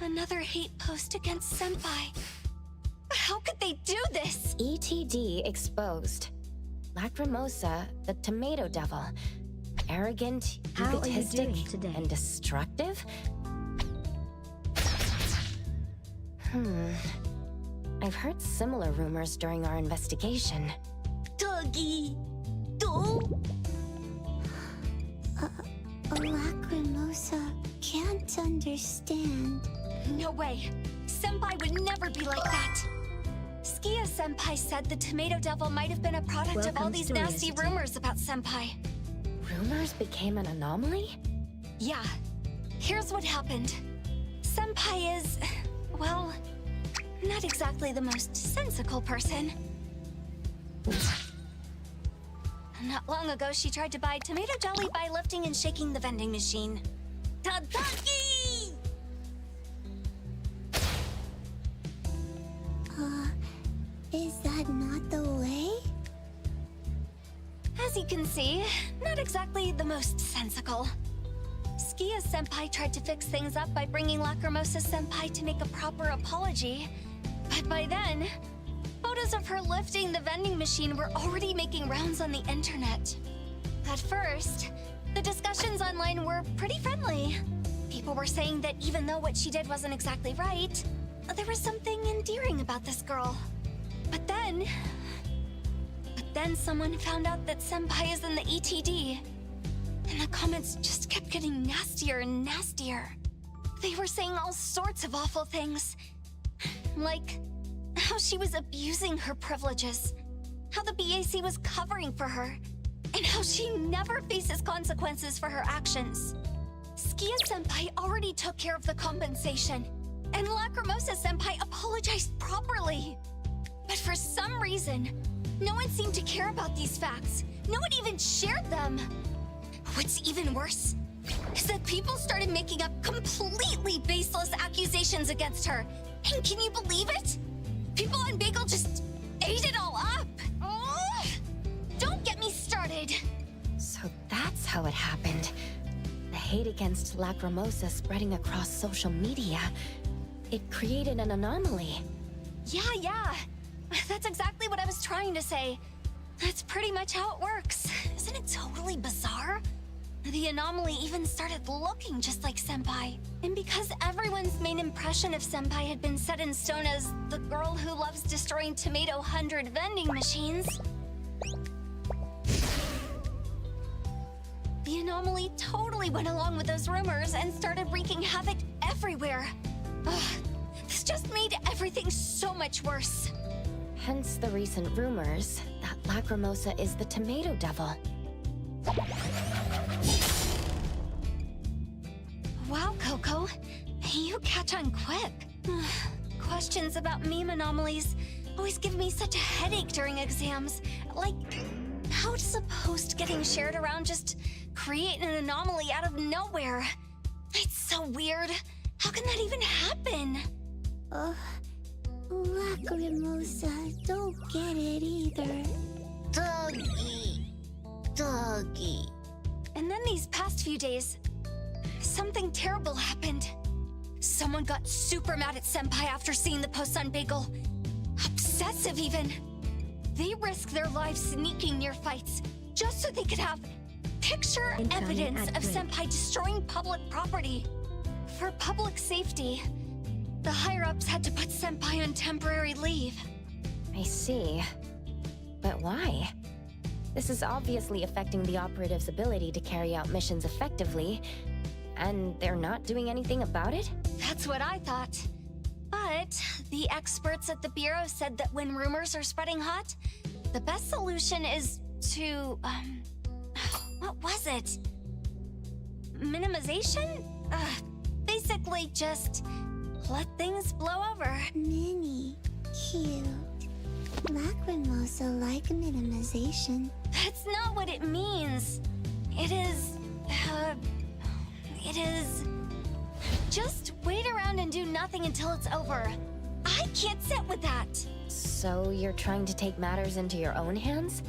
Another hate post against Senpai. How could they do this? ETD exposed. Lacrimosa, the tomato devil. Arrogant, How are you egotistic, doing today? and destructive? I've heard similar rumors during our investigation. Doggy! Do? Lacrimosa can't understand. No way. Senpai would never be like that. Skia Senpai said the tomato devil might have been a product of all Welcome these to nasty reality. rumors about Senpai. Rumors became an anomaly? Yeah. Here's what happened. Senpai is, well, not exactly the most sensical person. Not long ago, she tried to buy tomato jelly by lifting and shaking the vending machine. Tadaki! Is that not the way? As you can see, not exactly the most sensical. Skia Senpai tried to fix things up by bringing Lacrimosa Senpai to make a proper apology. But by then, photos of her lifting the vending machine were already making rounds on the internet. At first, the discussions online were pretty friendly. People were saying that even though what she did wasn't exactly right, there was something endearing about this girl. But then someone found out that Senpai is in the ETD. And the comments just kept getting nastier and nastier. They were saying all sorts of awful things. Like how she was abusing her privileges, how the BAC was covering for her, and how she never faces consequences for her actions. Skia Senpai already took care of the compensation, and Lacrimosa Senpai apologized properly. But for some reason, no one seemed to care about these facts. No one even shared them. What's even worse is that people started making up completely baseless accusations against her. And can you believe it? People on Bagel just ate it all up. Ugh! Don't get me started. So that's how it happened. The hate against Lacrimosa spreading across social media. It created an anomaly. Yeah. That's exactly what I was trying to say. That's pretty much how it works. Isn't it totally bizarre? The anomaly even started looking just like Senpai. And because everyone's main impression of Senpai had been set in stone as the girl who loves destroying Tomato 100 vending machines, the anomaly totally went along with those rumors and started wreaking havoc everywhere. Ugh, this just made everything so much worse. Hence the recent rumors that Lacrimosa is the tomato devil. Wow, Coco. You catch on quick. Questions about meme anomalies always give me such a headache during exams. Like, how does a post getting shared around just create an anomaly out of nowhere? It's so weird. How can that even happen? Lacrimosa, don't get it either. Doggy. And then these past few days, something terrible happened. Someone got super mad at Senpai after seeing the post on Bagel. Obsessive even. They risked their lives sneaking near fights just so they could have picture evidence of Senpai destroying public property. For public safety, the higher-ups had to put Senpai on temporary leave. I see. But why? This is obviously affecting the operative's ability to carry out missions effectively, and they're not doing anything about it? That's what I thought. But the experts at the Bureau said that when rumors are spreading hot, the best solution is to, what was it? Minimization? Basically just let things blow over. Minnie, cute. Lacrimosa like minimization. That's not what it means. It is, just wait around and do nothing until it's over. I can't sit with that. So you're trying to take matters into your own hands?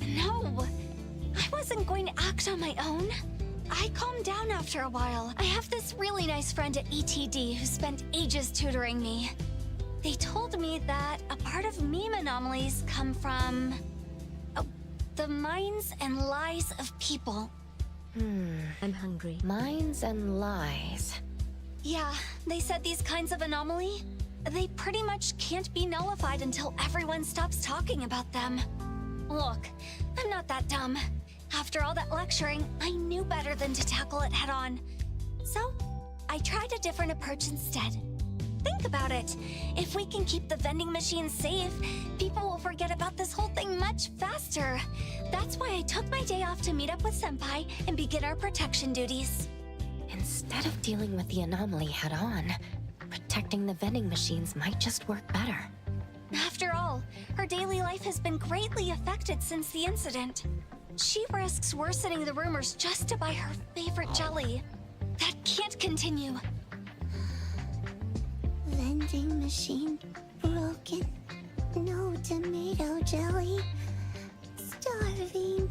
No, I wasn't going to act on my own. I calmed down after a while. I have this really nice friend at ETD who spent ages tutoring me. They told me that a part of meme anomalies come from... the minds and lies of people. I'm hungry. Minds and lies. Yeah, they said these kinds of anomaly, they pretty much can't be nullified until everyone stops talking about them. Look, I'm not that dumb. After all that lecturing, I knew better than to tackle it head-on. So, I tried a different approach instead. Think about it. If we can keep the vending machines safe, people will forget about this whole thing much faster. That's why I took my day off to meet up with Senpai and begin our protection duties. Instead of dealing with the anomaly head-on, protecting the vending machines might just work better. After all, her daily life has been greatly affected since the incident. She risks worsening the rumors just to buy her favorite jelly. That can't continue. Vending machine broken. No tomato jelly. Starving.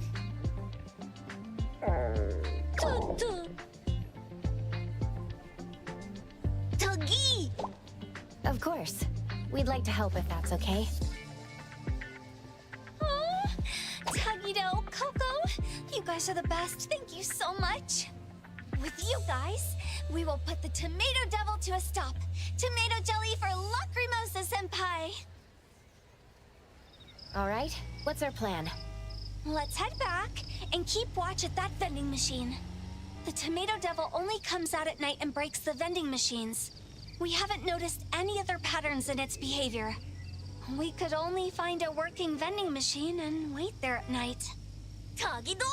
Tuggy! Of course. We'd like to help if that's okay. Oh, Tuggy-do, Coco, you guys are the best. Thank you so much. With you guys, we will put the tomato devil to a stop. Tomato jelly for Lacrimosa Senpai. All right, what's our plan? Let's head back and keep watch at that vending machine. The tomato devil only comes out at night and breaks the vending machines. We haven't noticed any other patterns in its behavior. We could only find a working vending machine and wait there at night. Tuggy-do!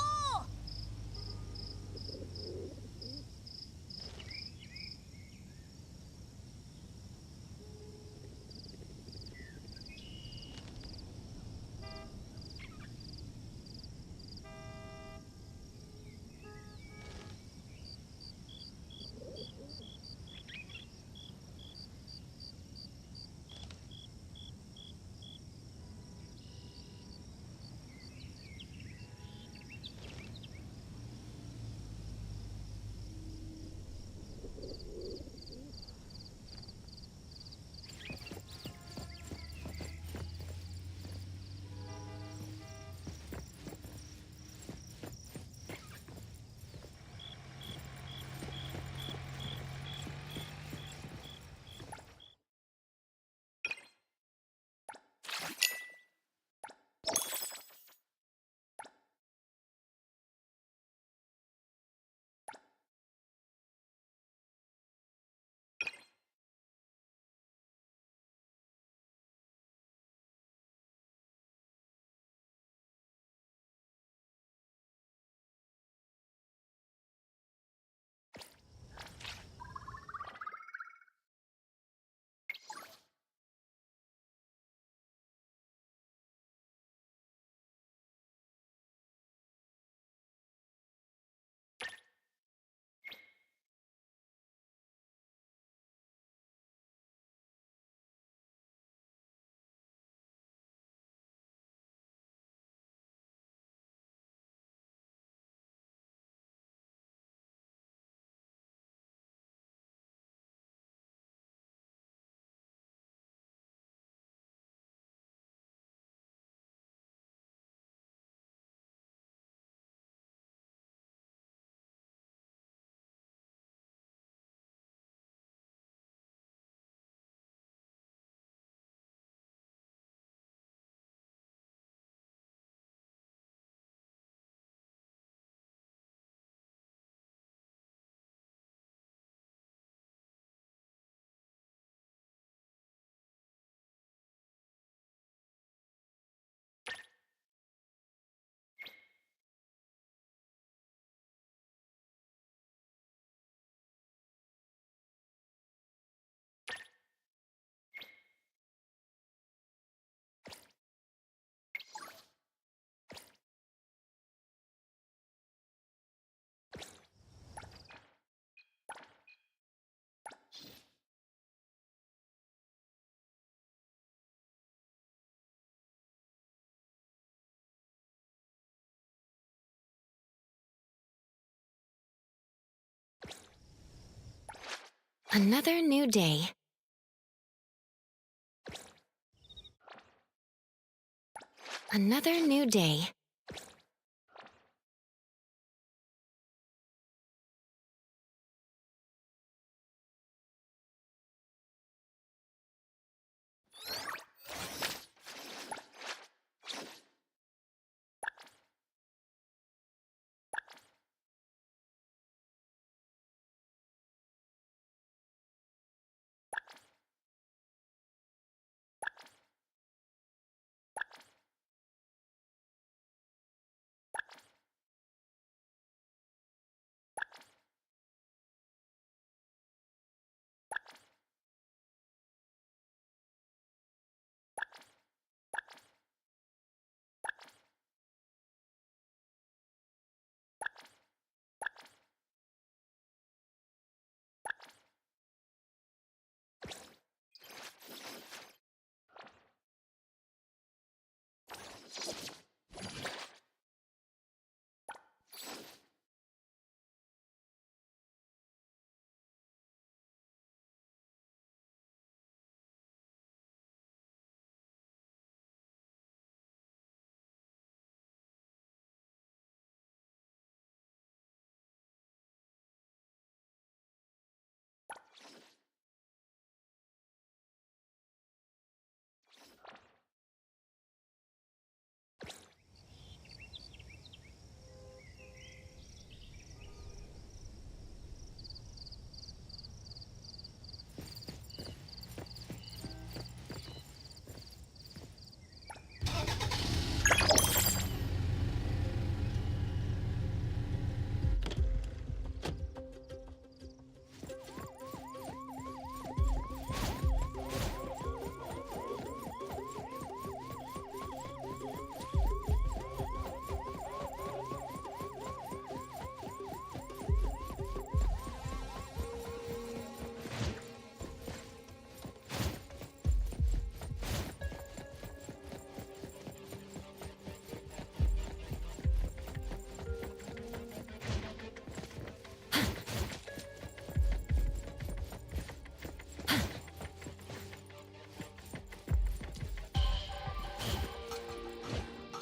Another new day. Another new day.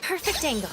Perfect angle.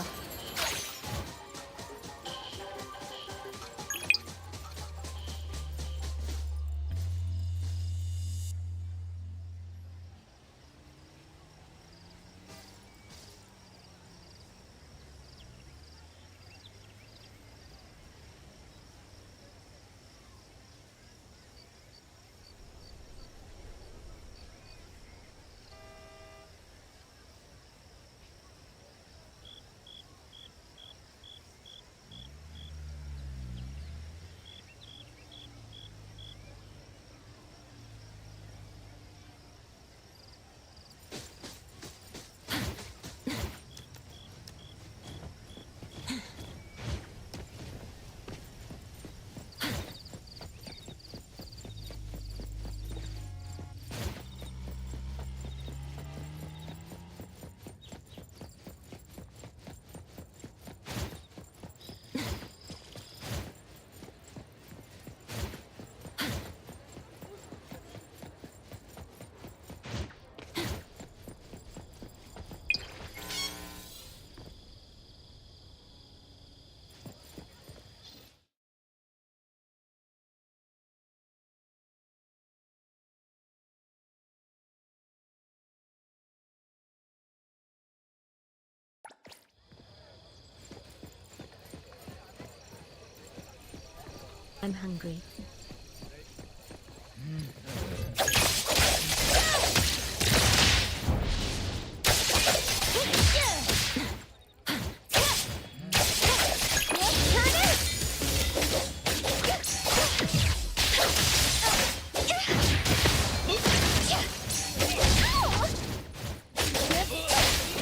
I'm hungry.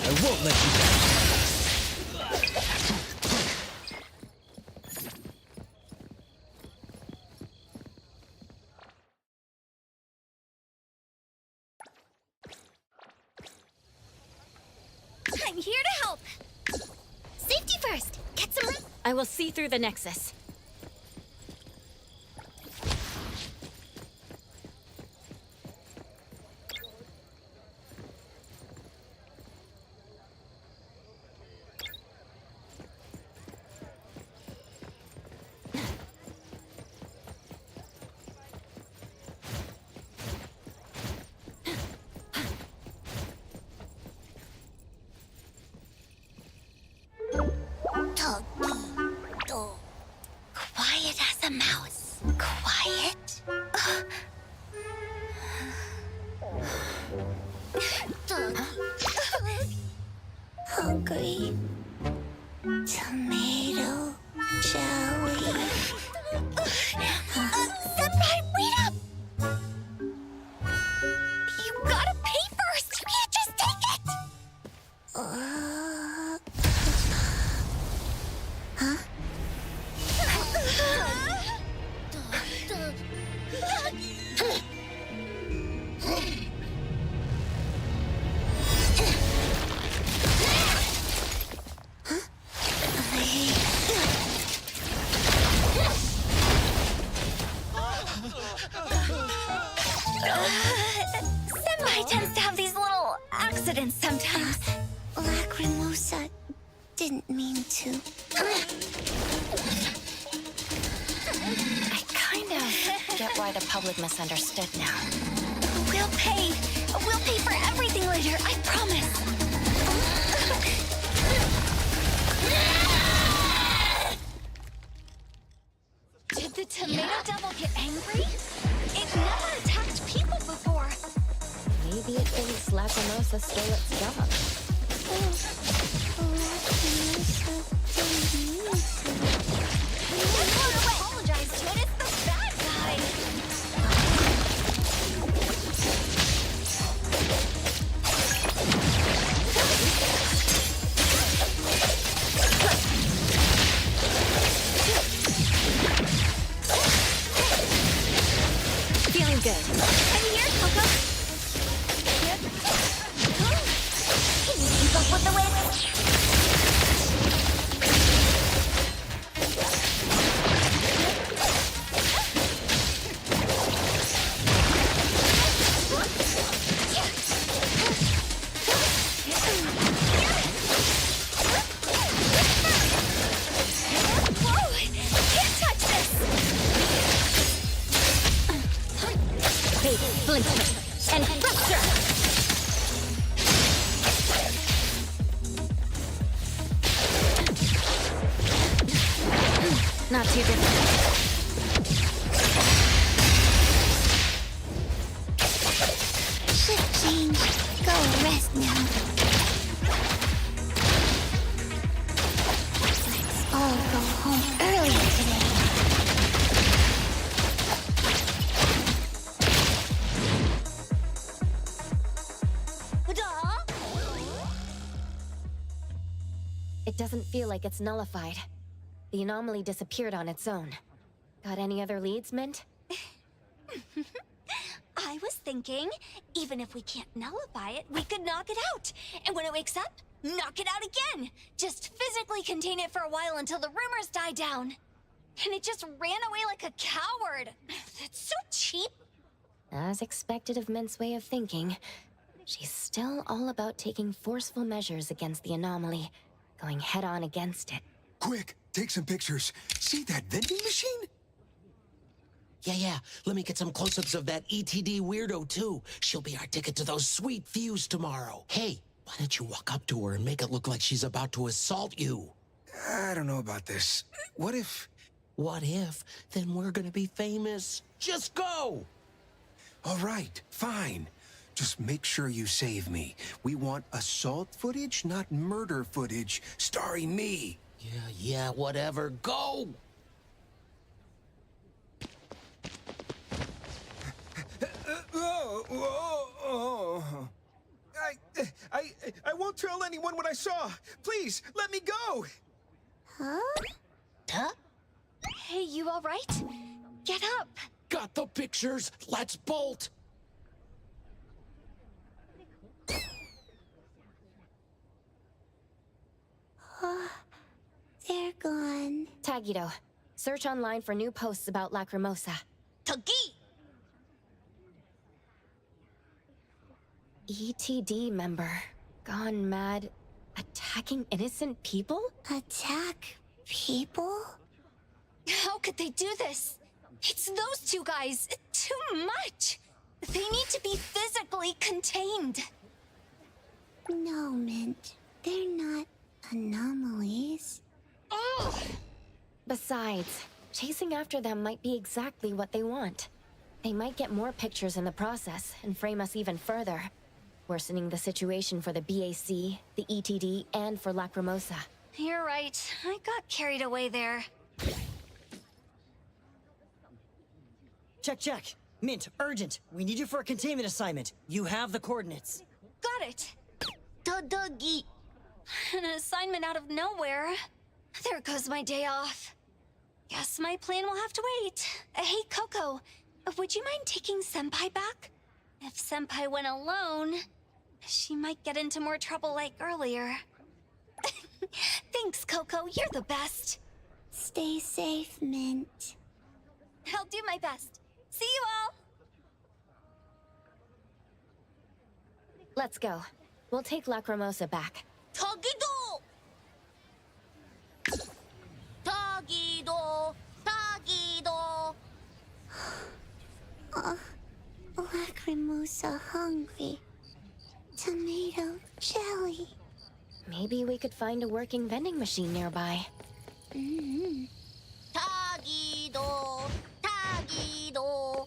I won't let you down. I'm here to help. Safety first. Get some. I will see through the Nexus. Quiet as a mouse. Quiet. Hungry. Tomato jelly. Senpai, wait up! You gotta pay first! You can't just take it! Huh? Senpai tends to have these little accidents sometimes. Lacrimosa didn't mean to. I kind of get why the public misunderstood now. We'll pay. We'll pay for everything later, I promise. Did the tomato devil get angry? It never attacked people before. Maybe it thinks Lacrimosa stole its job. You want to apologize to it. It's the bad guy. Feeling good. I'm here, Coco. Can you keep up with the wind? Whoa! Can't touch this! Big splinter and fracture! Not too different. Shift change. Go rest now. Let's all go home early today. It doesn't feel like it's nullified. The anomaly disappeared on its own. Got any other leads, Mint? I was thinking, even if we can't nullify it, we could knock it out. And when it wakes up, knock it out again. Just physically contain it for a while until the rumors die down. And it just ran away like a coward. That's so cheap. As expected of Mint's way of thinking, she's still all about taking forceful measures against the anomaly, going head-on against it. Quick, take some pictures. See that vending machine? Yeah. Let me get some close-ups of that ETD weirdo, too. She'll be our ticket to those sweet views tomorrow. Hey, why don't you walk up to her and make it look like she's about to assault you? I don't know about this. What if... What if? Then we're gonna be famous. Just go! All right, fine. Just make sure you save me. We want assault footage, not murder footage, starring me. Yeah, whatever. Go! I won't tell anyone what I saw. Please, let me go. Huh? Hey, you all right? Get up. Got the pictures. Let's bolt. They're gone. Tagido, search online for new posts about Lacrimosa. Tagi! ETD member, gone mad, attacking innocent people? Attack people? How could they do this? It's those two guys. Too much. They need to be physically contained. No, Mint. They're not anomalies. Besides, chasing after them might be exactly what they want. They might get more pictures in the process and frame us even further, worsening the situation for the BAC, the ETD, and for Lacrimosa. You're right. I got carried away there. Check. Mint, urgent. We need you for a containment assignment. You have the coordinates. Got it. Todagi. An assignment out of nowhere. There goes my day off. Guess my plan will have to wait. Hey, Coco. Would you mind taking Senpai back? If Senpai went alone, she might get into more trouble like earlier. Thanks, Coco. You're the best. Stay safe, Mint. I'll do my best. See you all! Let's go. We'll take Lacrimosa back. Tagido! Tagido! Tagido! Lacrimosa hungry. Tomato jelly. Maybe we could find a working vending machine nearby. Tagido! Tagido!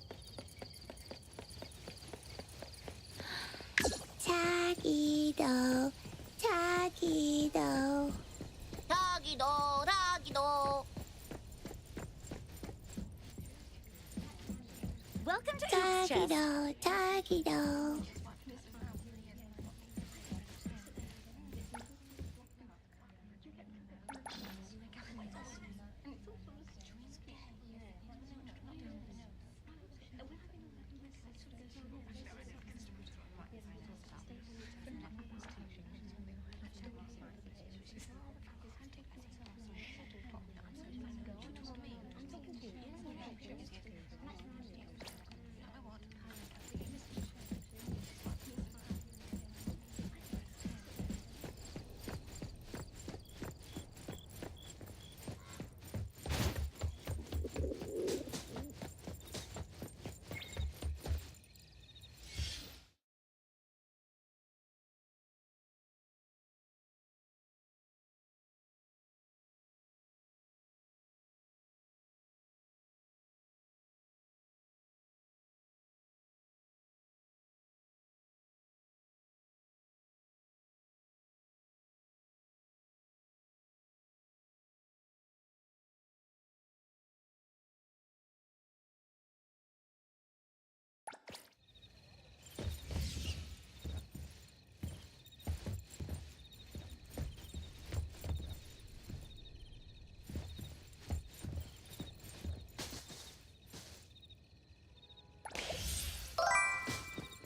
Tagido! Tagido! Tagido! Tagido! Welcome to Oops Chest. Tagido! Tagido!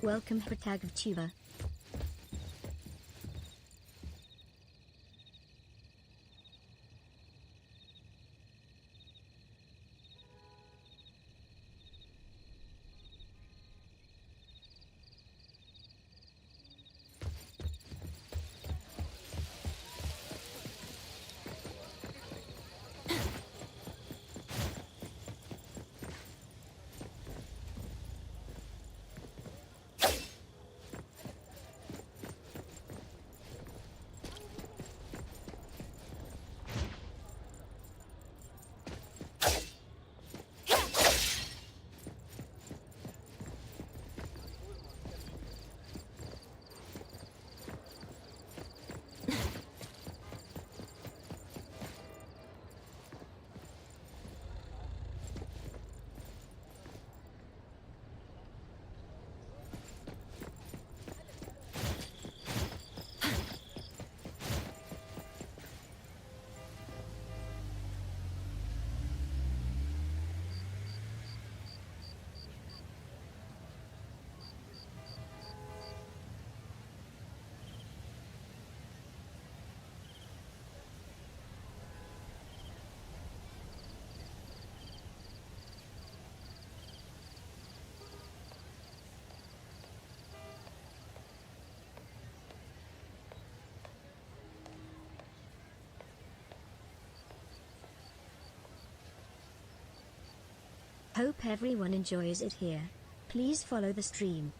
Welcome to Vtuber. Hope everyone enjoys it here. Please follow the stream.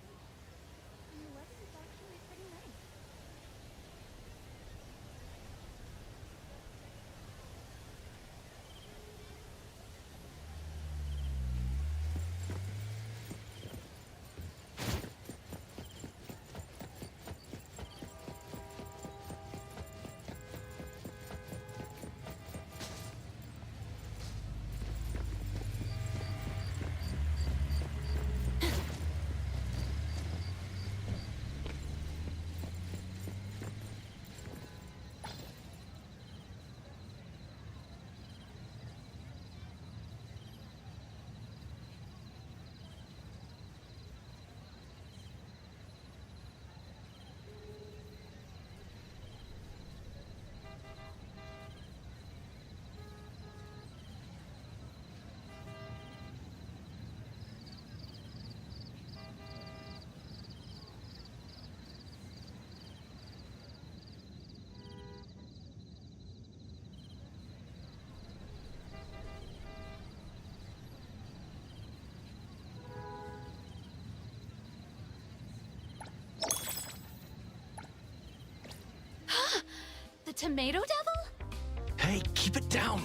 tomato devil? Hey, keep it down.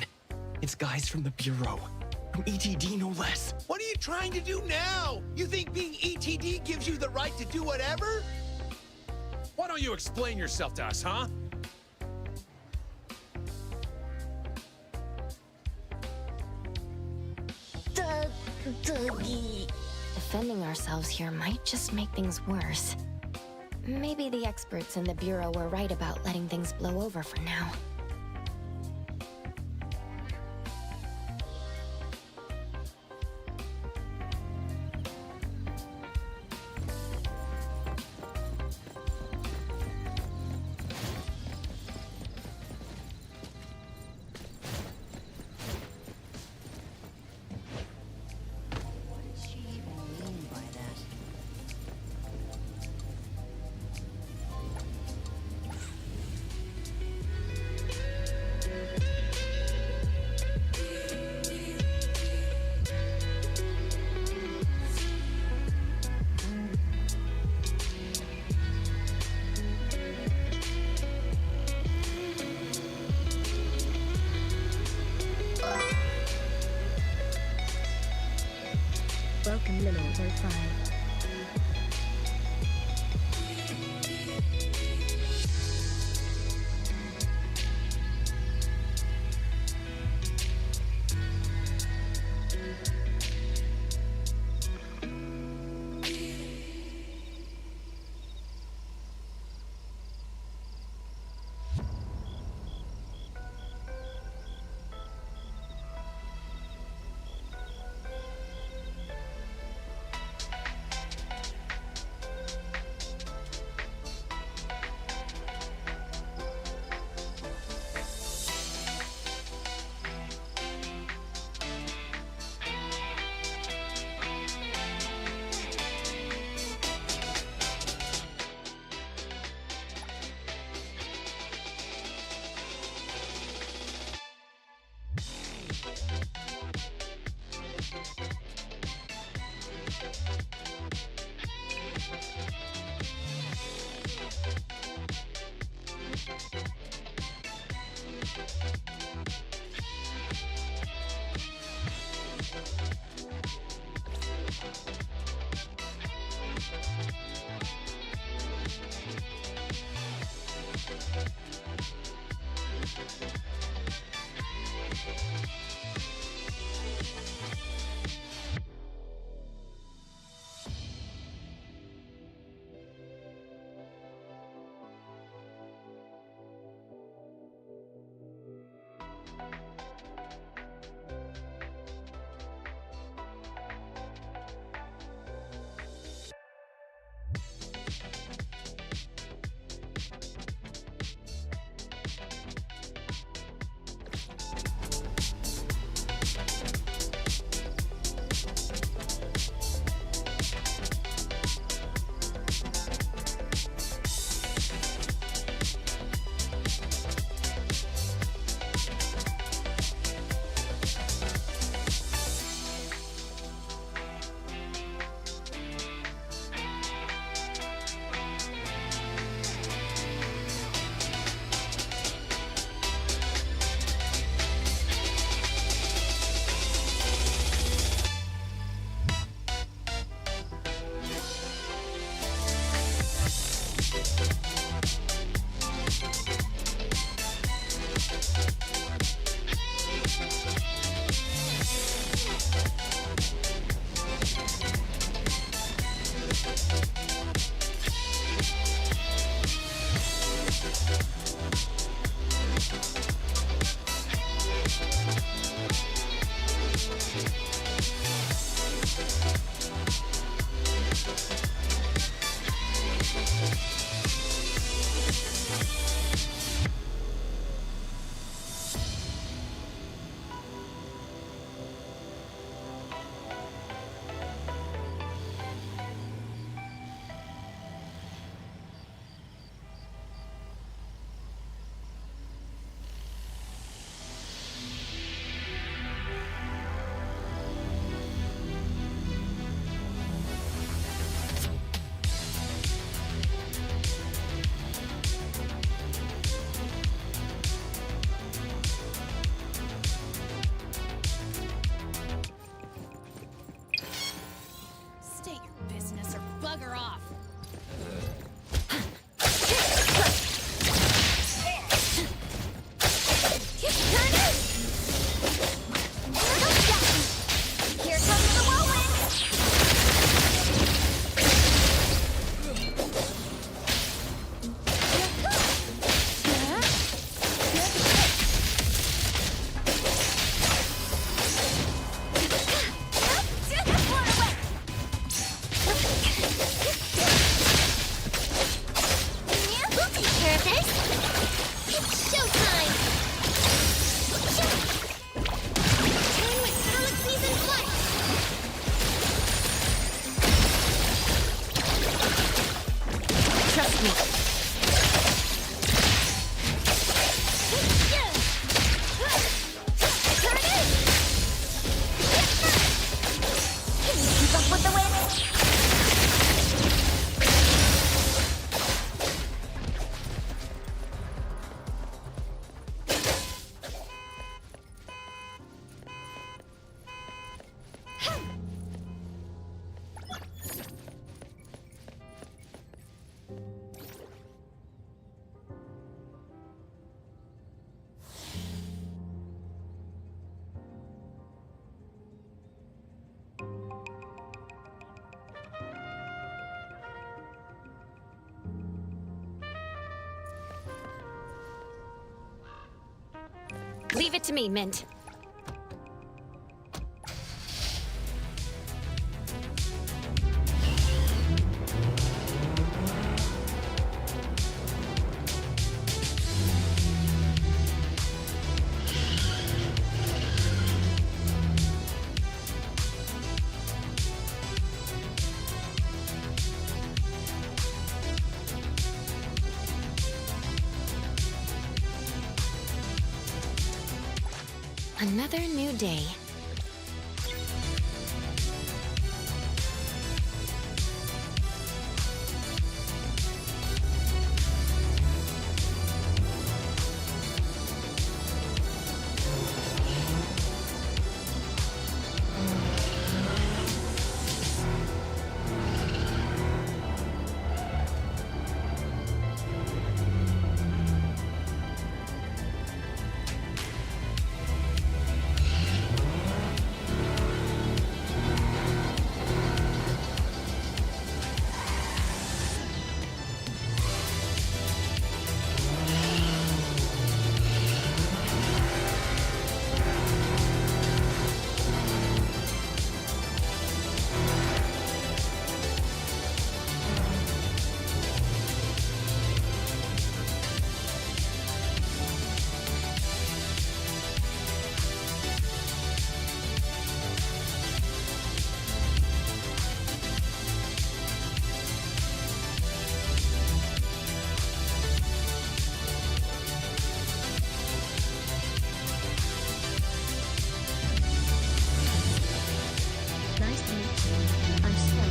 It's guys from the Bureau. From ETD, no less. What are you trying to do now? You think being ETD gives you the right to do whatever? Why don't you explain yourself to us, huh? Dougie. Defending ourselves here might just make things worse. Maybe the experts in the Bureau were right about letting things blow over for now. Welcome Lilord05. Leave it to me, Mint. Another new day. Nice to meet you. I'm sorry.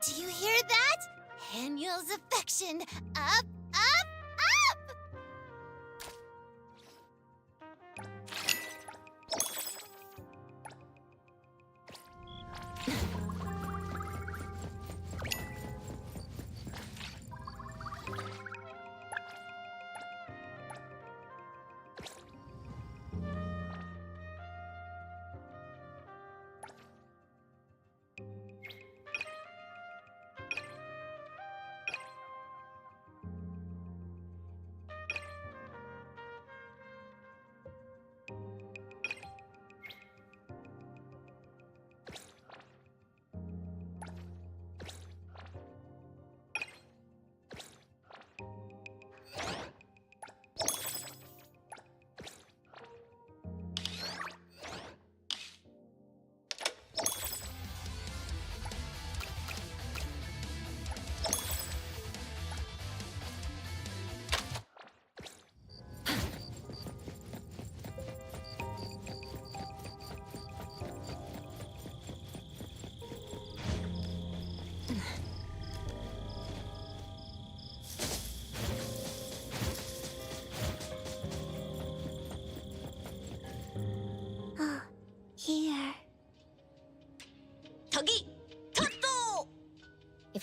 Do you hear that? Daniel's affection. Up, up, up!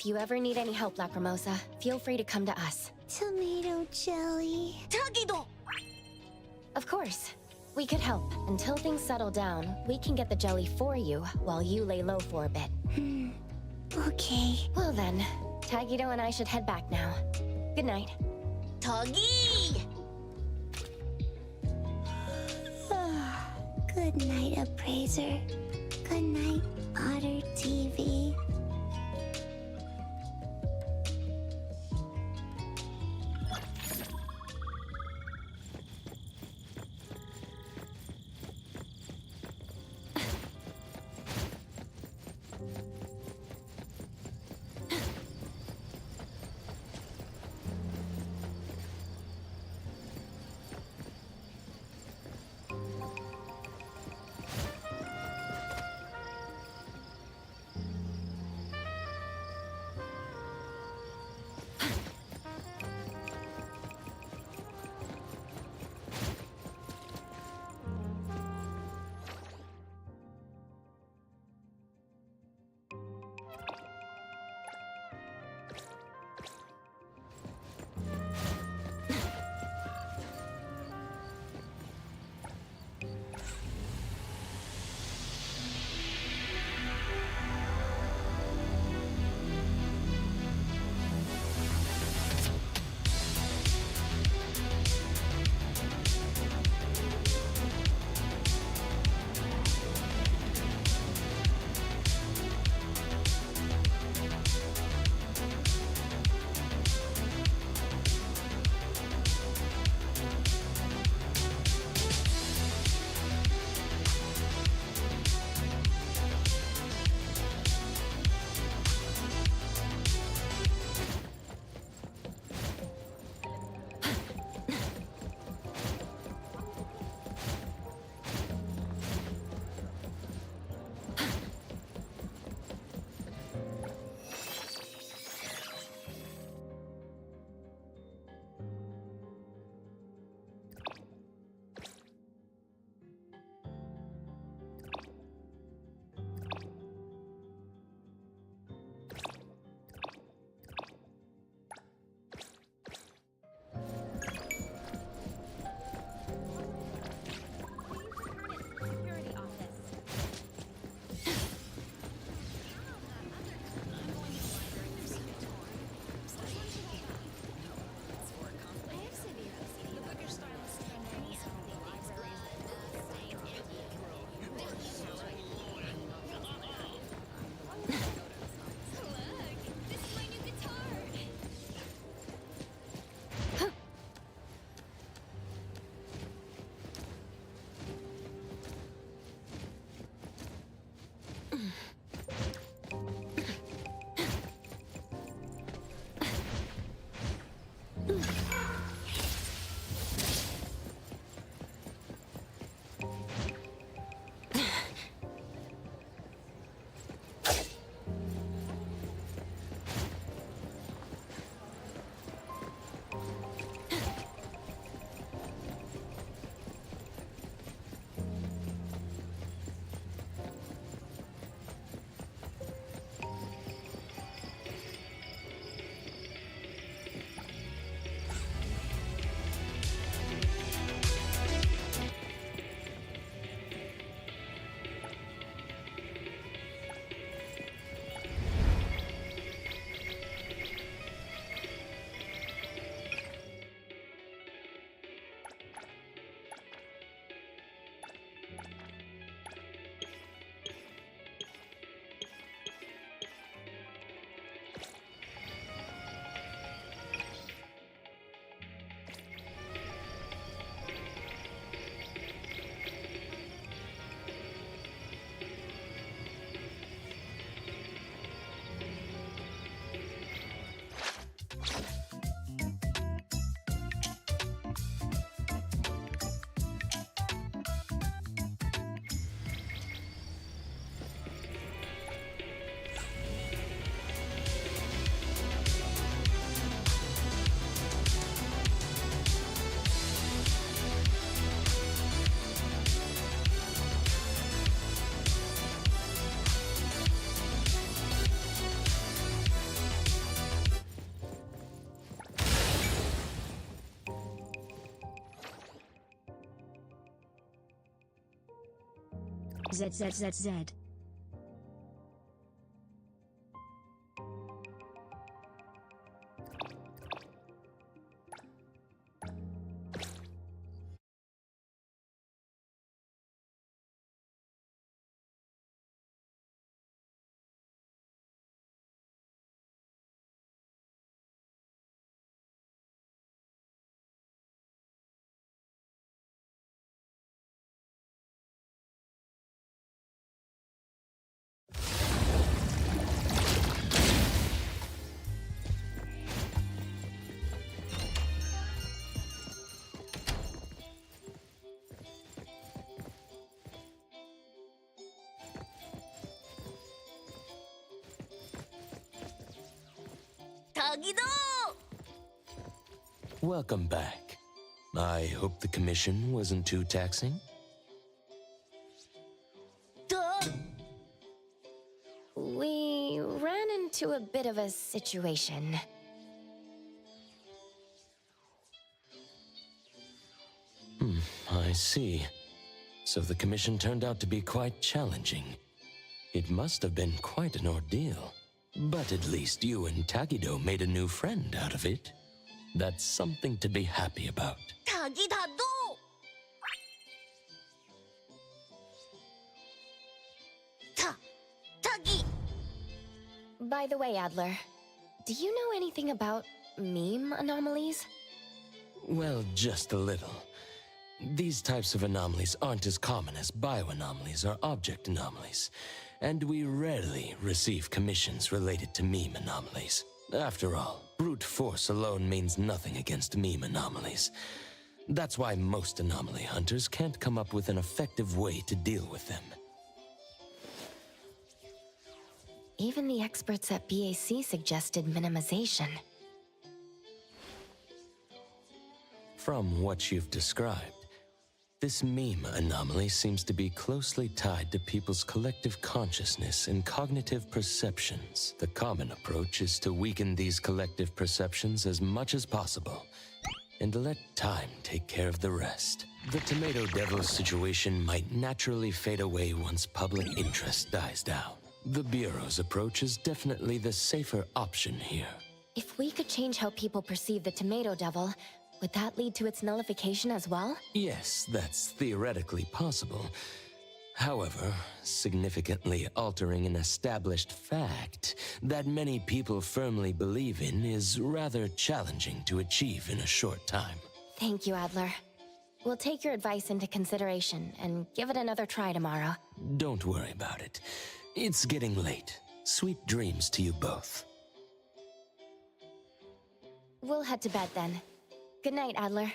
If you ever need any help, Lacrimosa, feel free to come to us. Tomato jelly. Tagido! Of course. We could help. Until things settle down, we can get the jelly for you while you lay low for a bit. Okay. Well then, Tagido and I should head back now. Good night. Tagi! Good night, Appraiser. Good night, Otter TV. ZZZZ. Welcome back. I hope the commission wasn't too taxing. We ran into a bit of a situation. I see. So the commission turned out to be quite challenging. It must have been quite an ordeal. But at least you and Tagido made a new friend out of it. That's something to be happy about. By the way, Adler, do you know anything about meme anomalies? Well, just a little. These types of anomalies aren't as common as bioanomalies or object anomalies, and we rarely receive commissions related to meme anomalies. After all, brute force alone means nothing against meme anomalies. That's why most anomaly hunters can't come up with an effective way to deal with them. Even the experts at BAC suggested minimization. From what you've described, this meme anomaly seems to be closely tied to people's collective consciousness and cognitive perceptions. The common approach is to weaken these collective perceptions as much as possible, and let time take care of the rest. The Tomato Devil's situation might naturally fade away once public interest dies down. The Bureau's approach is definitely the safer option here. If we could change how people perceive the Tomato Devil, would that lead to its nullification as well? Yes, that's theoretically possible. However, significantly altering an established fact that many people firmly believe in is rather challenging to achieve in a short time. Thank you, Adler. We'll take your advice into consideration and give it another try tomorrow. Don't worry about it. It's getting late. Sweet dreams to you both. We'll head to bed then. Good night, Adler.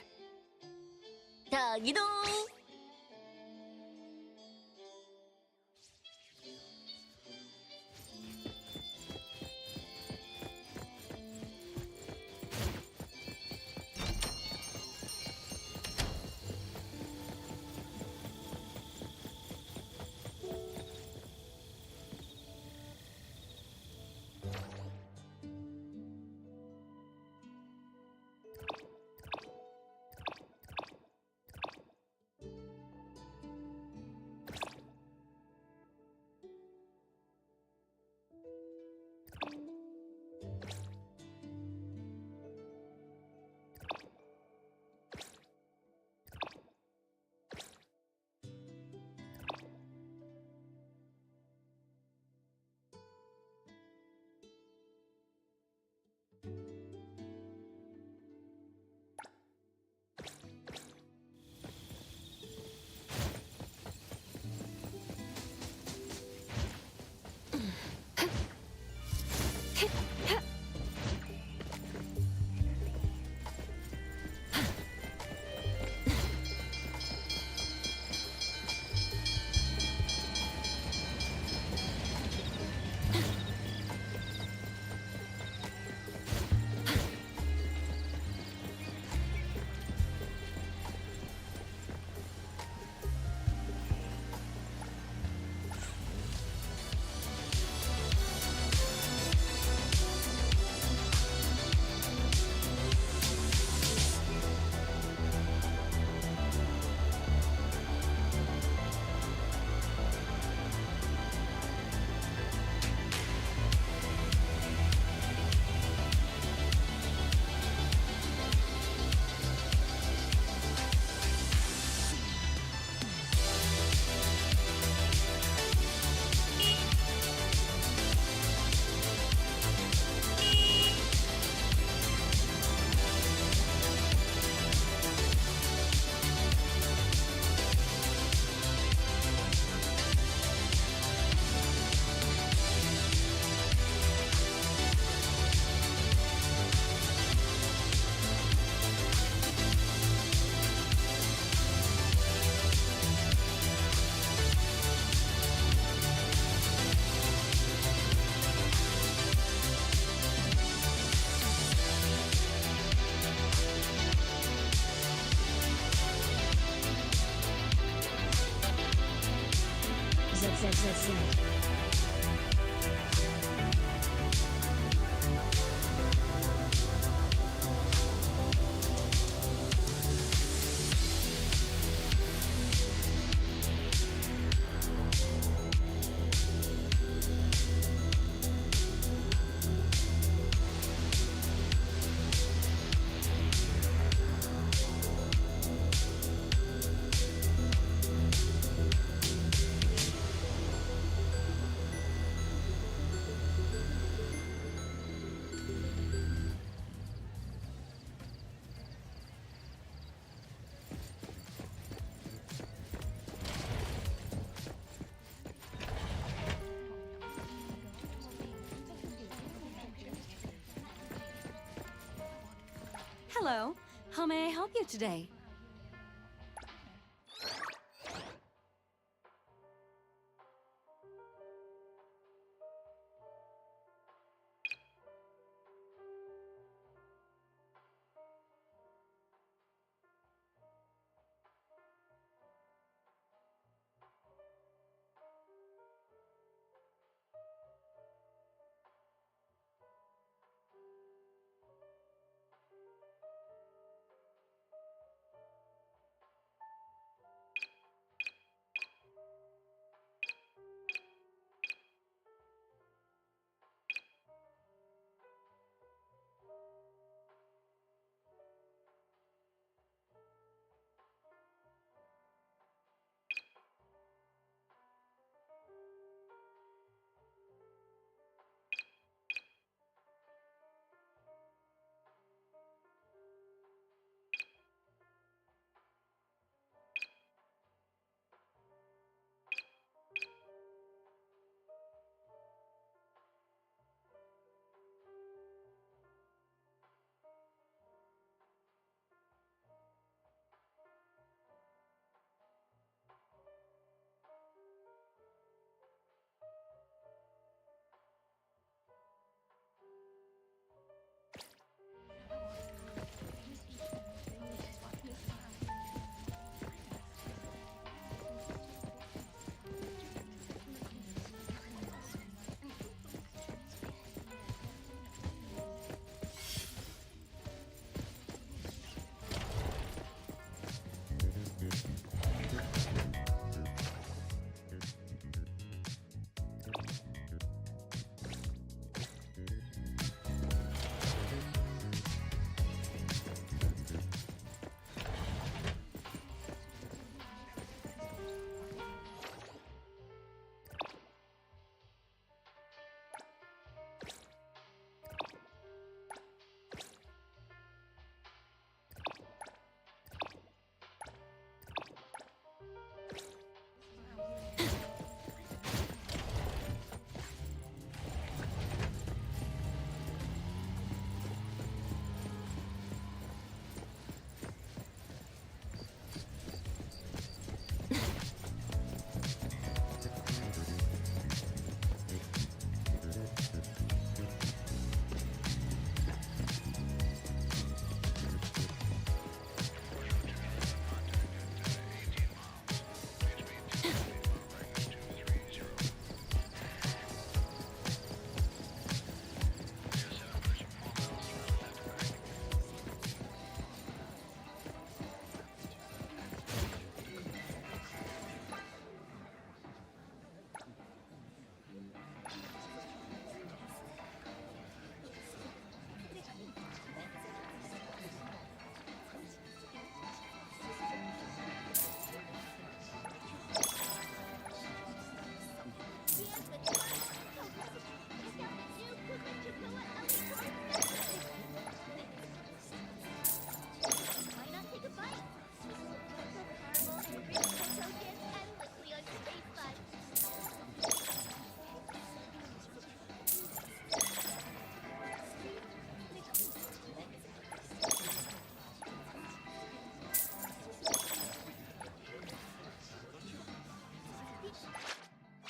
Hello. How may I help you today?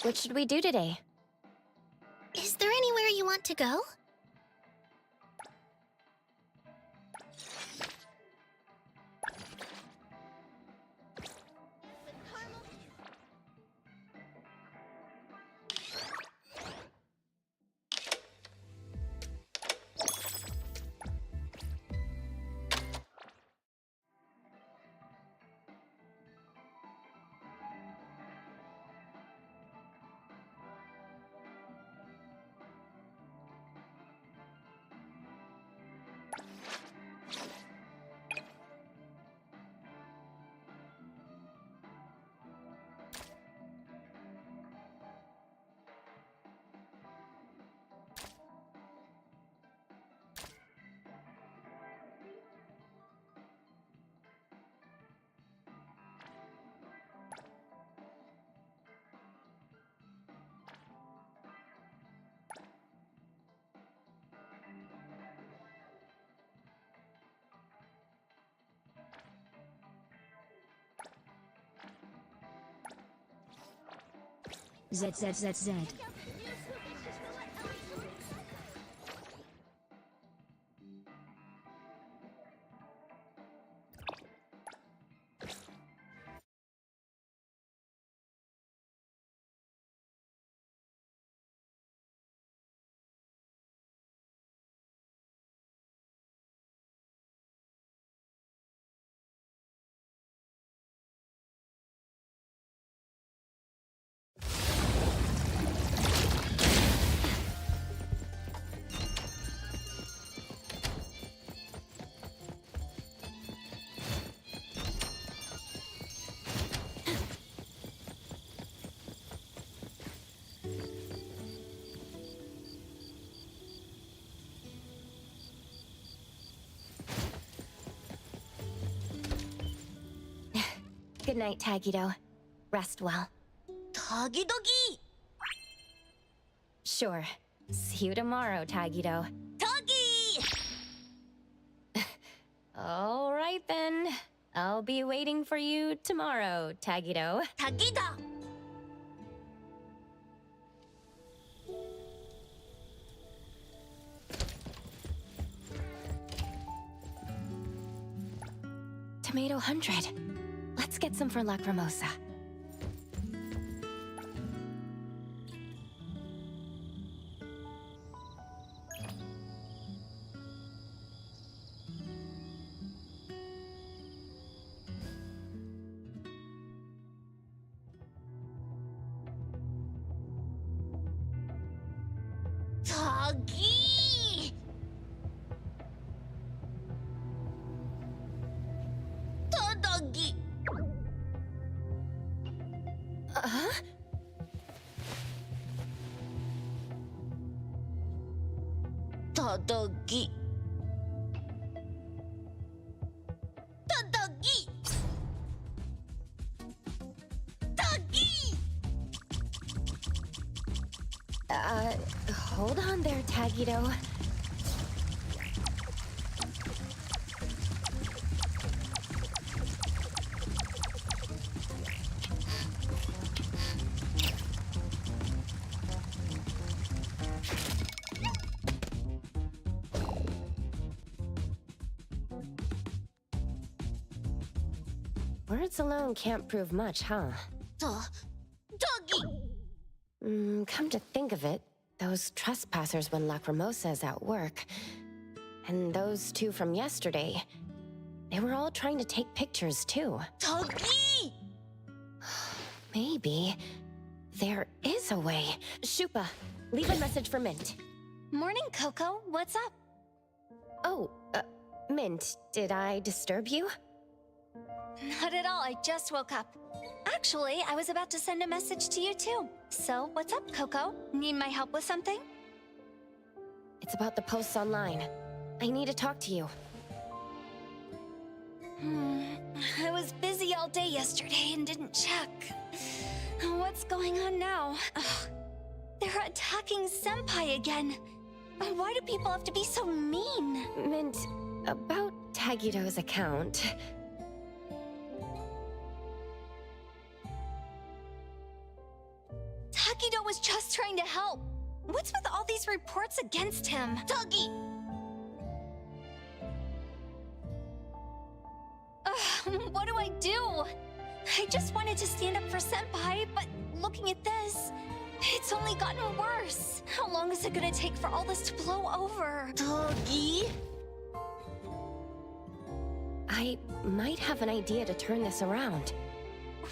What should we do today? Is there anywhere you want to go? ZZZZ. Good night, Tagido. Rest well. Togi-dogi! Sure. See you tomorrow, Tagido. Togi! All right then. I'll be waiting for you tomorrow, Tagido. Tagida! Tomato 100. Let's get some for Lacrimosa. Togi! Todogi! Huh? Todogi! Todogi! Togi! Hold on there, Tagido. Words alone can't prove much, huh? Togi! Come to think of it, those trespassers when Lacrimosa is at work, and those two from yesterday, they were all trying to take pictures too. Togi! Maybe there is a way. Shupa, leave a message for Mint. Morning, Coco. What's up? Oh, Mint, did I disturb you? Not at all. I just woke up. Actually, I was about to send a message to you too. So, what's up, Coco? Need my help with something? It's about the posts online. I need to talk to you. I was busy all day yesterday and didn't check. What's going on now? Ugh, they're attacking Senpai again. Why do people have to be so mean? Mint, about Tagido's account. Takido was just trying to help. What's with all these reports against him? Togi! What do I do? I just wanted to stand up for Senpai, but looking at this, it's only gotten worse. How long is it gonna take for all this to blow over? Togi? I might have an idea to turn this around.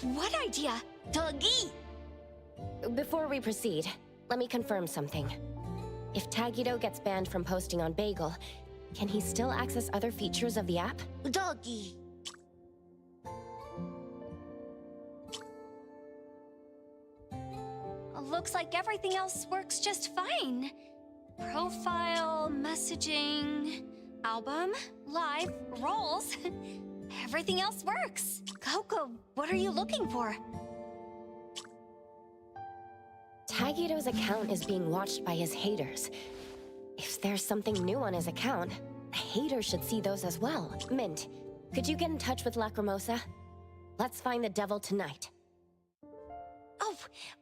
What idea? Togi! Before we proceed, let me confirm something. If Tagido gets banned from posting on Bagel, can he still access other features of the app? Togi! Looks like everything else works just fine. Profile, messaging, album, live, roles. Everything else works. Coco, what are you looking for? Tagido's account is being watched by his haters. If there's something new on his account, the haters should see those as well. Mint, could you get in touch with Lacrimosa? Let's find the devil tonight. Oh,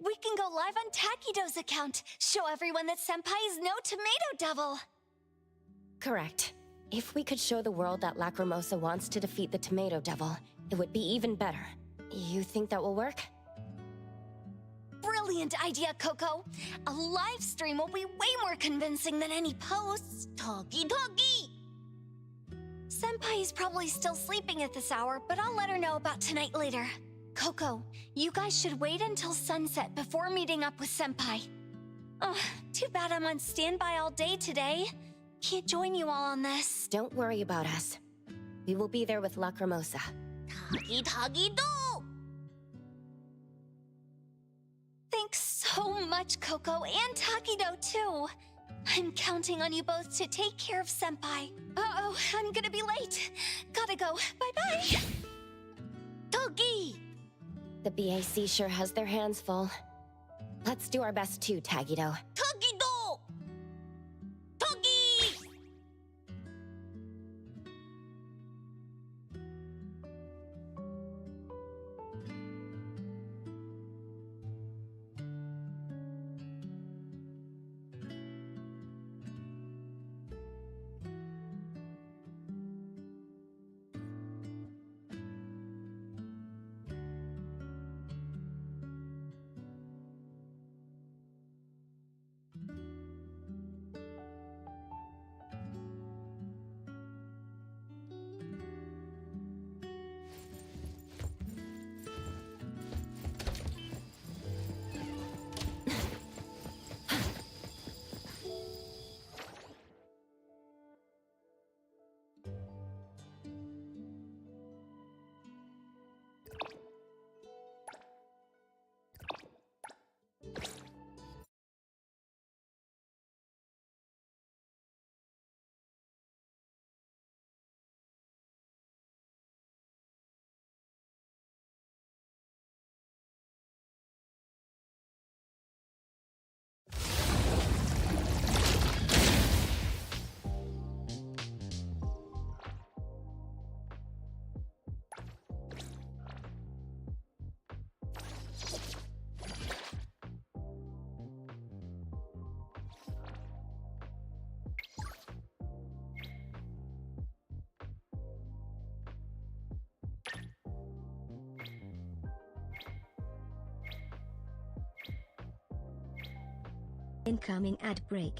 we can go live on Takido's account. Show everyone that Senpai is no tomato devil. Correct. If we could show the world that Lacrimosa wants to defeat the Tomato Devil, it would be even better. You think that will work? Brilliant idea, Coco. A live stream will be way more convincing than any posts. Talkie talkie! Senpai is probably still sleeping at this hour, but I'll let her know about tonight later. Coco, you guys should wait until sunset before meeting up with Senpai. Oh, too bad I'm on standby all day today. Can't join you all on this. Don't worry about us. We will be there with Lacrimosa. Talkie talkie do! Thanks so much, Coco, and Takido, too. I'm counting on you both to take care of Senpai. Uh-oh, I'm gonna be late. Gotta go. Bye-bye. Talkie! The BAC sure has their hands full. Let's do our best too, Tagido. Talkie do! Talkie! Incoming ad break.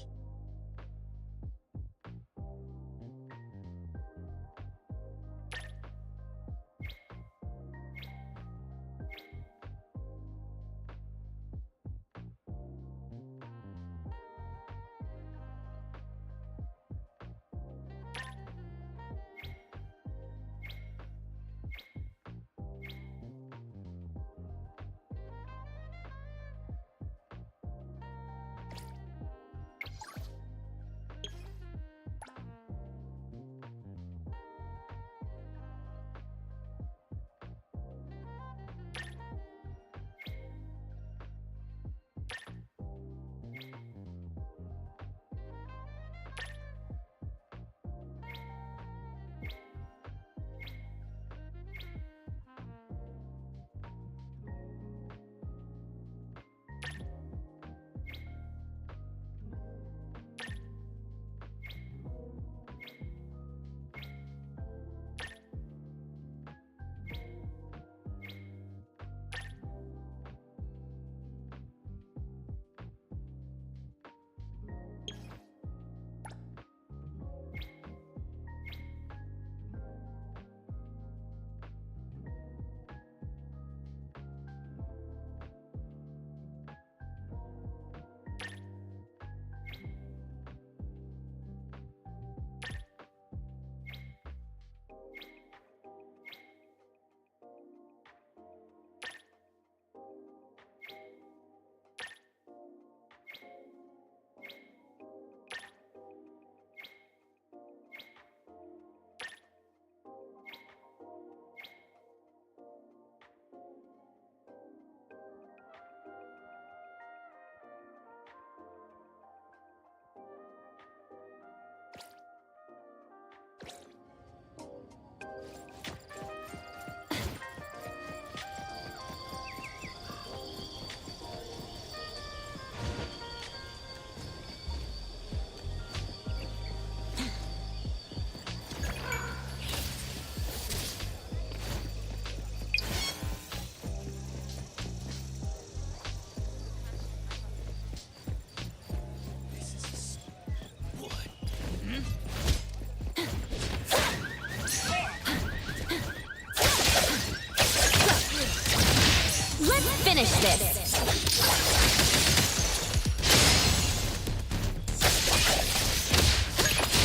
finish this!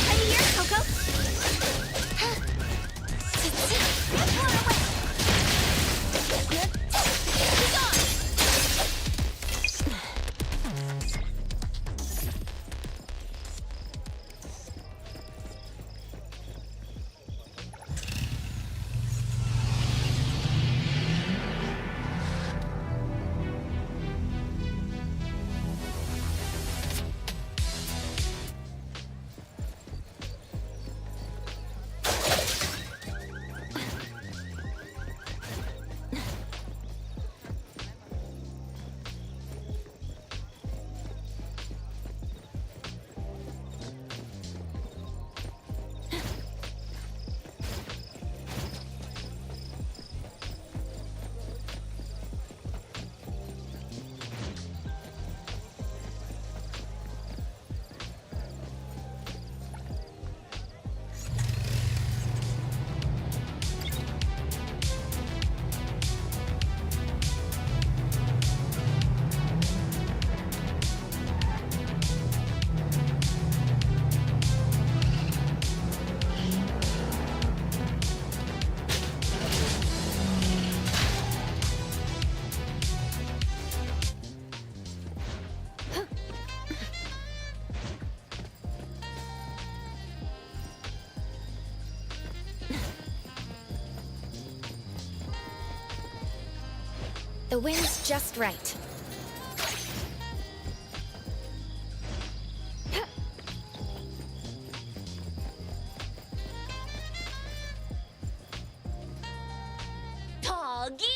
I'm here, Coco. The wind's just right. Toggy!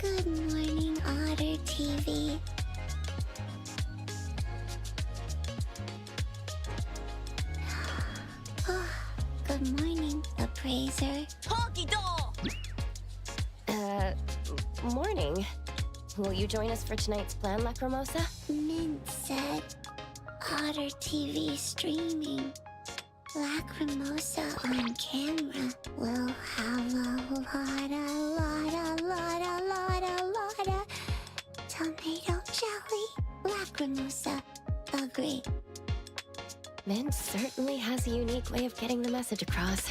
Good morning, Otter TV. Good morning, Appraiser. Morning. Will you join us for tonight's plan, Lacrimosa? Mint said Otter TV streaming. Lacrimosa on camera will have a lot of tomato jelly. Lacrimosa, agree. Mint certainly has a unique way of getting the message across.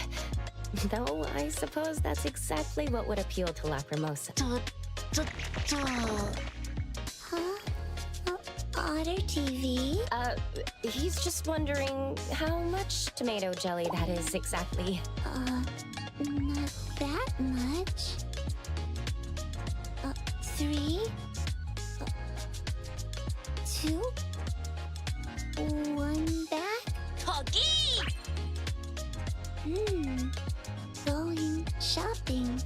Though I suppose that's exactly what would appeal to Lacrimosa. Huh? Otter TV? He's just wondering how much tomato jelly that is exactly. Not that much. 3, 2, 1 back. Going shopping.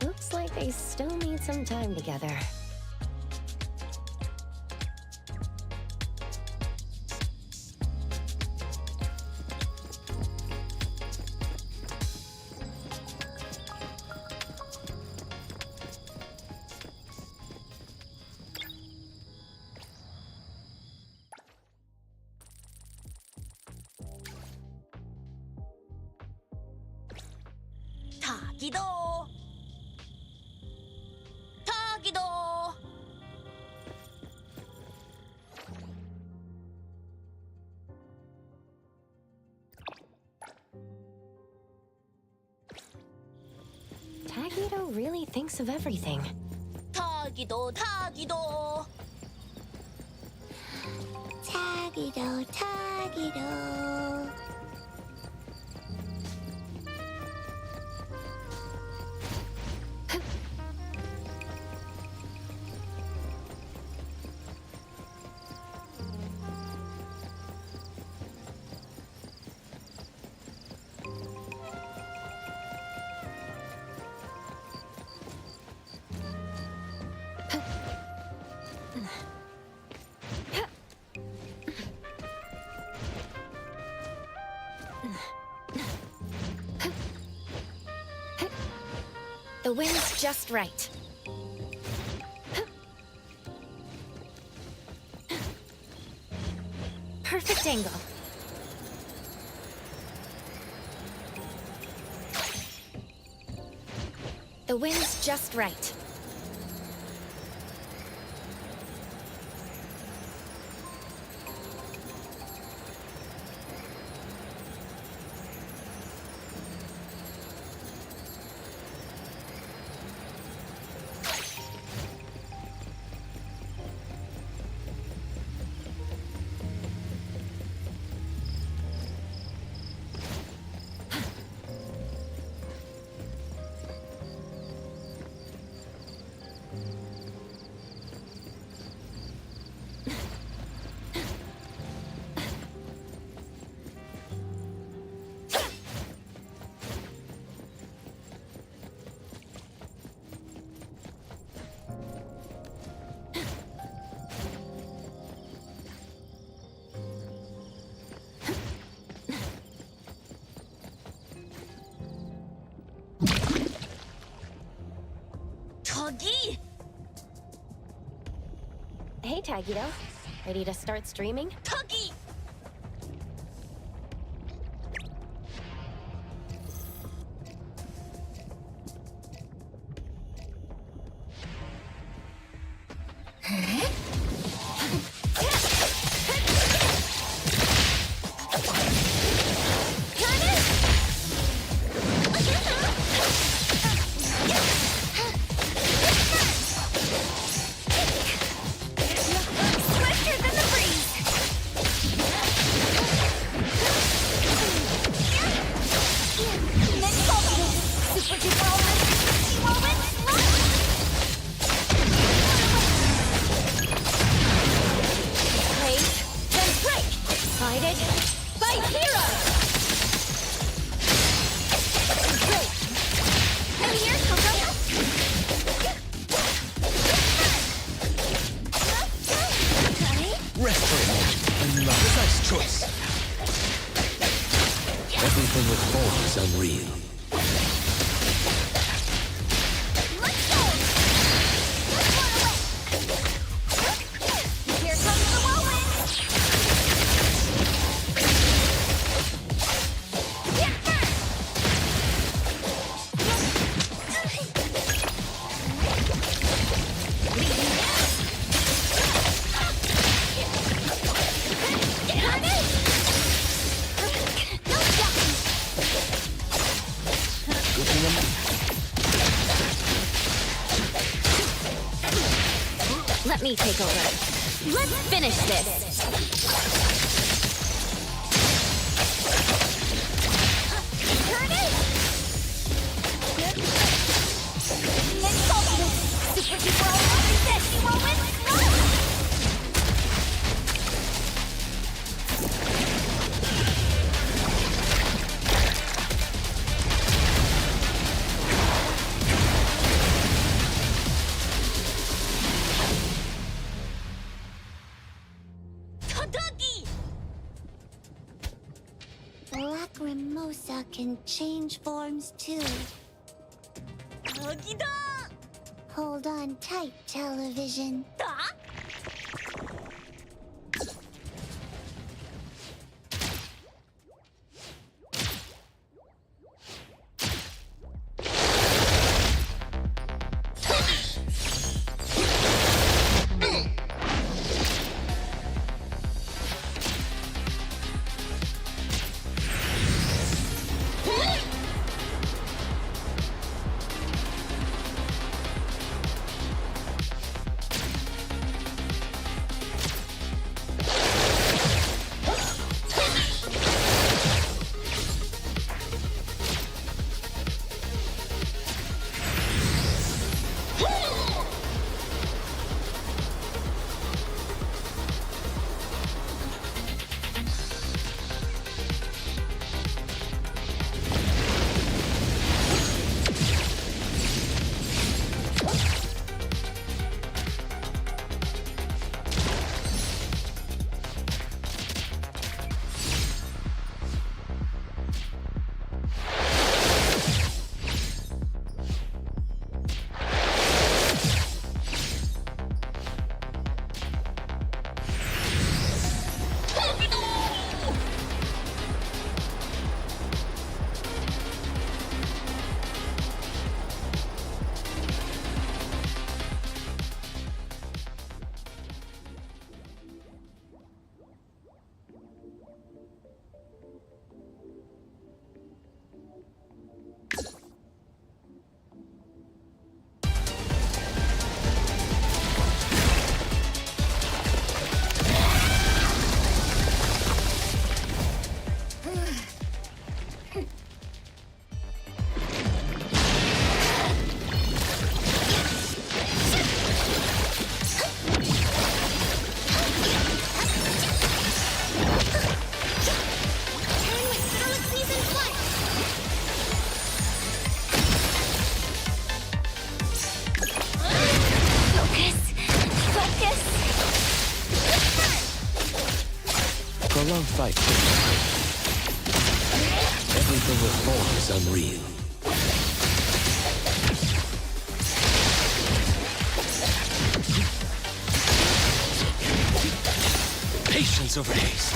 Looks like they still need some time together. 타기도 타기도 Tagido really thinks of everything. 타기도 타기도 타기도 타기도. The wind's just right. Perfect angle. The wind's just right. Toggy! Hey, Tagito. Ready to start streaming? Toggy! Swifter than the breeze! Next ultimate! Super duper ultimate! Moment! Run! Wait, then break! Guided by hero! Break! And here's Coco! Rest for a moment and precise choice. Everything with Bolt is unreal. Let's go! Let's run away! Here comes the whirlwind! Get first! Let me take over. Let's finish this! Turn it! Next ultimate! Super duper ultimate! This whirlwind! Run! Todagi! Lacrimosa can change forms too. Toggy-da! Hold on tight, television. Da? a long fight. Everything with form is unreal. Patience over haste.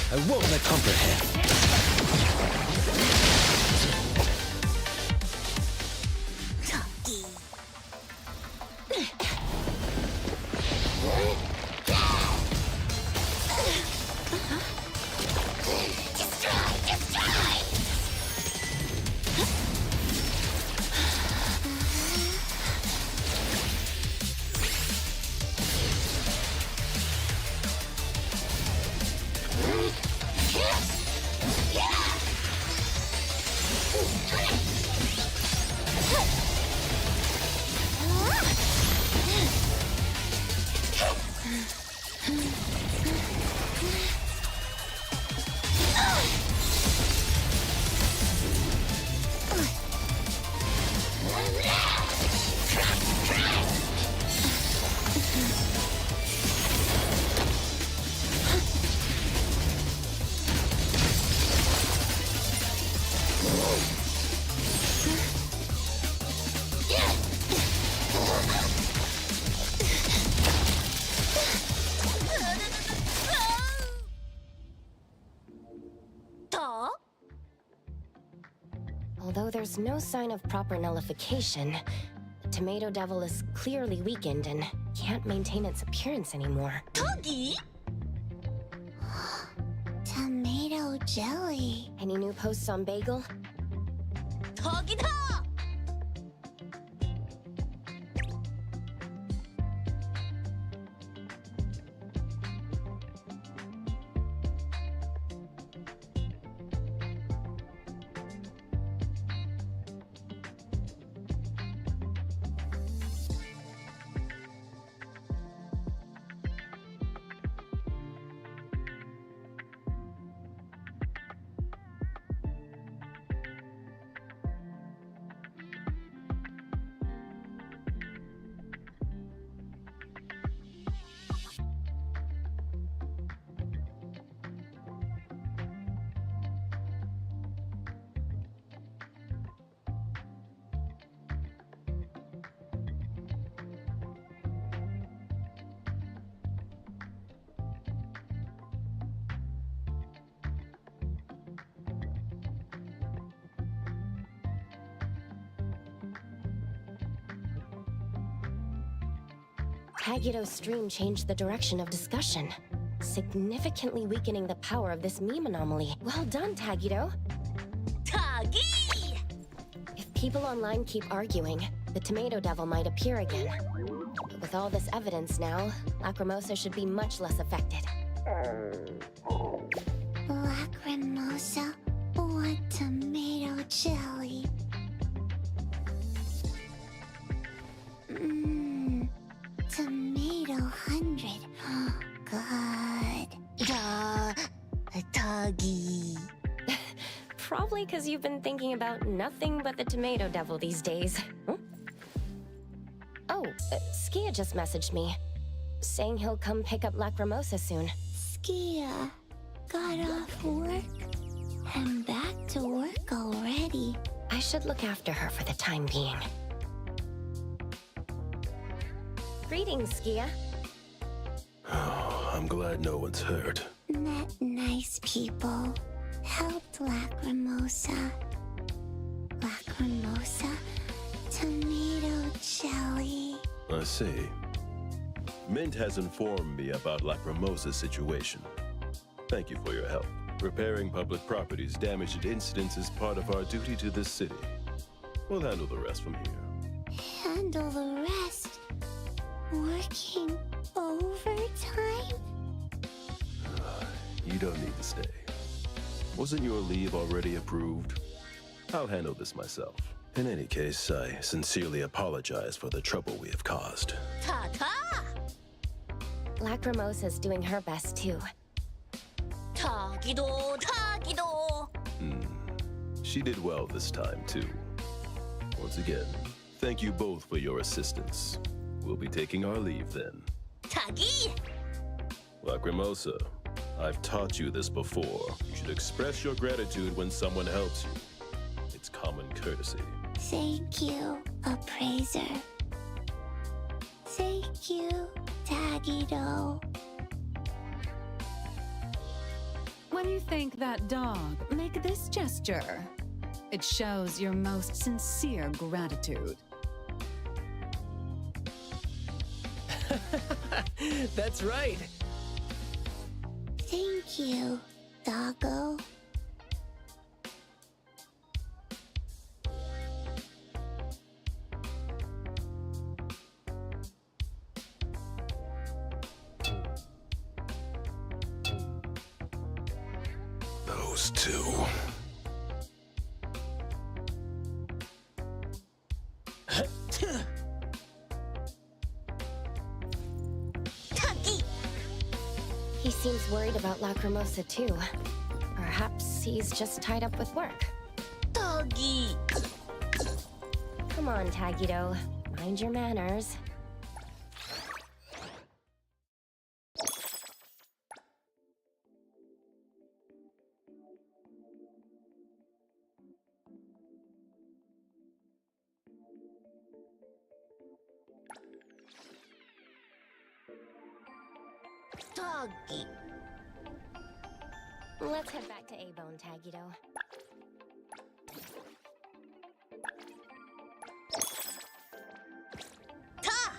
I won't let comprehend. Although there's no sign of proper nullification, the Tomato Devil is clearly weakened and can't maintain its appearance anymore. Togi? Tomato jelly. Any new posts on Bagel? Togi-da! Tagido's stream changed the direction of discussion, significantly weakening the power of this meme anomaly. Well done, Tagido! Togi! If people online keep arguing, the Tomato Devil might appear again. But with all this evidence now, Lacrimosa should be much less affected. Lacrimosa or tomato jelly? Tomato 100. Good. Togi. Probably because you've been thinking about nothing but the Tomato Devil these days. Huh? Oh, Skia just messaged me, saying he'll come pick up Lacrimosa soon. Skia got off work and back to work already. I should look after her for the time being. Greetings, Skia. I'm glad no one's hurt. Met nice people. Helped Lacrimosa. Lacrimosa. Tomato jelly. I see. Mint has informed me about Lacrimosa's situation. Thank you for your help. Repairing public properties damaged at incidents is part of our duty to this city. We'll handle the rest from here. Handle the rest? Working overtime? You don't need to stay. Wasn't your leave already approved? I'll handle this myself. In any case, I sincerely apologize for the trouble we have caused. Ta-ta! Lacrimosa's doing her best too. 타기도, 타기도. She did well this time, too. Once again, thank you both for your assistance. We'll be taking our leave then. 타기! Lacrimosa, I've taught you this before. You should express your gratitude when someone helps you. It's common courtesy. Thank you, appraiser. Thank you, Tagido. When you thank that dog, make this gesture. It shows your most sincere gratitude. That's right. Thank you, doggo. Those two. He seems worried about Lacrimosa too. Perhaps he's just tied up with work. Doggy! Come on, Tagido. Mind your manners. Doggy! Let's head back to A-Bone, Tagido. Ta!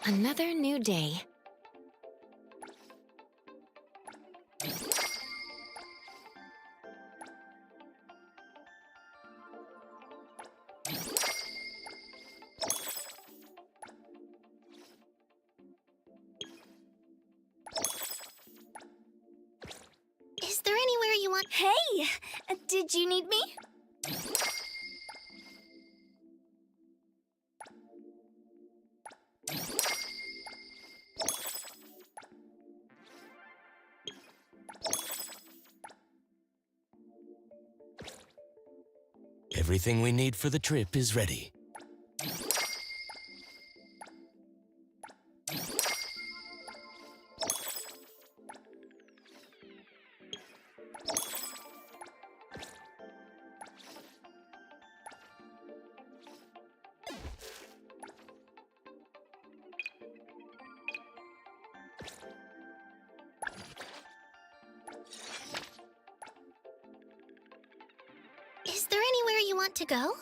Another new day. Is there anywhere you want? Hey! Did you need me? Everything we need for the trip is ready. Is there anywhere you want to go?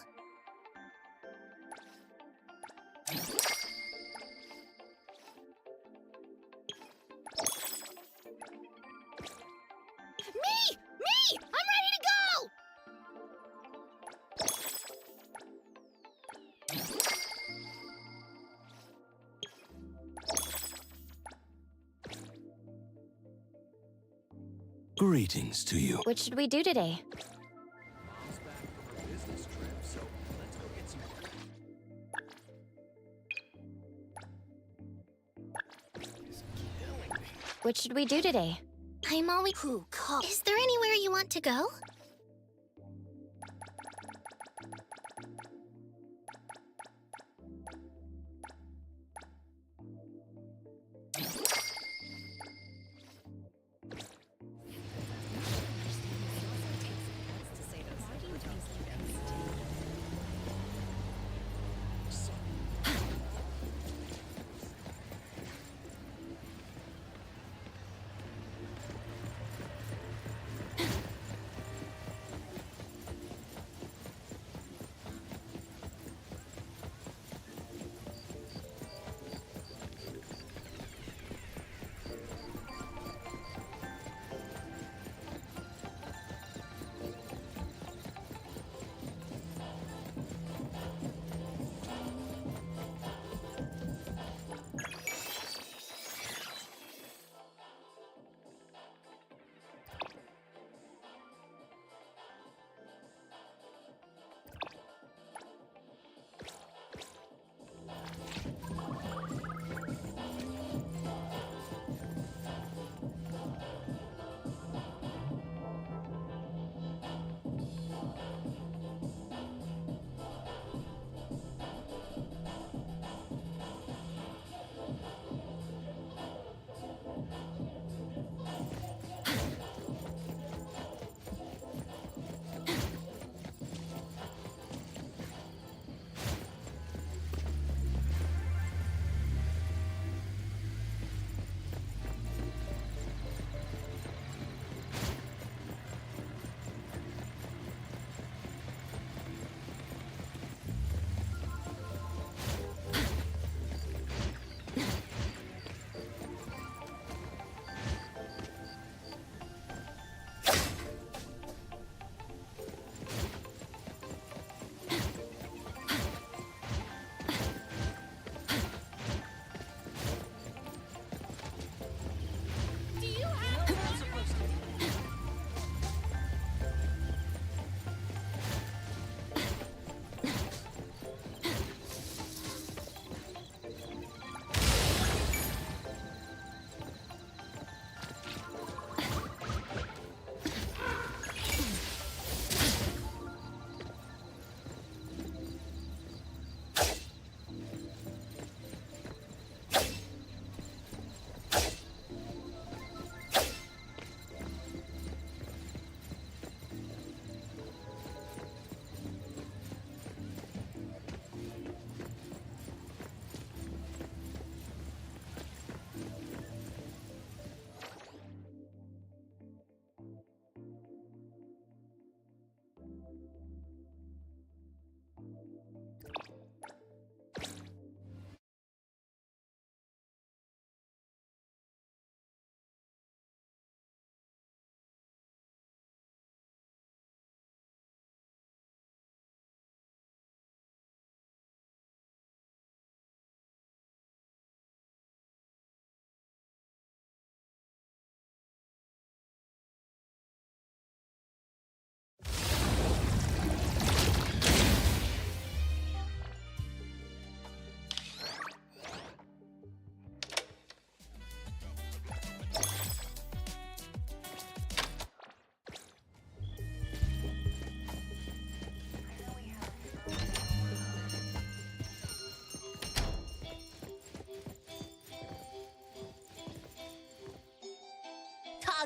Me! Me! I'm ready to go! Greetings to you. What should we do today? What should we do today? I'm always... Who called? Is there anywhere you want to go?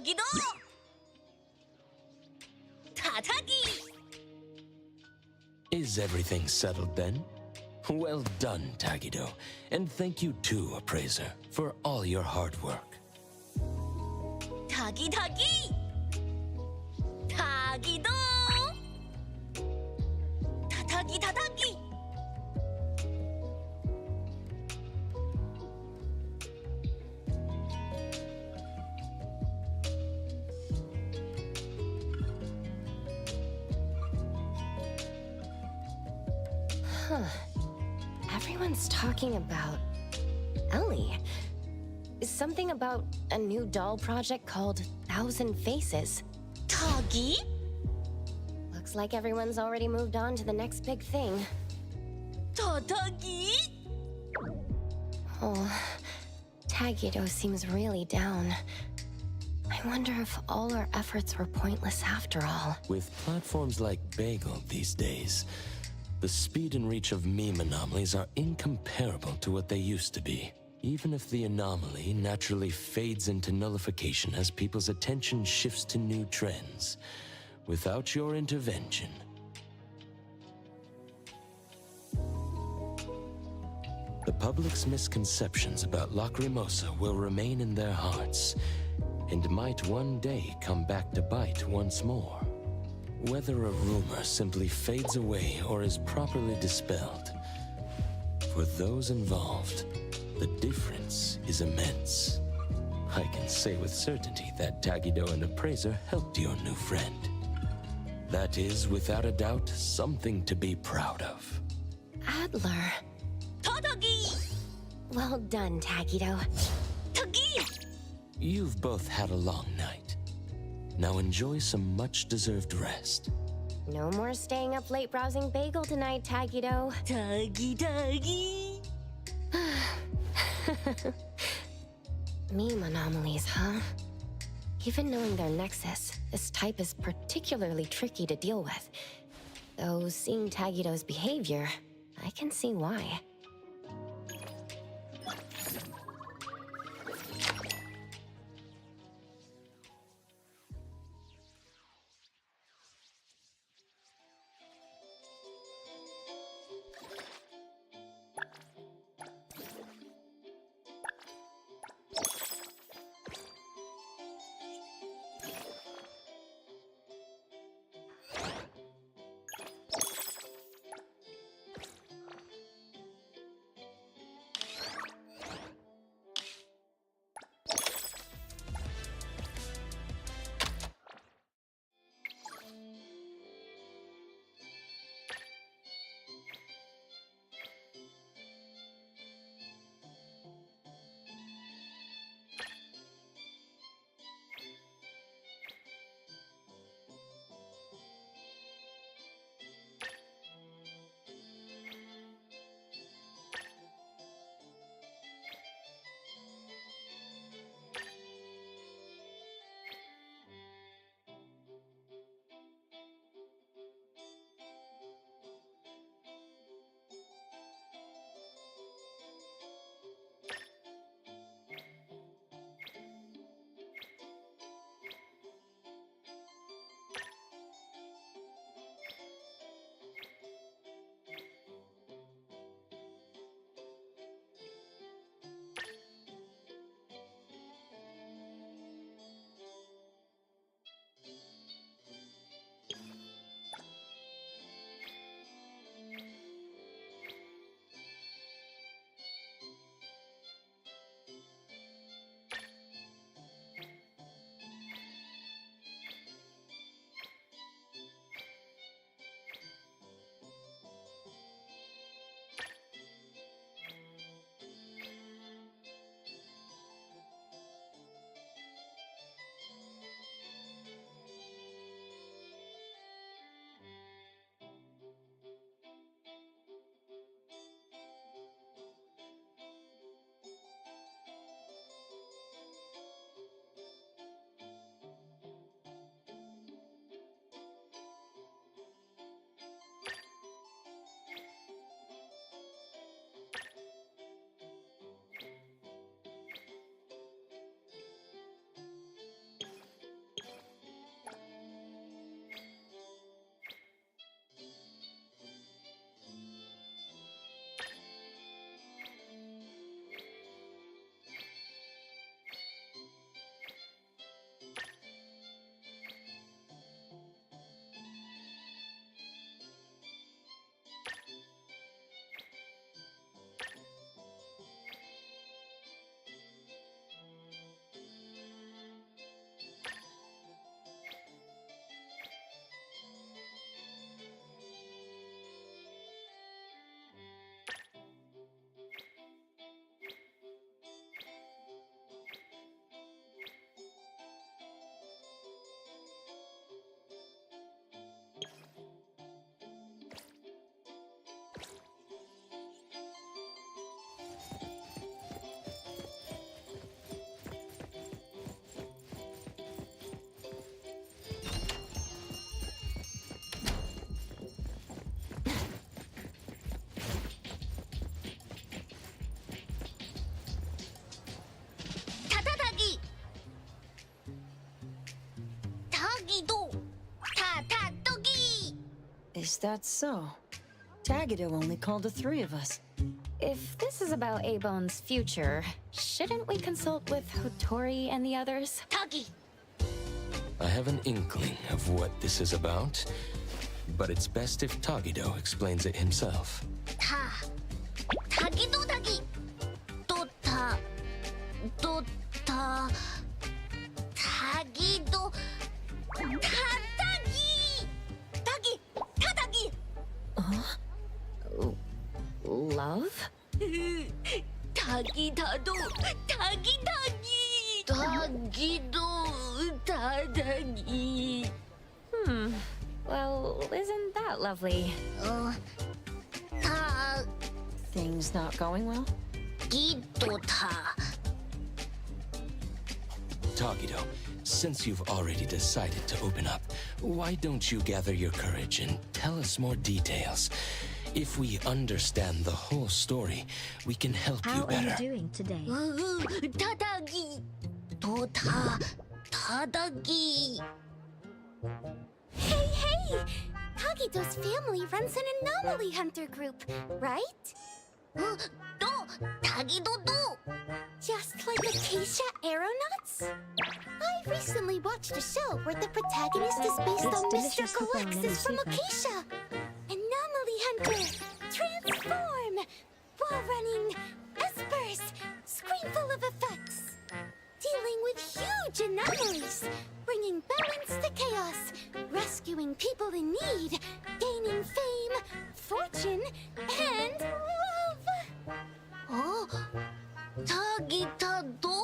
자기도! 타자기! Is everything settled then? Well done, Tagido. And thank you too, Appraiser, for all your hard work. 타기! 타기도! 타기! Huh. Everyone's talking about Ellie. Something about a new doll project called Thousand Faces. 타기? Looks like everyone's already moved on to the next big thing. 타기? Oh, Tagido seems really down. I wonder if all our efforts were pointless after all. With platforms like Bagel these days, the speed and reach of meme anomalies are incomparable to what they used to be. Even if the anomaly naturally fades into nullification as people's attention shifts to new trends, without your intervention. The public's misconceptions about Lacrimosa will remain in their hearts, and might one day come back to bite once more. Whether a rumor simply fades away or is properly dispelled, for those involved, the difference is immense. I can say with certainty that Tagido and Appraiser helped your new friend. That is, without a doubt, something to be proud of. Adler. 타기! Well done, Tagido. 타기! You've both had a long night. Now enjoy some much-deserved rest. No more staying up late browsing Bagel tonight, Tagido. 타기! Meme anomalies, huh? Even knowing their nexus, this type is particularly tricky to deal with. Though seeing Tagido's behavior, I can see why. Is that so? Tagado only called the three of us. If this is about A-Bone's future, shouldn't we consult with Hotori and the others? Tagi! I have an inkling of what this is about, but it's best if Tagido explains it himself. Tagido Tagi! Tagido... Tatagi! Tagi! Tatagi! Love? Tagi Tado! Tagi Tagi! Tagido... Tatagi... Well, isn't that lovely? Things not going well? Tagido, since you've already decided to open up, why don't you gather your courage and tell us more details? If we understand the whole story, we can help you better. How are you doing today? Tadagi! Tadagi! Hey! Tagido's family runs an anomaly hunter group, right? Tagido do! Just like Acacia Aeronauts? I recently watched a show where the protagonist is based on Mr. delicious cooking Galaxis from and Acacia. Anomaly hunter, transform! While running espers, screen full of effects. Dealing with huge anomalies, bringing balance to chaos, rescuing people in need, gaining fame, fortune, and love. Oh? Tagitado?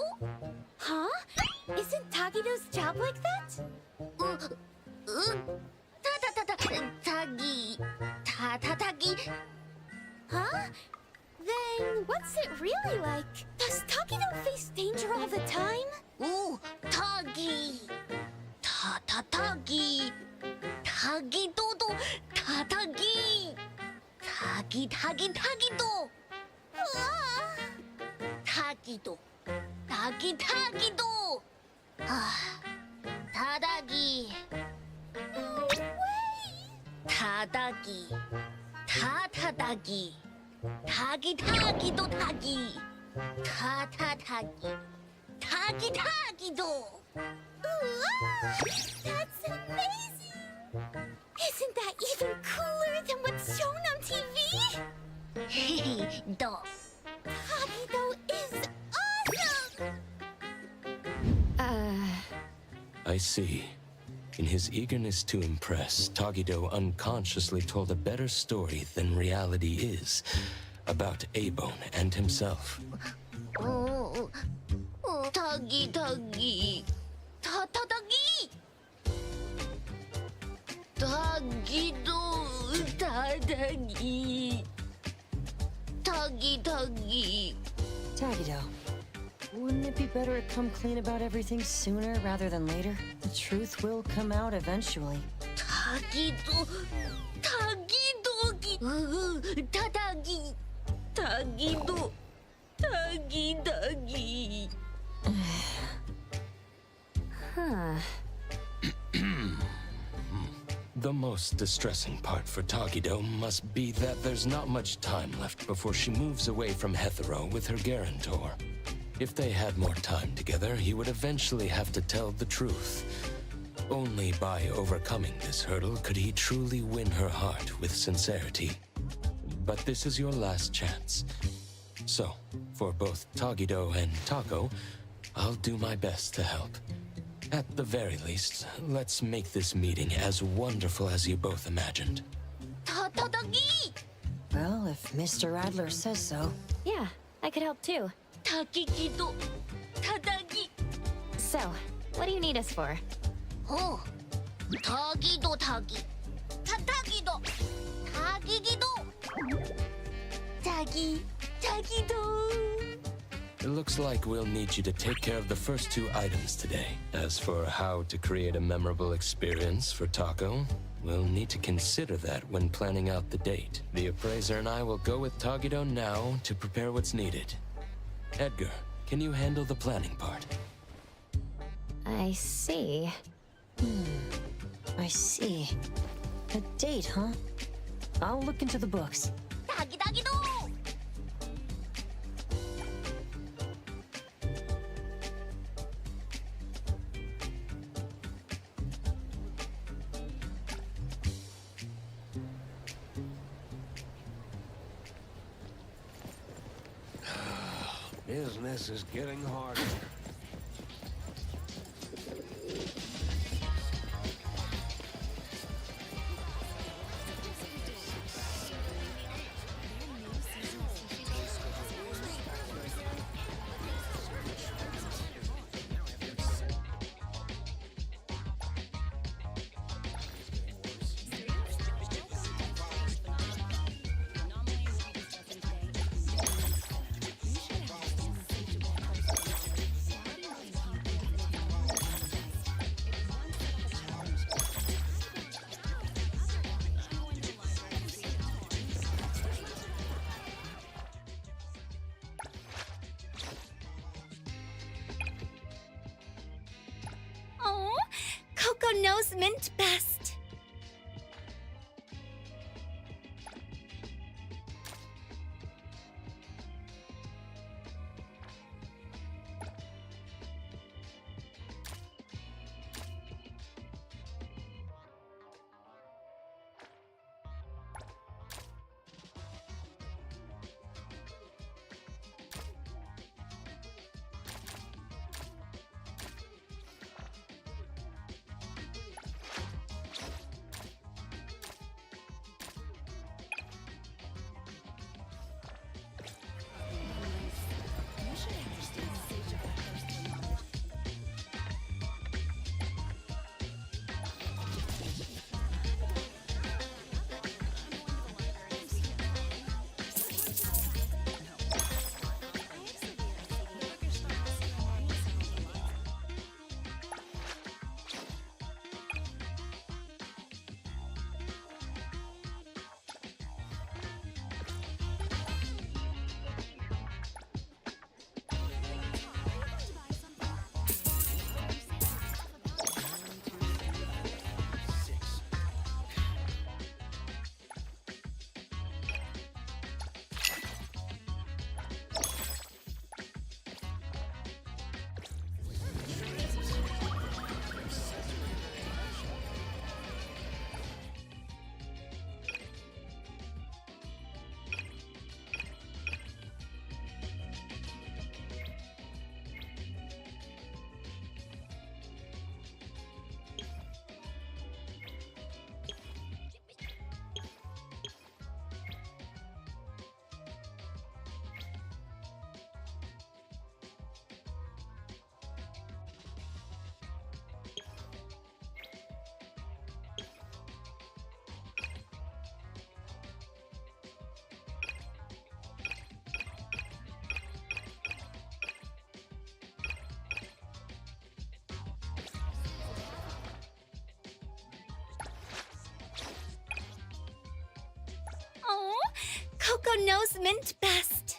Huh? Isn't Tagido's job like that? Tagi. Tagi. Huh? Then what's it really like? Does Tagido face danger all the time? Ooh, Tagi. Tagi. Tagido. Tagi. Tagido. Tagido. Tagido. Tadagi. No way! Tadagi. Tatadagi. Tagido Tagi. Tatadagi. Tagido. That's amazing! Isn't that even cooler than what's shown on TV? Do. Tagido is awesome! I see. In his eagerness to impress, Tagido unconsciously told a better story than reality is about A-Bone and himself. Tagi. Tadagi. Tagido. Tadagi. Tagi. Tagido, wouldn't it be better to come clean about everything sooner rather than later? The truth will come out eventually. Tagido. Tadagi. Tagido. Tagi. Huh. The most distressing part for Tagido must be that there's not much time left before she moves away from Hetero with her guarantor. If they had more time together, he would eventually have to tell the truth. Only by overcoming this hurdle could he truly win her heart with sincerity. But this is your last chance. So, for both Tagido and Tako, I'll do my best to help. At the very least, let's make this meeting as wonderful as you both imagined. Tadagi. Well, if Mr. Adler says so. Yeah, I could help too. Tagido. Tadagi. So, what do you need us for? Oh. Tagido. Tagido. Tagido. It looks like we'll need you to take care of the first two items today. As for how to create a memorable experience for Taco, we'll need to consider that when planning out the date. The appraiser and I will go with Tagido now to prepare what's needed. Edgar, can you handle the planning part? I see. I see. A date, huh? I'll look into the books. Doggy doggy do. Business is getting harder. Oh, Coco knows Mint best. Oh, Coco knows Mint best.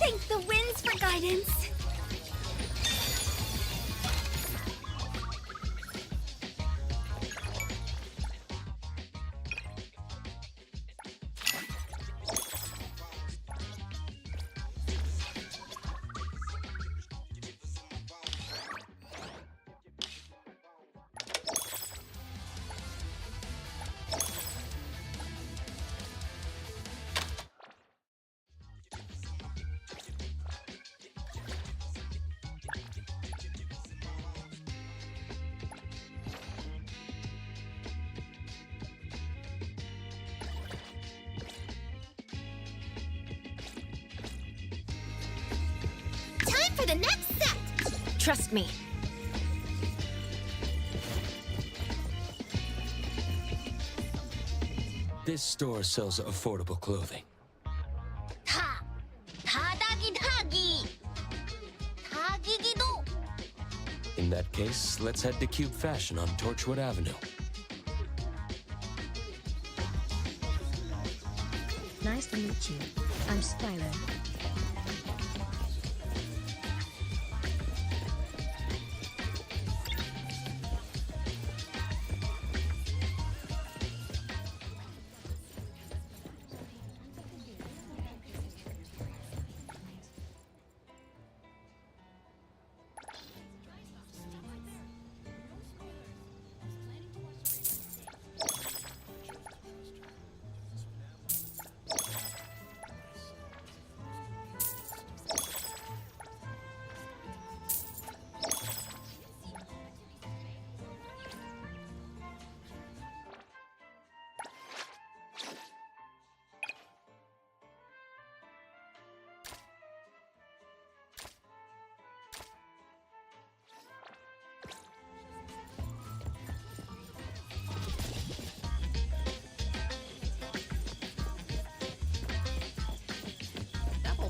Thank the winds for guidance. the next set! Trust me. This store sells affordable clothing. 타다기 타기기도. In that case, let's head to Cube Fashion on Torchwood Avenue. Nice to meet you. I'm Spyro.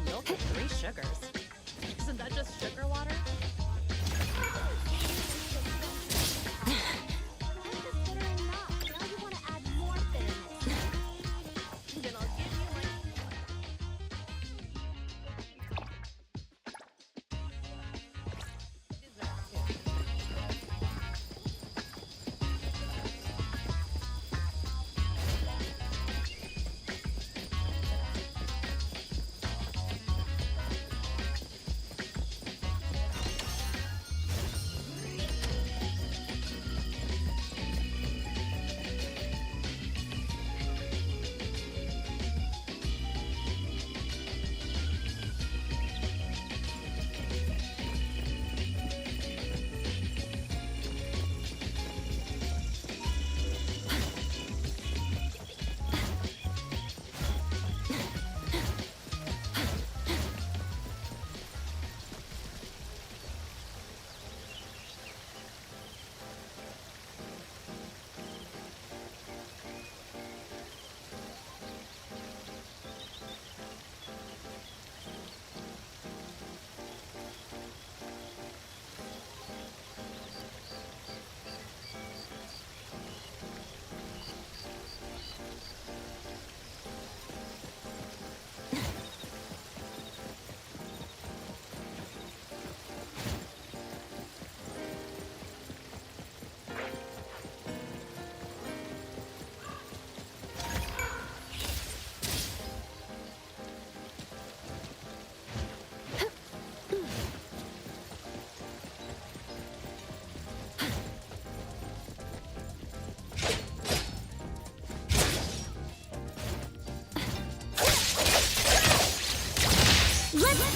Milk with 3 sugars. Isn't that just sugar water?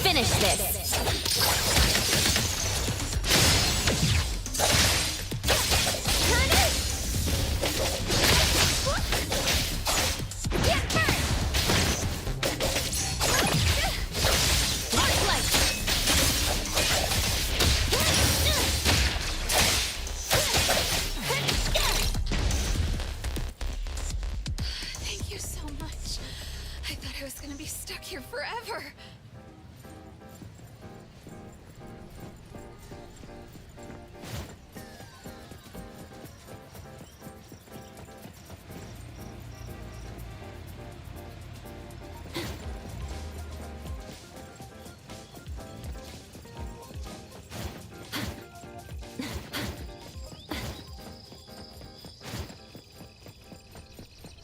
Finish this. Thank you so much. I thought I was gonna be stuck here forever.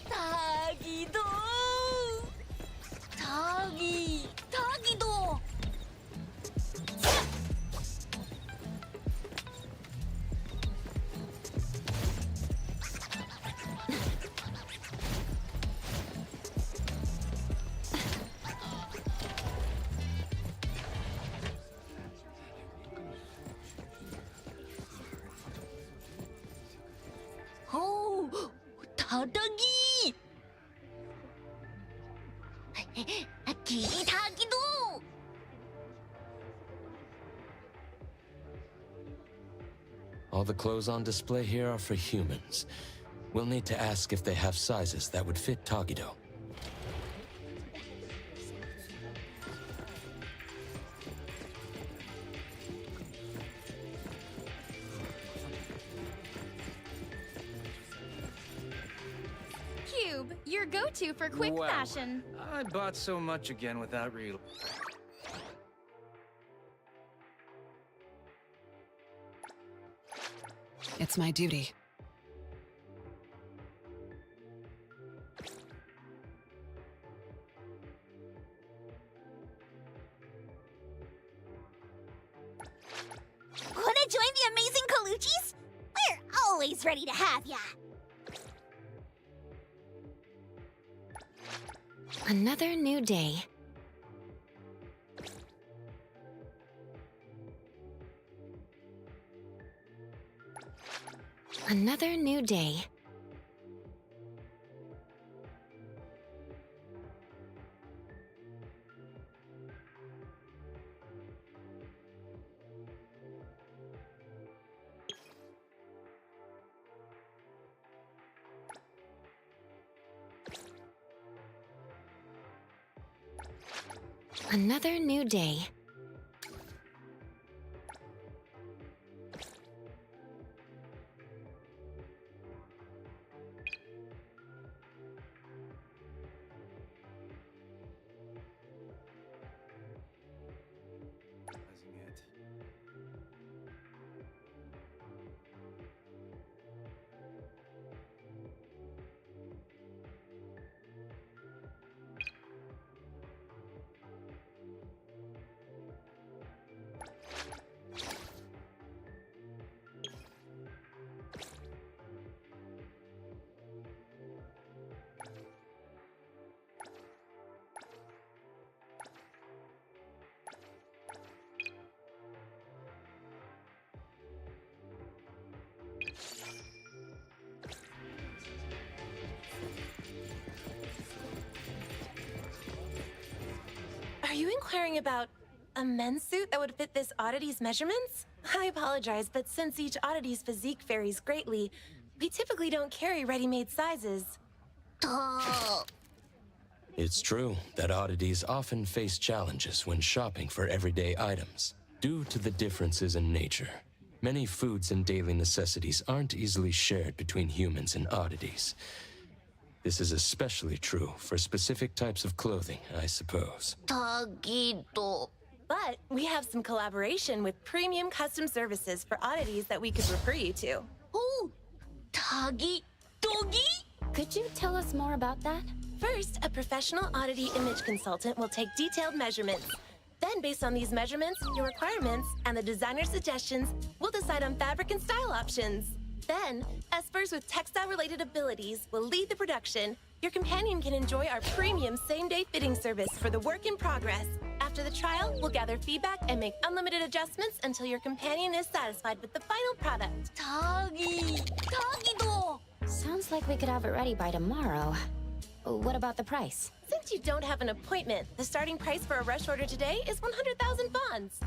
타기도 타기도. 오, 타다기. 기타기도. All the clothes on display here are for humans. We'll need to ask if they have sizes that would fit Tagido. Cube, your go-to for quick fashion. I bought so much again without real. It's my duty. Wanna join the amazing Colucci's? We're always ready to have ya. Another new day. Another new day. Another new day. Are you inquiring about a men's suit that would fit this oddity's measurements? I apologize, but since each oddity's physique varies greatly, we typically don't carry ready-made sizes. It's true that oddities often face challenges when shopping for everyday items. Due to the differences in nature, many foods and daily necessities aren't easily shared between humans and oddities. This is especially true for specific types of clothing, I suppose. But we have some collaboration with premium custom services for oddities that we could refer you to. Ooh, Tagi Dogi? Could you tell us more about that? First, a professional oddity image consultant will take detailed measurements. Then, based on these measurements, your requirements, and the designer's suggestions, we'll decide on fabric and style options. Then, espers with textile-related abilities will lead the production. Your companion can enjoy our premium same-day fitting service for the work in progress. After the trial, we'll gather feedback and make unlimited adjustments until your companion is satisfied with the final product. Tagido! Sounds like we could have it ready by tomorrow. What about the price? Since you don't have an appointment, the starting price for a rush order today is 100,000 bonds.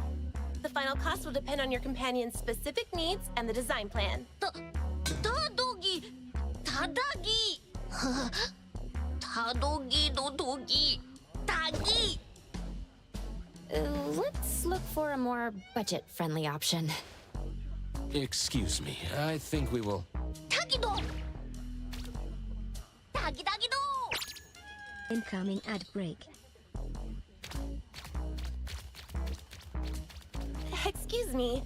The final cost will depend on your companion's specific needs and the design plan. Tadogi! Tadagi! Tadogi no dogi! Tagi! Let's look for a more budget-friendly option. Excuse me, I think we will... Tagido! Tagidagido! Incoming ad break. Excuse me,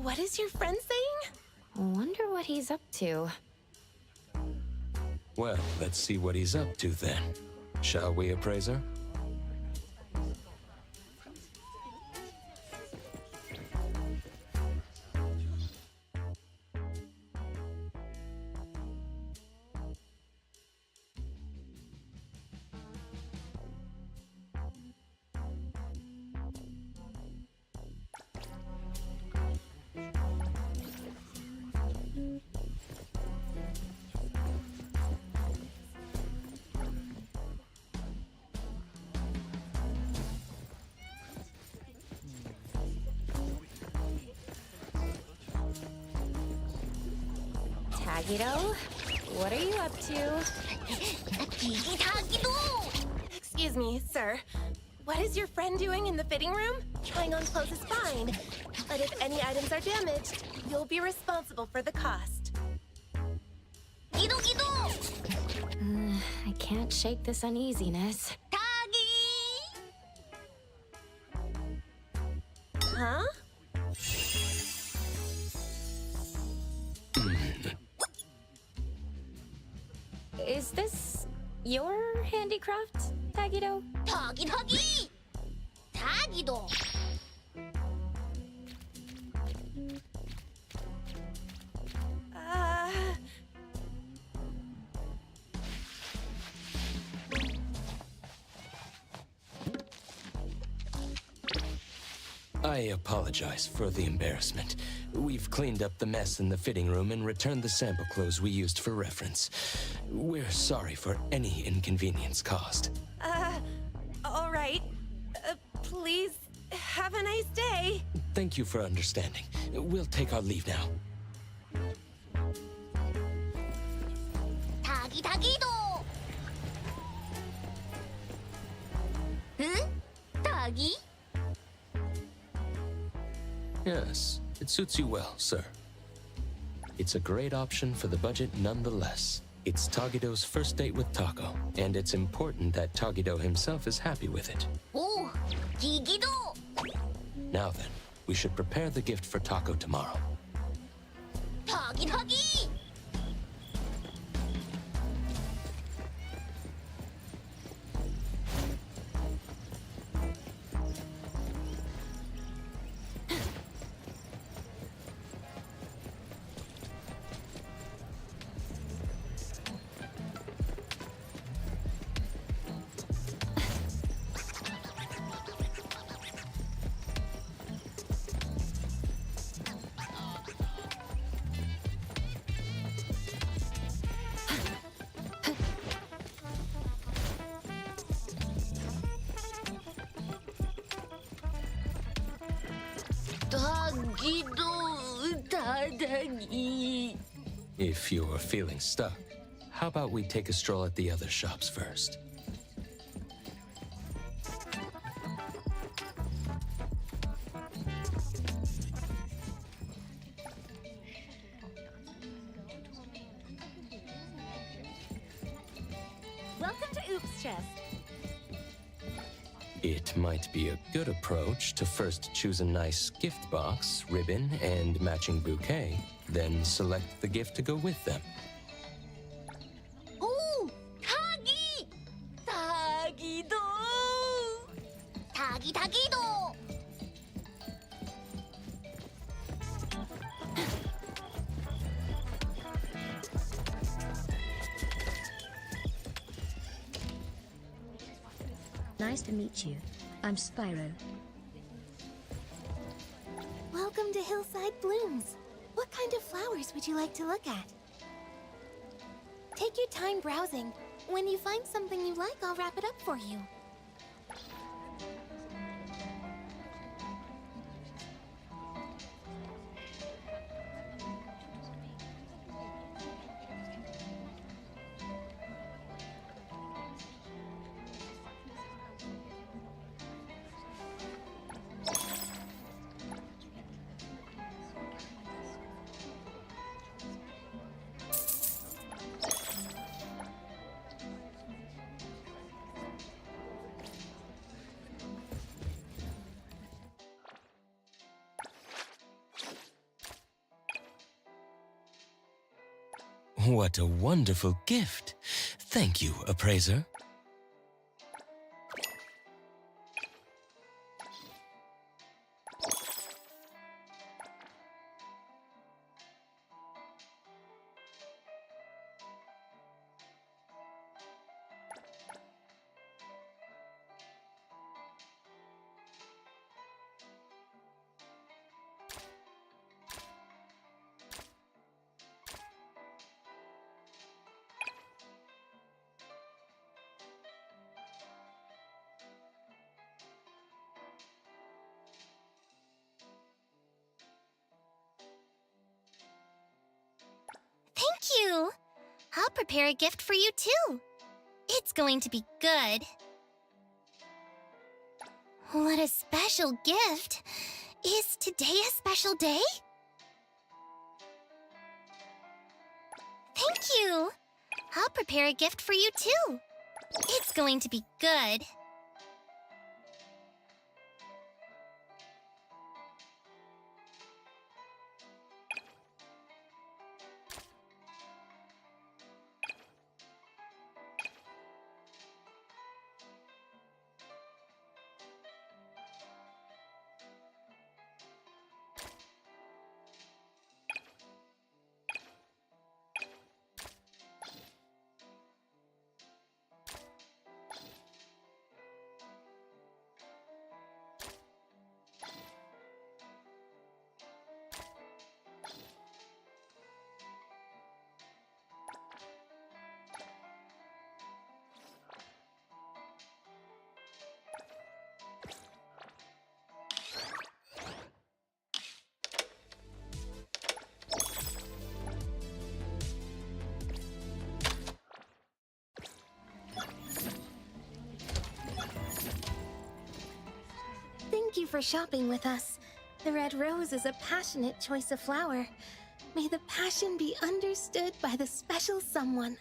what is your friend saying? Wonder what he's up to. Well, let's see what he's up to then. Shall we, appraiser? Tagito, what are you up to? Excuse me, sir. What is your friend doing in the fitting room? Trying on clothes is fine, but if any items are damaged, you'll be responsible for the cost. I can't shake this uneasiness. Huh? Is this your handicraft, Tagito? I apologize for the embarrassment. We've cleaned up the mess in the fitting room and returned the sample clothes we used for reference. We're sorry for any inconvenience caused. All right. Please, have a nice day. Thank you for understanding. We'll take our leave now. Yes, it suits you well, sir. It's a great option for the budget nonetheless. It's Tagito's first date with Taco, and it's important that Tagito himself is happy with it. Now then, we should prepare the gift for Taco tomorrow. If you're feeling stuck, how about we take a stroll at the other shops first? Welcome to Oops Chest. It might be a good approach to first choose a nice gift box, ribbon, and matching bouquet, then select the gift to go with them. Oh, Tagi! Tagido! Tagido! Nice to meet you. I'm Spyro. Welcome to Hillside Blooms. What kind of flowers would you like to look at? Take your time browsing. When you find something you like, I'll wrap it up for you. What a wonderful gift. Thank you, appraiser. prepare a gift for you too. It's going to be good. What a special gift. Is today a special day? Thank you. I'll prepare a gift for you too. It's going to be good. Thank you for shopping with us. The red rose is a passionate choice of flower. May the passion be understood by the special someone.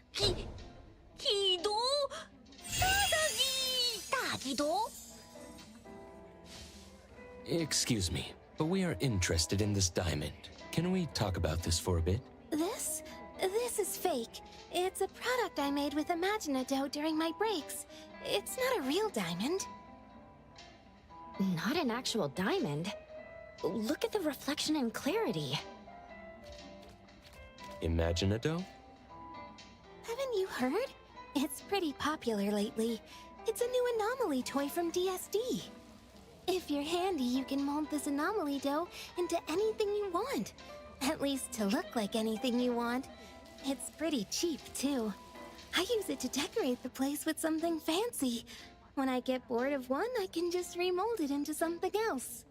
Excuse me, but we are interested in this diamond. Can we talk about this for a bit? This is fake. It's a product I made with Imaginado during my breaks. It's not a real diamond. Not an actual diamond. Look at the reflection and clarity. Imaginado? Haven't you heard? It's pretty popular lately. It's a new anomaly toy from DSD. If you're handy, you can mold this anomaly dough into anything you want. At least to look like anything you want. It's pretty cheap, too. I use it to decorate the place with something fancy. When I get bored of one, I can just remold it into something else.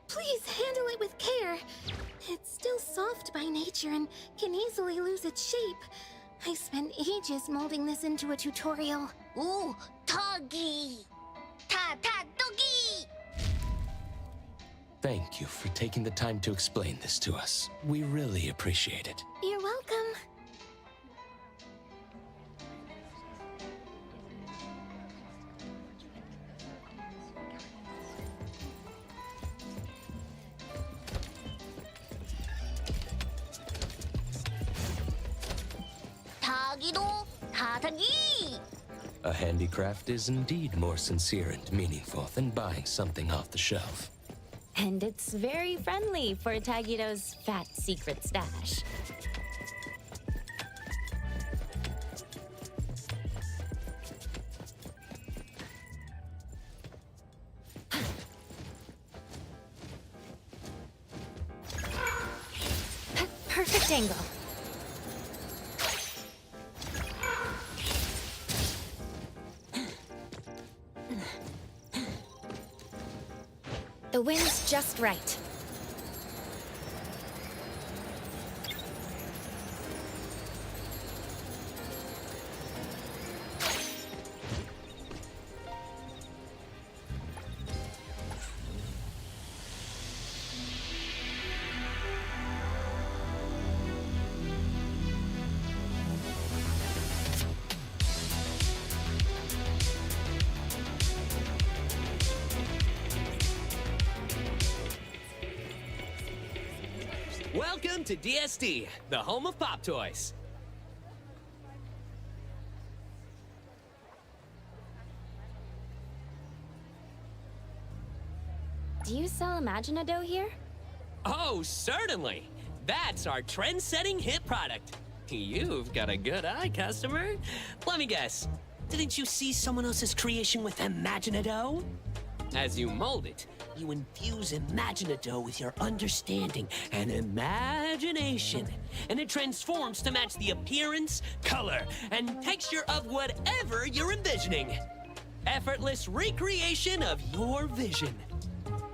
Please handle it with care. It's still soft by nature and can easily lose its shape. I spent ages molding this into a tutorial. Ooh, Toggy! Doggy! Thank you for taking the time to explain this to us. We really appreciate it. You're welcome. A handicraft is indeed more sincere and meaningful than buying something off the shelf. And it's very friendly for Tagido's fat secret stash. Perfect angle. The wind's just right. Welcome to DSD, the home of pop toys. Do you sell Imaginado here? Oh, certainly. That's our trend-setting hit product. You've got a good eye, customer. Let me guess. Didn't you see someone else's creation with Imaginado? As you mold it, you infuse Imaginado with your understanding and imagination, and it transforms to match the appearance, color, and texture of whatever you're envisioning. Effortless recreation of your vision.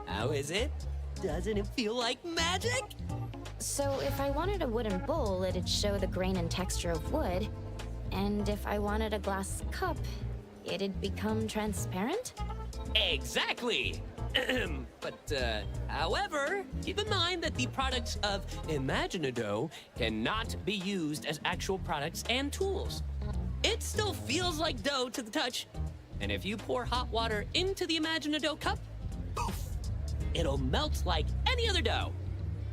How is it? Doesn't it feel like magic? So if I wanted a wooden bowl, it'd show the grain and texture of wood. And if I wanted a glass cup, it'd become transparent? Exactly! However, keep in mind that the products of Imaginado cannot be used as actual products and tools. It still feels like dough to the touch. And if you pour hot water into the Imaginado cup, poof, it'll melt like any other dough.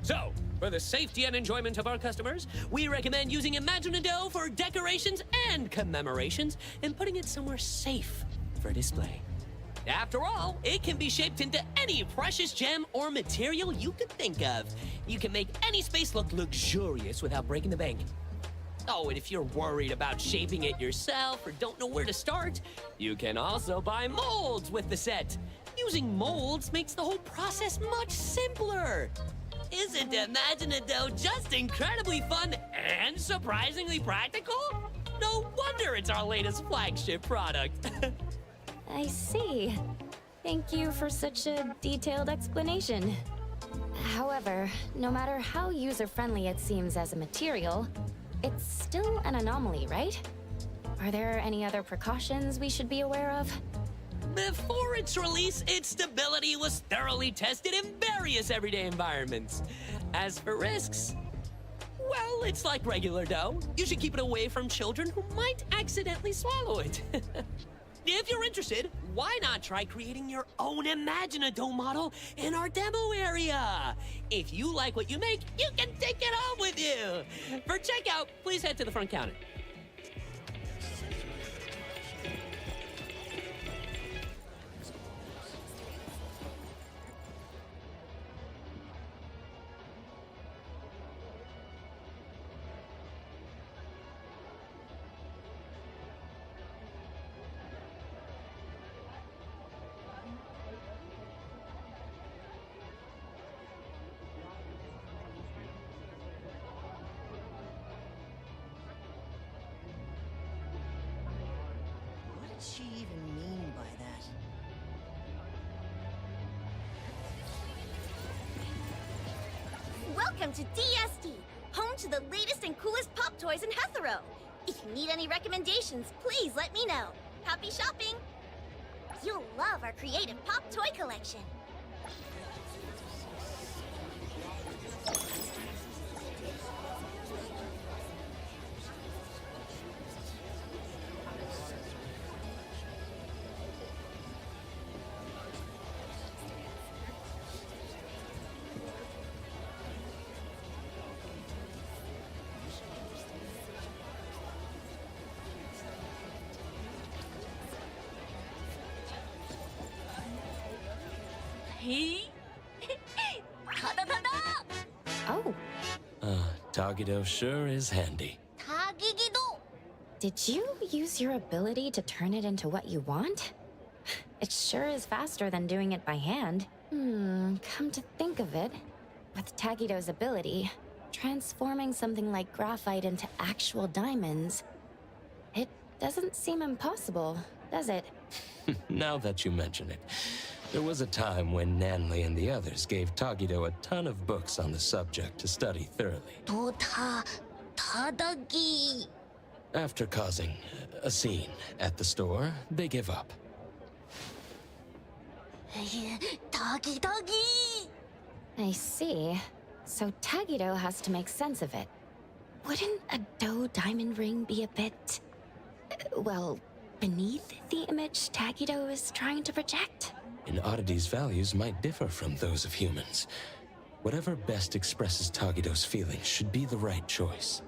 So, for the safety and enjoyment of our customers, we recommend using Imaginado for decorations and commemorations and putting it somewhere safe for display. After all, it can be shaped into any precious gem or material you could think of. You can make any space look luxurious without breaking the bank. Oh, and if you're worried about shaping it yourself or don't know where to start, you can also buy molds with the set. Using molds makes the whole process much simpler. Isn't Imaginado just incredibly fun and surprisingly practical? No wonder it's our latest flagship product. I see. Thank you for such a detailed explanation. However, no matter how user-friendly it seems as a material, it's still an anomaly, right? Are there any other precautions we should be aware of? Before its release, its stability was thoroughly tested in various everyday environments. As for risks, well, it's like regular dough. You should keep it away from children who might accidentally swallow it. If you're interested, why not try creating your own Imaginado model in our demo area? If you like what you make, you can take it home with you. For checkout, please head to the front counter. What did she even mean by that? Welcome to DSD, home to the latest and coolest pop toys in Hetero. If you need any recommendations, please let me know. Happy shopping! You'll love our creative pop toy collection. Oh. Tagido sure is handy. Did you use your ability to turn it into what you want? It sure is faster than doing it by hand. Come to think of it, with Tagido's ability, transforming something like graphite into actual diamonds, it doesn't seem impossible, does it? Now that you mention it, there was a time when Nanley and the others gave Tagido a ton of books on the subject to study thoroughly. After causing a scene at the store, they give up. I see. So Tagido has to make sense of it. Wouldn't a dough diamond ring be a bit, well, beneath the image Tagido is trying to project? An oddity's values might differ from those of humans. Whatever best expresses Tagido's feelings should be the right choice.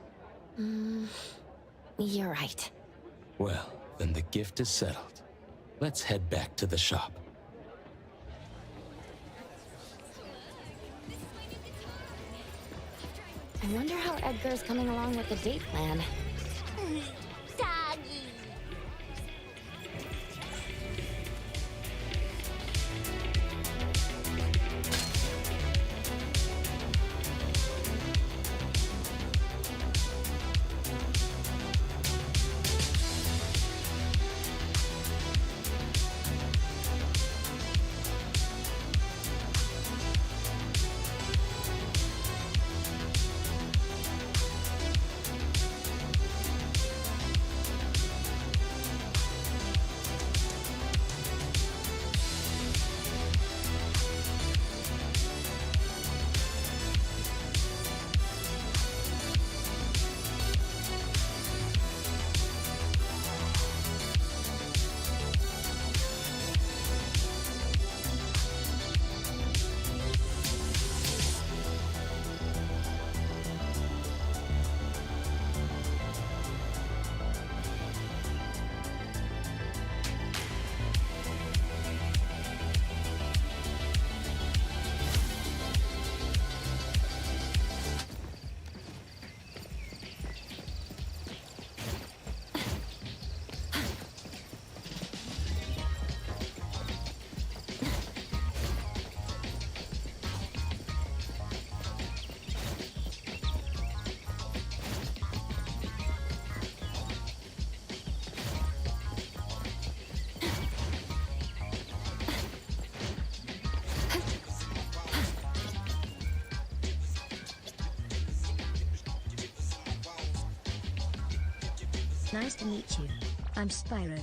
You're right. Well, then the gift is settled. Let's head back to the shop. I wonder how Edgar's coming along with the date plan. Nice to meet you. I'm Spyro.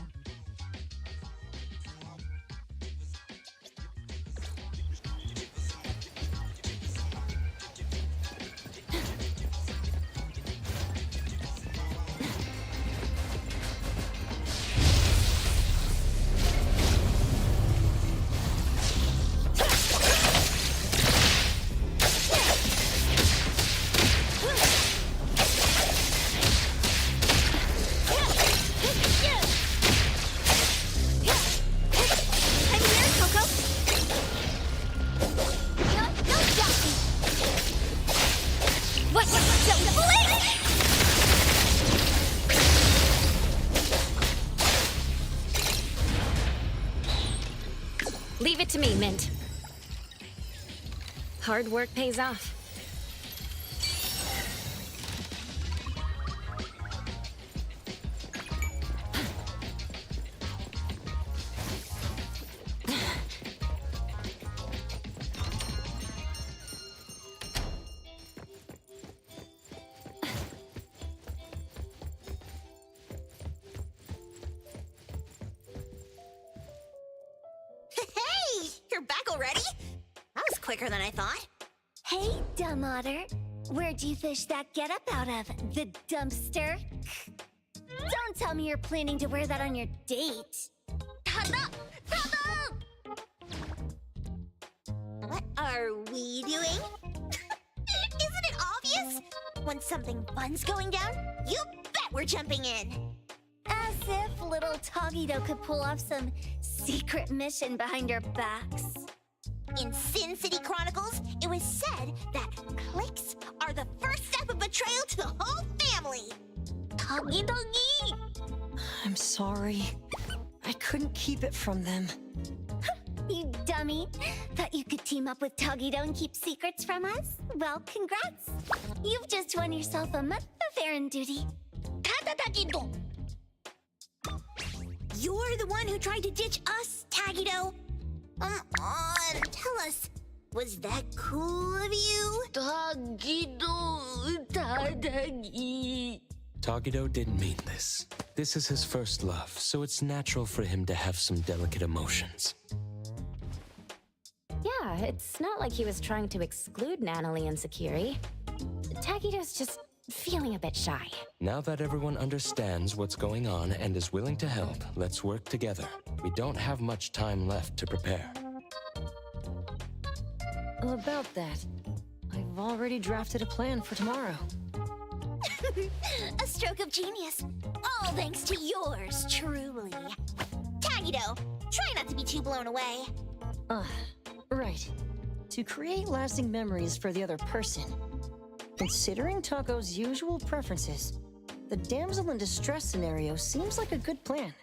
Leave it to me, Mint. Hard work pays off. Hey! You're back already? That was quicker than I thought. Hey, dumb otter. Where'd you fish that getup out of? The dumpster? Don't tell me you're planning to wear that on your date. What are we doing? Isn't it obvious? When something fun's going down, you bet we're jumping in. As if little Togito could pull off some secret mission behind our backs. In Sin City Chronicles, it was said that clicks are the first step of betrayal to the whole family. I'm sorry. I couldn't keep it from them. You dummy. Thought you could team up with Togito and keep secrets from us? Well, congrats. You've just won yourself a month of errand duty. You're the one who tried to ditch us, Tagito. Come on, tell us. Was that cool of you? Togito didn't mean this. This is his first love, so it's natural for him to have some delicate emotions. Yeah, it's not like he was trying to exclude Natalie and Sakiri. Tagito's just feeling a bit shy. Now that everyone understands what's going on and is willing to help, let's work together. We don't have much time left to prepare. About that, I've already drafted a plan for tomorrow. A stroke of genius. All thanks to yours, truly. Tagito, try not to be too blown away. Right. To create lasting memories for the other person. Considering Taco's usual preferences, the damsel in distress scenario seems like a good plan.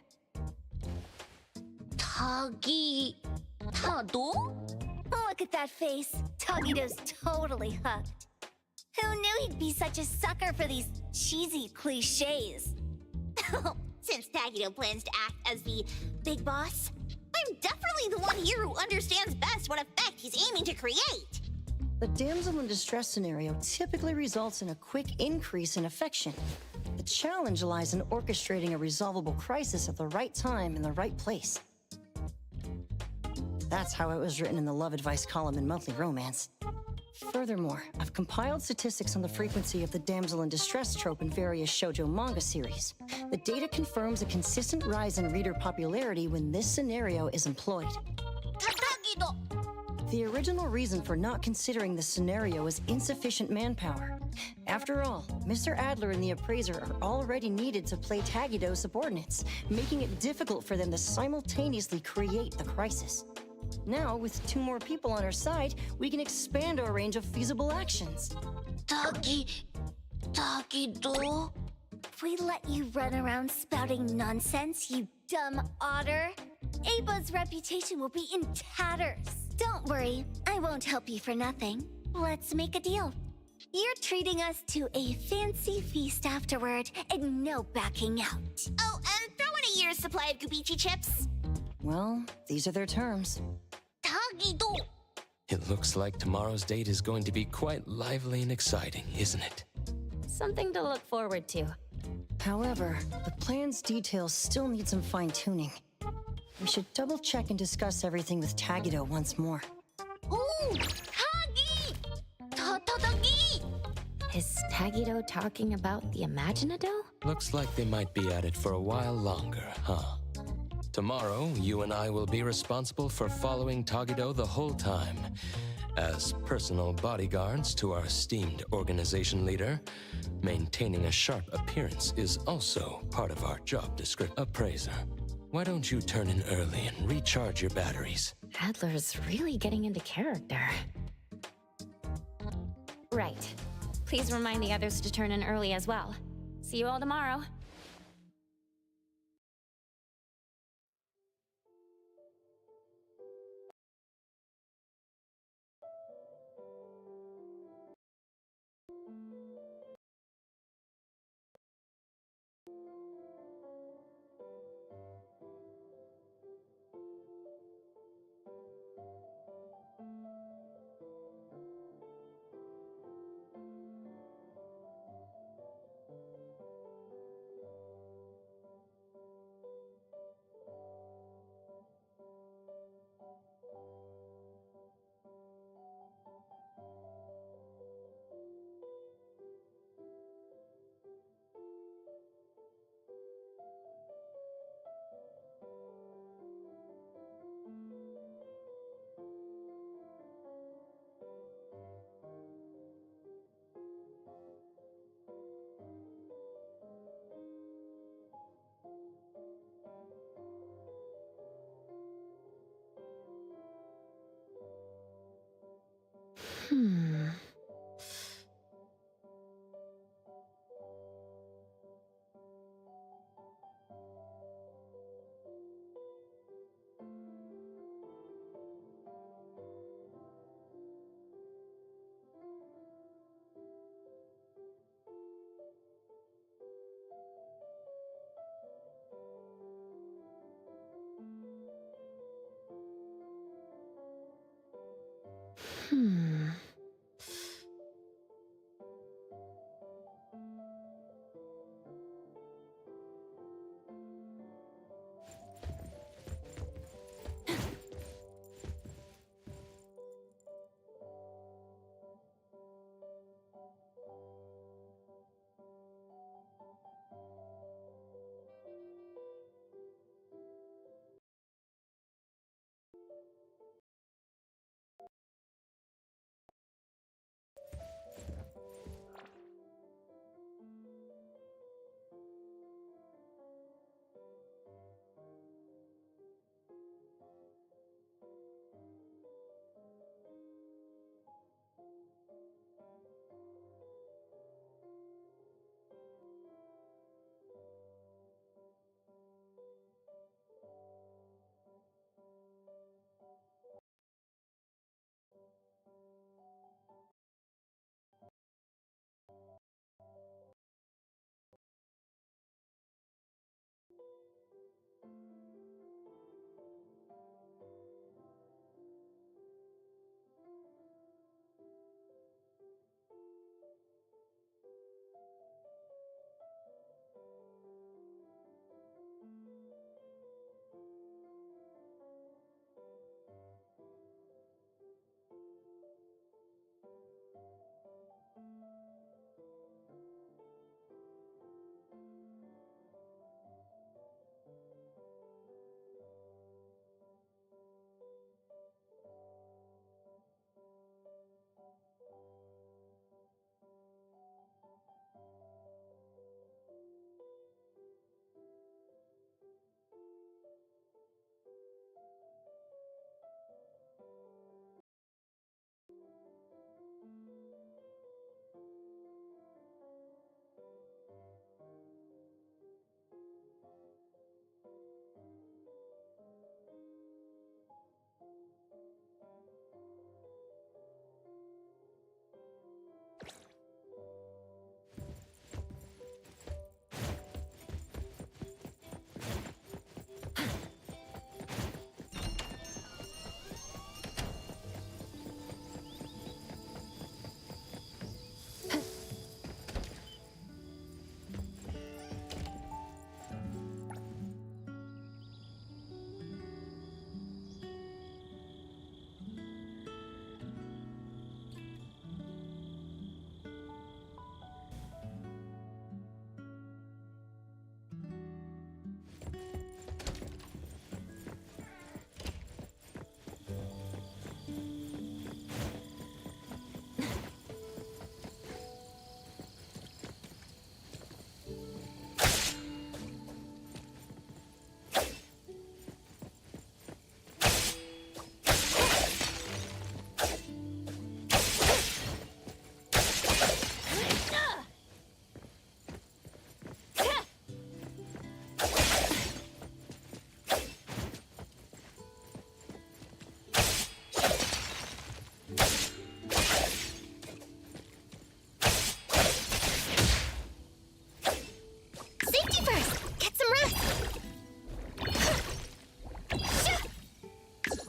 Look at that face. Togito's totally hooked. Who knew he'd be such a sucker for these cheesy cliches? Since Tagito plans to act as the big boss, I'm definitely the one here who understands best what effect he's aiming to create. The damsel in distress scenario typically results in a quick increase in affection. The challenge lies in orchestrating a resolvable crisis at the right time in the right place. That's how it was written in the love advice column in Monthly Romance. Furthermore, I've compiled statistics on the frequency of the damsel in distress trope in various shoujo manga series. The data confirms a consistent rise in reader popularity when this scenario is employed. The original reason for not considering this scenario is insufficient manpower. After all, Mr. Adler and the Appraiser are already needed to play Tagito's subordinates, making it difficult for them to simultaneously create the crisis. Now, with 2 more people on our side, we can expand our range of feasible actions. Tagito? If we let you run around spouting nonsense, you dumb otter, Aba's reputation will be in tatters. Don't worry, I won't help you for nothing. Let's make a deal. You're treating us to a fancy feast afterward, and no backing out. Oh, and throw in a year's supply of Gubichi chips. Well, these are their terms. Tagito! It looks like tomorrow's date is going to be quite lively and exciting, isn't it? Something to look forward to. However, the plan's details still need some fine-tuning. We should double-check and discuss everything with Tagido once more. Ooh! Tagi! Totogi! Is Tagido talking about the Imaginado? Looks like they might be at it for a while longer, huh? Tomorrow, you and I will be responsible for following Tagido the whole time. As personal bodyguards to our esteemed organization leader, maintaining a sharp appearance is also part of our job description. Appraiser, why don't you turn in early and recharge your batteries? Adler's really getting into character. Right. Please remind the others to turn in early as well. See you all tomorrow.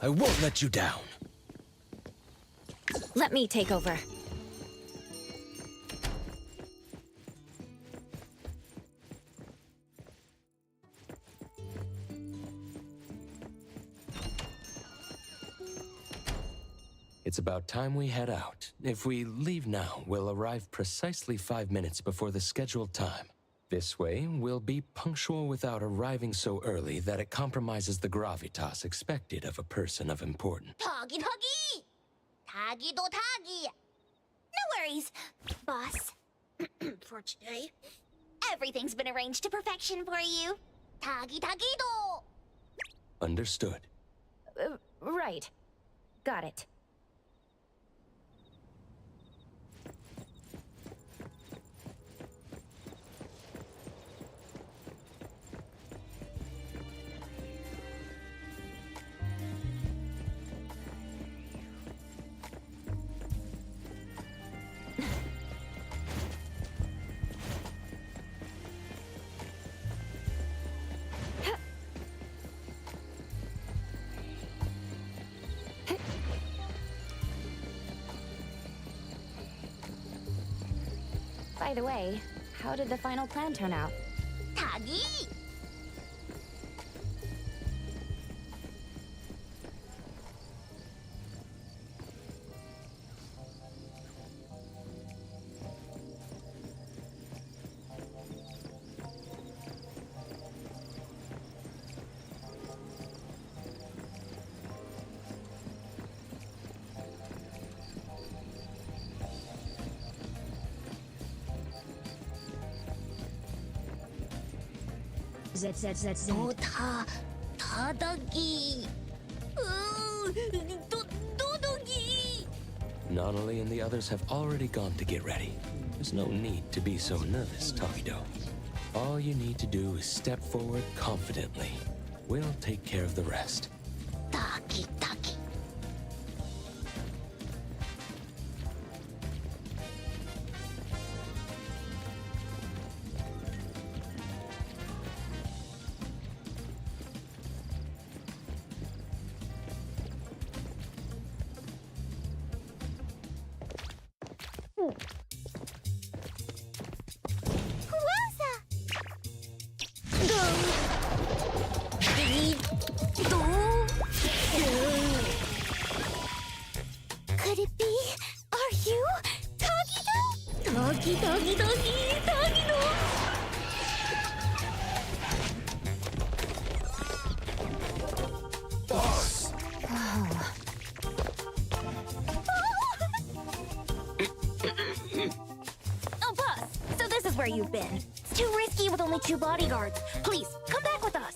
I won't let you down. Let me take over. It's about time we head out. If we leave now, we'll arrive precisely 5 minutes before the scheduled time. This way, we'll be punctual without arriving so early that it compromises the gravitas expected of a person of importance. Toggy Toggy! Toggy do Toggy! No worries, boss. For today, everything's been arranged to perfection for you. Toggy Toggy do! Understood. Right. Got it. By the way, how did the final plan turn out? Toggy! Z. Tadagi. Dodogi. Nonali and the others have already gone to get ready. There's no need to be so nervous, Takido. All you need to do is step forward confidently. We'll take care of the rest. Taki Taki. Could it be? Are you Tagido? Tagido. Boss! Oh, boss! So this is where you've been. It's too risky with only 2 bodyguards. Please, come back with us.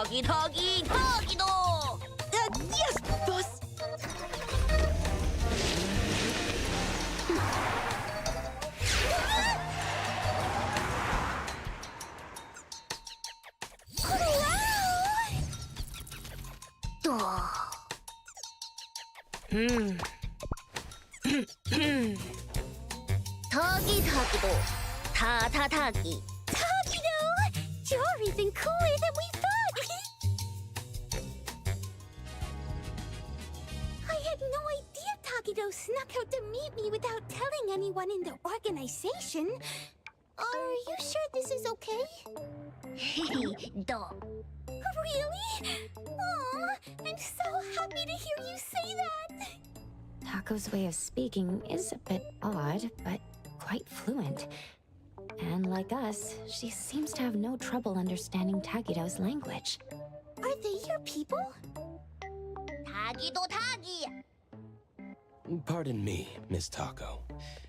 Toggy do! Yes, boss! Toggy do. Tagi. Tagido! You're even cooler than we thought! I had no idea Tagido snuck out to meet me without telling anyone in the organization. Are you sure this is okay? Do. Really? Aw, I'm so happy to hear you say that! Taco's way of speaking is a bit odd, but quite fluent. And like us, she seems to have no trouble understanding Tagido's language. Are they your people? Tagi do Tagi. Pardon me, Miss Taco.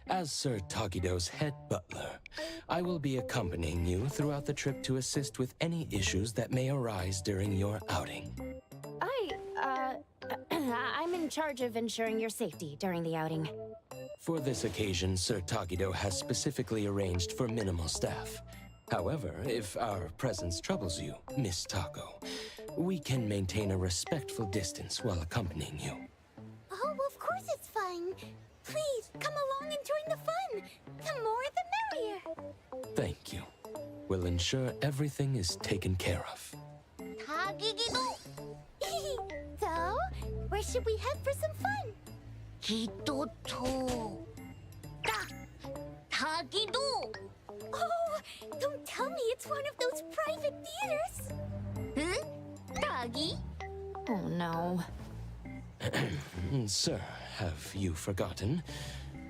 As Sir Tagido's head butler, I will be accompanying you throughout the trip to assist with any issues that may arise during your outing. I'm in charge of ensuring your safety during the outing. For this occasion, Sir Tagido has specifically arranged for minimal staff. However, if our presence troubles you, Miss Taco, we can maintain a respectful distance while accompanying you. Oh, of course it's fine. Please, come along and join the fun. ensure everything is taken care of. 타기기도. So, where should we head for some fun? 기도토. 타기도. Oh, don't tell me it's one of those private theaters. Huh? 타기? Oh no. Sir, have you forgotten?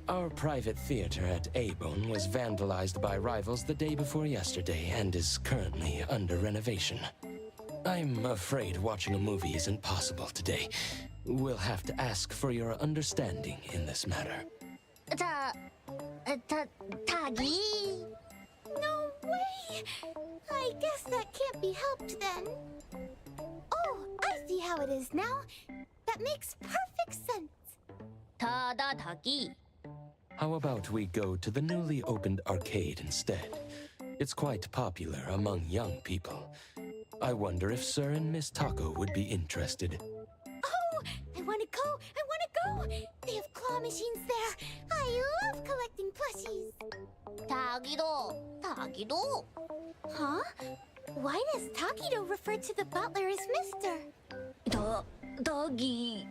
Our private theater at A-Bone was vandalized by rivals the day before yesterday and is currently under renovation. I'm afraid watching a movie isn't possible today. We'll have to ask for your understanding in this matter. 타기? No way! I guess that can't be helped then. Oh, I see how it is now. That makes perfect sense. 타기. How about we go to the newly opened arcade instead? It's quite popular among young people. I wonder if Sir and Miss Taco would be interested. Oh, I want to go! I want to go! They have claw machines there. I love collecting plushies. 타기도. Huh? Why does Takido refer to the butler as Mr.? Doggy.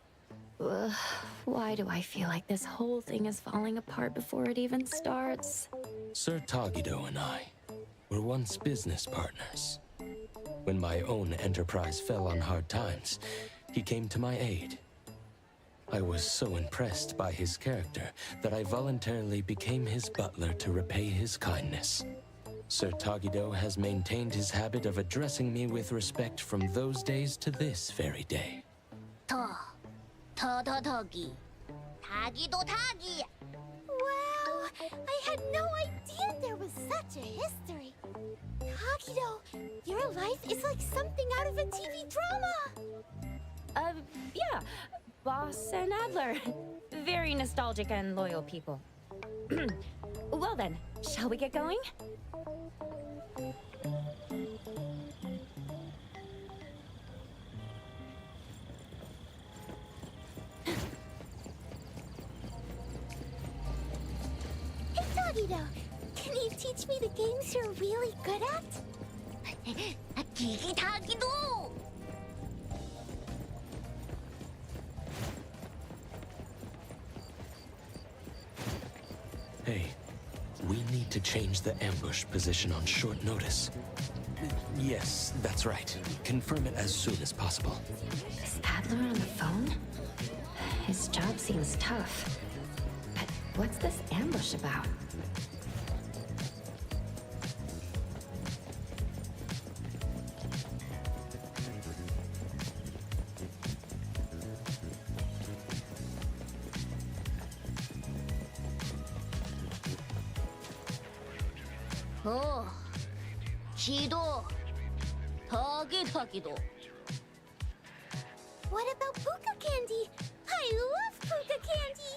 Why do I feel like this whole thing is falling apart before it even starts? Sir Tagido and I were once business partners. When my own enterprise fell on hard times, he came to my aid. I was so impressed by his character that I voluntarily became his butler to repay his kindness. Sir Tagido has maintained his habit of addressing me with respect from those days to this very day. 타기. 타기도 타기. Wow, I had no idea there was such a history. Takido, your life is like something out of a TV drama. Yeah. Boss and Adler. Very nostalgic and loyal people. Well then, shall we get going? Hey, Tagido, can you teach me the games you're really good at? 타기도. Hey, we need to change the ambush position on short notice. Yes, that's right. Confirm it as soon as possible. Is Adler on the phone? His job seems tough. But what's this ambush about? 지도. 타기도. What about puka candy? I love puka candy.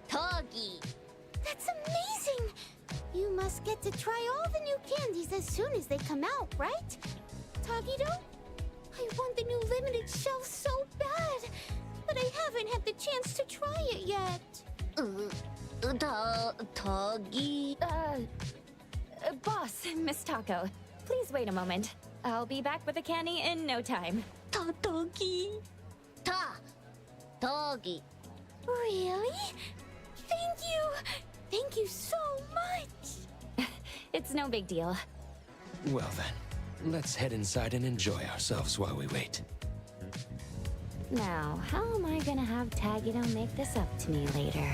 타기. That's amazing. You must get to try all the new candies as soon as they come out, right? Tagido? I want the new limited shelf so bad, but I haven't had the chance to try it yet. 타기. Boss, Miss Taco, please wait a moment. I'll be back with the candy in no time. 타기. Really? Thank you. Thank you so much. It's no big deal. Well then, let's head inside and enjoy ourselves while we wait. Now, how am I gonna have Tagido make this up to me later?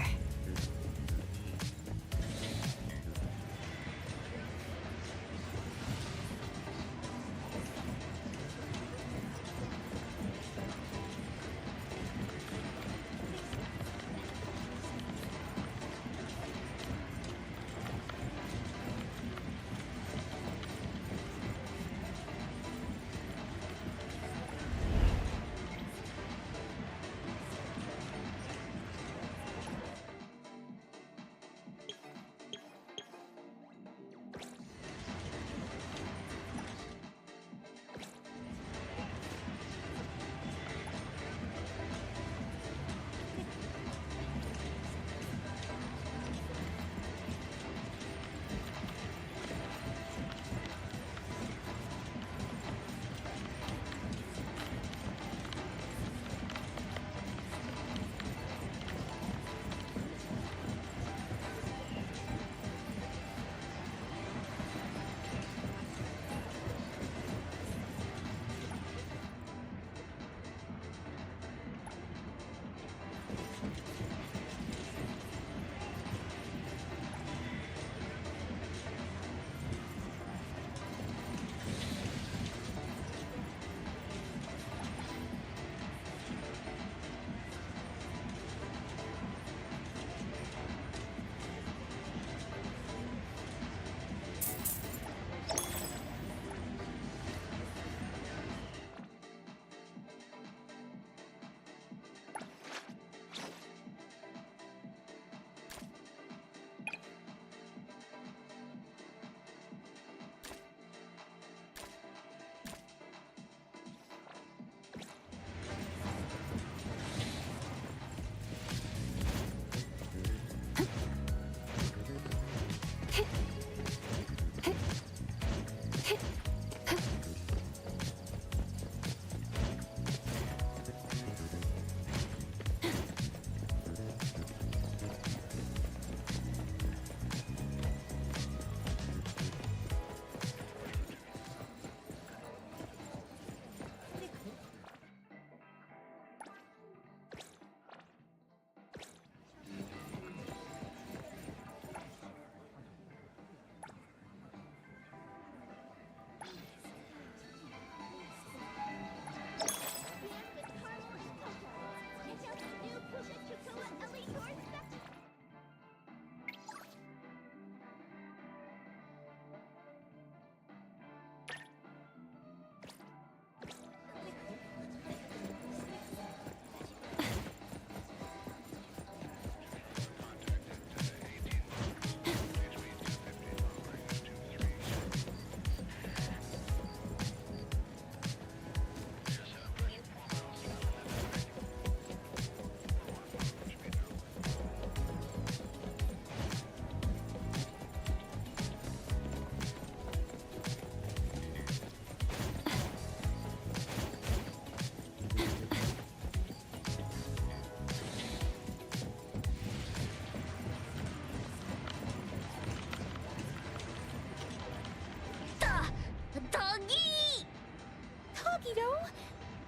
Tagido.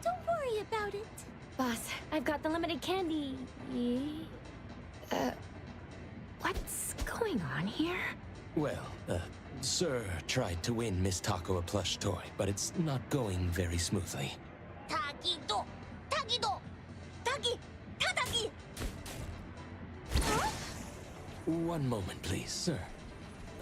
Don't worry about it. Boss, I've got the limited candy. What's going on here? Well, Sir tried to win Miss Taco a plush toy, but it's not going very smoothly. Tagido! Tagido! Tagi! Tadagi! One moment, please, sir.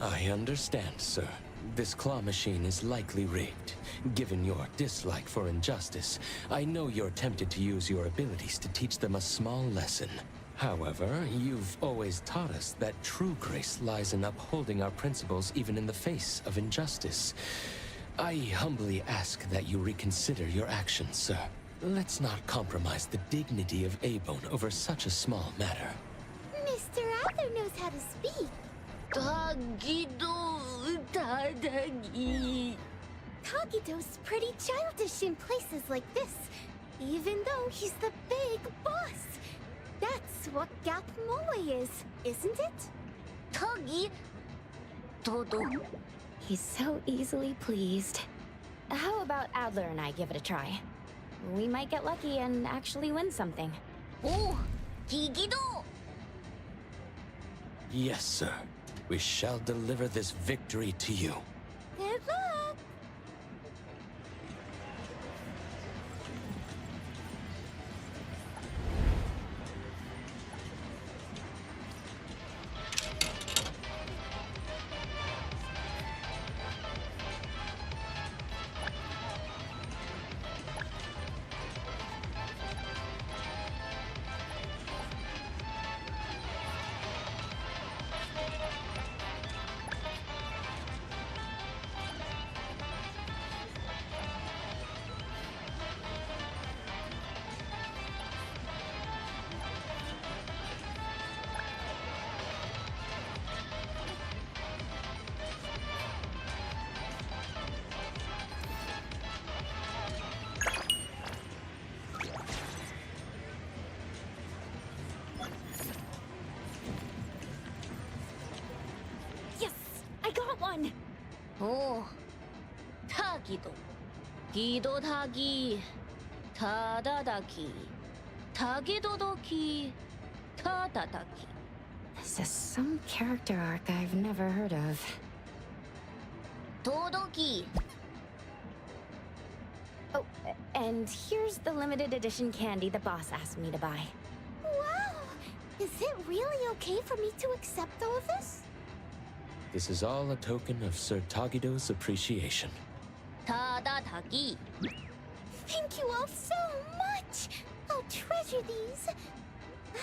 I understand, sir. This claw machine is likely rigged. Given your dislike for injustice, I know you're tempted to use your abilities to teach them a small lesson. However, you've always taught us that true grace lies in upholding our principles even in the face of injustice. I humbly ask that you reconsider your actions, sir. Let's not compromise the dignity of A-Bone over such a small matter. Mr. Adler knows how to speak. Tagido! Tadagi! Tagido's pretty childish in places like this, even though he's the big boss. That's what Gap Moe is, isn't it? Tagi! Todo. He's so easily pleased. How about Adler and I give it a try? We might get lucky and actually win something. Oh! Gigido! Yes, sir. We shall deliver this victory to you. Good luck! Oh, Tagido. Gido Tagi. Tadadaki. Tagidodoki. Tadadaki. This is some character arc I've never heard of. Todoki. Oh, and here's the limited edition candy the boss asked me to buy. Wow! Is it really okay for me to accept all of this? This is all a token of Sir Tagido's appreciation. Tadadaki. Thank you all so much! I'll treasure these.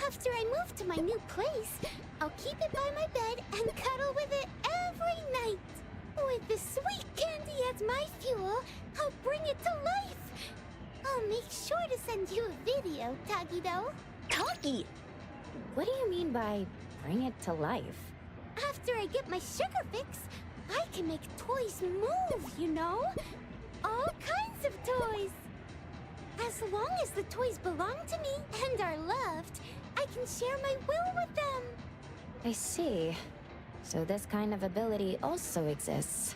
After I move to my new place, I'll keep it by my bed and cuddle with it every night. With the sweet candy as my fuel, I'll bring it to life. I'll make sure to send you a video, Tagido. Tagi! What do you mean by bring it to life? After I get my sugar fix, I can make toys move, you know? All kinds of toys. As long as the toys belong to me and are loved, I can share my will with them. I see. So this kind of ability also exists.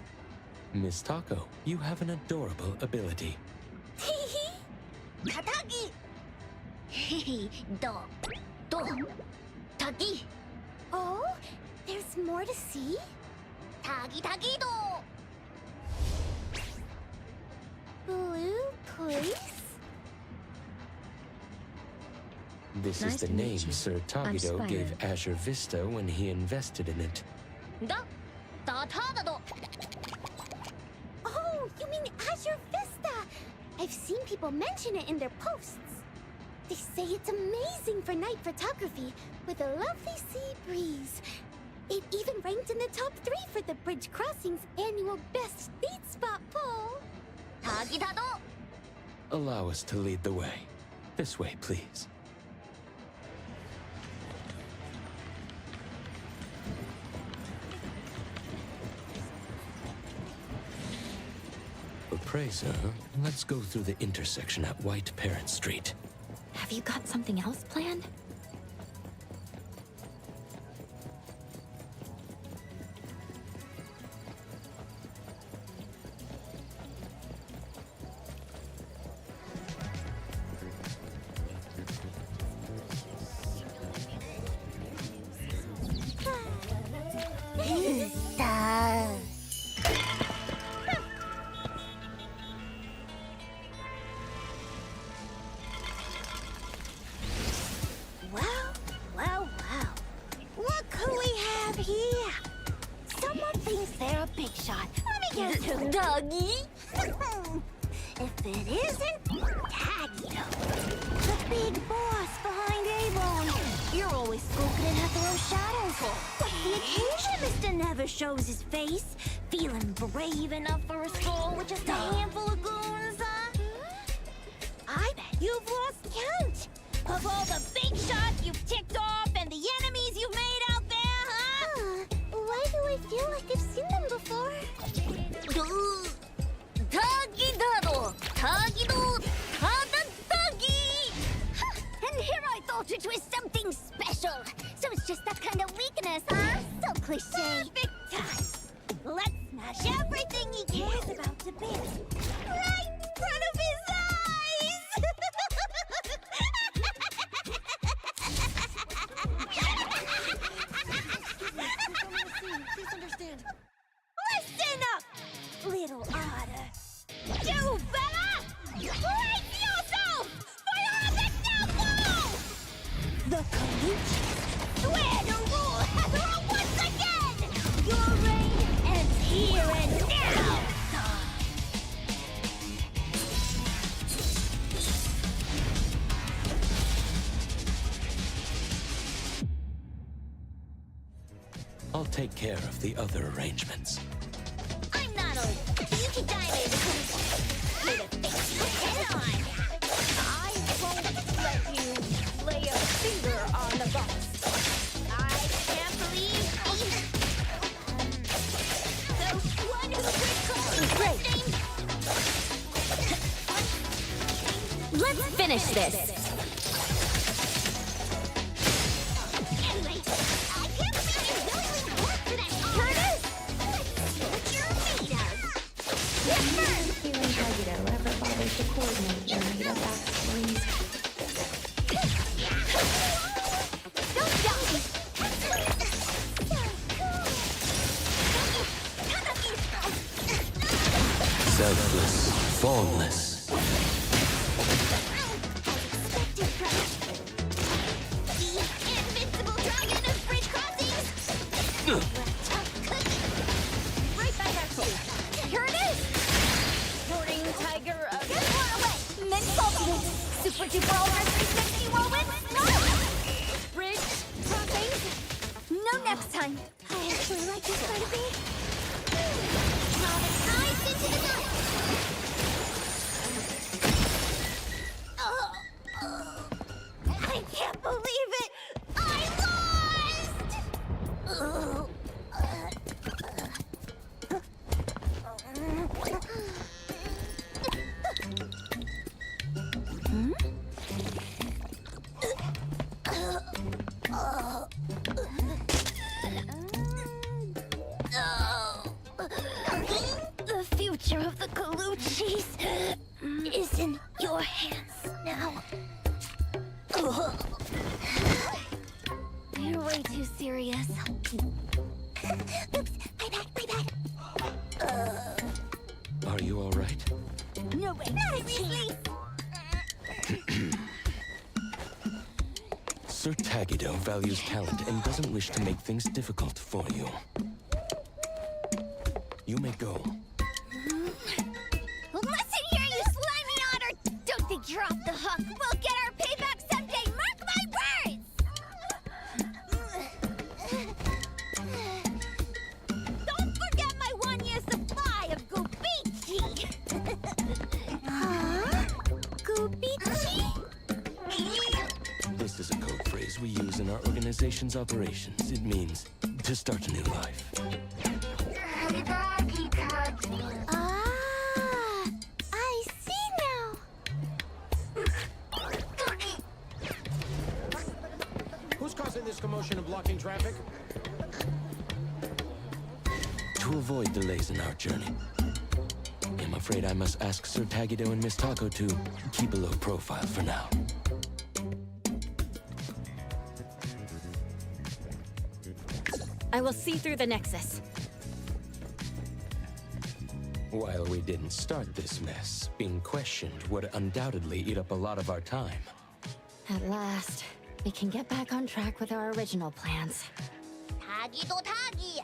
Miss Taco, you have an adorable ability. Tatagi! Do. Tagi! Oh, there's more to see? Tagi-tagi-do! Blue place? This Nice is the to meet name you. Sir I'm Tagido Spyro. gave Azure Vista when he invested in it. Ta-ta-da-do! Oh, you mean Azure Vista! I've seen people mention it in their posts. They say it's amazing for night photography with a lovely sea breeze. It even ranked in the top 3 for the Bridge Crossing's annual Best Date Spot poll. Tagi-da-do! Allow us to lead the way. This way, please. Appraiser, let's go through the intersection at White Parent Street. Have you got something else planned? Tuggy? If it isn't Tagito, the big boss behind Avon. You're always skulking in Hethero's shadows. What's the occasion Mr. Never shows his face? Feeling brave enough for a stroll with just a handful of goons, huh? I bet you've lost count of all the big shots you've ticked off and the enemies you've made out there, huh? Why do I feel like I've seen them before? Tagi-dado! Tagi-do! Tada-tagi! And here I thought it was something special. So it's just that kind of weakness, huh? So cliche. Perfect time. Let's smash everything he cares about to bits. Right in front of his eyes! Please understand. Listen up, little otter. You fella! Brace yourself! For all the devil! The Kaluchis swear to rule Heathera once again! Your reign ends here and now! I'll take care of the other arrangements. I'm not old. You can dive in with a face head on. I won't let you lay a finger on the boss. I can't believe the one who could call Great. Let's finish this. Anyway, I can't believe you willingly worked for that Curtis! Let's see what you're made of. Feeling Tagito ever bothers to coordinate your Nita backstories. Don't die! Selfless, formless. Invincible dragon of bridge crossings! Right back at you! Here it is! Sporting tiger of... Get far away! Mint salty! Super duper ultra 360 whirlwind! No! Bridge crossings? No next time! I actually like this part of me. Eyes into the night! I can't believe it! I lost! The future of the Kaluchis is in your hands now. You're way too serious. Oops, my bad. Are you all right? No way, not seriously. Sir Tagito values talent and doesn't wish to make things difficult for you. You may go. Listen here, you slimy otter! Don't think you're off the hook. We'll get our payback someday, mark my words! Don't forget my 1-year supply of Gubichi! Huh? Gubichi? This is a code phrase we use in our organization's operations. It means to start a new life. Ah, I see now. Who's causing this commotion and blocking traffic? To avoid delays in our journey, I'm afraid I must ask Sir Tagito and Miss Taco to keep a low profile for now. I will see through the Nexus. While we didn't start this mess, being questioned would undoubtedly eat up a lot of our time. At last, we can get back on track with our original plans. Tagi do Tagi!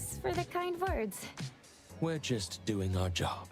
Thanks for the kind words. We're just doing our job.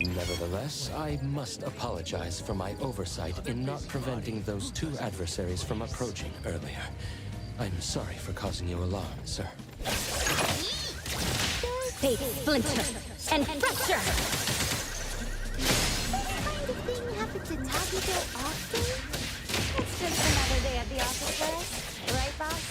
Nevertheless, I must apologize for my oversight in not preventing those two adversaries from approaching earlier. I'm sorry for causing you alarm, sir. Fate, splinter, and fracture! This kind of thing happens to Tagito often? It's just another day at the office for us, right, boss?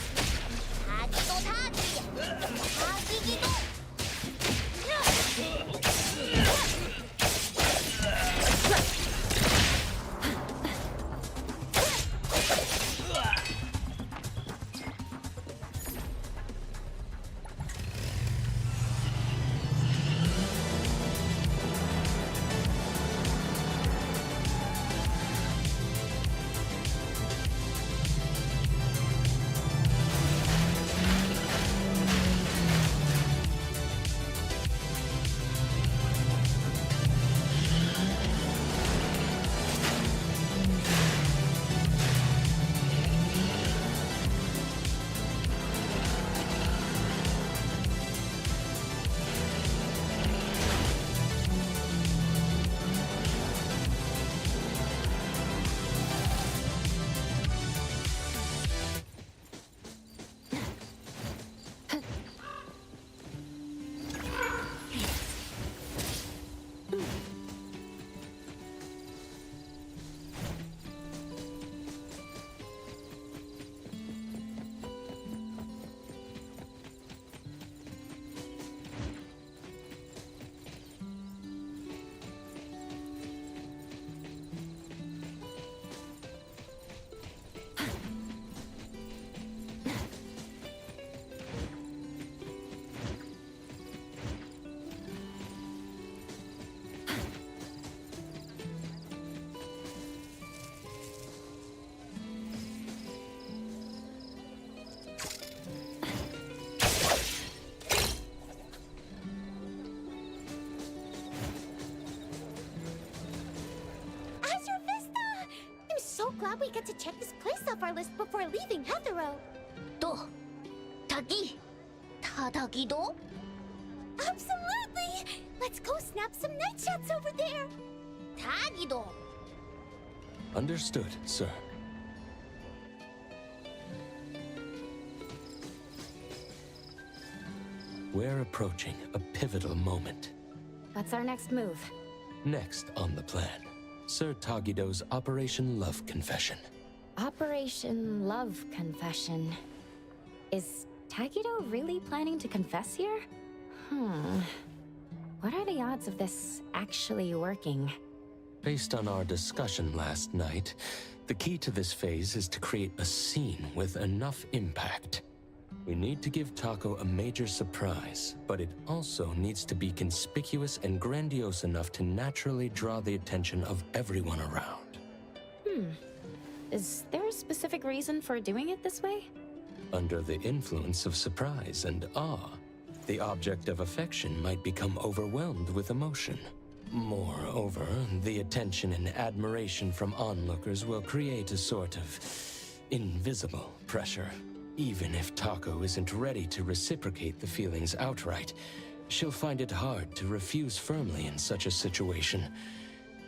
Glad we get to check this place off our list before leaving Heathrow. Tagido? Absolutely! Let's go snap some night shots over there! Tagido! Understood, sir. We're approaching a pivotal moment. What's our next move? Next on the plan, Sir Tagido's Operation Love Confession. Operation Love Confession. Is Tagido really planning to confess here? What are the odds of this actually working? Based on our discussion last night, the key to this phase is to create a scene with enough impact. We need to give Taco a major surprise, but it also needs to be conspicuous and grandiose enough to naturally draw the attention of everyone around. Is there a specific reason for doing it this way? Under the influence of surprise and awe, the object of affection might become overwhelmed with emotion. Moreover, the attention and admiration from onlookers will create a sort of invisible pressure. Even if Taco isn't ready to reciprocate the feelings outright, she'll find it hard to refuse firmly in such a situation.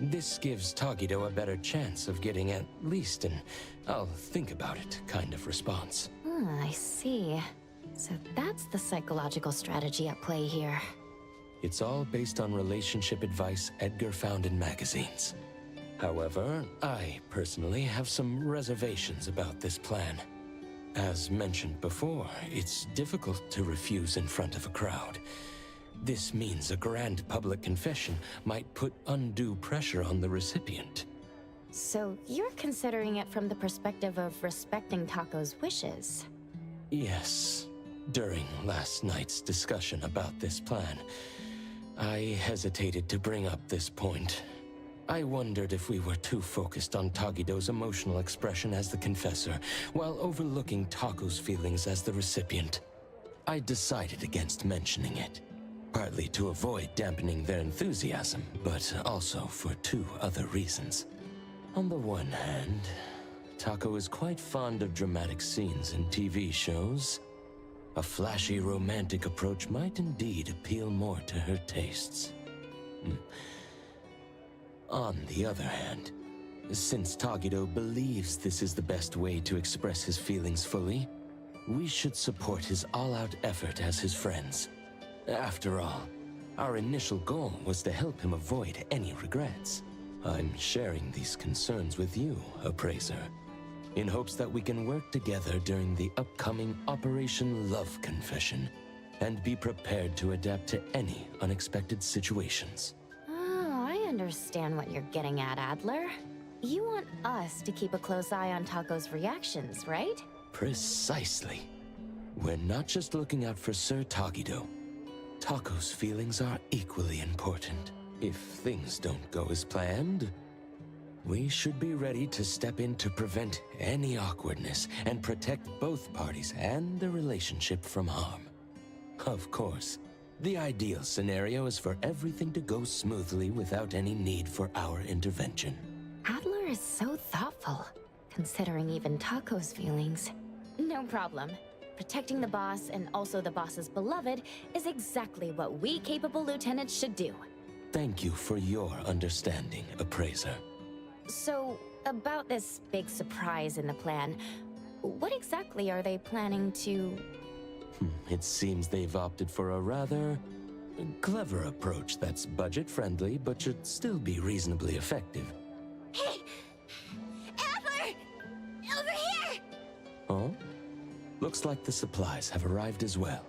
This gives Tagido a better chance of getting at least an "I'll think about it" kind of response. I see. So that's the psychological strategy at play here. It's all based on relationship advice Edgar found in magazines. However, I personally have some reservations about this plan. As mentioned before, it's difficult to refuse in front of a crowd. This means a grand public confession might put undue pressure on the recipient. So you're considering it from the perspective of respecting Taco's wishes. Yes. During last night's discussion about this plan, I hesitated to bring up this point. I wondered if we were too focused on Tagido's emotional expression as the confessor, while overlooking Taco's feelings as the recipient. I decided against mentioning it, partly to avoid dampening their enthusiasm, but also for two other reasons. On the one hand, Taco is quite fond of dramatic scenes in TV shows. A flashy romantic approach might indeed appeal more to her tastes. On the other hand, since Tagido believes this is the best way to express his feelings fully, we should support his all-out effort as his friends. After all, our initial goal was to help him avoid any regrets. I'm sharing these concerns with you, Appraiser, in hopes that we can work together during the upcoming Operation Love Confession and be prepared to adapt to any unexpected situations. Oh, I understand what you're getting at, Adler. You want us to keep a close eye on Taco's reactions, right? Precisely. We're not just looking out for Sir Tagido. Taco's feelings are equally important. If things don't go as planned, we should be ready to step in to prevent any awkwardness and protect both parties and the relationship from harm. Of course, the ideal scenario is for everything to go smoothly without any need for our intervention. Adler is so thoughtful, considering even Taco's feelings. No problem. Protecting the boss and also the boss's beloved is exactly what we capable lieutenants should do. Thank you for your understanding, Appraiser. So, about this big surprise in the plan, what exactly are they planning to... It seems they've opted for a rather clever approach that's budget-friendly but should still be reasonably effective. Hey! Adler! Over here! Oh? Looks like the supplies have arrived as well.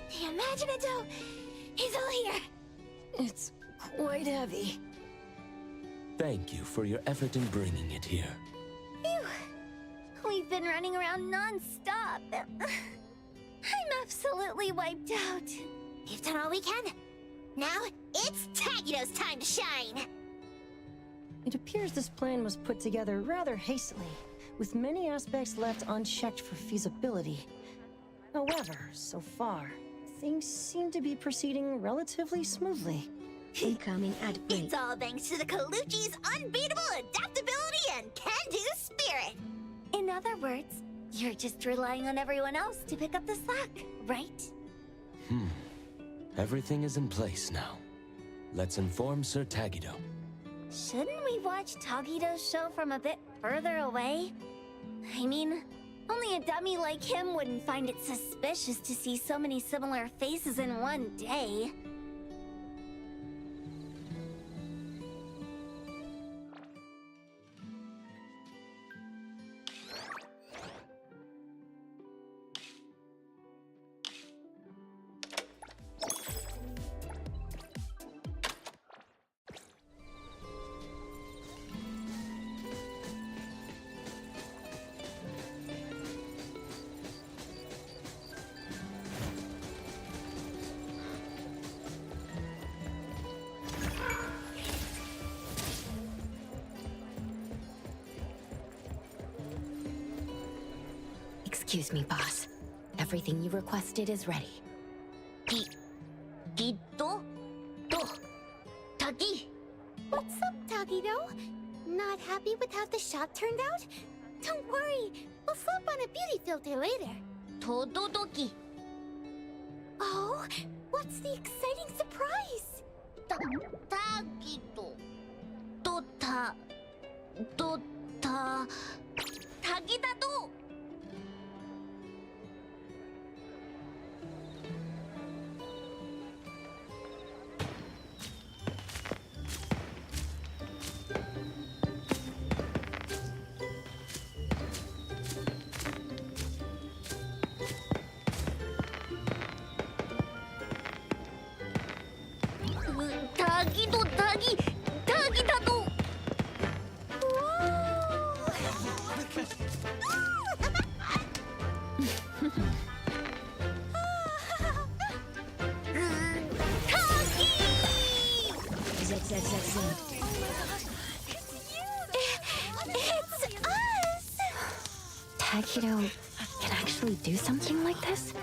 The Imaginado is all here. It's quite heavy. Thank you for your effort in bringing it here. Phew. We've been running around non-stop. I'm absolutely wiped out. We've done all we can. Now, it's Tagido's time to shine! It appears this plan was put together rather hastily, with many aspects left unchecked for feasibility. However, so far, things seem to be proceeding relatively smoothly. Incoming ad break. It's all thanks to the Colucci's unbeatable adaptability and can-do spirit! In other words, you're just relying on everyone else to pick up the slack, right? Everything is in place now. Let's inform Sir Tagido. Shouldn't we watch Tagido's show from a bit further away? I mean, only a dummy like him wouldn't find it suspicious to see so many similar faces in one day. Excuse me, boss. Everything you requested is ready. Tagi? What's up, Tagido? Not happy with how the shot turned out? Don't worry, we'll slap on a beauty filter later. Tododoki. Oh, what's the exciting surprise? Tagido. Tagida-do! It's us! Tagido can actually do something like this?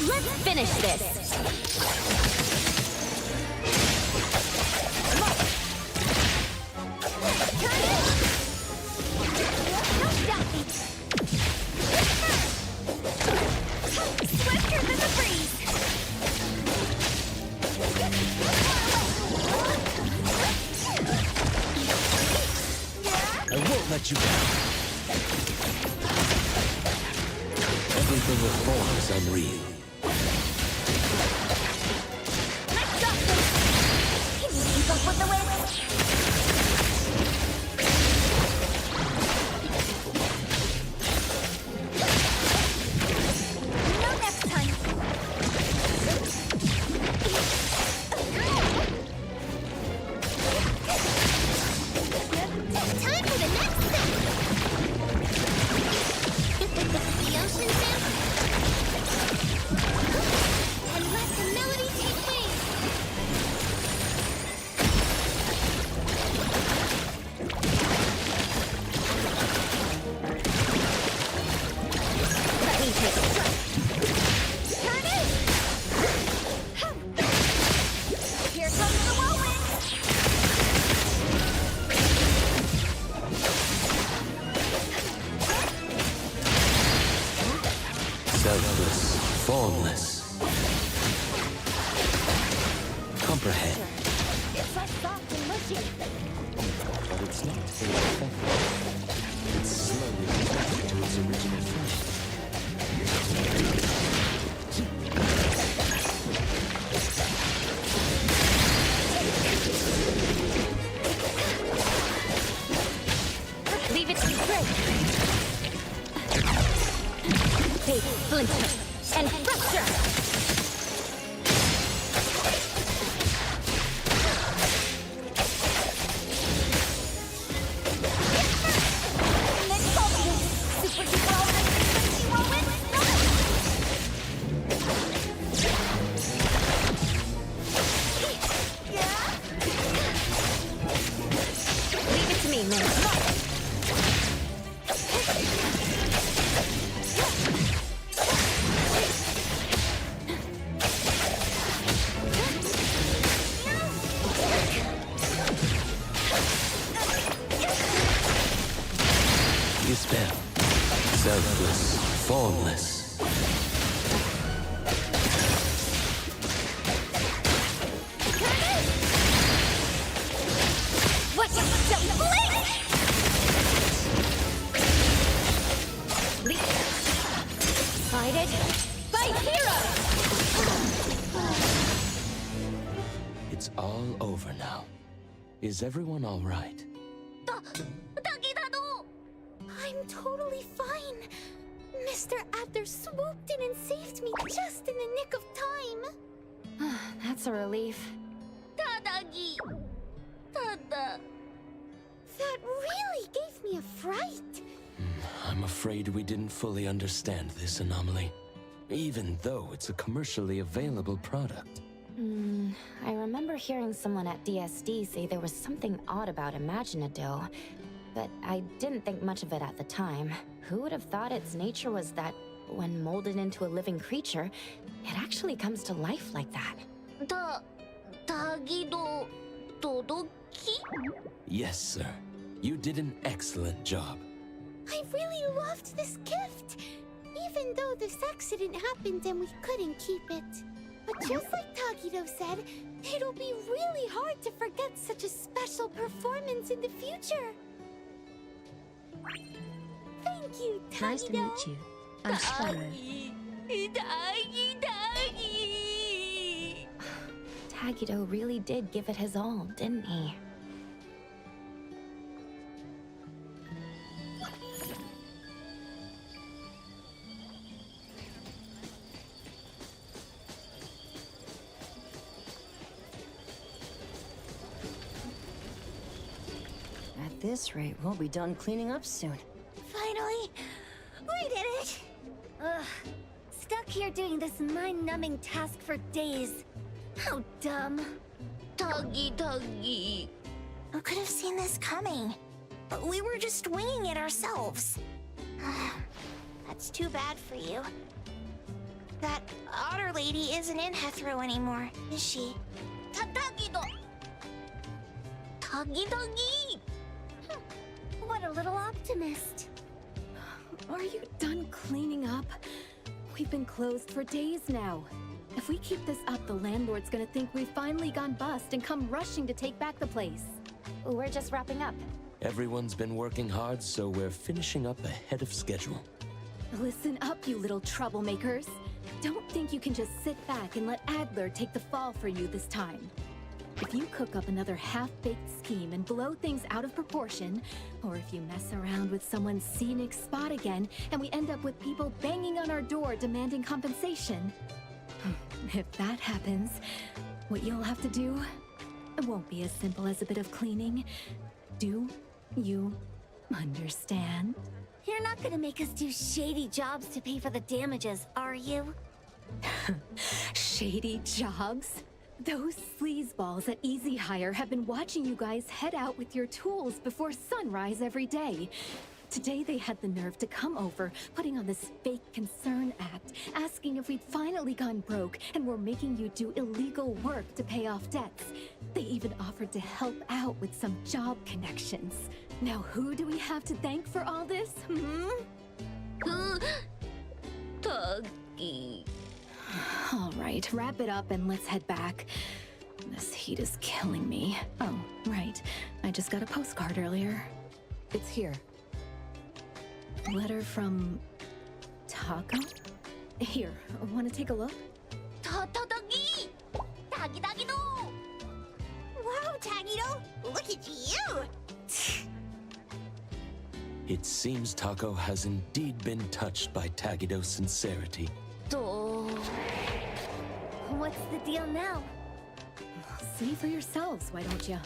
Let's finish this! Swifter than the breeze! I won't let you down. Everything with form is unreal. Can you keep up with the wind? No next time. Time for the next thing. The ocean sample. And let the melody take wing. Let me take a strike. Turn it! Here comes the whirlwind! Selfless, formless. Comprehend. It's so soft and mushy. But it's not ineffective. It's slowly returning to its original form. Leave it to me, Greg. Big splinter and fracture. Next focus. Super duper ultra frequency whirlwind. Leave it to me, man. Dispel. Selfless, formless. What's up? Blink! Guided by heroes! It's all over now. Is everyone all right? I'm totally fine. Mr. Adler swooped in and saved me just in the nick of time. That's a relief. Tadagi! Tada! That really gave me a fright. I'm afraid we didn't fully understand this anomaly, even though it's a commercially available product. I remember hearing someone at DSD say there was something odd about Imaginado, but I didn't think much of it at the time. Who would have thought its nature was that, when molded into a living creature, it actually comes to life like that? Tagido... Todoki? Yes, sir. You did an excellent job. I really loved this gift, even though this accident happened and we couldn't keep it. But just like Tagido said, it'll be really hard to forget such a special performance in the future. Thank you, Tagido. Nice to meet you. I'm Sparrow. Tagido really did give it his all, didn't he? At this rate, we'll be done cleaning up soon. Finally, we did it! Ugh, stuck here doing this mind-numbing task for days. How dumb. Tuggy. Who could have seen this coming? We were just winging it ourselves. That's too bad for you. That otter lady isn't in Hethro anymore, is she? Tagido! Tuggy! What a little optimist. Are you done cleaning up? We've been closed for days now. If we keep this up, the landlord's gonna think we've finally gone bust and come rushing to take back the place. We're just wrapping up. Everyone's been working hard, so we're finishing up ahead of schedule. Listen up, you little troublemakers. Don't think you can just sit back and let Adler take the fall for you this time. If you cook up another half-baked scheme and blow things out of proportion, or if you mess around with someone's scenic spot again and we end up with people banging on our door demanding compensation, if that happens, what you'll have to do, it won't be as simple as a bit of cleaning. Do you understand? You're not gonna make us do shady jobs to pay for the damages, are you? Shady jobs? Those sleazeballs at Easy Hire have been watching you guys head out with your tools before sunrise every day. Today they had the nerve to come over, putting on this fake concern act, asking if we'd finally gone broke and were making you do illegal work to pay off debts. They even offered to help out with some job connections. Now who do we have to thank for all this, Tuggy. All right, wrap it up and let's head back. This heat is killing me. Oh, right. I just got a postcard earlier. It's here. Letter from... Taco? Here, want to take a look? Tagi! Tagido! Wow, Tagido! Look at you! It seems Taco has indeed been touched by Tagido's sincerity. What's the deal now? See for yourselves, why don't you?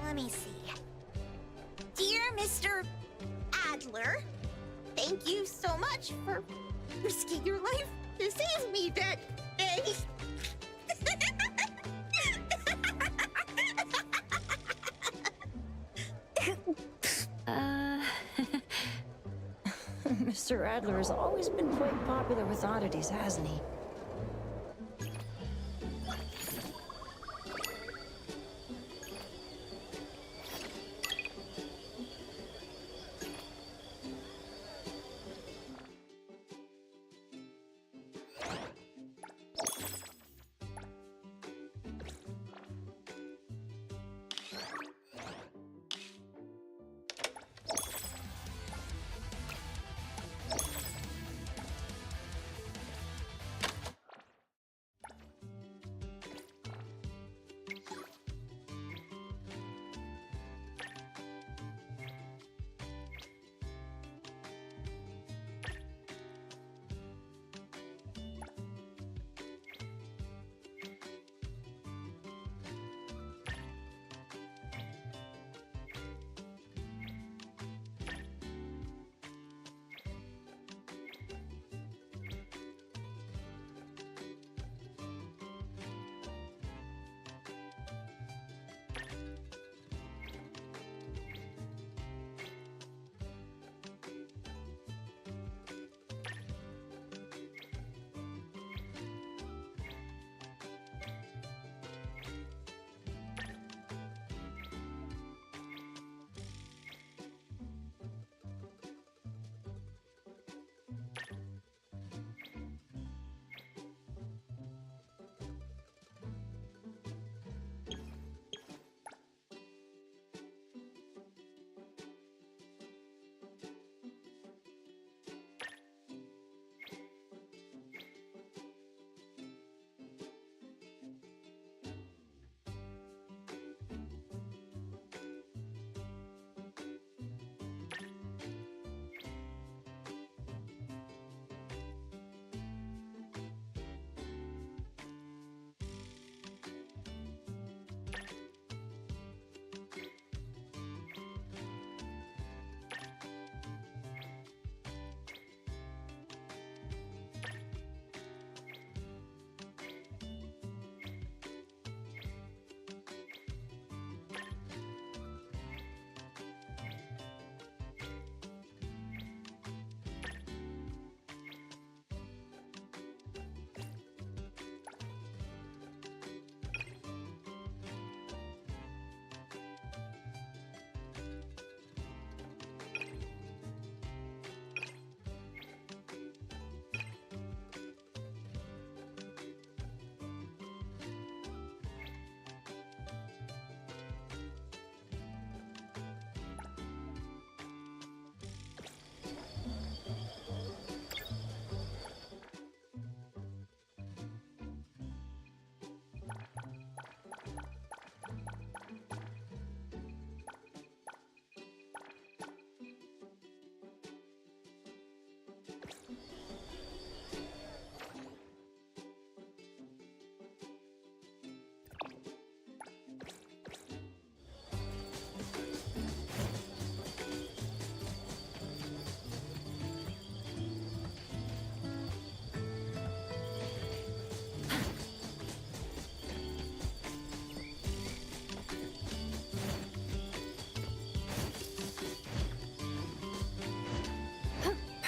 Let me see. Dear Mr. Adler, thank you so much for risking your life to save me that day. Mr. Adler has always been quite popular with oddities, hasn't he?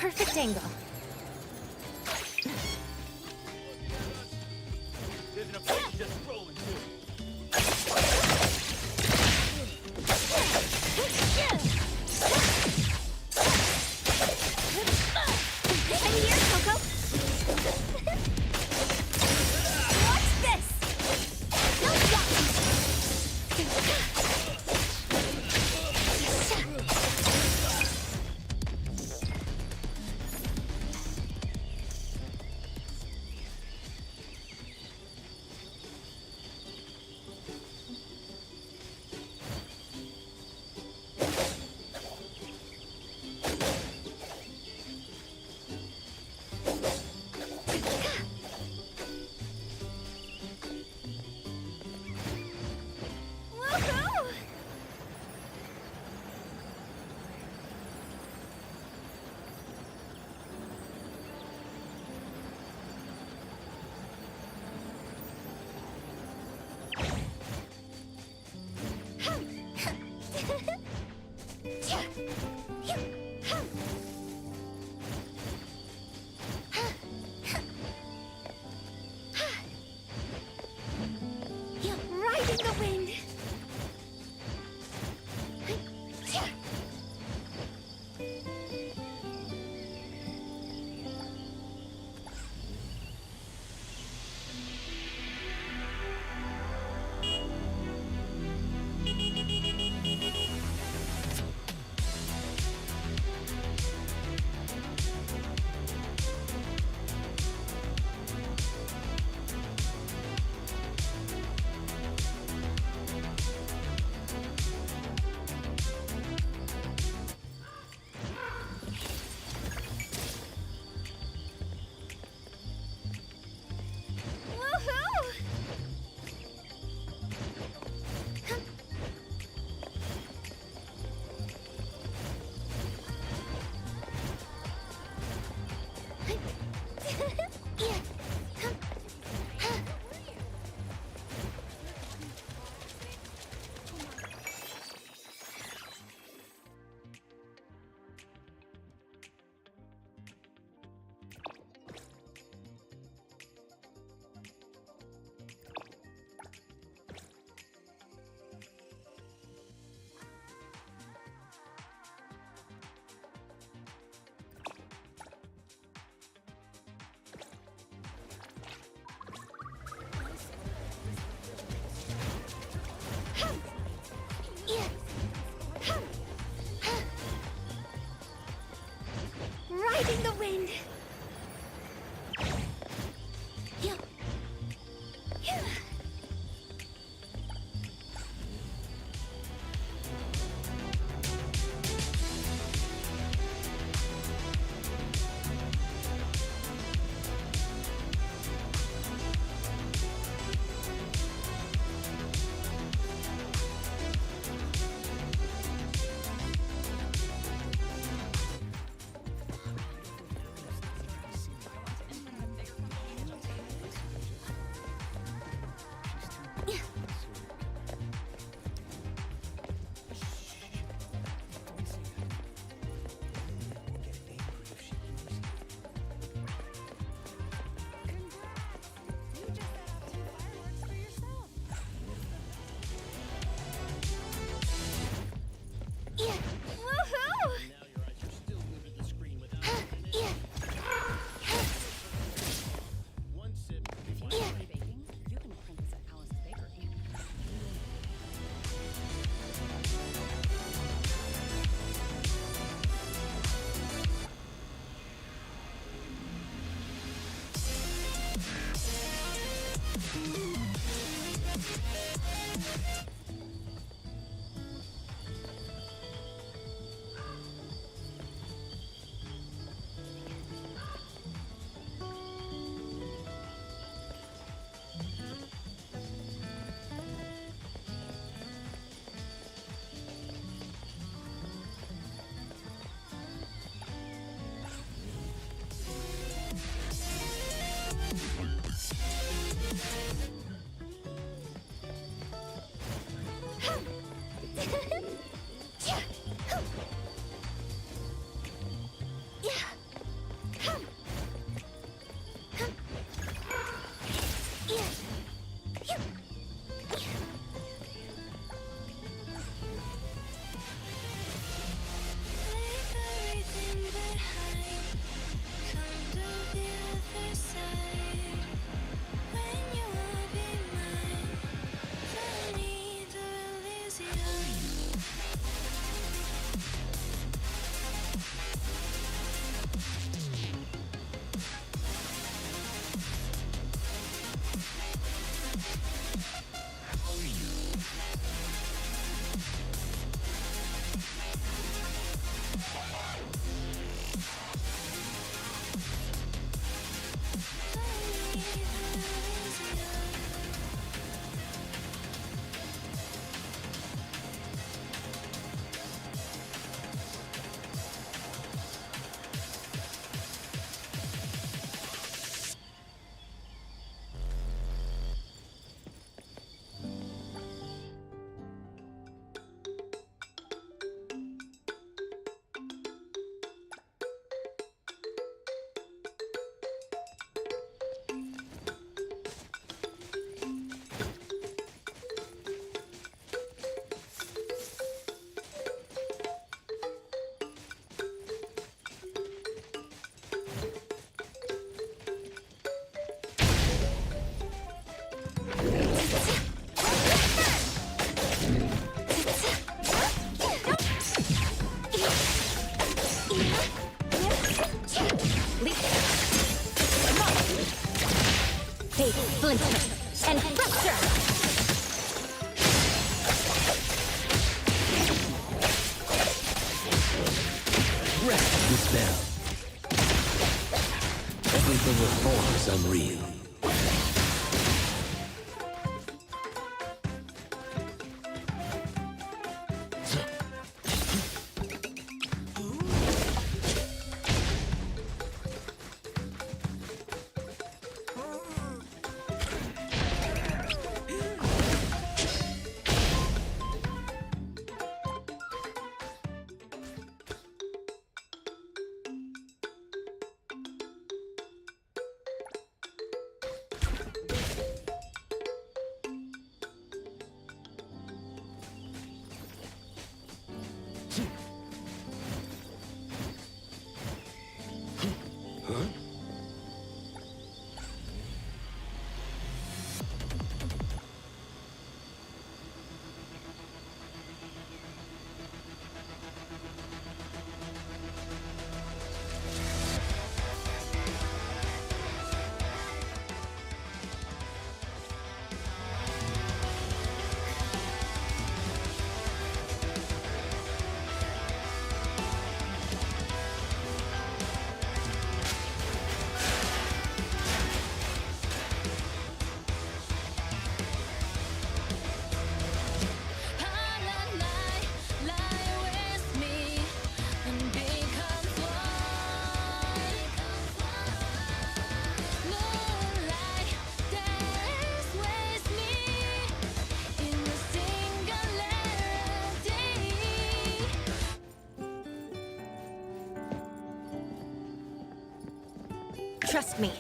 perfect angle. There's an effect just rolling too. I'm here, Coco. Watch this. No shot. Riding the wind. Riding the wind. And fracture! Rest the spell. Everything it forms unreal. Trust me.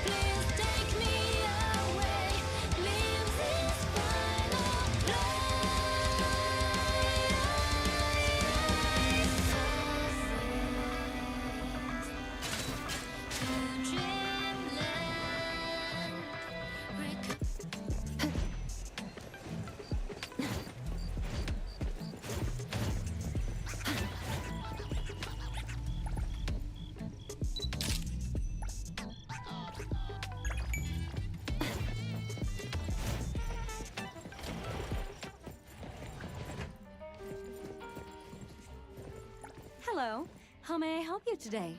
Please take me away, leaves How may I help you today?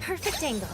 Perfect angle.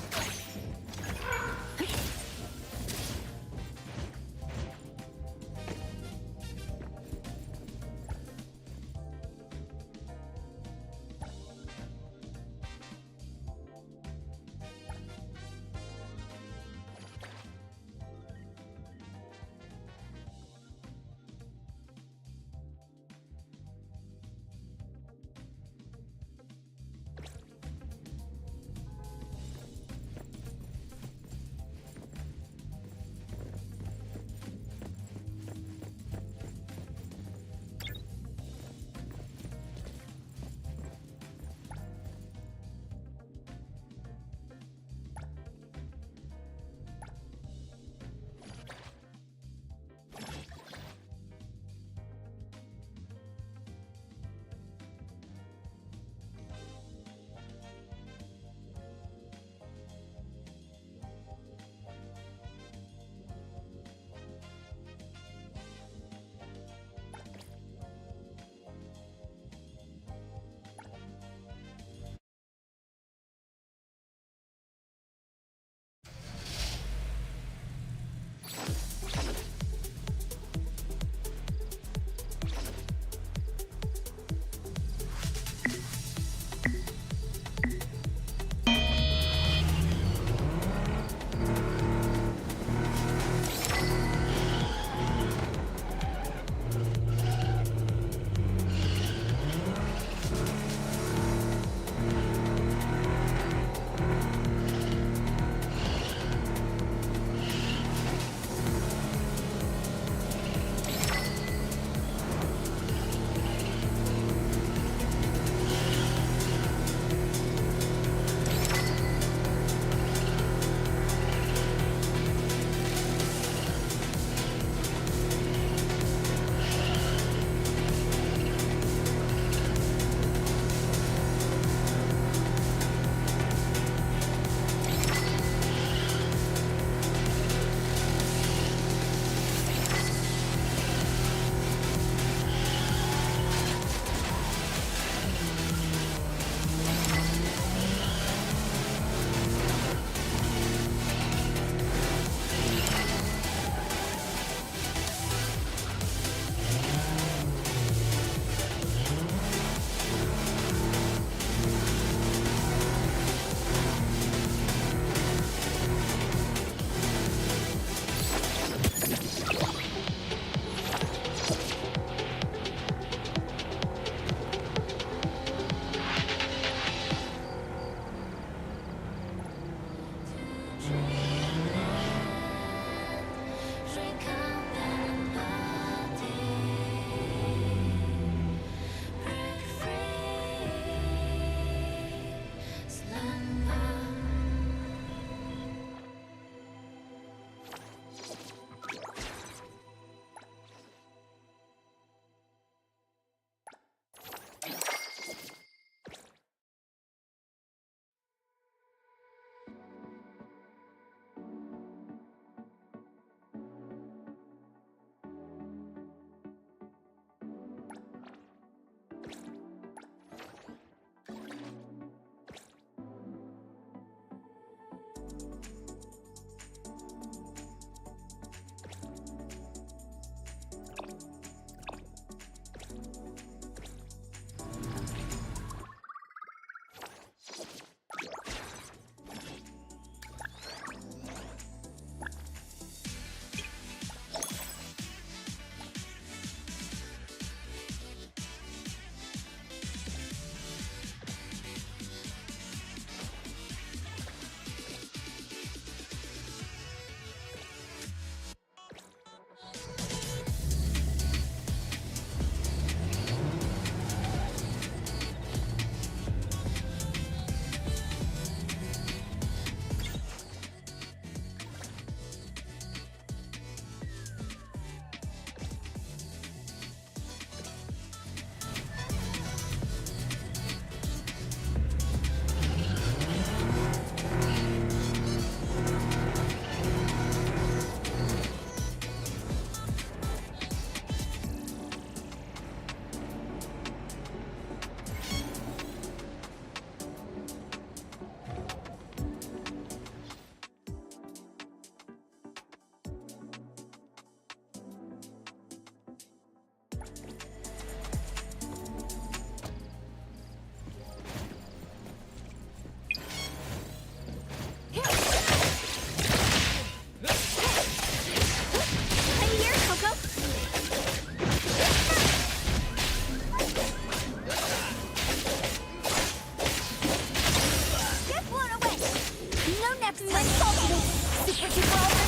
My saltiness! Super duper ultra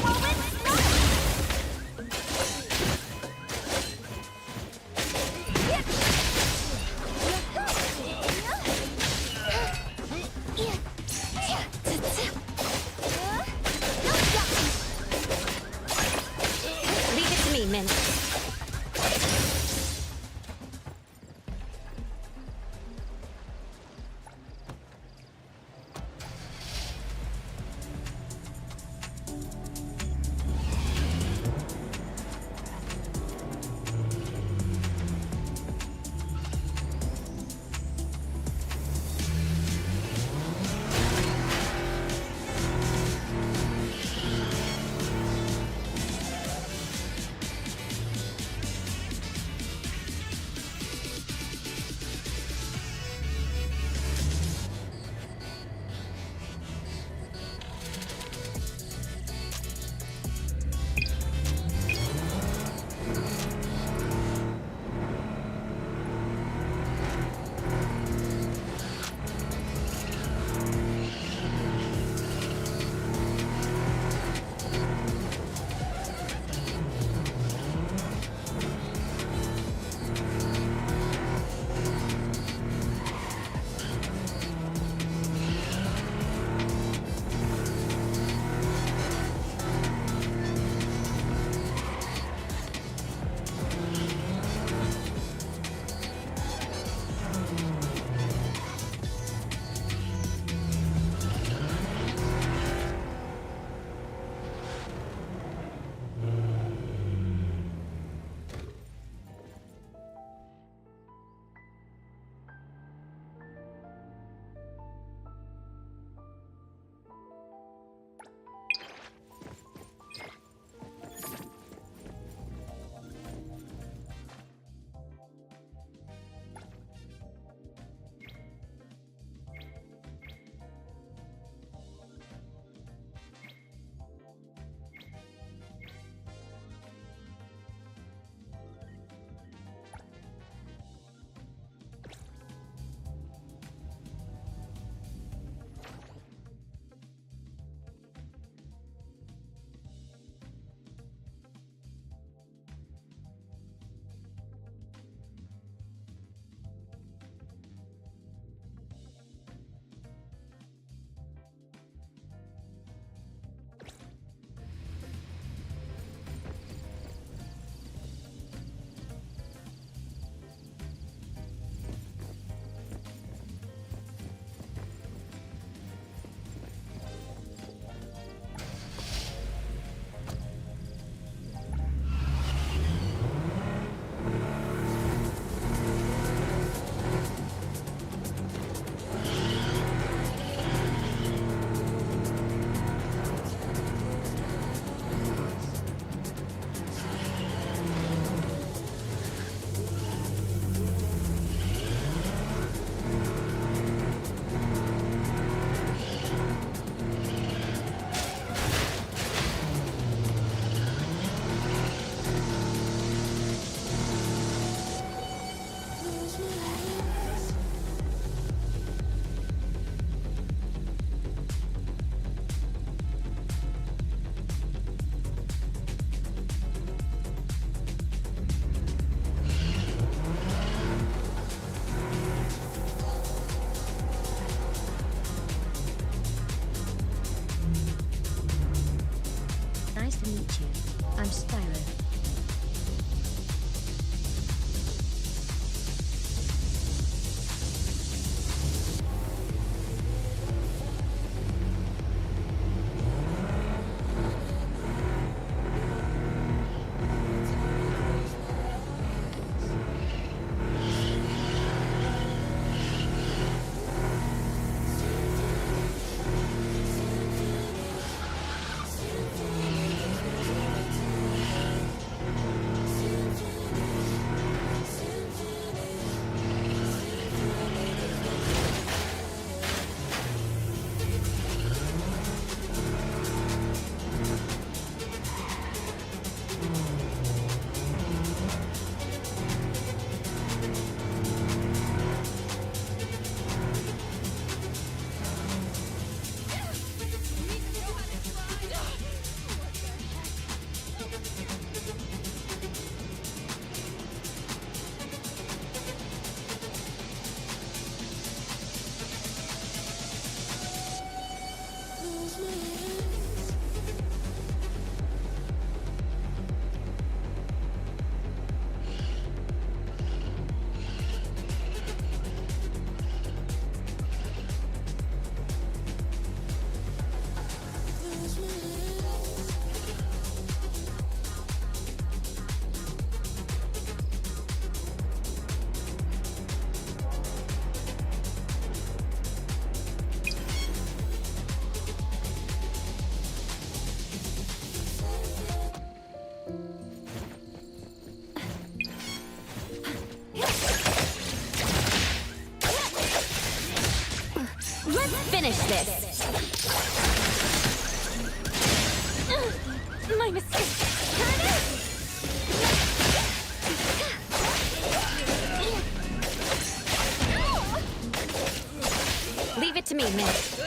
moment! Leave it to me, Mint. Nice to meet you. I'm Spyro. finish this. My mistake. Leave it to me, Mint.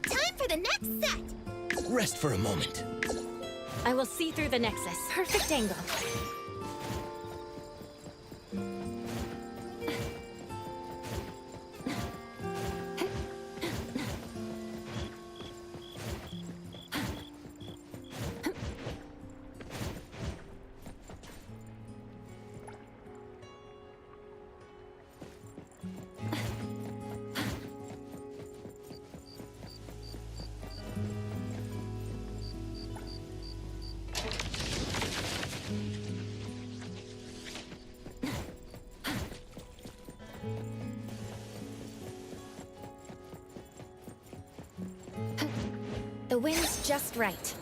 Time for the next set! Rest for a moment. I will see through the nexus. Perfect angle. The wind's just right.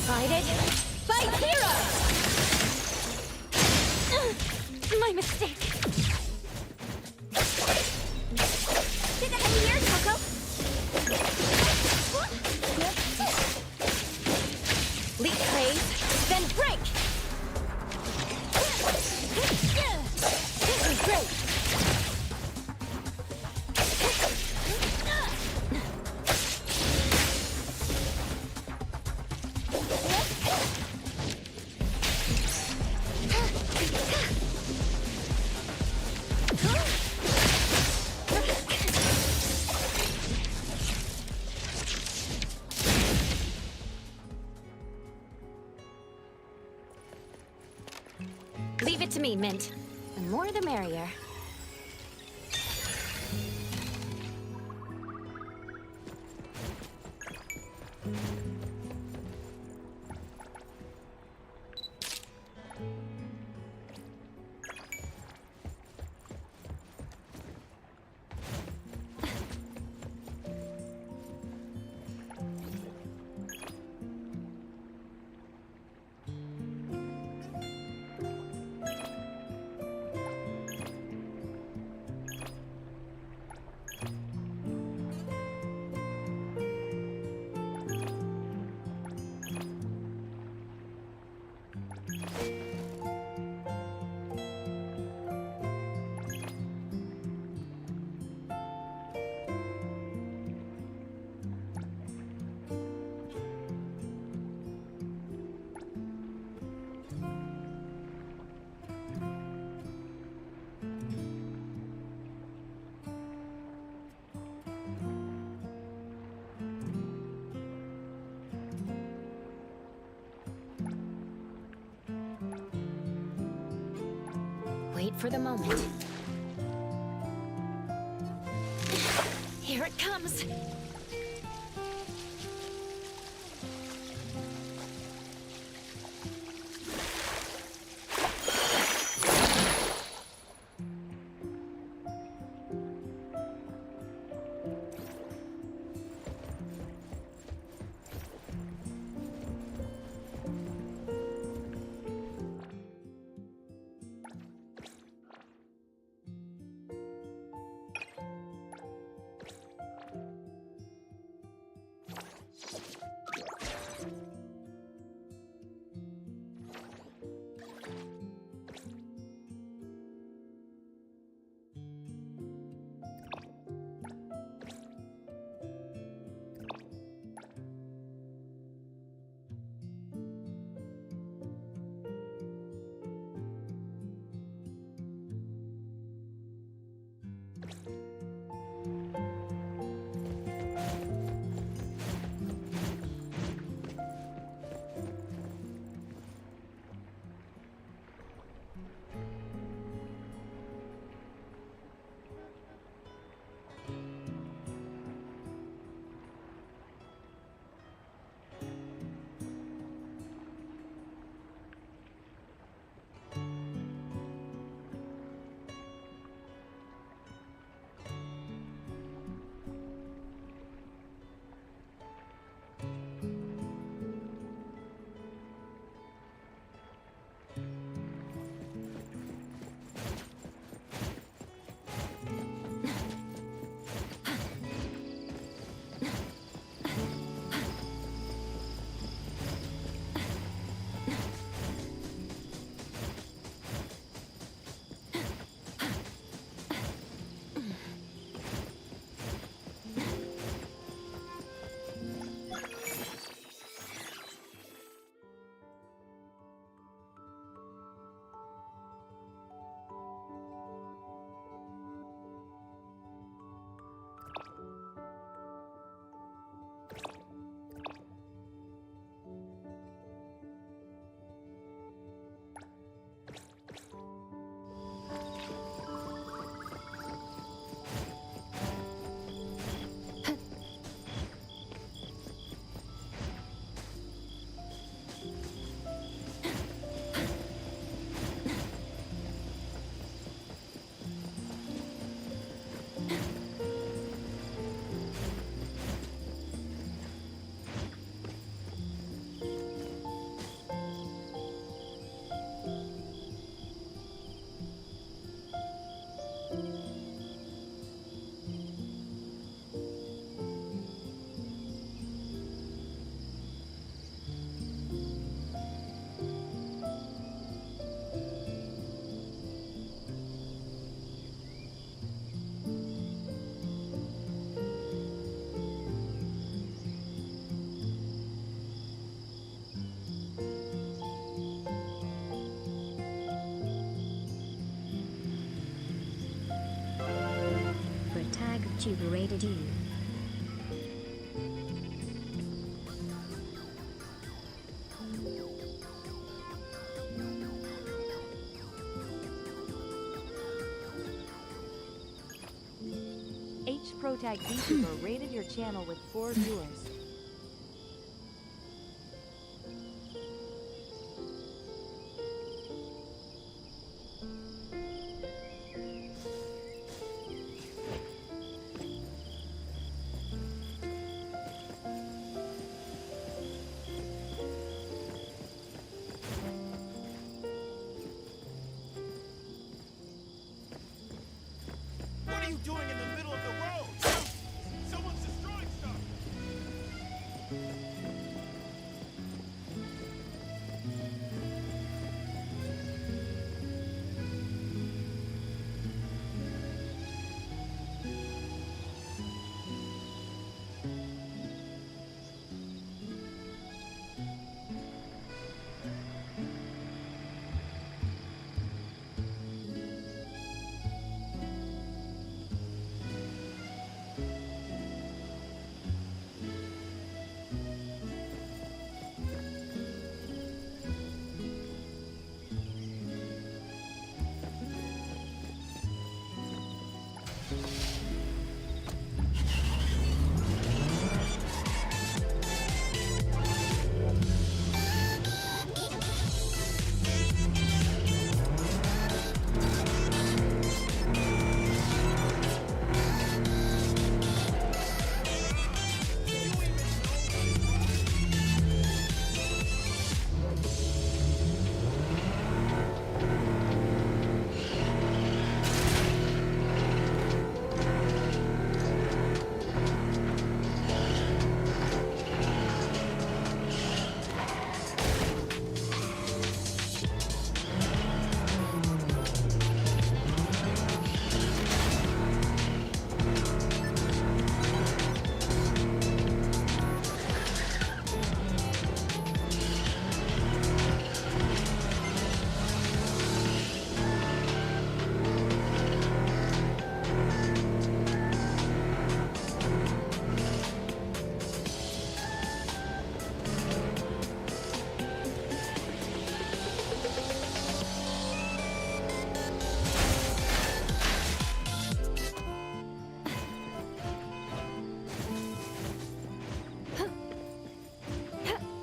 Guided by Hero! My mistake. Get ahead here, Coco. Leap praise, then break! Great! Leave it to me, Mint. The more the merrier. Wait for the moment. Here it comes! Vtuber rated you. Protag Vtuber rated your channel with 4 viewers. What are you doing in the middle of the road? Someone's destroying stuff!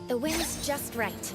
The wind's just right.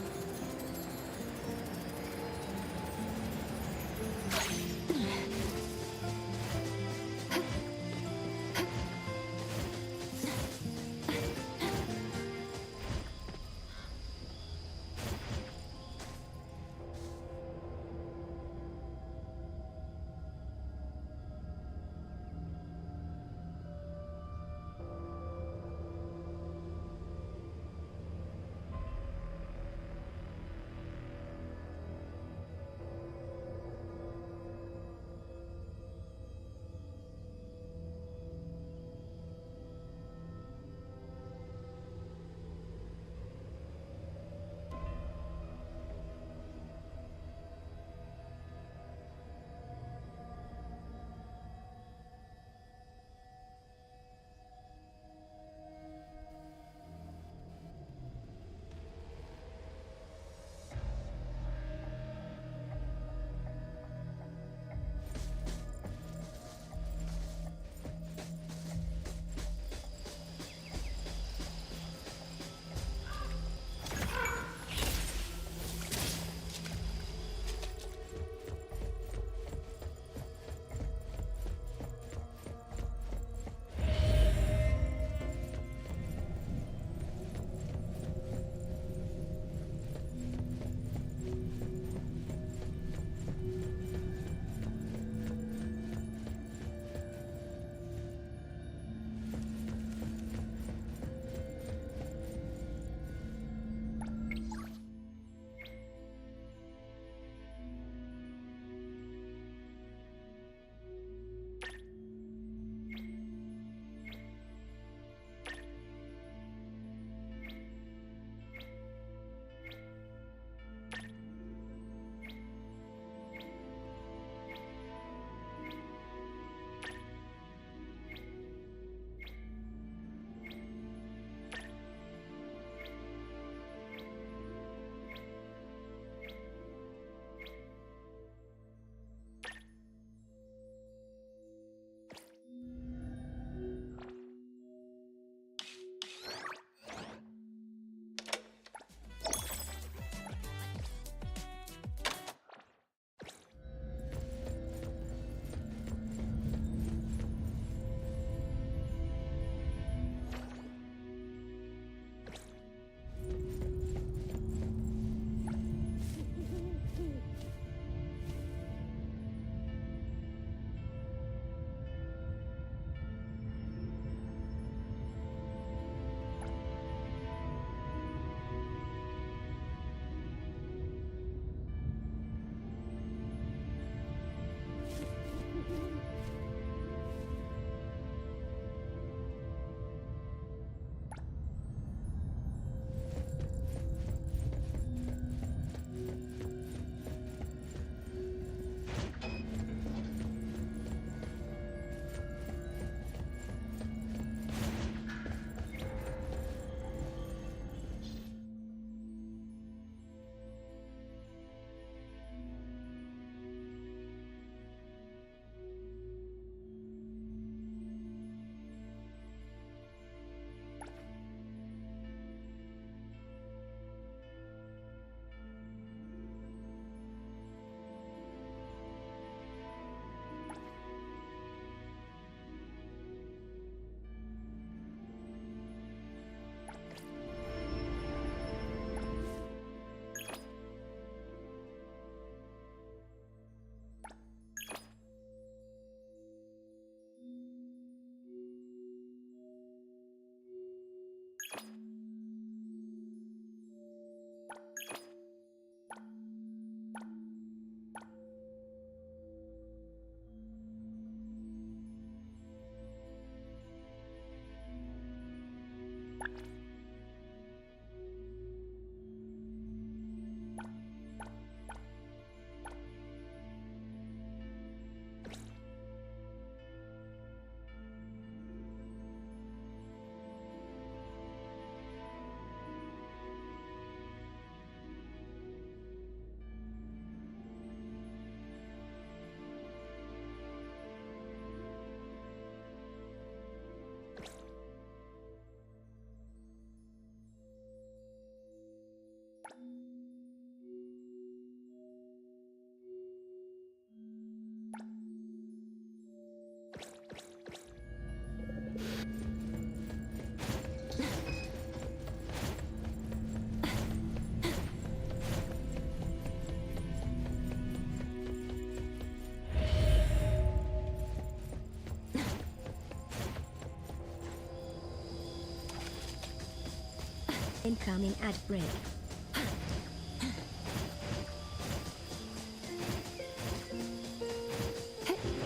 Incoming ad break.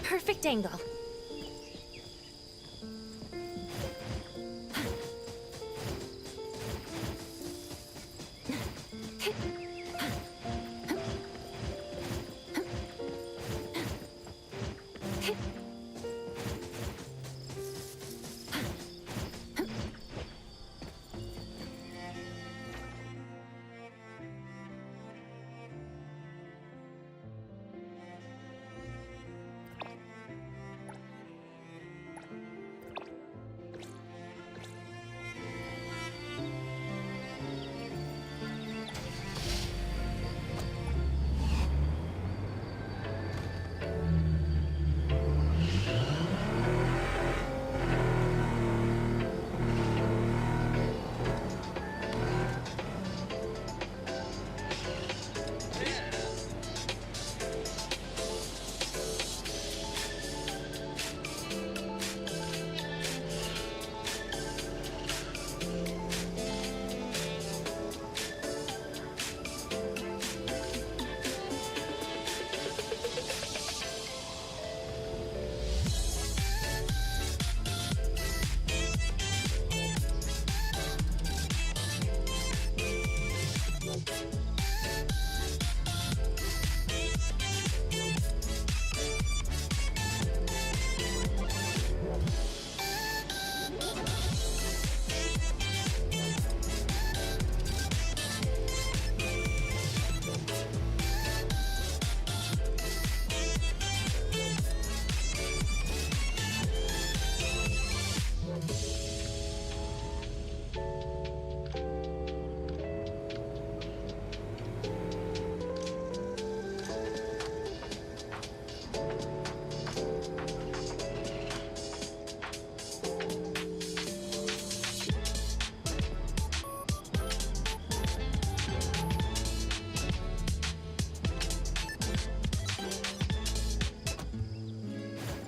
Perfect angle.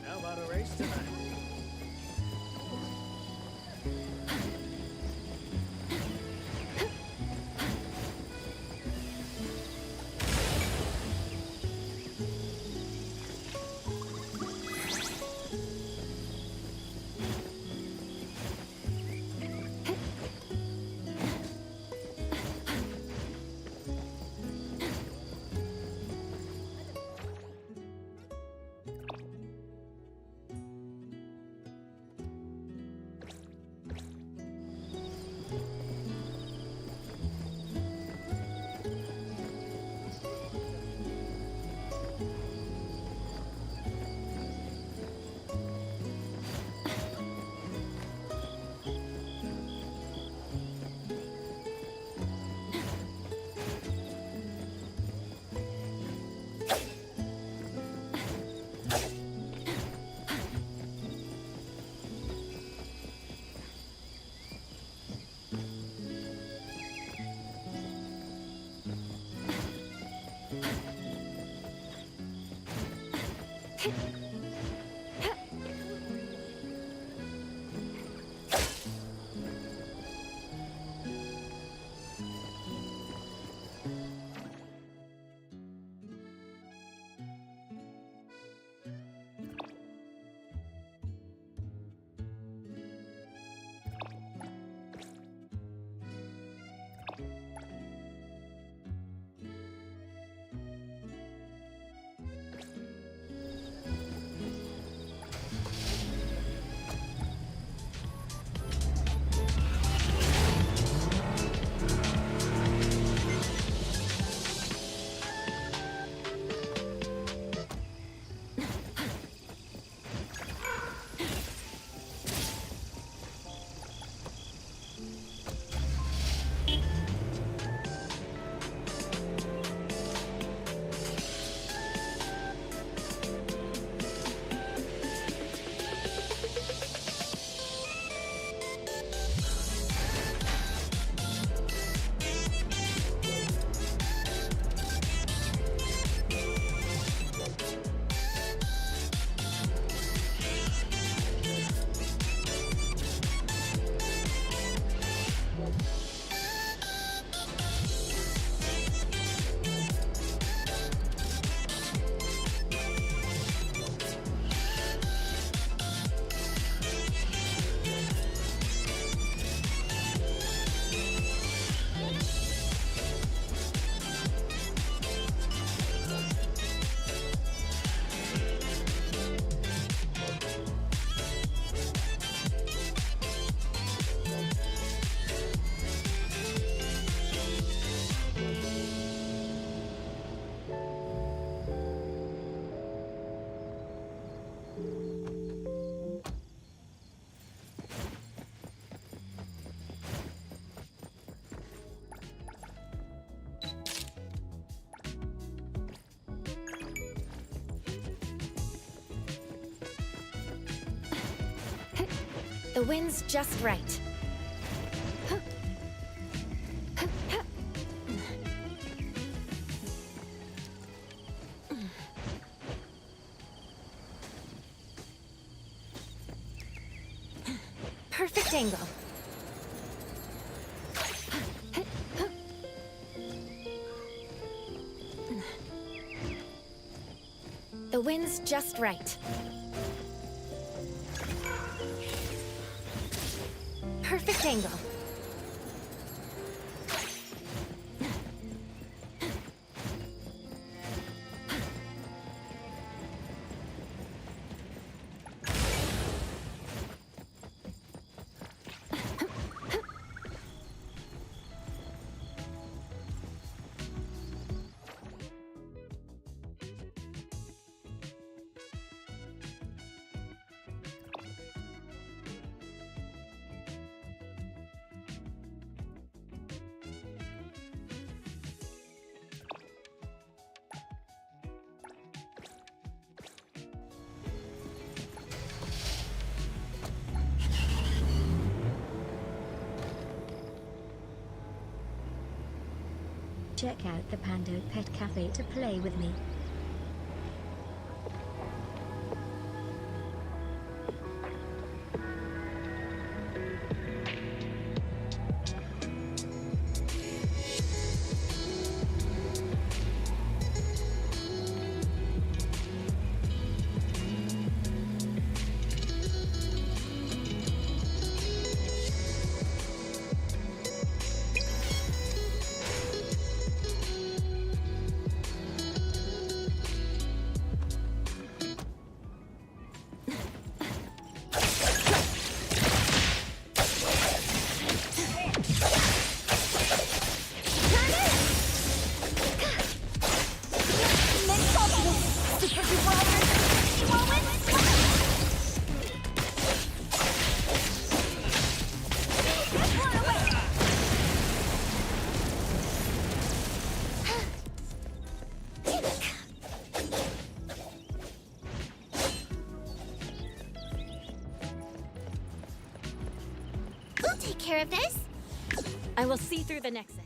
How about a race tonight? The wind's just right. Perfect angle. The wind's just right. Perfect angle. Check out the Pando Pet Cafe to play with me. We'll take care of this. I will see through the nexus.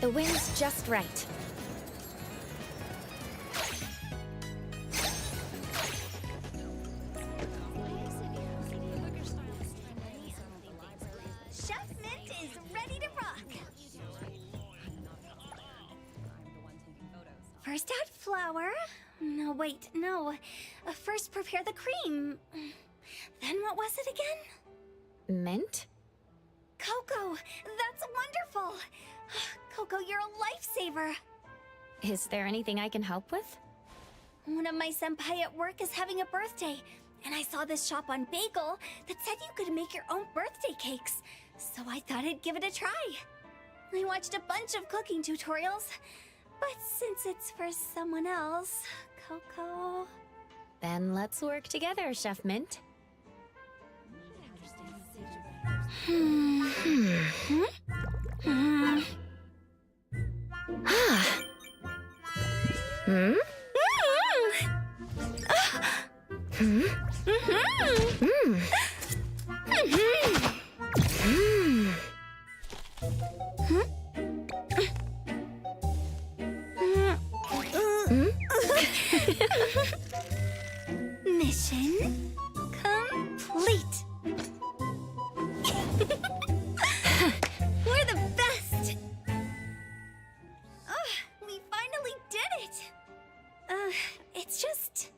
The wind's just right. No, wait, no. First prepare the cream. Then what was it again? Mint? Coco, that's wonderful! Coco, you're a lifesaver! Is there anything I can help with? One of my senpai at work is having a birthday, and I saw this shop on Bagel that said you could make your own birthday cakes, so I thought I'd give it a try. I watched a bunch of cooking tutorials, but since it's for someone else, Coco... Then let's work together, Chef Mint. Mission complete! We're the best! We finally did it! It's just...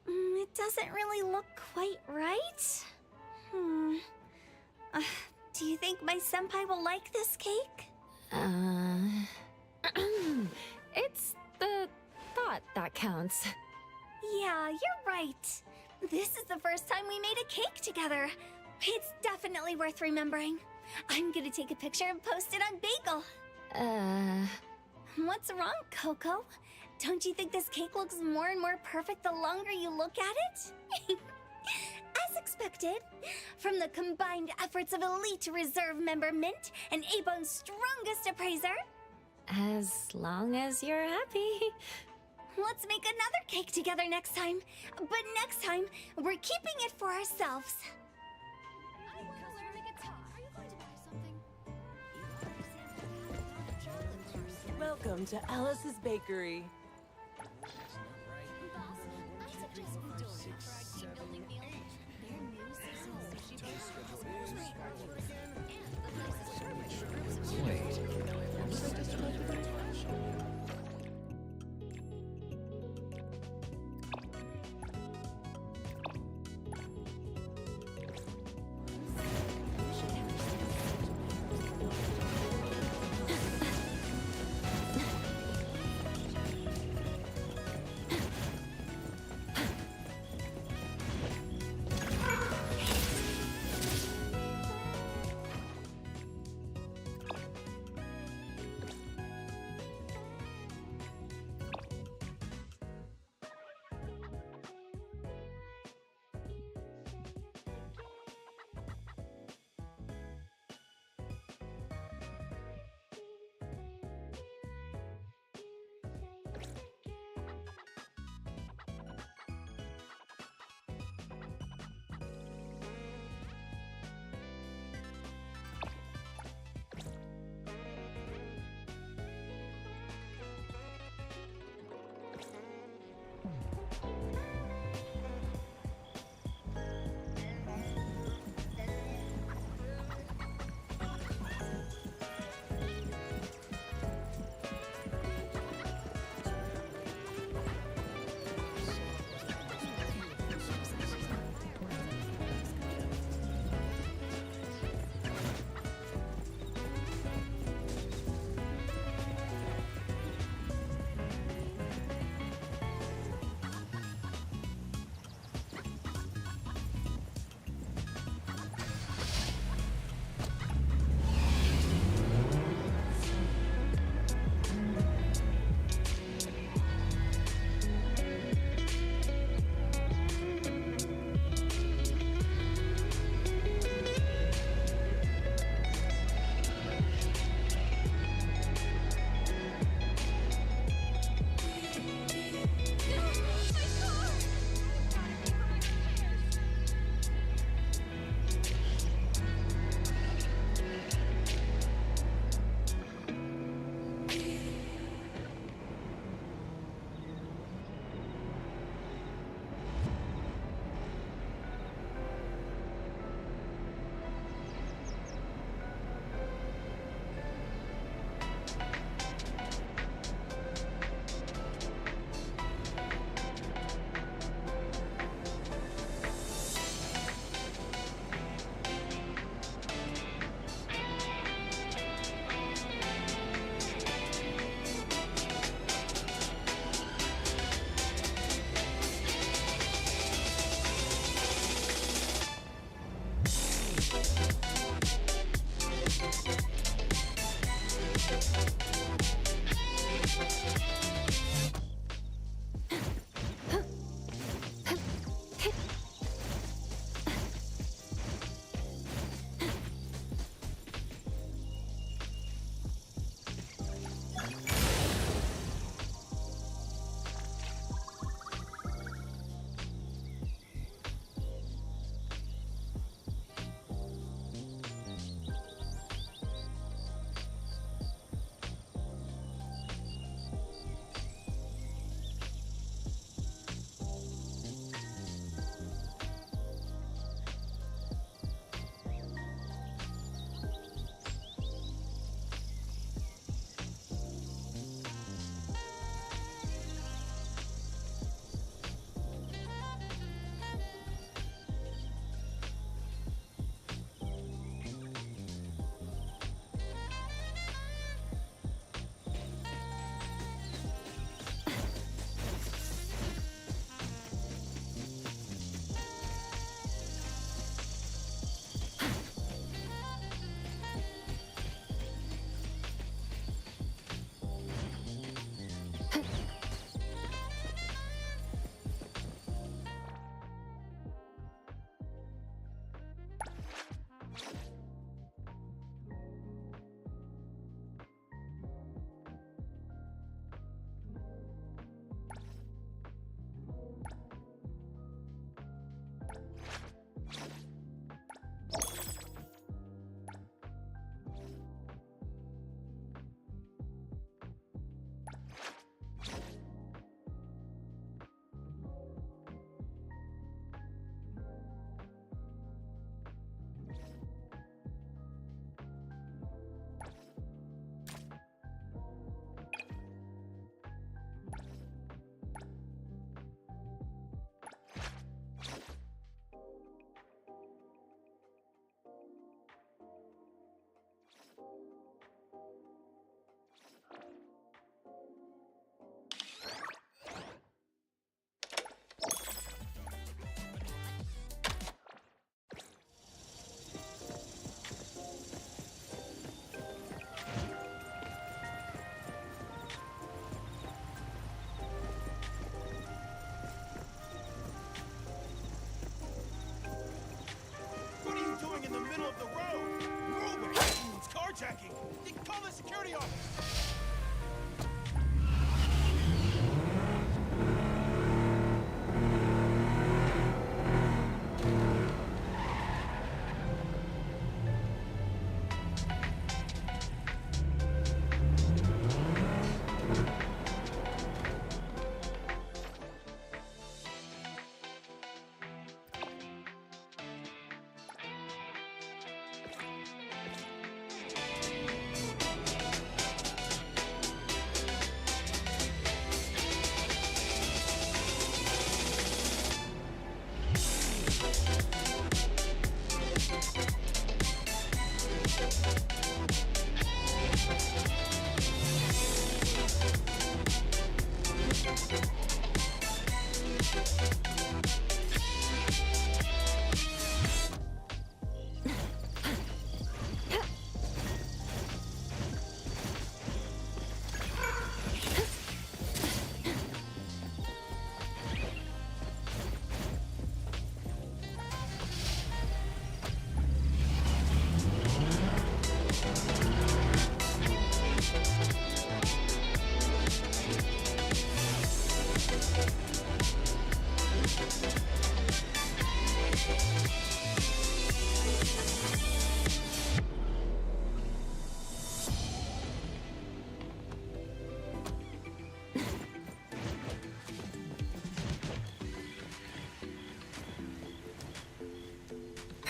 it doesn't really look quite right. Do you think my senpai will like this cake? It's the thought that counts. Yeah, you're right. This is the first time we made a cake together. It's definitely worth remembering. I'm gonna take a picture and post it on Bagel. What's wrong, Coco? Don't you think this cake looks more and more perfect the longer you look at it? As expected, from the combined efforts of elite reserve member Mint and A-Bone's strongest appraiser. As long as you're happy. Let's make another cake together next time. But next time, we're keeping it for ourselves. Welcome to Alice's Bakery.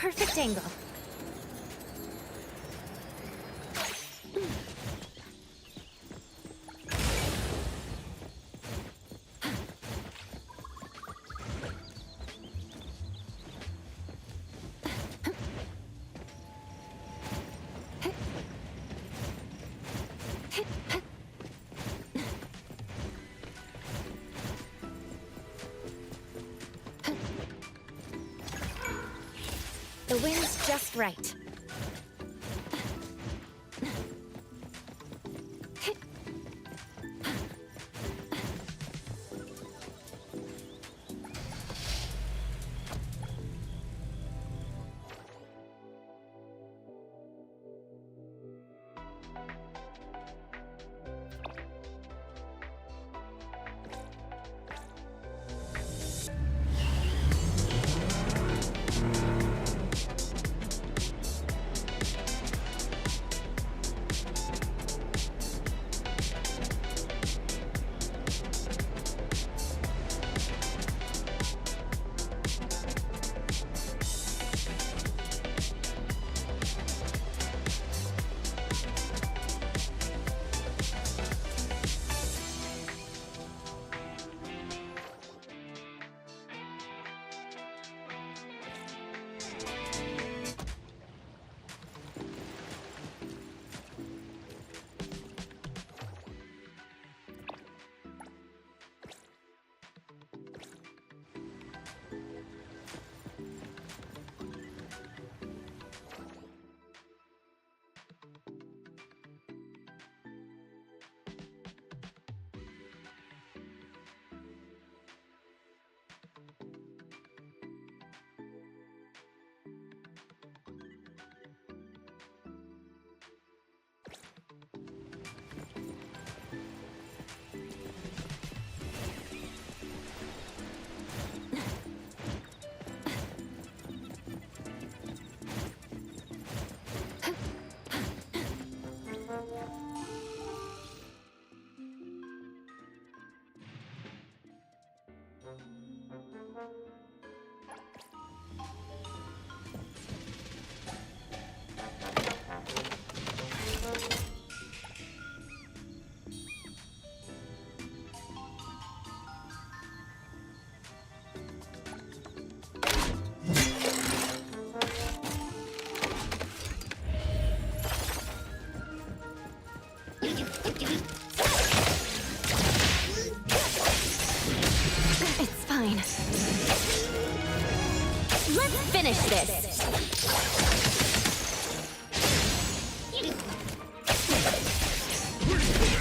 perfect angle. The wind's just right. Let's finish this.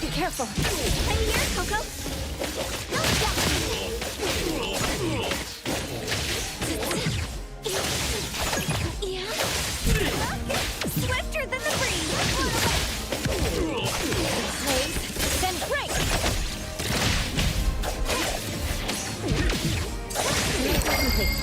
Be careful. I'm here, Coco. Yeah? Swifter than the breeze. Please, then break. Miracle complete.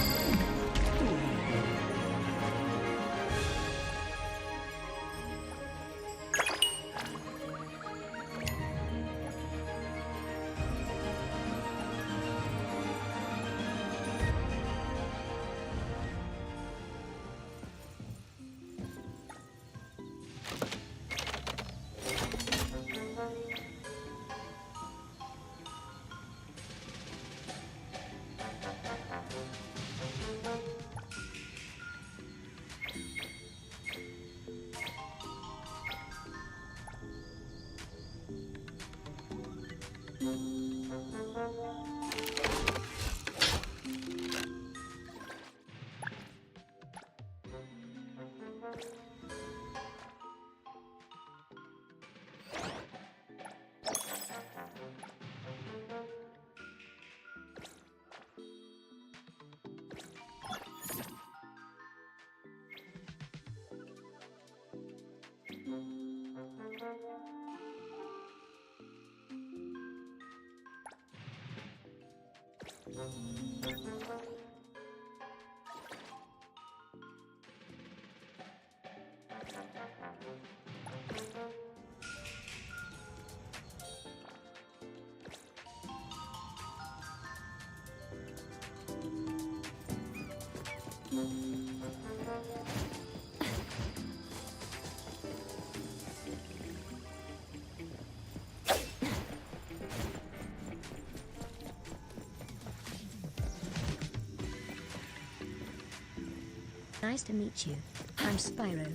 Nice to meet you. I'm Spyro.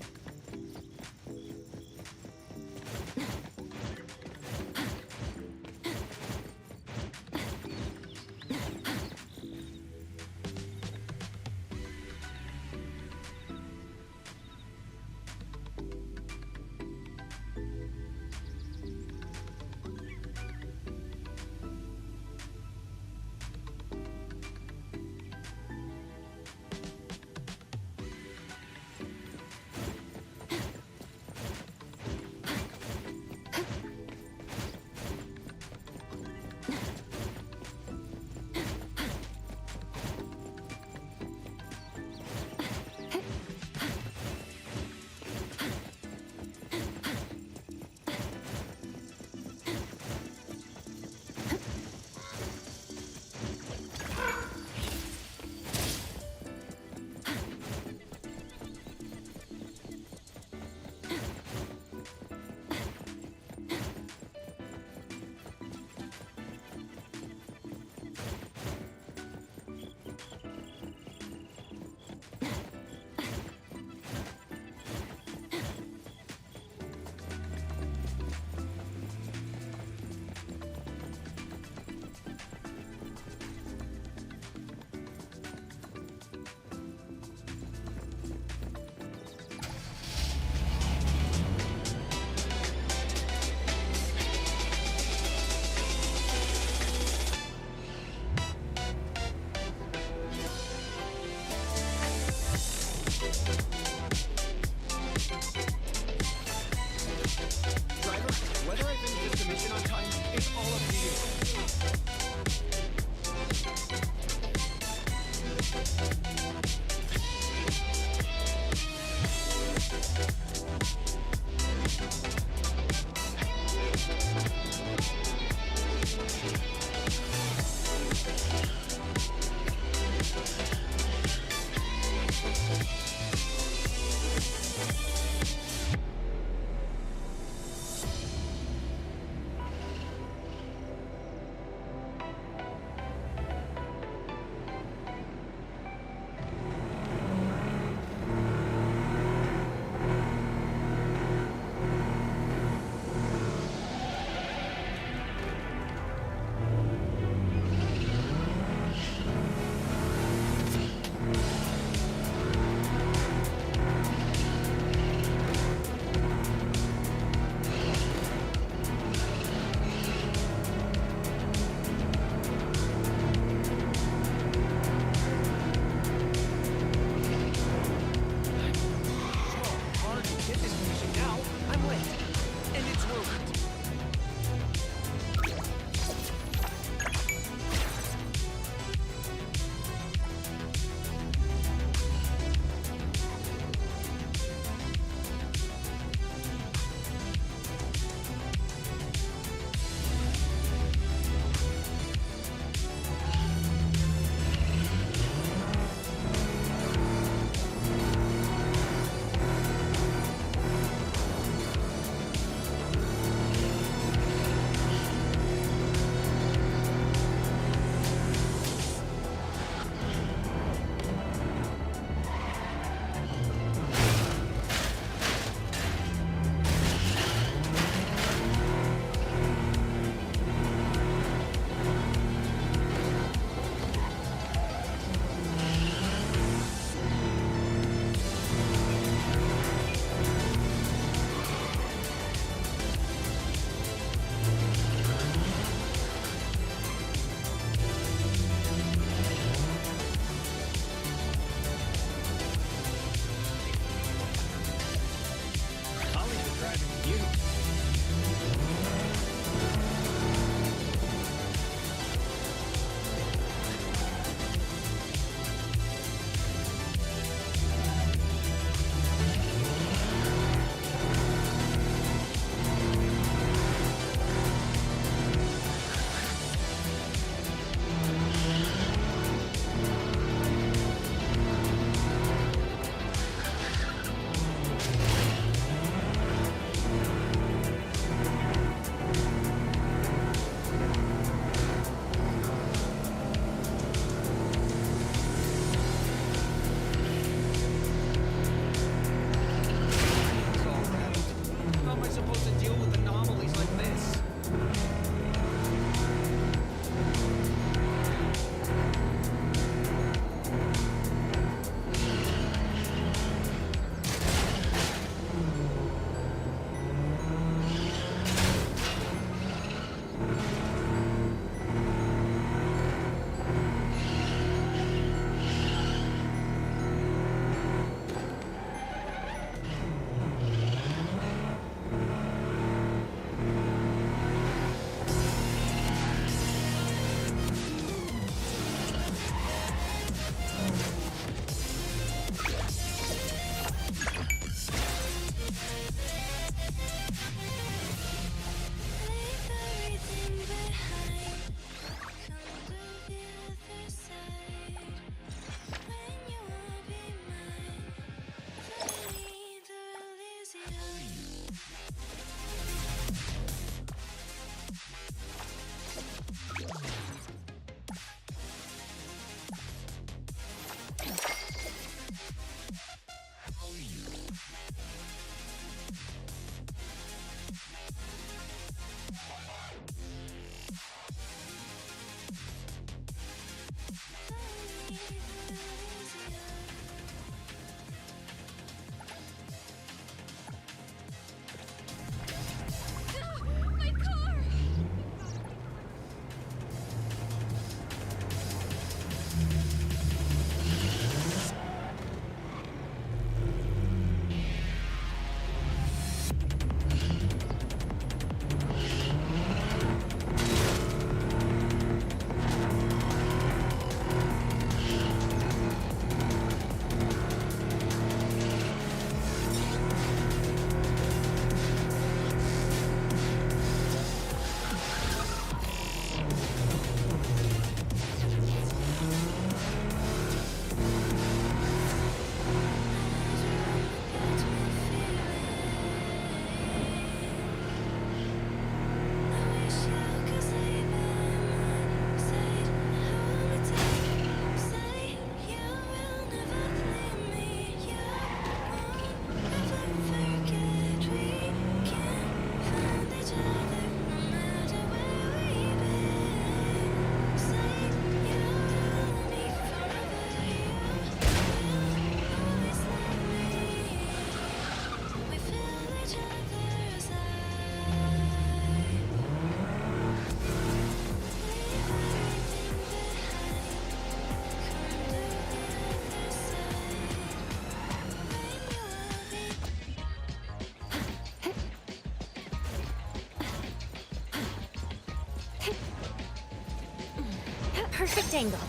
perfect angle.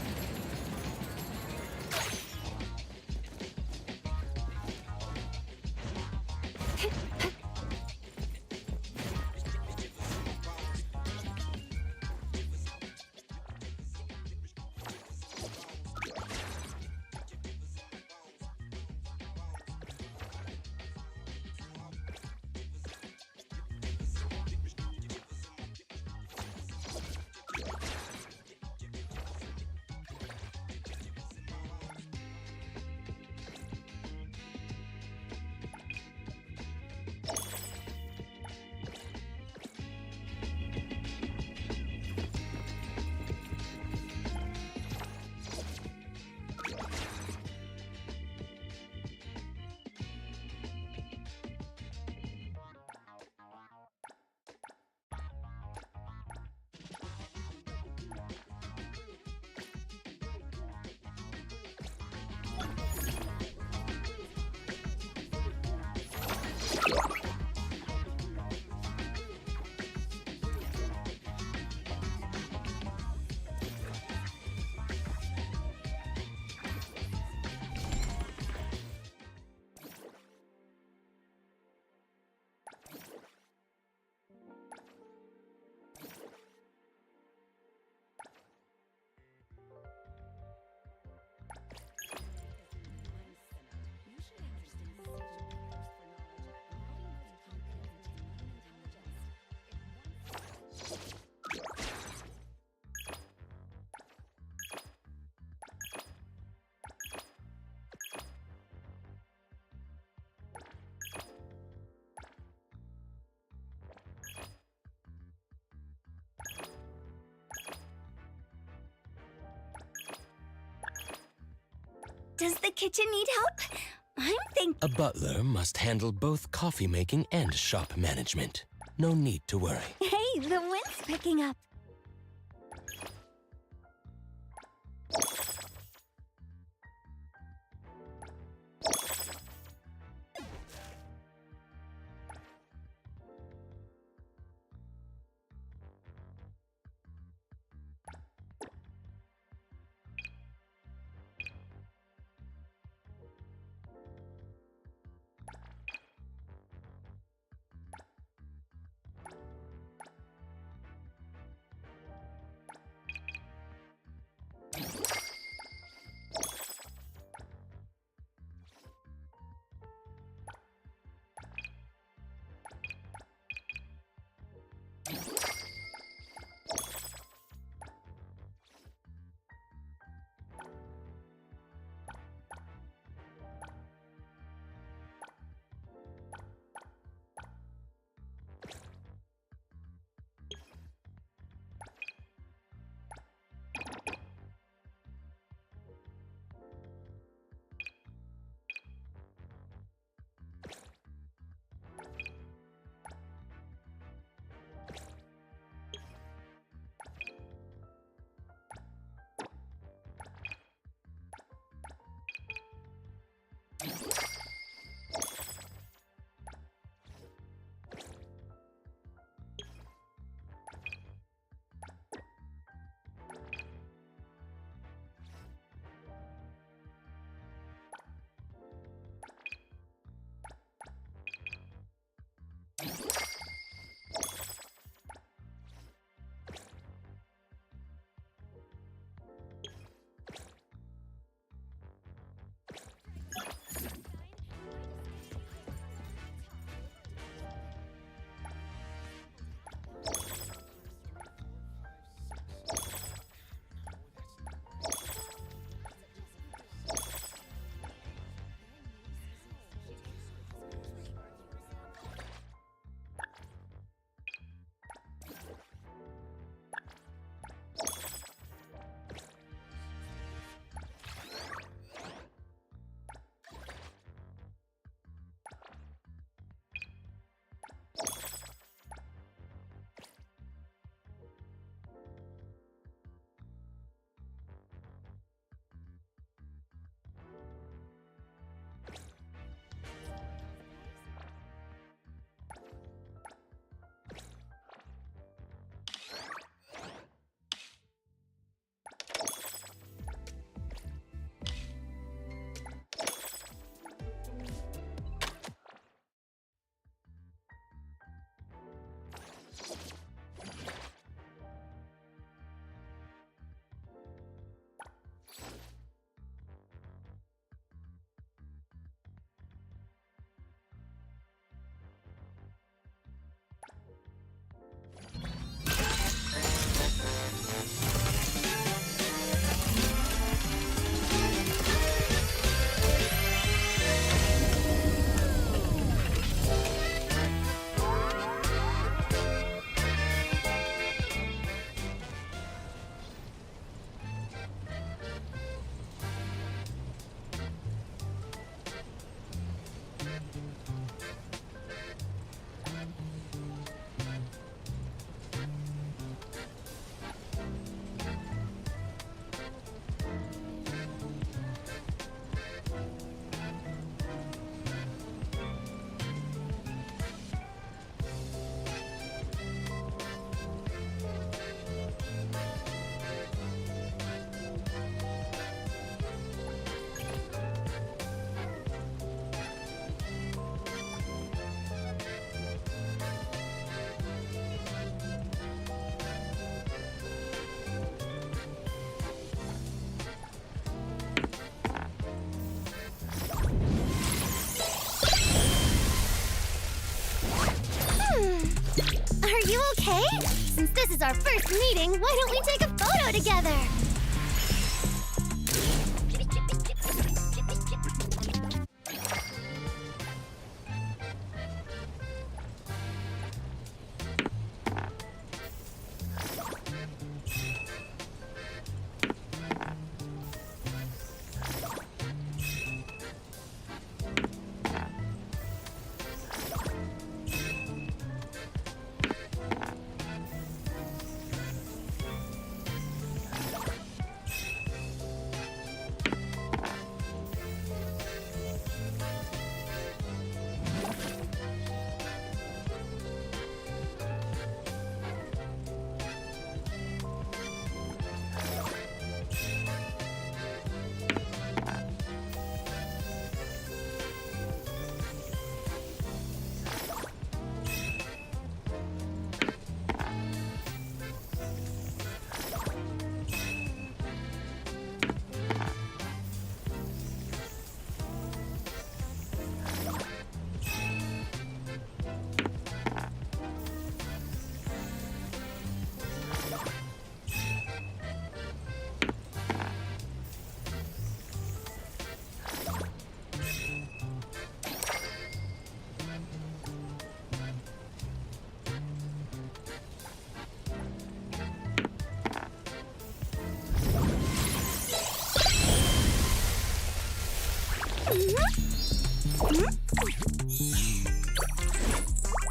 Does the kitchen need help? I'm thinking. A butler must handle both coffee making and shop management. No need to worry. Hey, the wind's picking up. is our first meeting, why don't we take a photo together?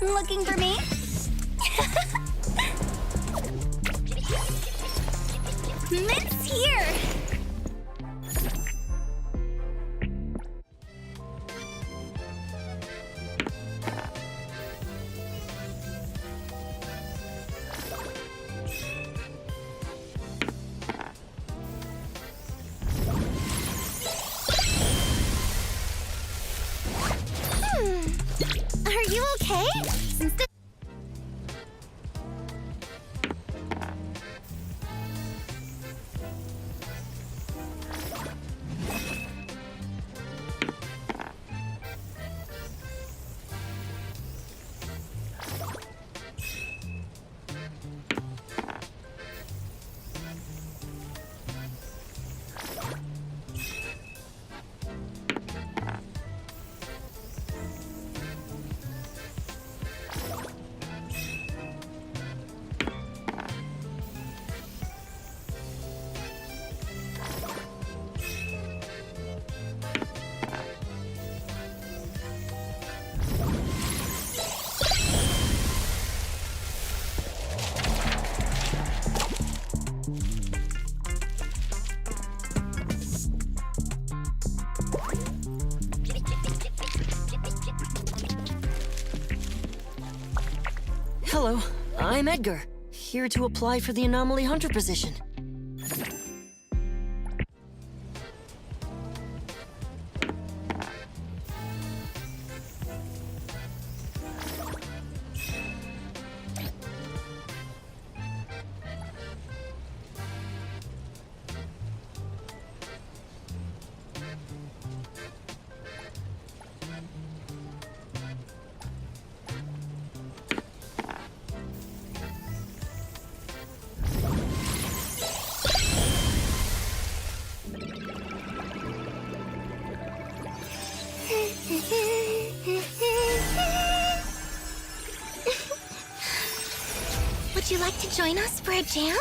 Looking for me? Mint's here! Are you okay? Since the Hello, I'm Edgar, here to apply for the Anomaly Hunter position. Would you like to join us for a jam?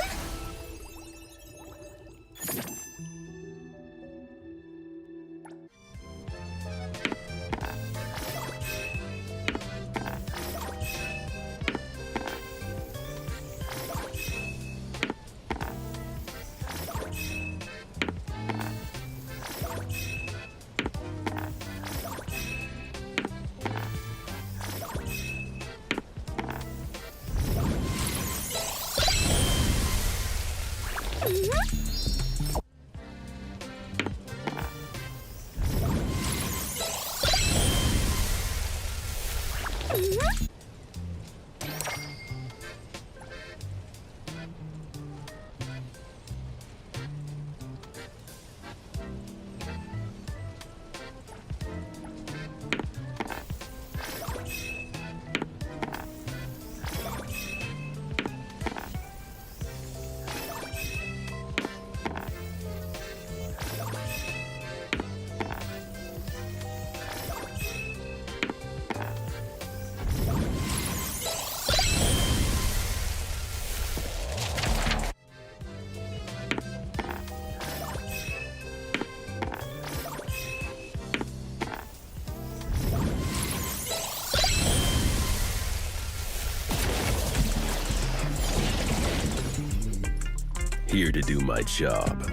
here to do my job.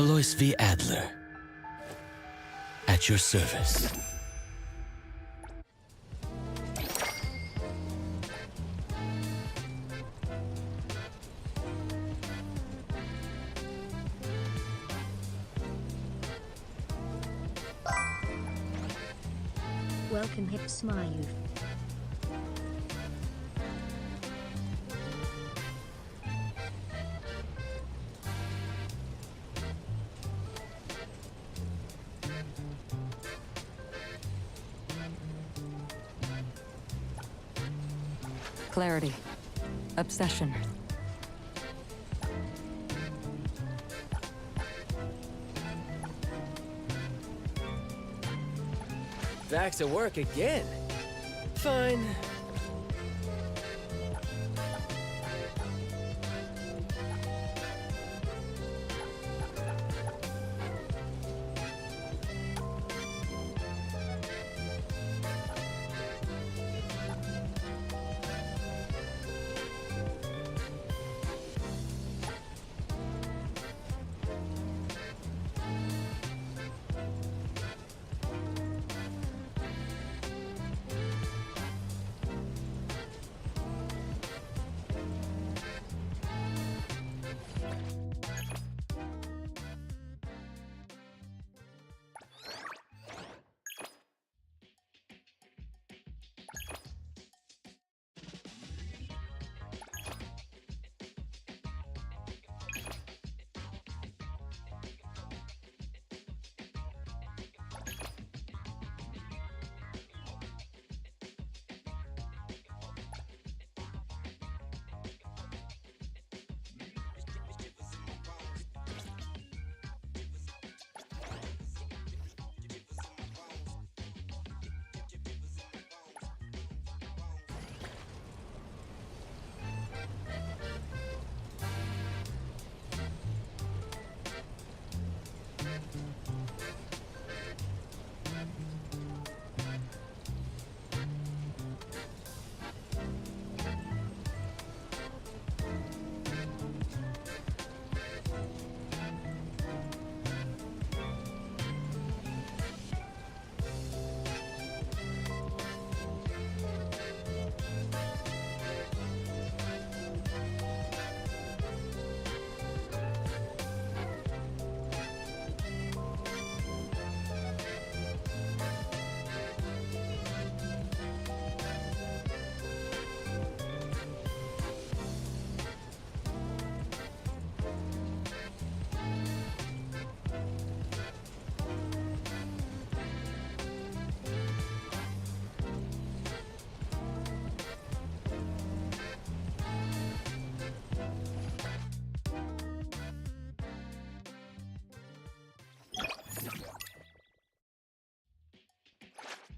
Alois V. Adler. At your service. Welcome hip smile youth. Clarity. Obsession. Back to work again. Fine.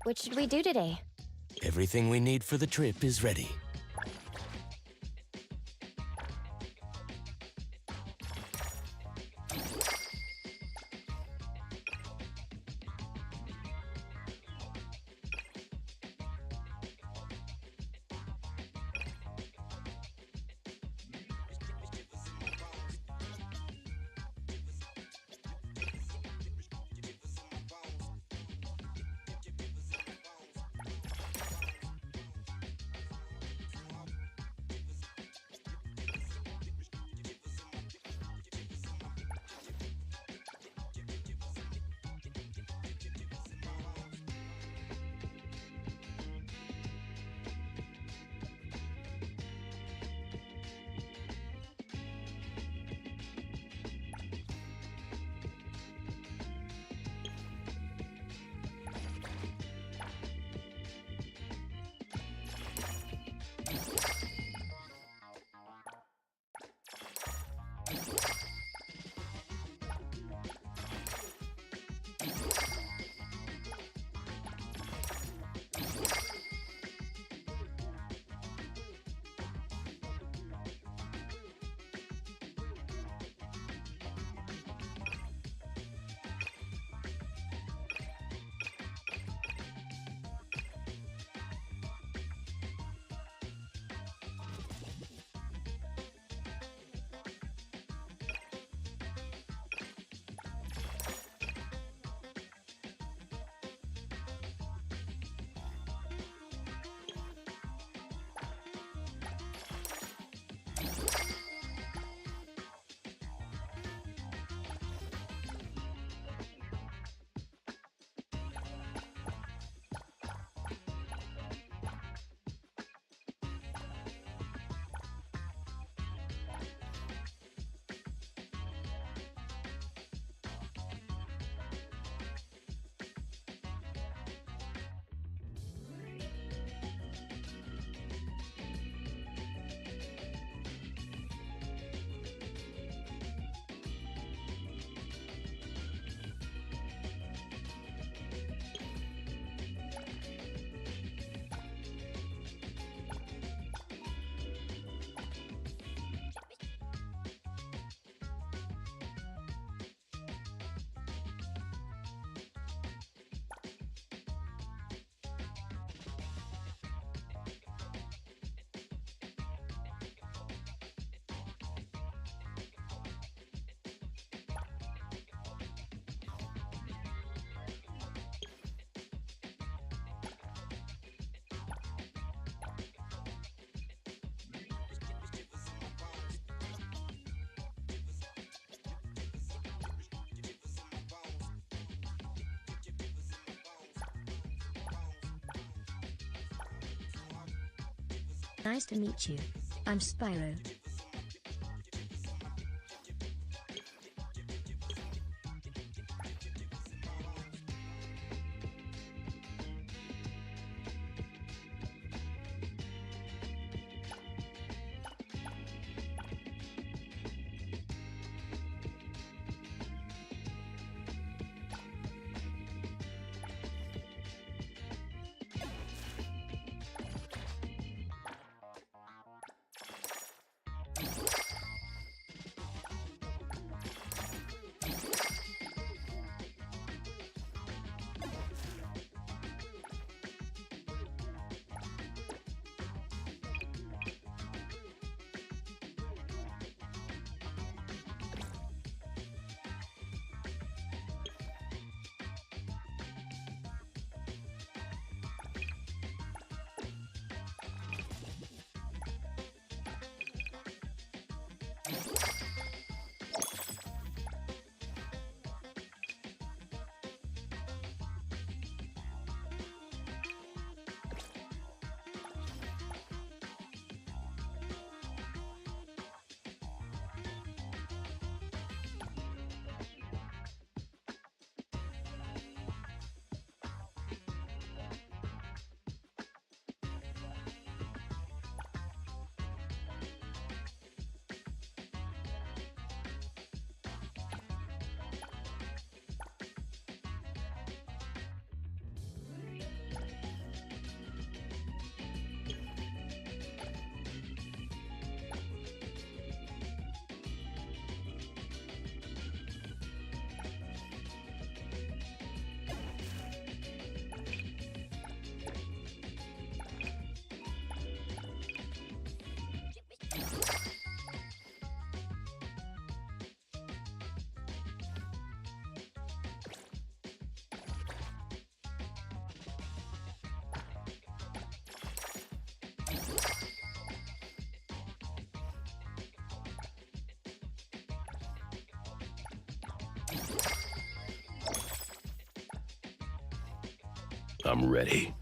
What should we do today? Everything we need for the trip is ready. Nice to meet you. I'm Spyro. I'm ready.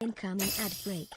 Incoming ad break.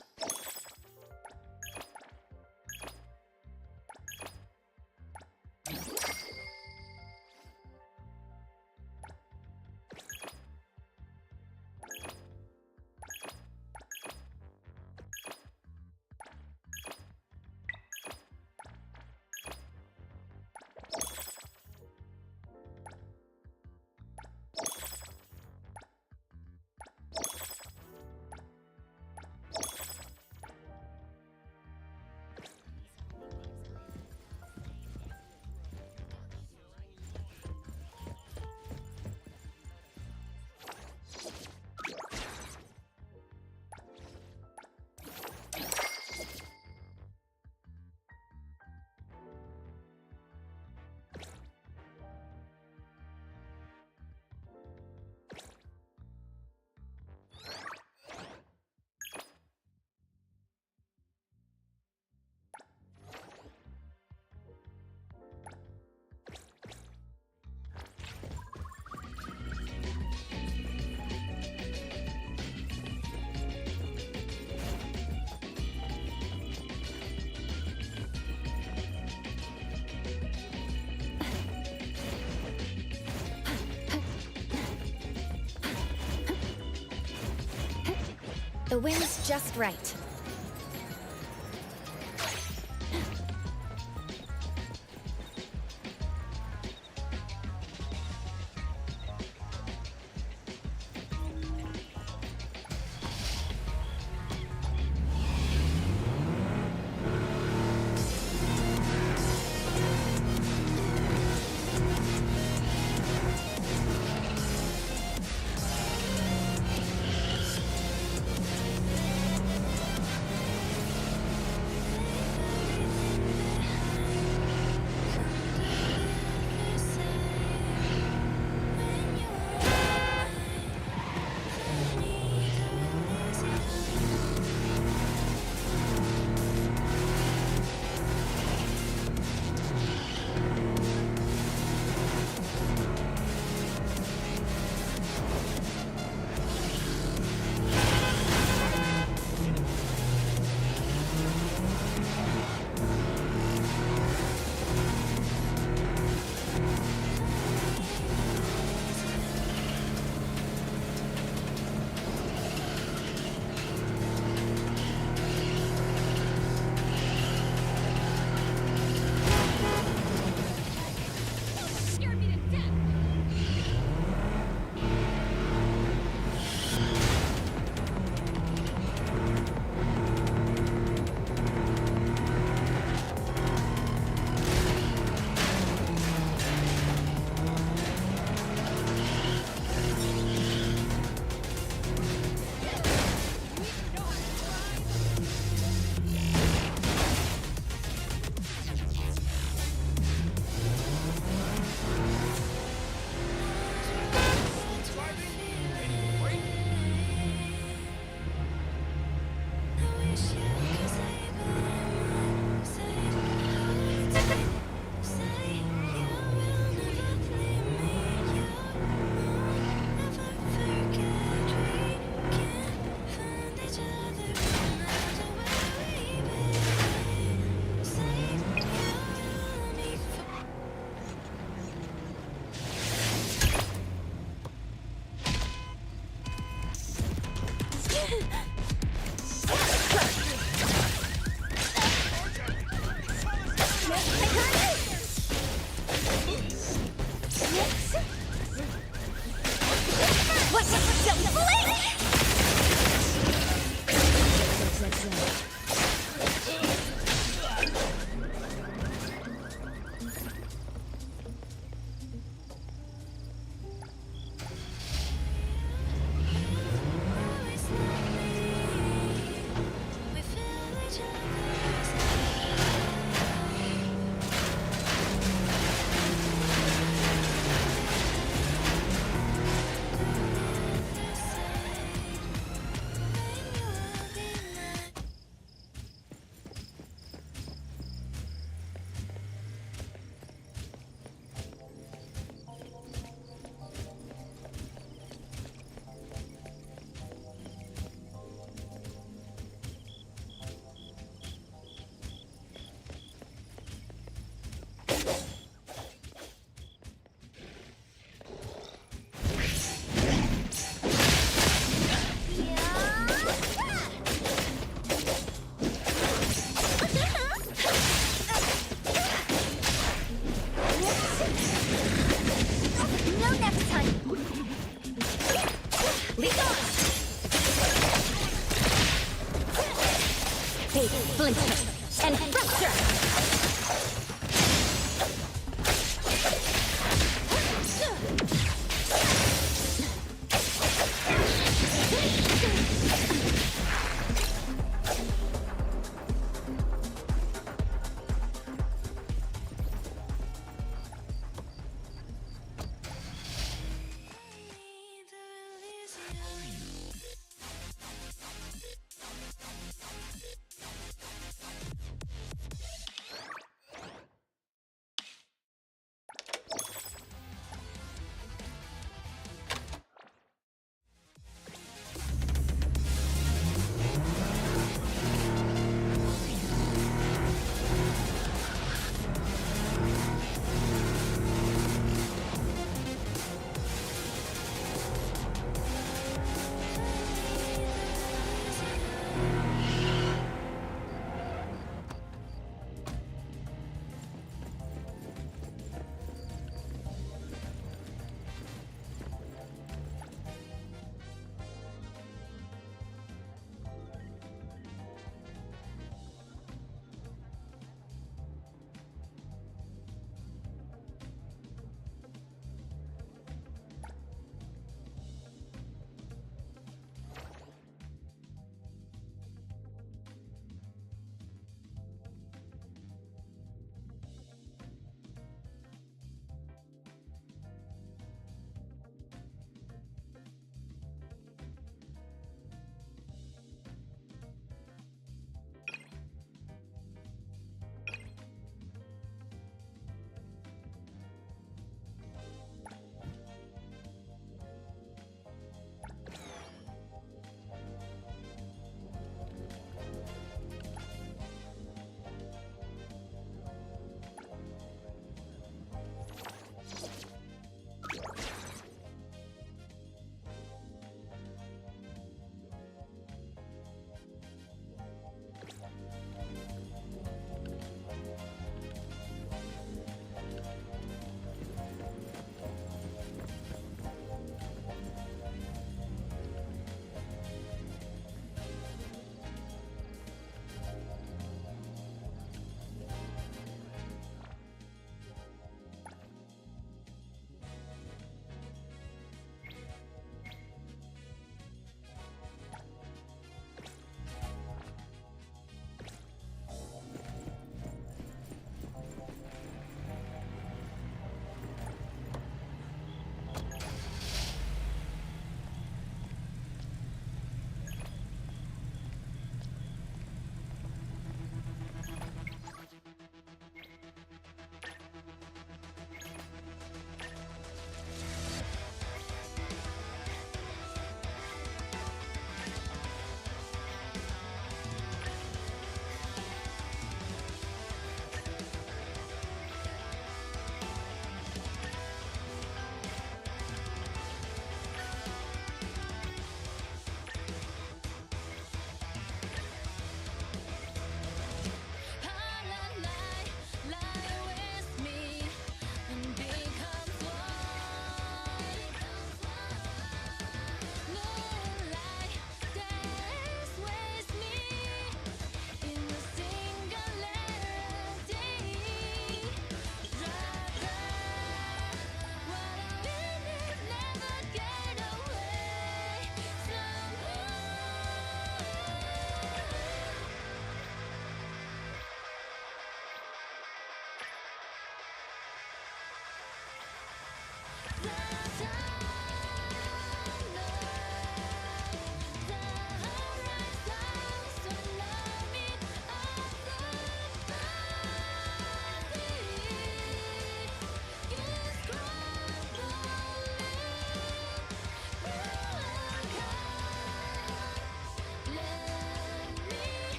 The wind's just right.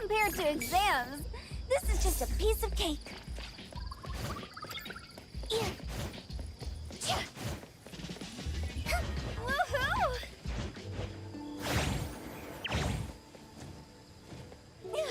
Compared to exams, this is just a piece of cake. Yeah. Yeah. Woohoo! Yeah.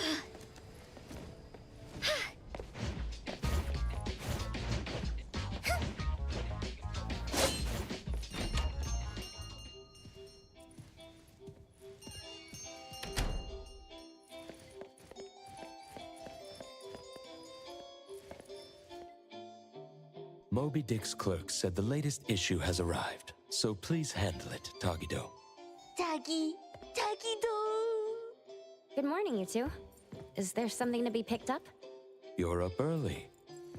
Moby Dick's clerk said the latest issue has arrived, so please handle it, Tagido. Tagido. Good morning, you two. Is there something to be picked up? You're up early.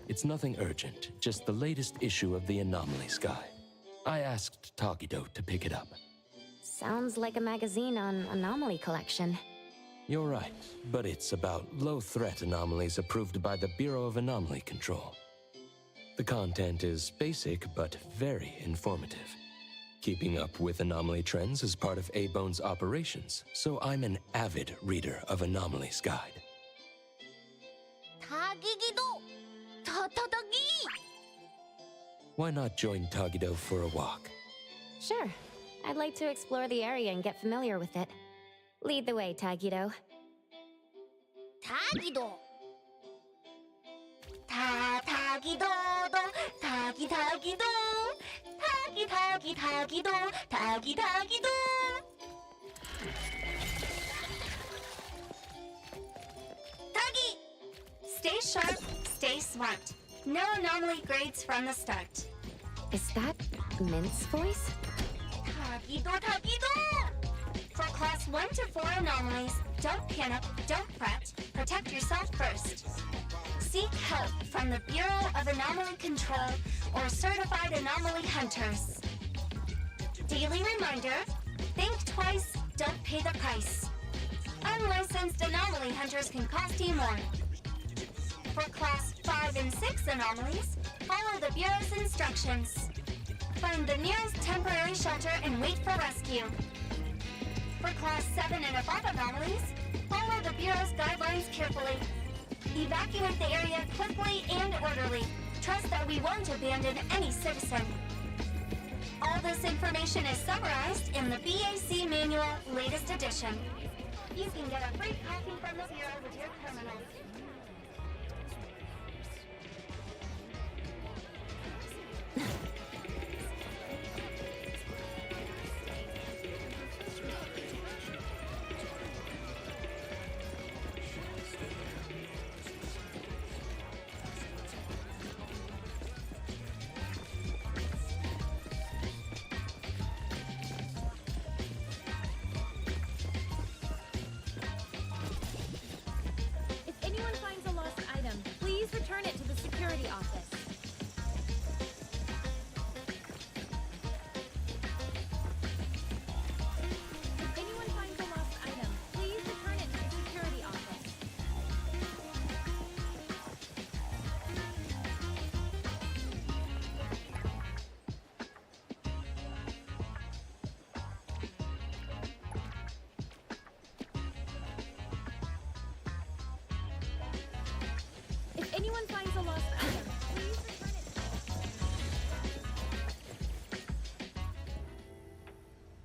It's nothing urgent, just the latest issue of the Anomalies Guide. I asked Tagido to pick it up. Sounds like a magazine on anomaly collection. You're right, but it's about low-threat anomalies approved by the Bureau of Anomaly Control. The content is basic, but very informative. Keeping up with anomaly trends is part of A-Bone's operations, so I'm an avid reader of Anomalies Guide. Why not join Tagido for a walk? Sure. I'd like to explore the area and get familiar with it. Lead the way, Tagido. Tagido. Tagido. Tagi! Stay sharp, stay smart. No anomaly grades from the start. Is that Mint's voice? Tagido! For class 1 to 4 anomalies, don't panic, don't fret, protect yourself first. Seek help from the Bureau of Anomaly Control or certified anomaly hunters. Daily reminder, think twice, don't pay the price. Unlicensed anomaly hunters can cost you more. For class 5 and 6 anomalies, follow the Bureau's instructions. Find the nearest temporary shelter and wait for rescue. For class 7 and above anomalies, follow the Bureau's guidelines carefully. Evacuate the area quickly and orderly. Trust that we won't abandon any citizen. All this information is summarized in the BAC Manual, latest edition. You can get a free copy from the Bureau with your terminal. anyone finds a lost item, please return it.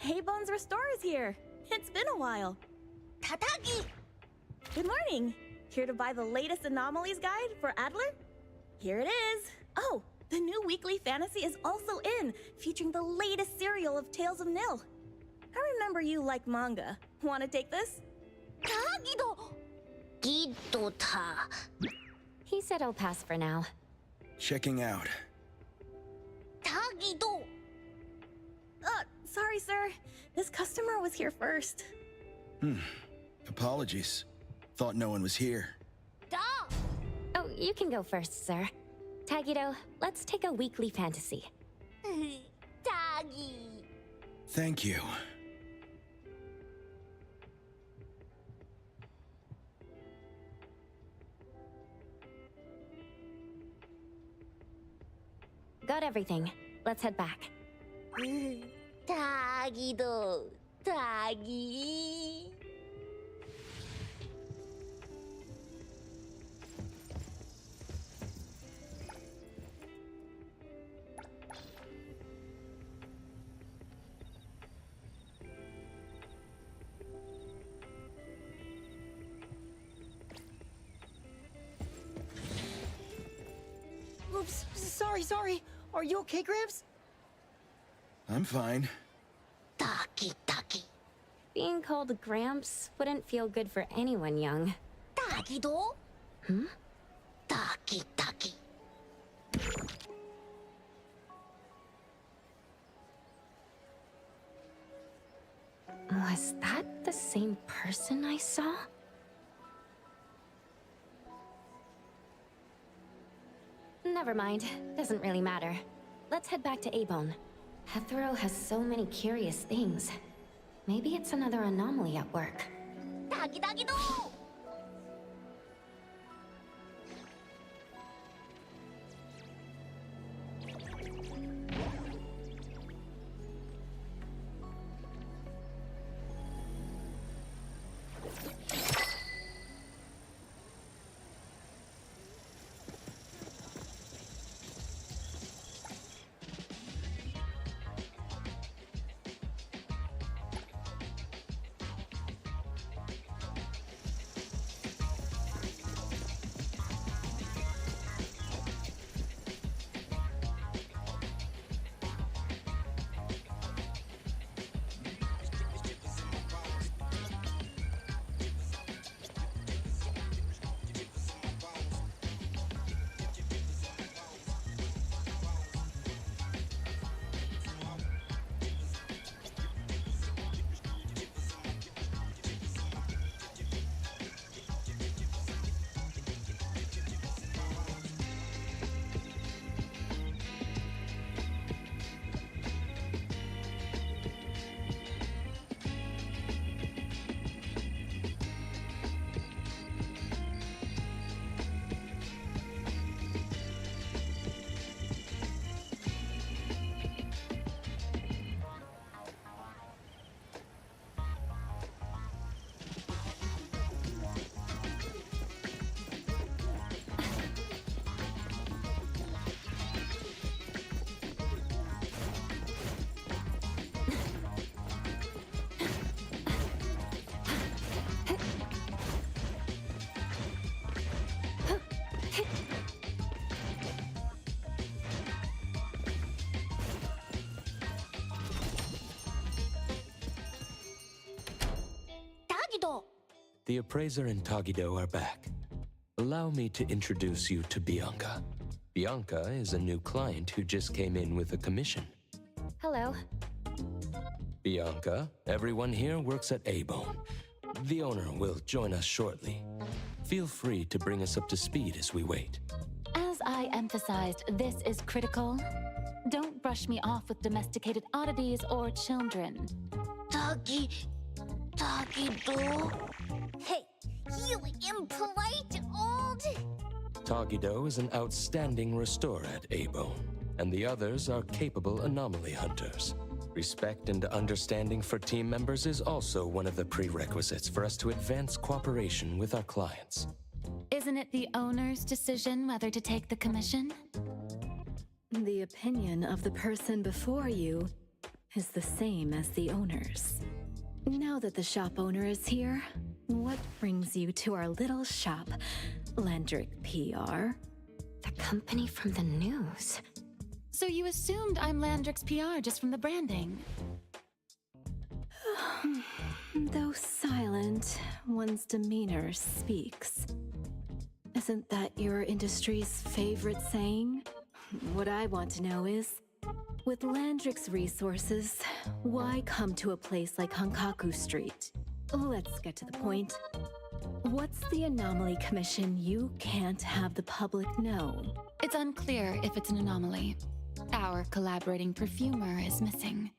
Hey, Bones Restore is here. It's been a while. Tatagi! Good morning. Here to buy the latest Anomalies Guide for Adler? Here it is. Oh, the new weekly fantasy is also in, featuring the latest serial of Tales of Nil. I remember you like manga. Want to take this? Tagido! Gido-ta. He said I'll pass for now. Checking out. Tagido! Sorry, sir. This customer was here first. Apologies. Thought no one was here. Da! Oh, you can go first, sir. Tagido, let's take a weekly fantasy. Tagi! Thank you. Got everything. Let's head back. Tagido! Tagi! Sorry. Are you okay, Gramps? I'm fine. Taki. Being called Gramps wouldn't feel good for anyone young. Taki do? Hmm? Taki. Was that the same person I saw? Never mind. Doesn't really matter. Let's head back to A-Bone. Hethro has so many curious things. Maybe it's another anomaly at work. Taki do! The appraiser and Tagido are back. Allow me to introduce you to Bianca. Bianca is a new client who just came in with a commission. Hello. Bianca, everyone here works at A-Bone. The owner will join us shortly. Feel free to bring us up to speed as we wait. As I emphasized, this is critical. Don't brush me off with domesticated oddities or children. Taki do? Hey, you impolite old... Tagido is an outstanding restorer at A-Bone, and the others are capable anomaly hunters. Respect and understanding for team members is also one of the prerequisites for us to advance cooperation with our clients. Isn't it the owner's decision whether to take the commission? The opinion of the person before you is the same as the owner's. Now that the shop owner is here, what brings you to our little shop, Landrick PR? The company from the news. So you assumed I'm Landrick's PR just from the branding? Though silent, one's demeanor speaks. Isn't that your industry's favorite saying? What I want to know is, with Landrick's resources, why come to a place like Hankaku Street? Let's get to the point. What's the anomaly commission you can't have the public know? It's unclear if it's an anomaly. Our collaborating perfumer is missing.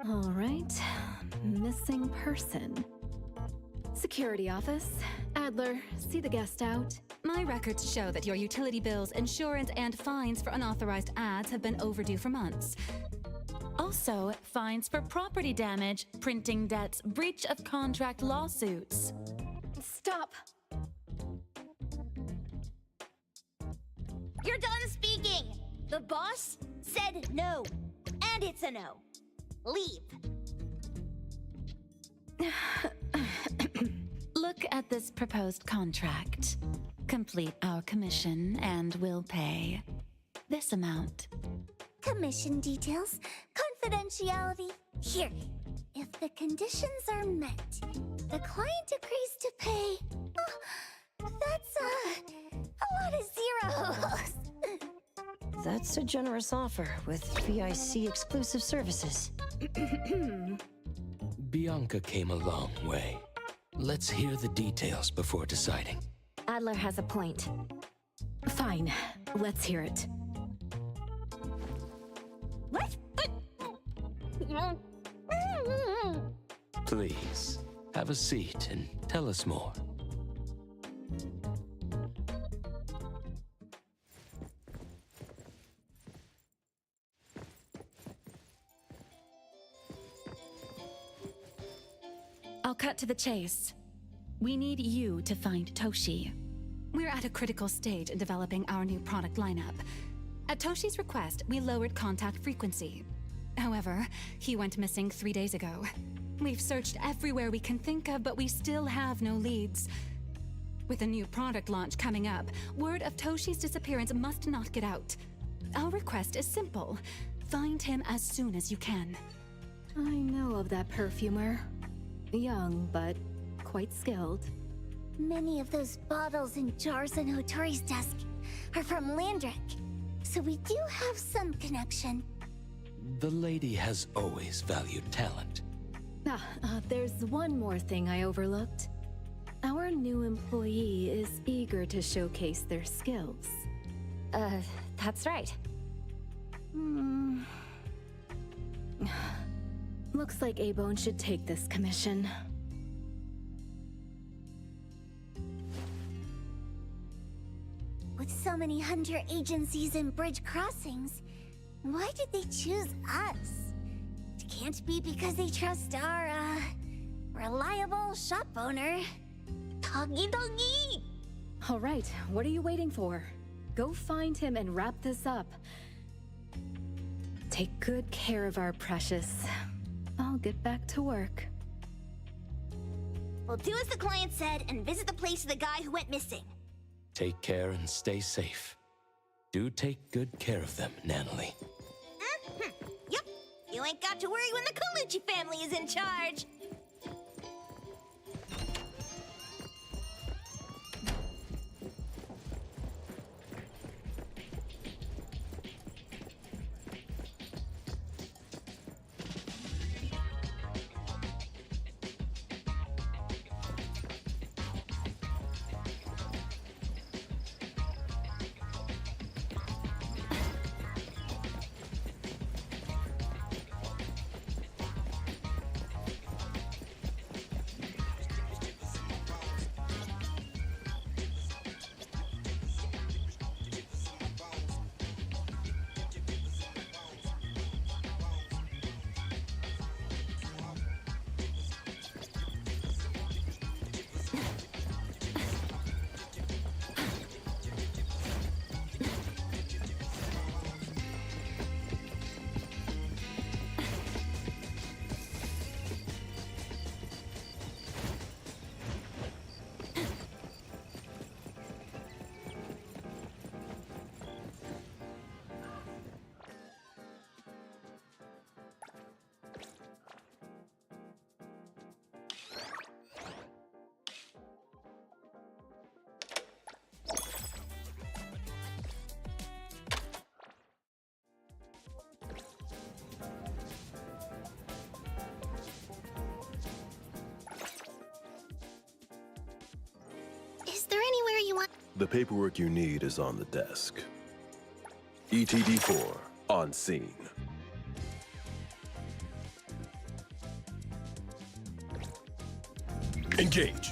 All right, missing person. Security office. Adler, see the guest out. My records show that your utility bills, insurance, and fines for unauthorized ads have been overdue for months. Also, fines for property damage, printing debts, breach of contract lawsuits. Stop! You're done speaking! The boss said no. And it's a no. Leave. Look at this proposed contract. Complete our commission and we'll pay. this amount. Commission details, confidentiality. Here, if the conditions are met, the client agrees to pay. That's a lot of zeros. That's a generous offer with VIC exclusive services. Bianca came a long way. Let's hear the details before deciding. Adler has a point. Fine, let's hear it. What? Please, have a seat and tell us more. I'll cut to the chase. We need you to find Toshi. We're at a critical stage in developing our new product lineup. At Toshi's request, we lowered contact frequency. However, he went missing 3 days ago. We've searched everywhere we can think of, but we still have no leads. With a new product launch coming up, word of Toshi's disappearance must not get out. Our request is simple. Find him as soon as you can. I know of that perfumer. Young, but quite skilled. Many of those bottles and jars on Hotori's desk are from Landrick, so we do have some connection. The lady has always valued talent. There's one more thing I overlooked. Our new employee is eager to showcase their skills. That's right. Looks like A-Bone should take this commission. With so many hunter agencies and bridge crossings, why did they choose us? It can't be because they trust our, reliable shop owner. Doggy doggy! All right, what are you waiting for? Go find him and wrap this up. Take good care of our precious. I'll get back to work. We'll do as the client said and visit the place of the guy who went missing. Take care and stay safe. Do take good care of them, Natalie. Yep, you ain't got to worry when the Colucci family is in charge. Is there anywhere you want? The paperwork you need is on the desk. ETD-4, on scene. Engage!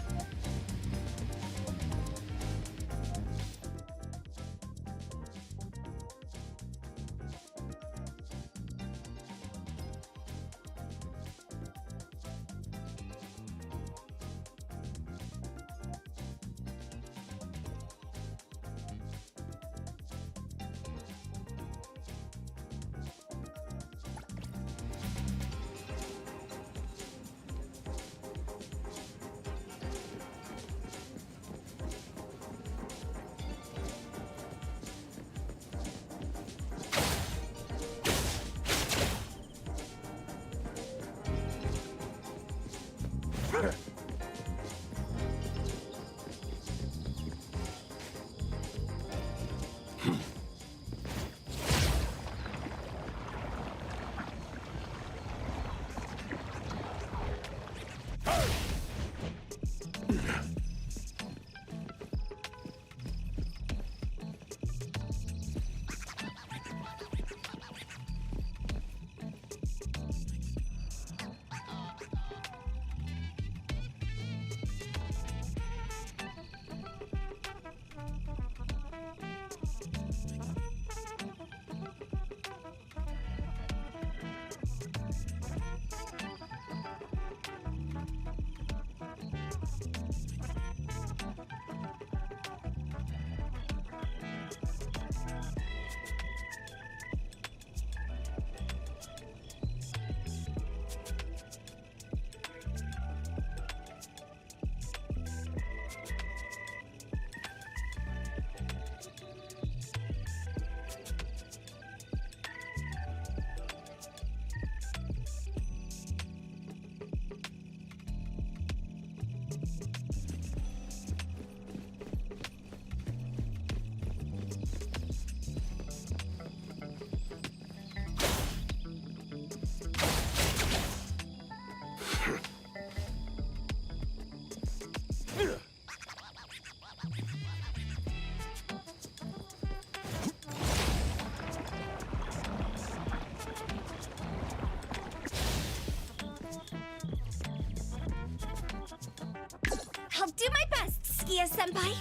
Senpai?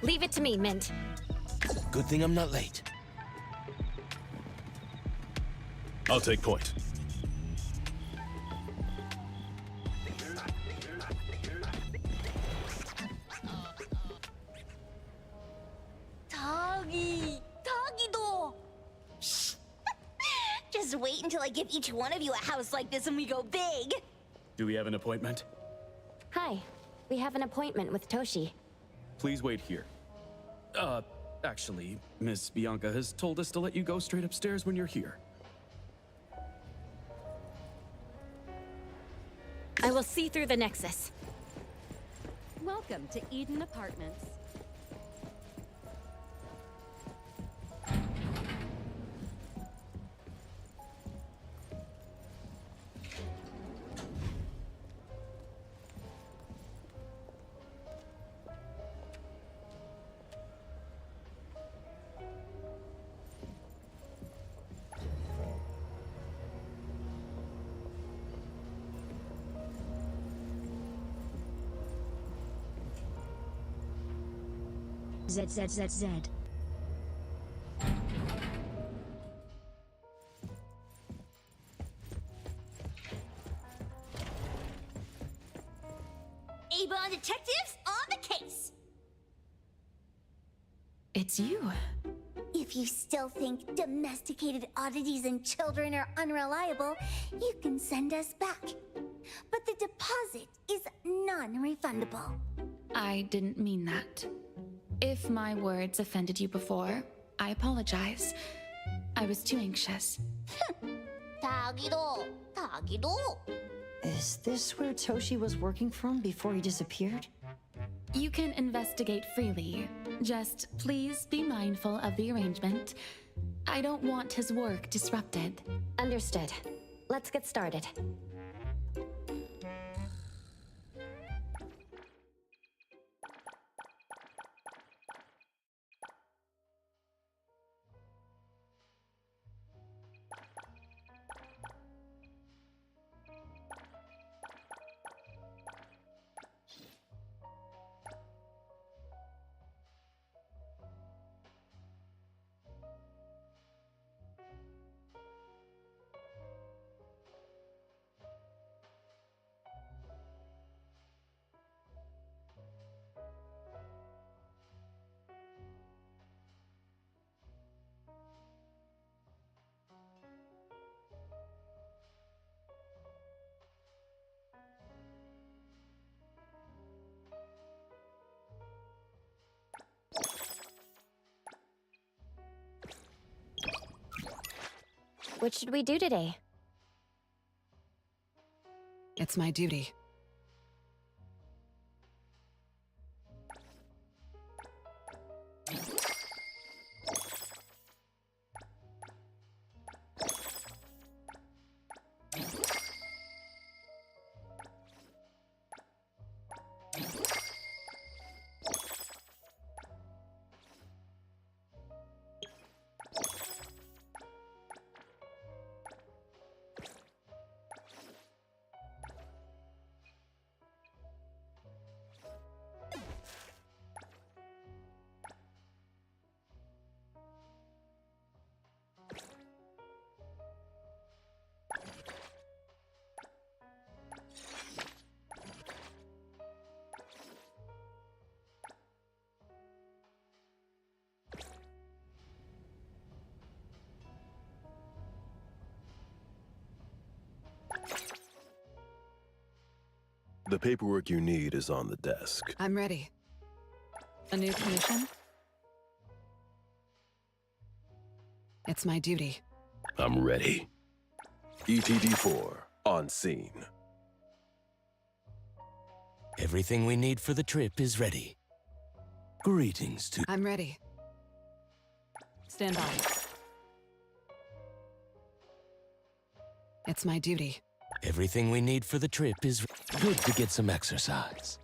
Leave it to me, Mint. Good thing I'm not late. I'll take point. Tagi-do! Shh! Just wait until I give each one of you a house like this and we go big! Do we have an appointment? Hi. We have an appointment with Toshi. Please wait here. Actually, Miss Bianca has told us to let you go straight upstairs when you're here. I will see through the Nexus. Welcome to Eden Apartments. ZZZZ. A-Bond detectives on the case! It's you. If you still think domesticated oddities and children are unreliable, you can send us back. But the deposit is non-refundable. I didn't mean that. If my words offended you before, I apologize. I was too anxious. Tagi-do! Is this where Toshi was working from before he disappeared? You can investigate freely. Just please be mindful of the arrangement. I don't want his work disrupted. Understood. Let's get started. What should we do today? It's my duty. The paperwork you need is on the desk. I'm ready. A new commission? It's my duty. I'm ready. ETD-4, on scene. Everything we need for the trip is ready. Greetings to... I'm ready. Stand by. It's my duty. Everything we need for the trip is good to get some exercise.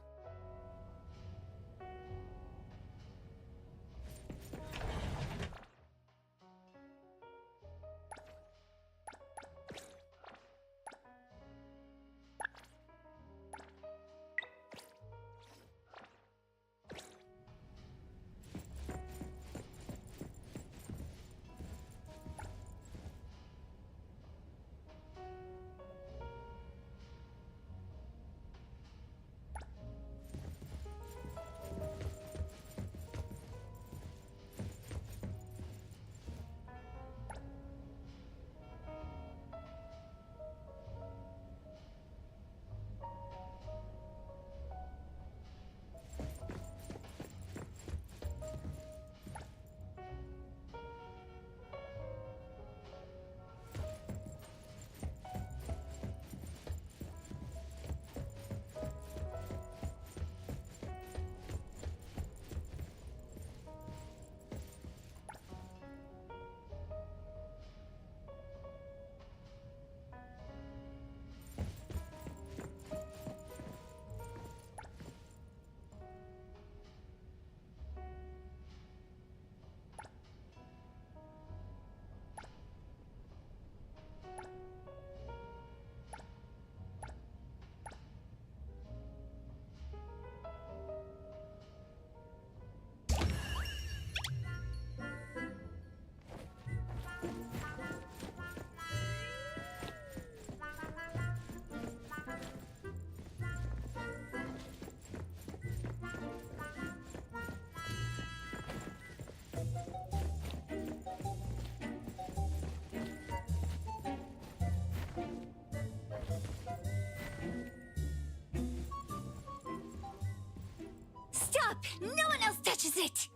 up! No one else touches it!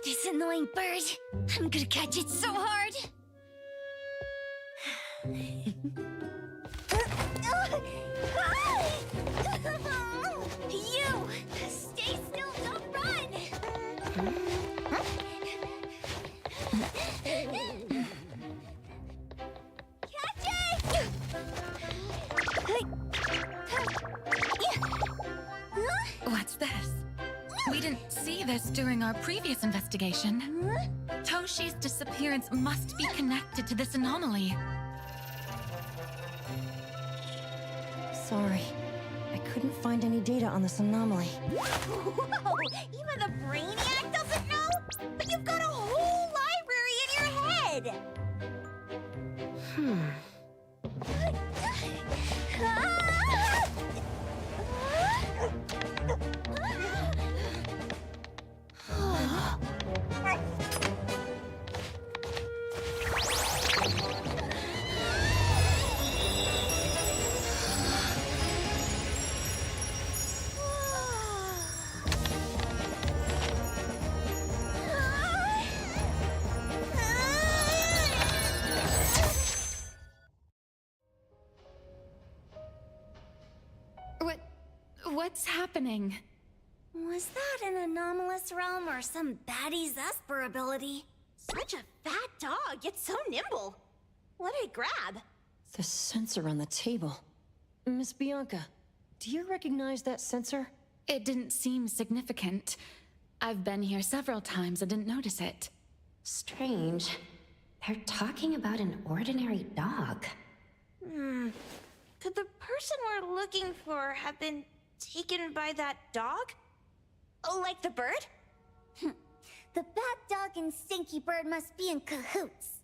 This annoying bird. I'm gonna catch it so hard. You! Stay still, don't run! Catch it! What's this? We didn't see this during our previous investigation. Toshi's disappearance must be connected to this anomaly. Sorry. I couldn't find any data on this anomaly. Whoa! Even the brainiac doesn't know? But you've got a whole library in your head! What's happening? Was that an anomalous realm or some baddie's Esper ability? Such a fat dog, yet so nimble. What did it grab? The sensor on the table. Miss Bianca, do you recognize that sensor? It didn't seem significant. I've been here several times and didn't notice it. Strange. They're talking about an ordinary dog. Could the person we're looking for have been taken by that dog? Oh, like the bird? The bad dog and stinky bird must be in cahoots.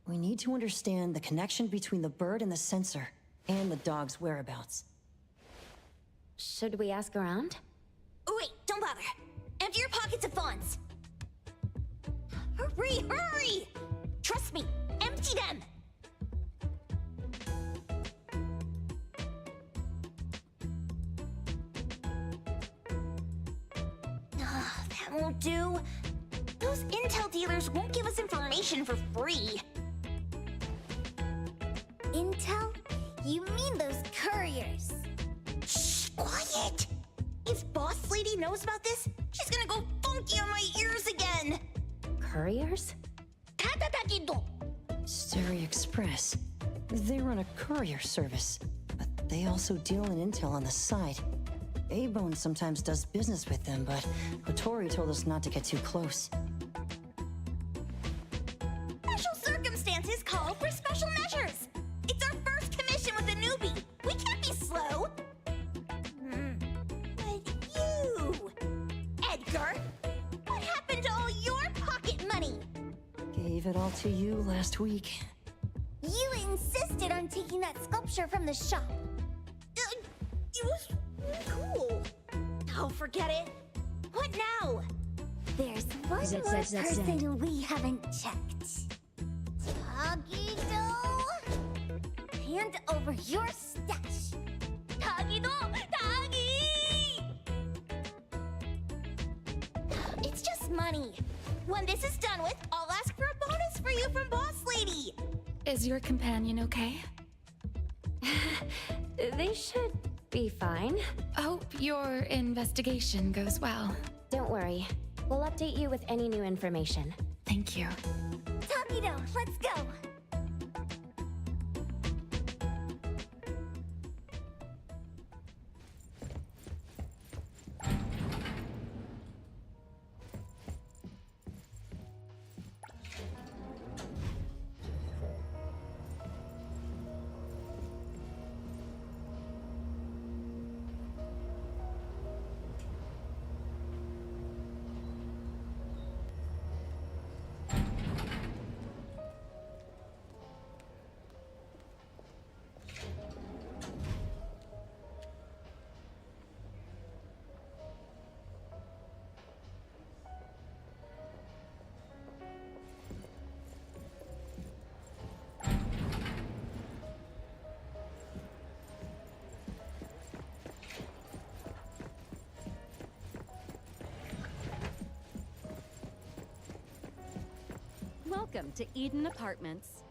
We need to understand the connection between the bird and the sensor, and the dog's whereabouts. Should we ask around? Oh, wait, don't bother. Empty your pockets of funds. Hurry, hurry! Trust me, empty them! That won't do. Those intel dealers won't give us information for free. Intel? You mean those couriers? Shh, quiet! If Boss Lady knows about this, she's gonna go funky on my ears again! Couriers? Steri Express. They run a courier service, but they also deal in intel on the side. A-Bone sometimes does business with them, but Hotori told us not to get too close. Special circumstances call for special measures! It's our first commission with a newbie! We can't be slow! But you... Edgar! What happened to all your pocket money? Gave it all to you last week. You insisted on taking that sculpture from the shop. It was cool. Oh, forget it. What now? There's one more person we haven't checked. Tagido! Hand over your stash. Tagido! Tagi! It's just money. When this is done with, I'll ask for a bonus for you from Boss Lady. Is your companion okay? They should be fine. Hope your investigation goes well. Don't worry. We'll update you with any new information. Thank you. Tagido, let's go! Welcome to Eden Apartments.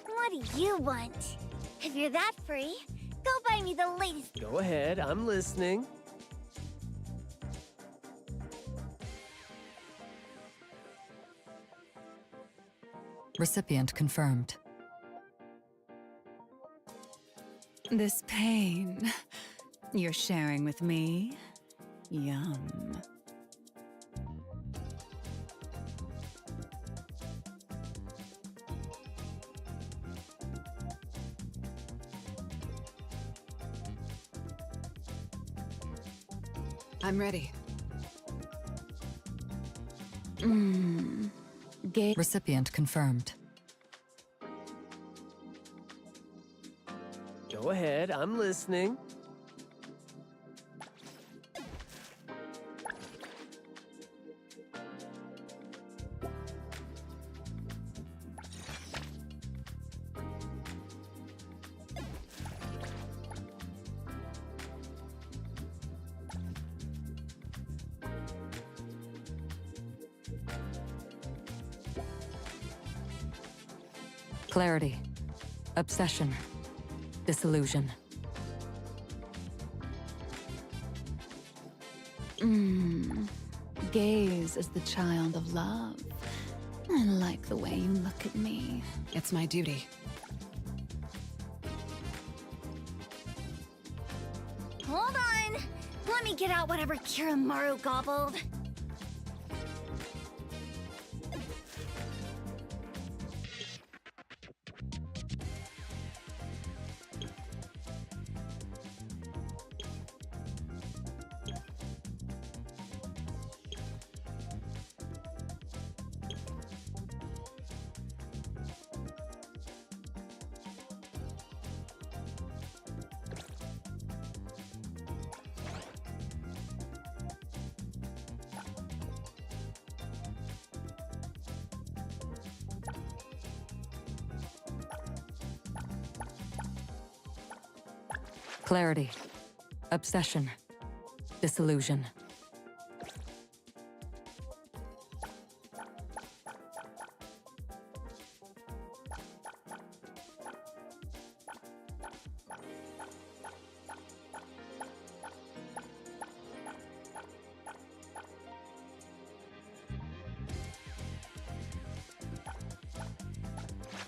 What do you want? If you're that free, go buy me the latest. Go ahead, I'm listening. Recipient confirmed. This pain you're sharing with me? Yum. I'm ready. Recipient confirmed. Go ahead, I'm listening. Clarity. Obsession. Disillusion. Gaze is the child of love. I like the way you look at me. It's my duty. Hold on. Let me get out whatever Kiramaru gobbled. Clarity. Obsession. Disillusion.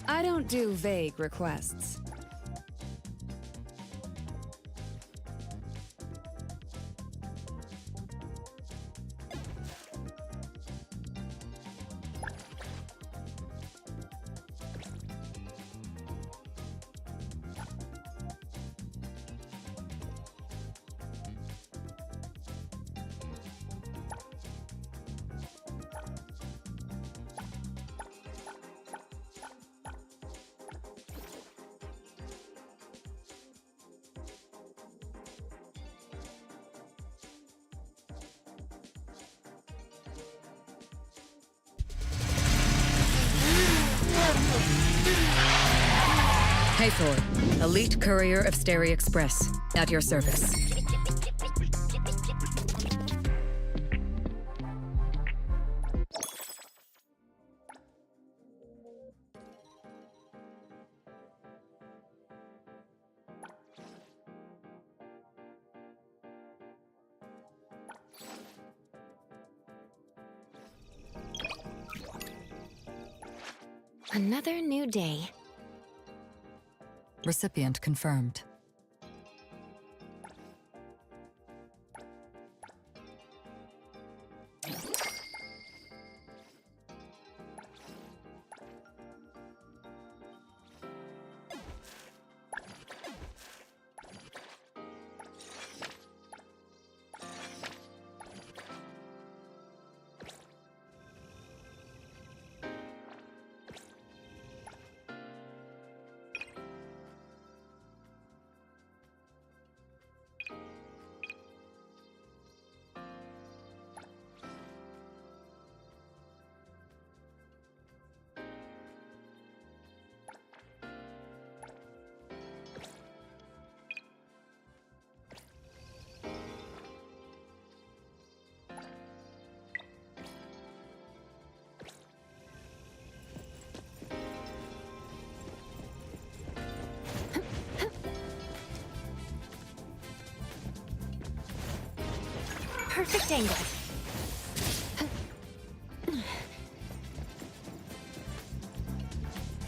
I don't do vague requests. Hey Thor, elite courier of Stary Express, at your service. Another new day. Recipient confirmed. Perfect angle.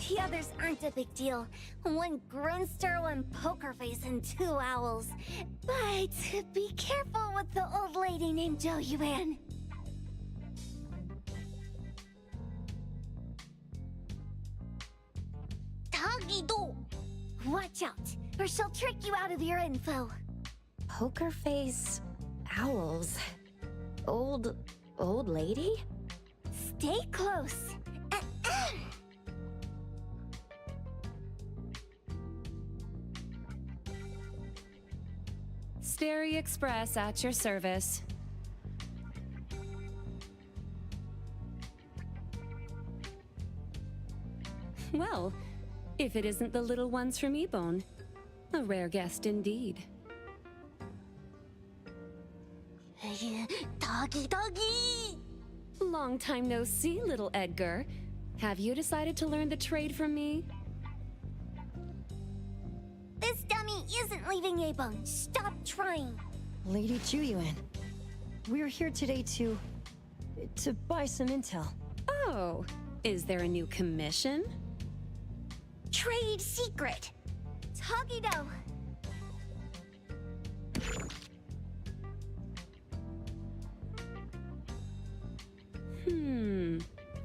The others aren't a big deal. One Grunster, one Poker Face, and 2 owls. But be careful with the old lady named Jo Yuan. Tagi-do! Watch out, or she'll trick you out of your info. Poker face, owls. Old lady? Stay close. Stary Express at your service. Well, if it isn't the little ones from Ebone. A rare guest indeed. Doggy! Long time no see, little Edgar. Have you decided to learn the trade from me? This dummy isn't leaving Ebone. Stop trying. Lady Chuyuan, we're here today to buy some intel. Oh, is there a new commission? Trade secret. Toggy-do.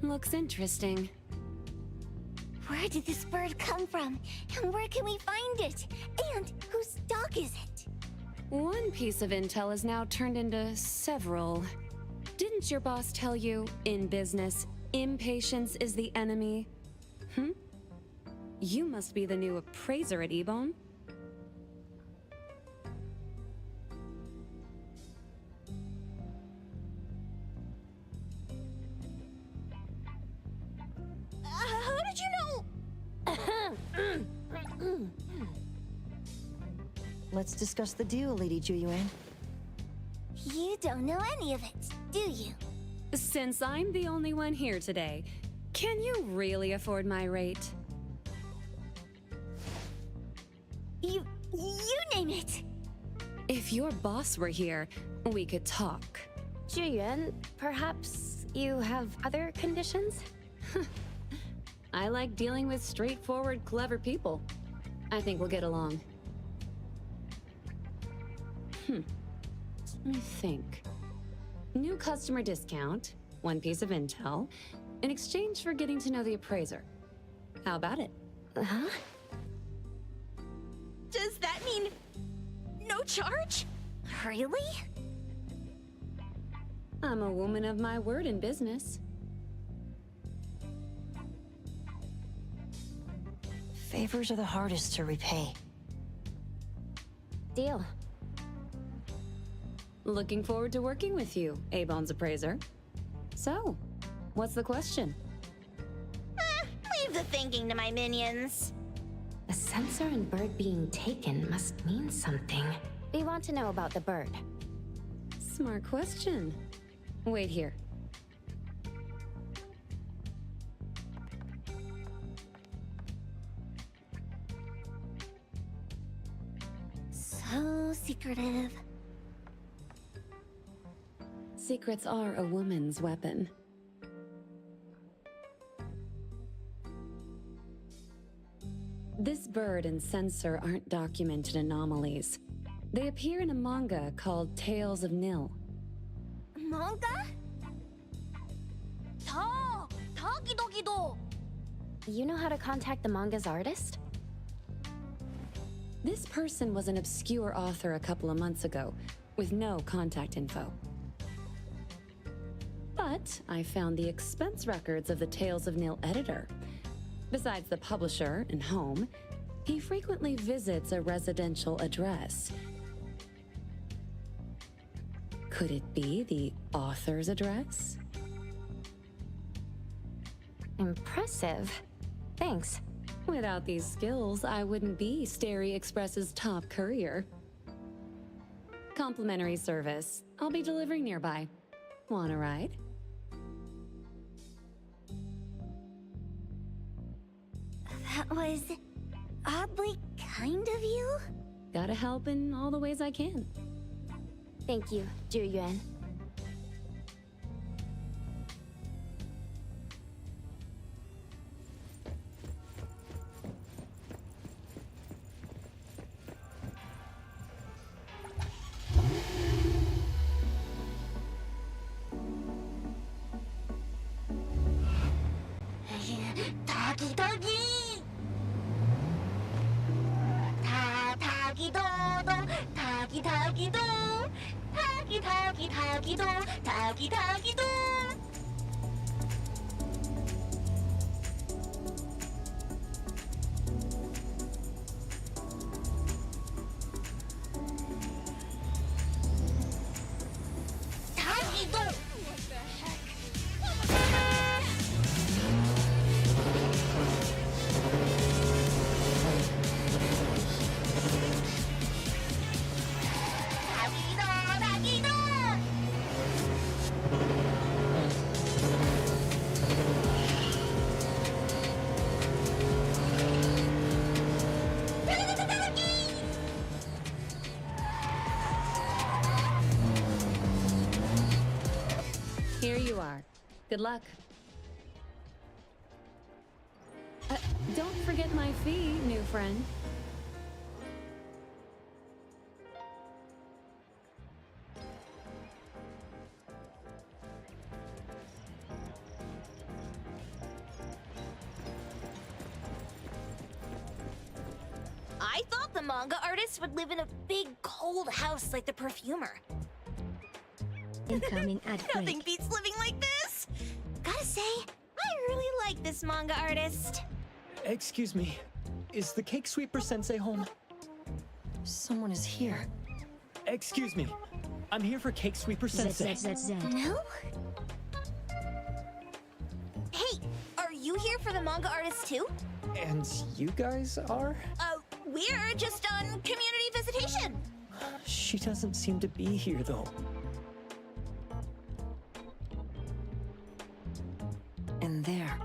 Looks interesting. Where did this bird come from? And where can we find it? And whose dog is it? One piece of intel is now turned into several. Didn't your boss tell you, in business, impatience is the enemy? You must be the new appraiser at Ebone. How did you know? Let's discuss the deal, Lady Chuyuan. You don't know any of it, do you? Since I'm the only one here today, can you really afford my rate? You name it. If your boss were here, we could talk. Chuyuan, perhaps you have other conditions? I like dealing with straightforward, clever people. I think we'll get along. Let me think. New customer discount, 1 piece of intel, in exchange for getting to know the appraiser. How about it? Huh? Does that mean no charge? Really? I'm a woman of my word in business. Favors are the hardest to repay. Deal. Looking forward to working with you, A-Bone's appraiser. So, what's the question? Leave the thinking to my minions. The sensor and bird being taken must mean something. We want to know about the bird. Smart question. Wait here. So secretive. Secrets are a woman's weapon. This bird and sensor aren't documented anomalies. They appear in a manga called Tales of Nil. Manga? Tagidogido! You know how to contact the manga's artist? This person was an obscure author a couple of months ago, with no contact info. But I found the expense records of the Tales of Nil editor. Besides the publisher and home, he frequently visits a residential address. Could it be the author's address? Impressive. Thanks. Without these skills, I wouldn't be Stary Express's top courier. Complimentary service. I'll be delivering nearby. Want a ride? That was oddly kind of you. Gotta help in all the ways I can. Thank you, Zhu Yuan. Tagi-dogi! Ta-tagi-do-do! Tagi-tagi-do! Tagi-tagi-tagi-do! Tagi-tagi-do! Tagi-do! What the heck? Here you are. Good luck. Don't forget my fee, new friend. I thought the manga artist would live in a big, cold house like the perfumer. Incoming ad break. Nothing beats living like this! Gotta say, I really like this manga artist. Excuse me, is the Cake Sweeper Sensei home? Someone is here. Excuse me, I'm here for Cake Sweeper Sensei. No? Hey, are you here for the manga artist too? And you guys are? We're just on community visitation. She doesn't seem to be here though. And there.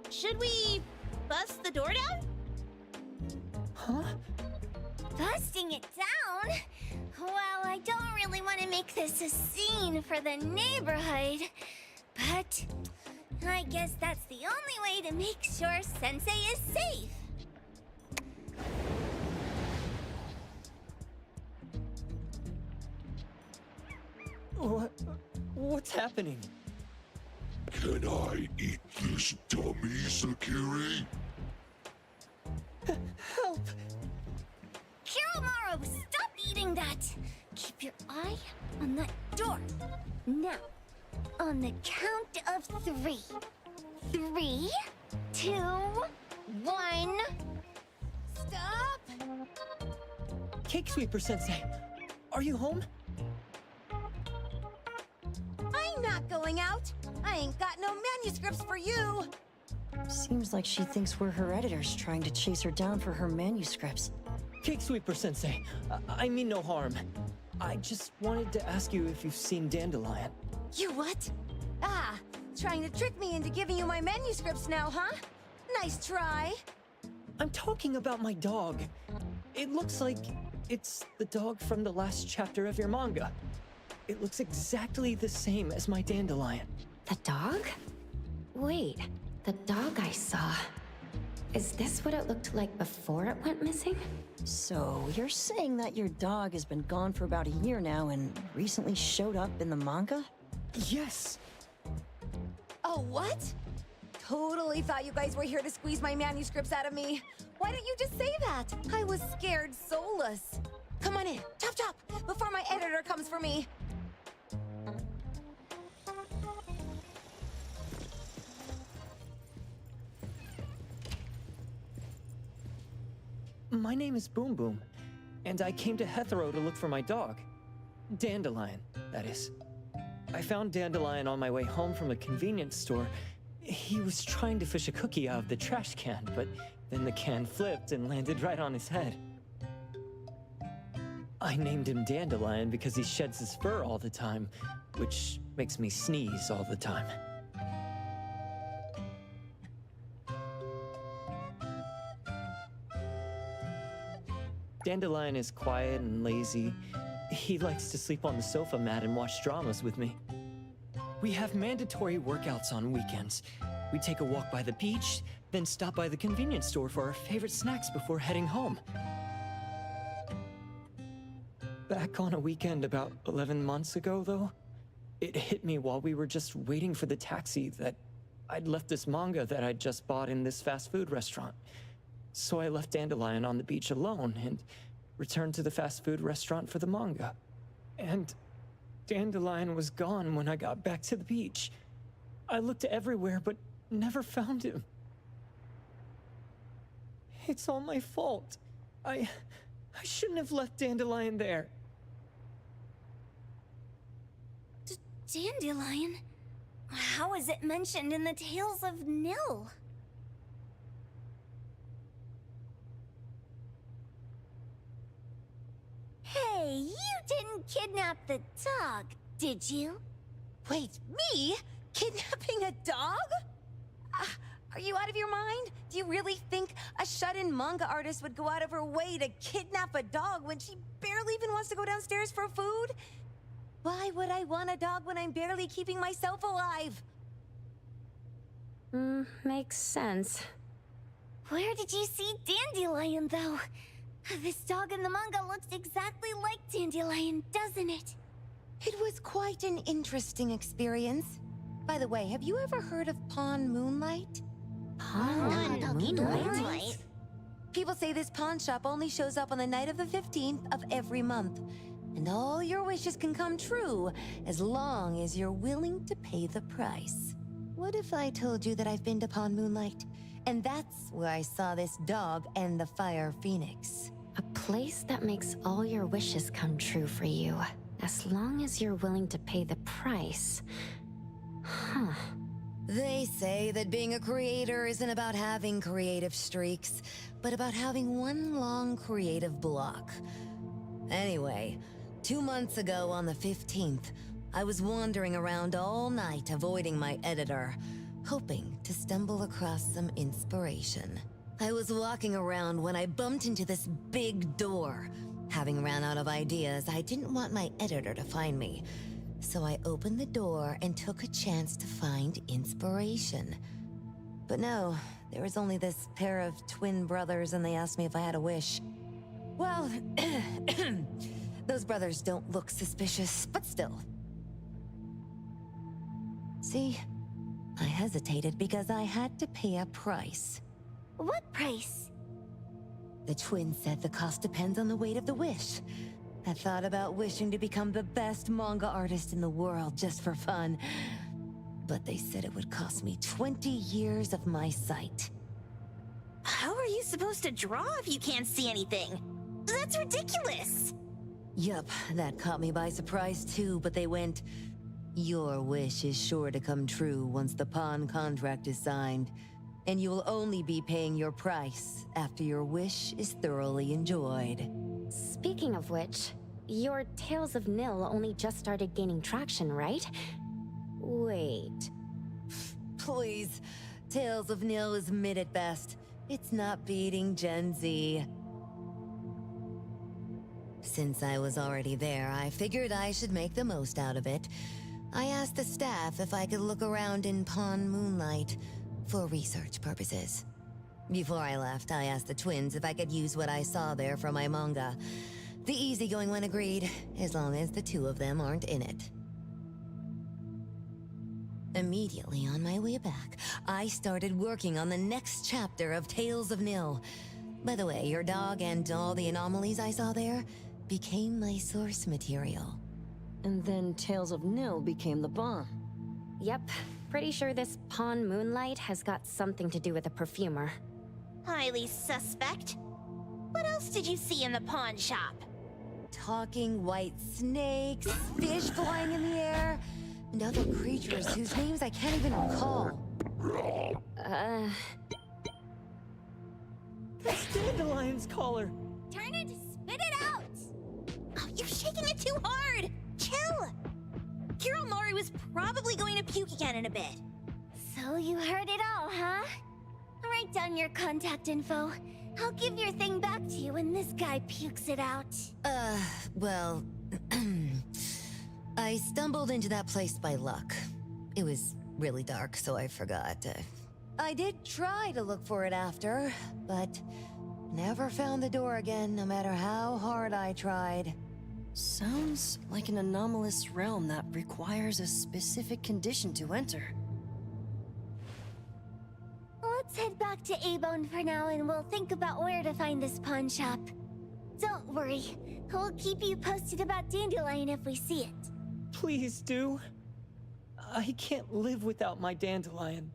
Should we bust the door down? Huh? Busting it down? Well, I don't really want to make this a scene for the neighborhood, but I guess that's the only way to make sure Sensei is safe. What's happening? Can I eat this dummy, Sakiri? Help! Kiromaru, stop eating that! Keep your eye on that door. Now, on the count of 3. 3, 2, 1. Stop! Cake Sweeper Sensei, are you home? I'm not going out. I ain't got no manuscripts for you. Seems like she thinks we're her editors trying to chase her down for her manuscripts. Cake Sweeper Sensei, I mean no harm. I just wanted to ask you if you've seen Dandelion. You what? Ah, trying to trick me into giving you my manuscripts now, huh? Nice try. I'm talking about my dog. It looks like it's the dog from the last chapter of your manga. It looks exactly the same as my Dandelion. The dog? Wait, the dog I saw. Is this what it looked like before it went missing? So, you're saying that your dog has been gone for about a year now and recently showed up in the manga? Yes! Oh, what? Totally thought you guys were here to squeeze my manuscripts out of me. Why don't you just say that? I was scared soulless. Come on in, chop chop, before my editor comes for me. My name is Boom Boom, and I came to Hethero to look for my dog. Dandelion, that is. I found Dandelion on my way home from a convenience store. He was trying to fish a cookie out of the trash can, but then the can flipped and landed right on his head. I named him Dandelion because he sheds his fur all the time, which makes me sneeze all the time. Dandelion is quiet and lazy. He likes to sleep on the sofa mat and watch dramas with me. We have mandatory workouts on weekends. We take a walk by the beach, then stop by the convenience store for our favorite snacks before heading home. Back on a weekend about 11 months ago, though, it hit me while we were just waiting for the taxi that I'd left this manga that I'd just bought in this fast food restaurant. So I left Dandelion on the beach alone and returned to the fast food restaurant for the manga. And Dandelion was gone when I got back to the beach. I looked everywhere but never found him. It's all my fault. I shouldn't have left Dandelion there. Dandelion? How is it mentioned in the Tales of Nil? Hey, you didn't kidnap the dog, did you? Wait, me? Kidnapping a dog? Are you out of your mind? Do you really think a shut-in manga artist would go out of her way to kidnap a dog when she barely even wants to go downstairs for food? Why would I want a dog when I'm barely keeping myself alive? Makes sense. Where did you see Dandelion, though? This dog in the manga looks exactly like Dandelion, doesn't it? It was quite an interesting experience. By the way, have you ever heard of Pawn Moonlight? Pawn Moonlight? People say this pawn shop only shows up on the night of the 15th of every month. And all your wishes can come true as long as you're willing to pay the price. What if I told you that I've been to Pawn Moonlight? And that's where I saw this dog and the Fire Phoenix. A place that makes all your wishes come true for you, as long as you're willing to pay the price. Huh. They say that being a creator isn't about having creative streaks, but about having one long creative block. Anyway, 2 months ago on the 15th, I was wandering around all night avoiding my editor, hoping to stumble across some inspiration. I was walking around when I bumped into this big door. Having ran out of ideas, I didn't want my editor to find me. So I opened the door and took a chance to find inspiration. But no, there was only this pair of twin brothers and they asked me if I had a wish. Well, those brothers don't look suspicious, but still. See, I hesitated because I had to pay a price. What price? The twins said the cost depends on the weight of the wish. I thought about wishing to become the best manga artist in the world just for fun. But they said it would cost me 20 years of my sight. How are you supposed to draw if you can't see anything? That's ridiculous! Yup, that caught me by surprise too, but they went, "Your wish is sure to come true once the pawn contract is signed, and you will only be paying your price after your wish is thoroughly enjoyed." Speaking of which, your Tales of Nil only just started gaining traction, right? Wait. Please, Tales of Nil is mid at best. It's not beating Gen Z. Since I was already there, I figured I should make the most out of it. I asked the staff if I could look around in Pawn Moonlight for research purposes. Before I left, I asked the twins if I could use what I saw there for my manga. The easygoing one agreed, as long as the two of them aren't in it. Immediately on my way back, I started working on the next chapter of Tales of Nil. By the way, your dog and all the anomalies I saw there became my source material. And then Tales of Nil became the bomb. Yep, pretty sure this Pawn Moonlight has got something to do with the perfumer. Highly suspect. What else did you see in the pawn shop? Talking white snakes, fish flying in the air, and other creatures whose names I can't even recall. That's Dandelion's collar! Turn it, spit it out! Oh, you're shaking it too hard! Chill! Kiromaru is probably going to puke again in a bit. So you heard it all, huh? Write down your contact info. I'll give your thing back to you when this guy pukes it out. Well, I stumbled into that place by luck. It was really dark, so I forgot. I did try to look for it after, but never found the door again, no matter how hard I tried. Sounds like an anomalous realm that requires a specific condition to enter. Let's head back to A-Bone for now and we'll think about where to find this pawn shop. Don't worry, we'll keep you posted about Dandelion if we see it. Please do. I can't live without my Dandelion.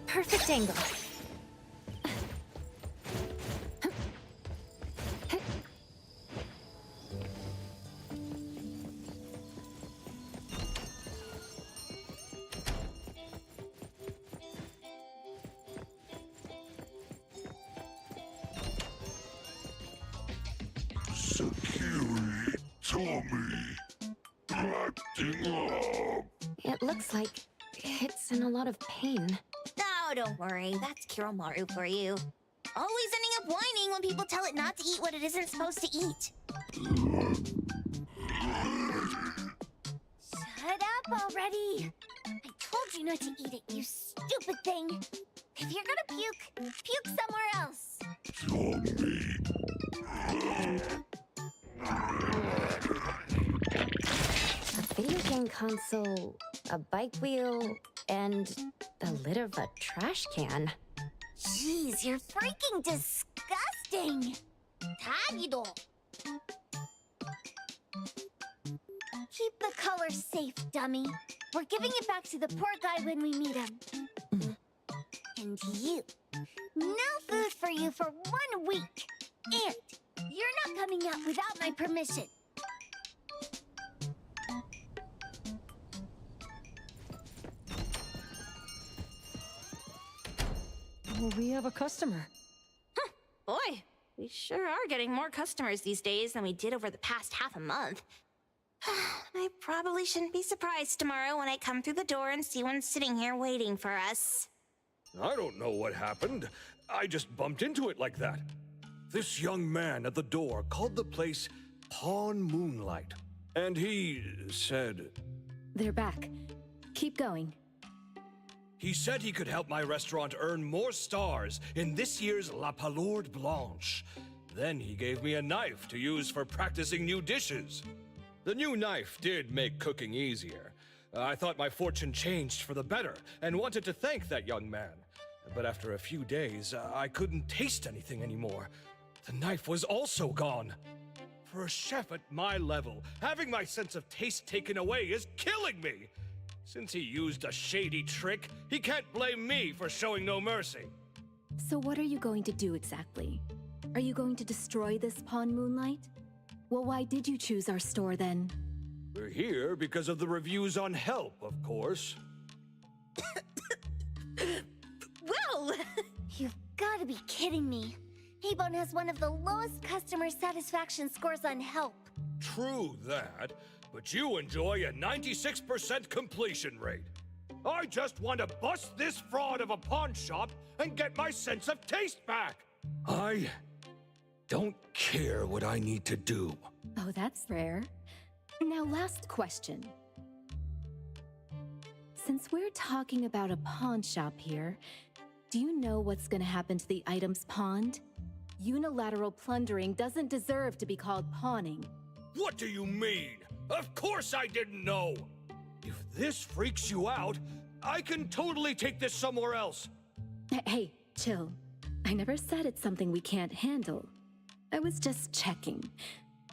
Perfect angle. Sakiri, Tommy, acting up. It looks like it's in a lot of pain. Oh, don't worry. That's Kiromaru for you. Always ending up whining when people tell it not to eat what it isn't supposed to eat. Shut up already! I told you not to eat it, you stupid thing! If you're gonna puke, puke somewhere else! A video game console, a bike wheel, and the lid of a trash can. Jeez, you're freaking disgusting! Tagido! Keep the color safe, dummy. We're giving it back to the poor guy when we meet him. And you. No food for you you for 1 week. And you're not coming out without my permission. Well, we have a customer. Boy, we sure are getting more customers these days than we did over the past half a month. I probably shouldn't be surprised tomorrow when I come through the door and see one sitting here waiting for us. I don't know what happened. I just bumped into it like that. This young man at the door called the place Pawn Moonlight. And he said... They're back. Keep going. He said he could help my restaurant earn more stars in this year's La Palourde Blanche. Then he gave me a knife to use for practicing new dishes. The new knife did make cooking easier. I thought my fortune changed for the better and wanted to thank that young man. But after a few days, I couldn't taste anything anymore. The knife was also gone. For a chef at my level, having my sense of taste taken away is killing me. Since he used a shady trick, he can't blame me for showing no mercy. So what are you going to do exactly? Are you going to destroy this Pawn Moonlight? Well, why did you choose our store then? We're here because of the reviews on Help, of course. Well, you've got to be kidding me. Haybone has one of the lowest customer satisfaction scores on Help. True that, but you enjoy a 96% completion rate. I just want to bust this fraud of a pawn shop and get my sense of taste back. I don't care what I need to do. Oh, that's rare. Now, last question. Since we're talking about a pawn shop here, do you know what's gonna happen to the items pawned? Unilateral plundering doesn't deserve to be called pawning. What do you mean? Of course I didn't know! If this freaks you out, I can totally take this somewhere else. Hey, chill. I never said it's something we can't handle. I was just checking.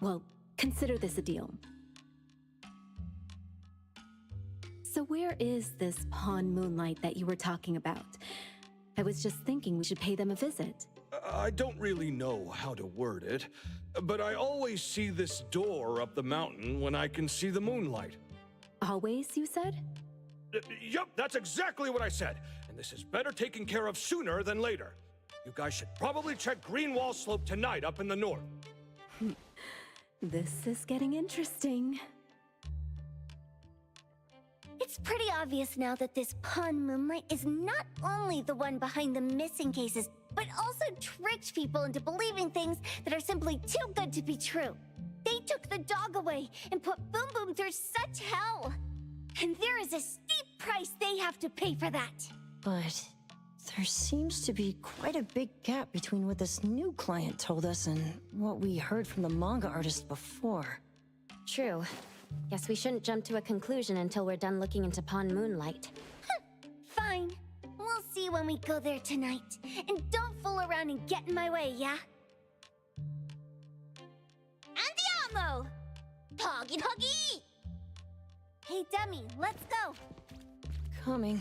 Well, consider this a deal. So where is this Pawn Moonlight that you were talking about? I was just thinking we should pay them a visit. I don't really know how to word it, but I always see this door up the mountain when I can see the moonlight. Always, you said? Yup, that's exactly what I said. And this is better taken care of sooner than later. You guys should probably check Greenwall Slope tonight up in the north. This is getting interesting. It's pretty obvious now that this Pawn Moonlight is not only the one behind the missing cases, but also tricked people into believing things that are simply too good to be true. They took the dog away and put Boom Boom through such hell. And there is a steep price they have to pay for that. But there seems to be quite a big gap between what this new client told us and what we heard from the manga artist before. True. Guess we shouldn't jump to a conclusion until we're done looking into Pawn Moonlight. Fine. We'll see when we go there tonight. And don't fool around and get in my way, yeah? Andiamo! Toggy Toggy! Hey, Demi, let's go. Coming.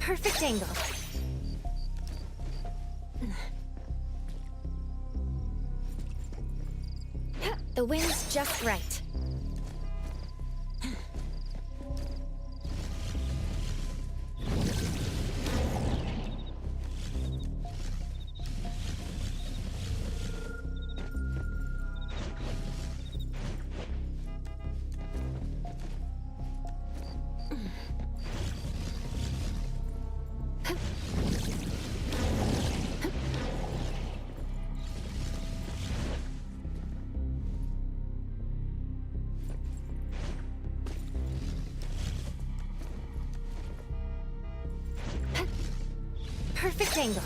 Perfect angle. The wind's just right. Perfect angle.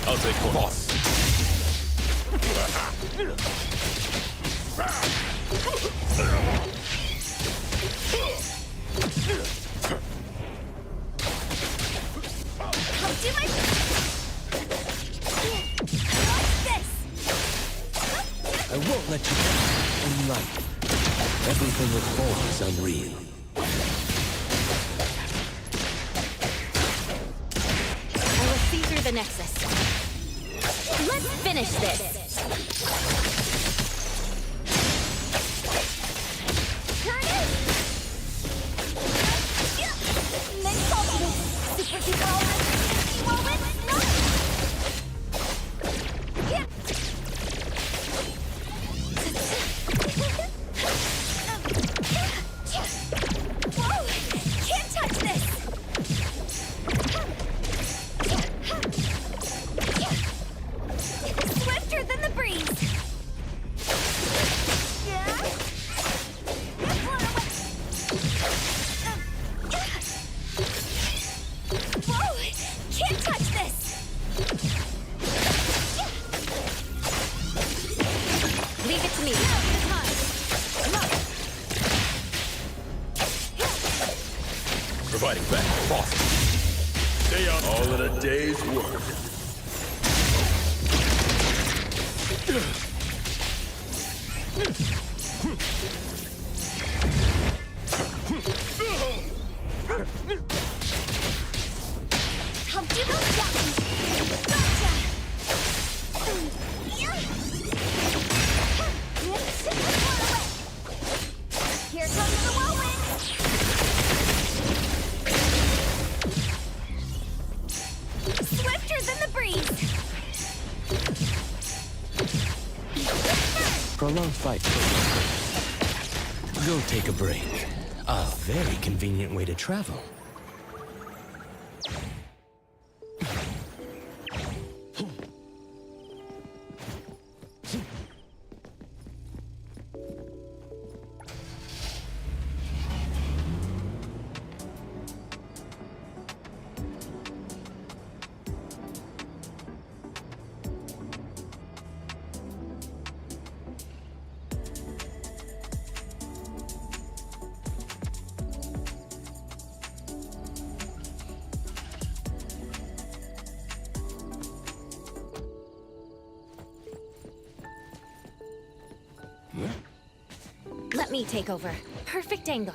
I'll take one. Boss. I'll do my What's this? I won't let you down in life. Everything with form is unreal. I will see through the Nexus. Let's finish this. Turn it! Next ultimate! Super duper ultimate! Moment! No! Yeah. Whoa! Can't touch this! Swifter than the breeze! Whoa! Can't touch this! Leave it to me. Providing back. Boss. Stay on. All in a day's work. I'll do those jumps! Gotcha! Here comes the whirlwind! Swifter than the breeze! Prolonged fight. Go take a break. A very convenient way to travel. Let me take over. Perfect angle.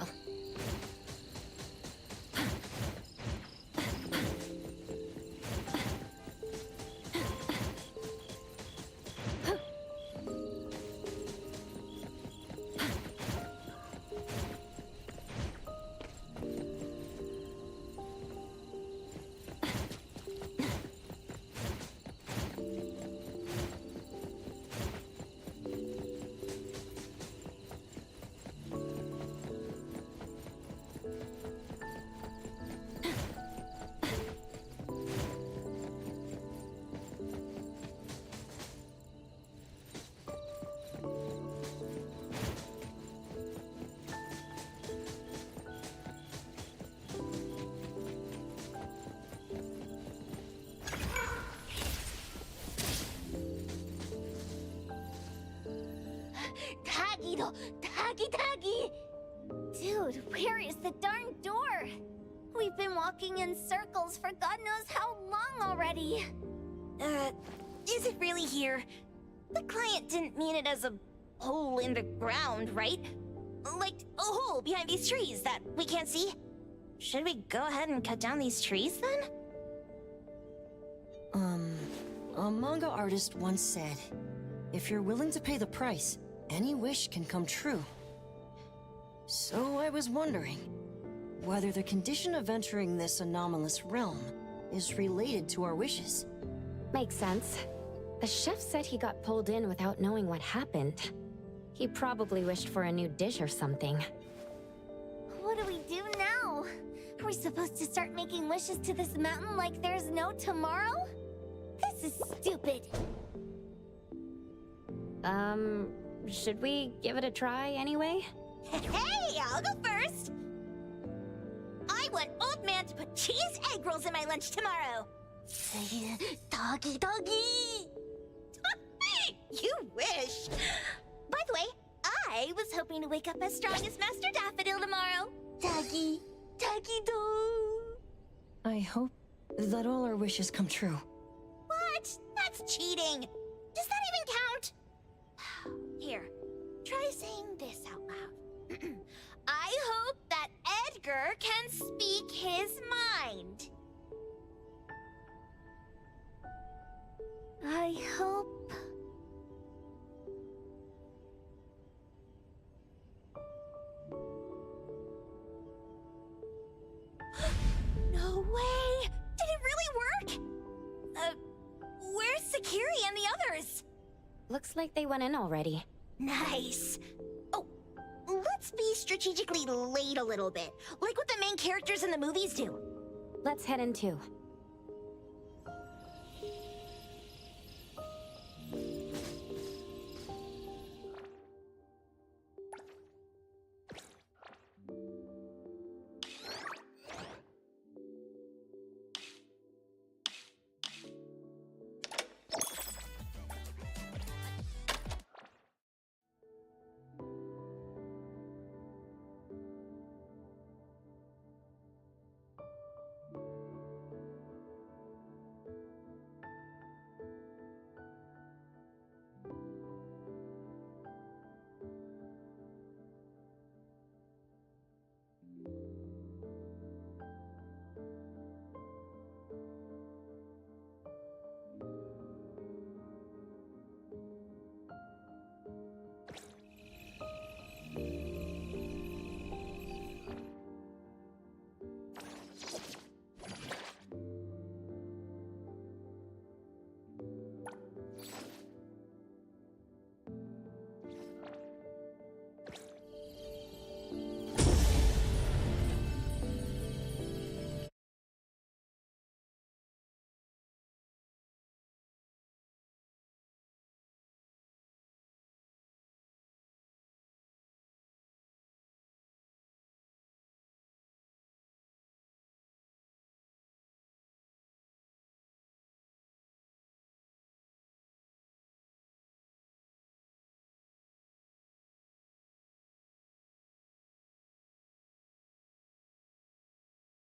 Tagido! Tagi! Dude, where is the darn door? We've been walking in circles for God knows how long already. Is it really here? The client didn't mean it as a hole in the ground, right? Like a hole behind these trees that we can't see? Should we go ahead and cut down these trees then? A manga artist once said, if you're willing to pay the price, any wish can come true. So I was wondering whether the condition of entering this anomalous realm is related to our wishes. Makes sense. The chef said he got pulled in without knowing what happened. He probably wished for a new dish or something. What do we do now? Are we supposed to start making wishes to this mountain like there's no tomorrow? This is stupid. Should we give it a try anyway? Hey, I'll go first! I want Old Man to put cheese egg rolls in my lunch tomorrow! Doggy! You wish! By the way, I was hoping to wake up as strong as Master Daffodil tomorrow. Doggy do! I hope that all our wishes come true. What? That's cheating! Does that even count? Here, try saying this out loud. I hope that Edgar can speak his mind. I hope... No way! Did it really work? Where's Sakiri and the others? Looks like they went in already. Nice. Oh, let's be strategically late a little bit, like what the main characters in the movies do. Let's head in too.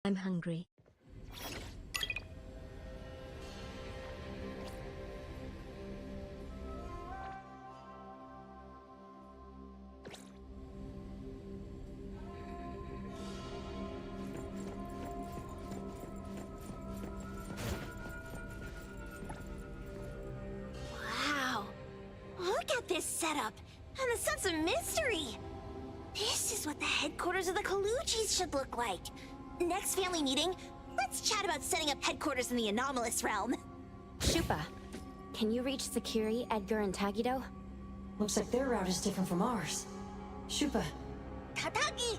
I'm hungry. Wow. Look at this setup and the sense of mystery. This is what the headquarters of the Kalujis should look like. Next family meeting, let's chat about setting up headquarters in the anomalous realm. Shupa, can you reach Sakiri, Edgar, and Tagido? Looks like their route is different from ours. Shupa. Tatagi!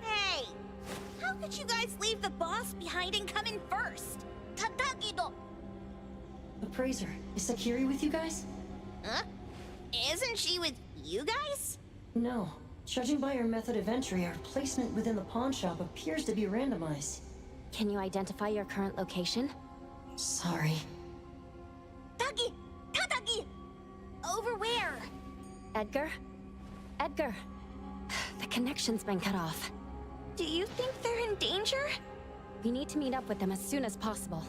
Hey! How could you guys leave the boss behind and come in first? Tatagi-do! Appraiser, is Sakiri with you guys? Huh? Isn't she with you guys? No. Judging by her method of entry, our placement within the pawn shop appears to be randomized. Can you identify your current location? Sorry. Tatagi! Over where? Edgar? Edgar, the connection's been cut off. Do you think they're in danger? We need to meet up with them as soon as possible.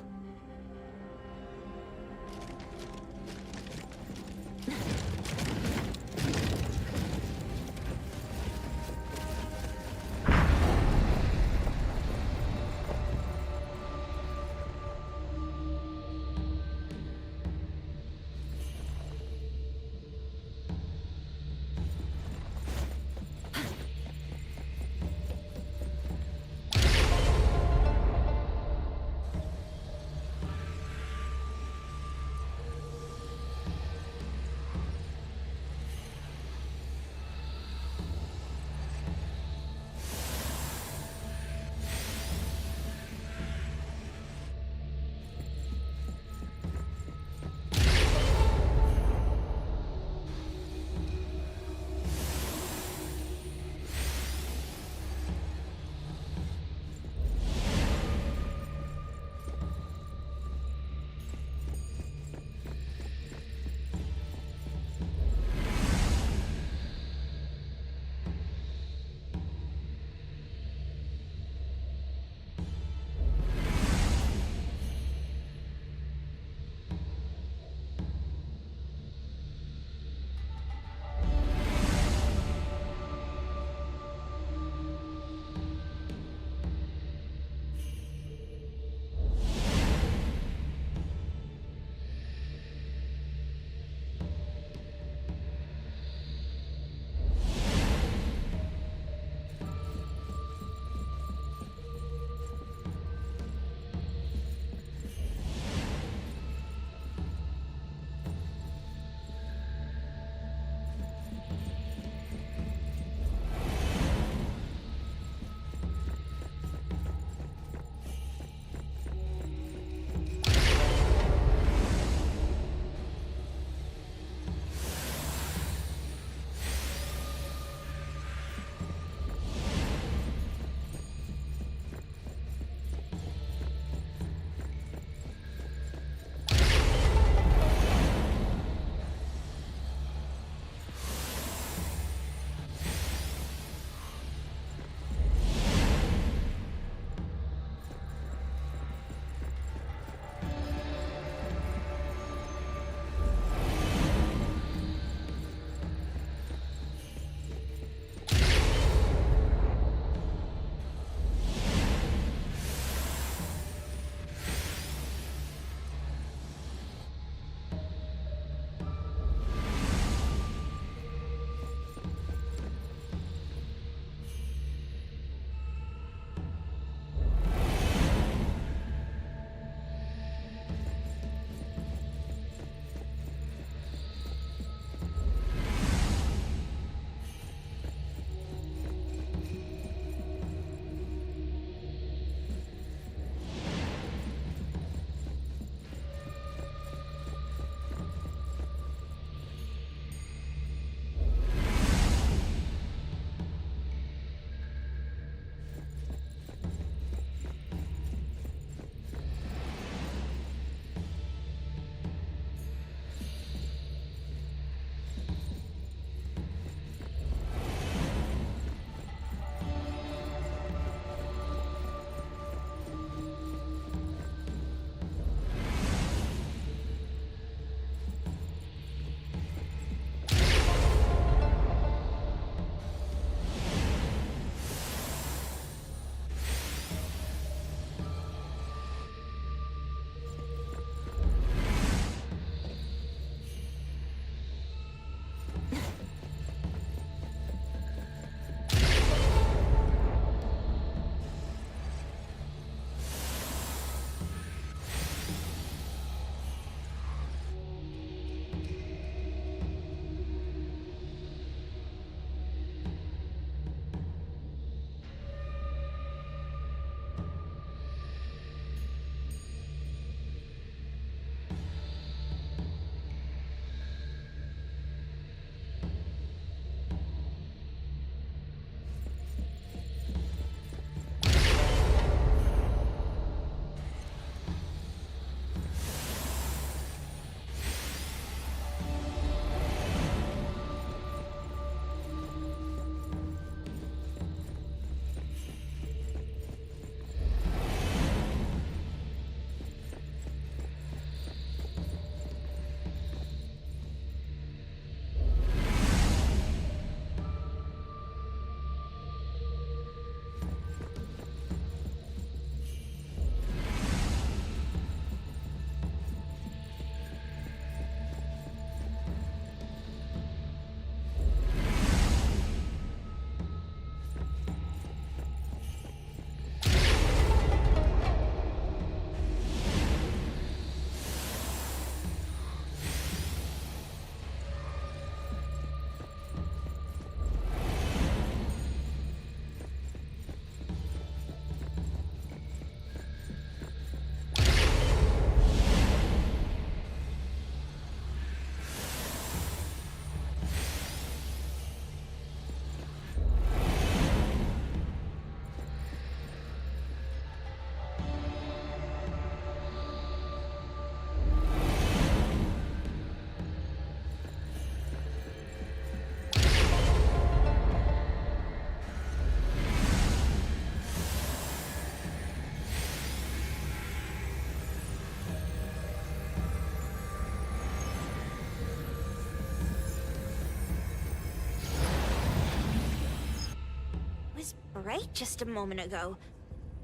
was bright just a moment ago.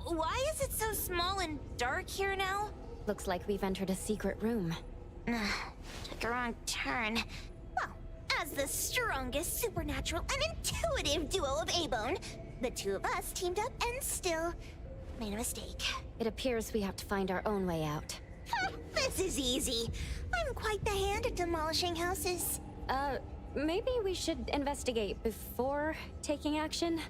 Why is it so small and dark here now? Looks like we've entered a secret room. Took a wrong turn. Well, as the strongest supernatural and intuitive duo of A-Bone, the two of us teamed up and still made a mistake. It appears we have to find our own way out. This is easy. I'm quite the hand at demolishing houses. Maybe we should investigate before taking action?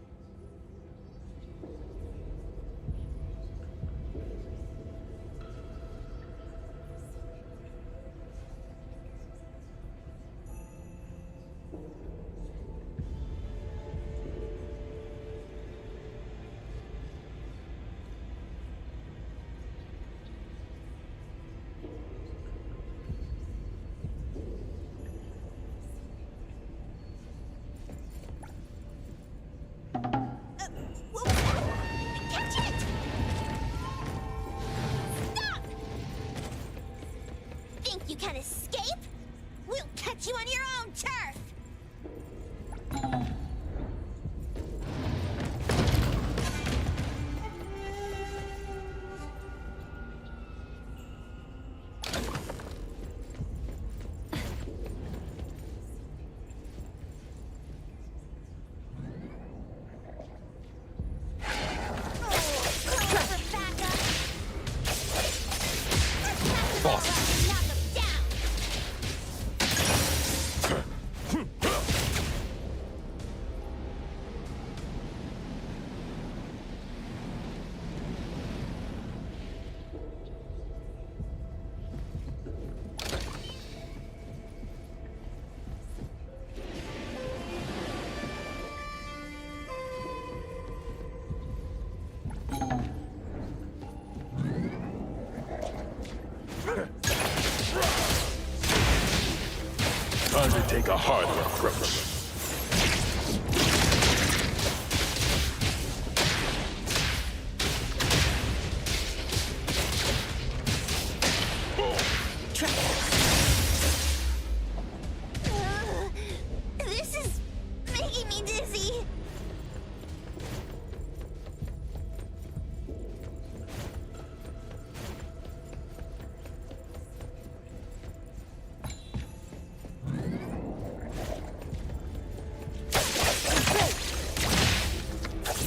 You can escape? We'll catch you on your own turf! Time to take a harder approach. This is making me dizzy.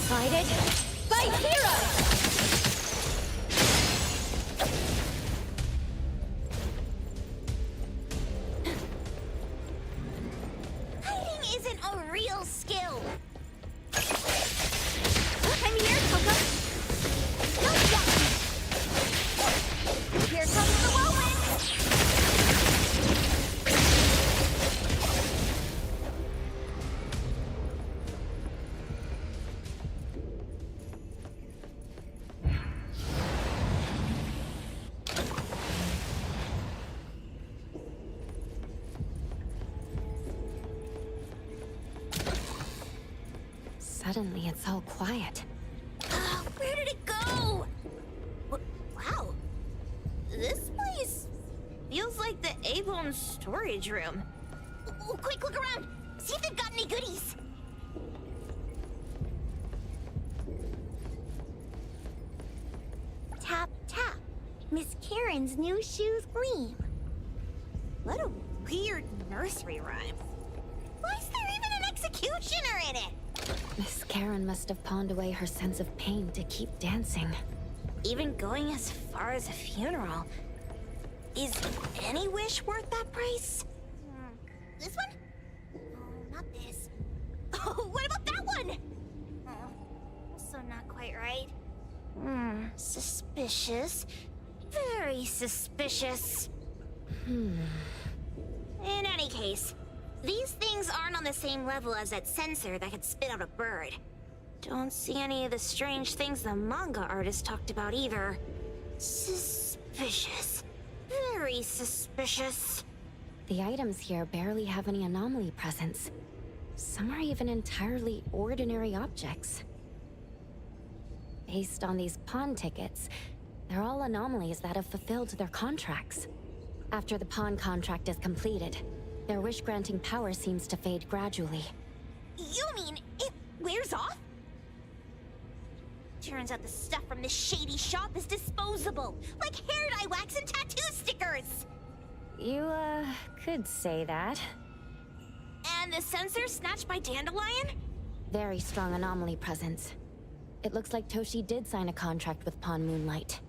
Fight it! Fight hero! Hiding isn't a real skill. I'm here, Coco. No doubt. Here comes the whirlwind. Suddenly, it's all quiet. Where did it go? Wow. This place feels like the A-Bone storage room. Quick, look around. See if they've got any goodies. Tap, tap. Miss Karen's new shoes gleam. What a weird nursery rhyme. Why is there even an executioner in it? Miss Karen must have pawned away her sense of pain to keep dancing. Even going as far as a funeral. Is any wish worth that price? This one? Oh, not this. Oh, what about that one? Oh, also not quite right. Suspicious. Very suspicious. In any case, these things aren't on the same level as that sensor that could spit out a bird. Don't see any of the strange things the manga artist talked about either. Suspicious. Very suspicious. The items here barely have any anomaly presence. Some are even entirely ordinary objects. Based on these pawn tickets, they're all anomalies that have fulfilled their contracts. After the pawn contract is completed, their wish-granting power seems to fade gradually. You mean it wears off? Turns out the stuff from this shady shop is disposable, like hair dye wax and tattoo stickers! You, could say that. And the sensor snatched by Dandelion? Very strong anomaly presence. It looks like Toshi did sign a contract with Pawn Moonlight.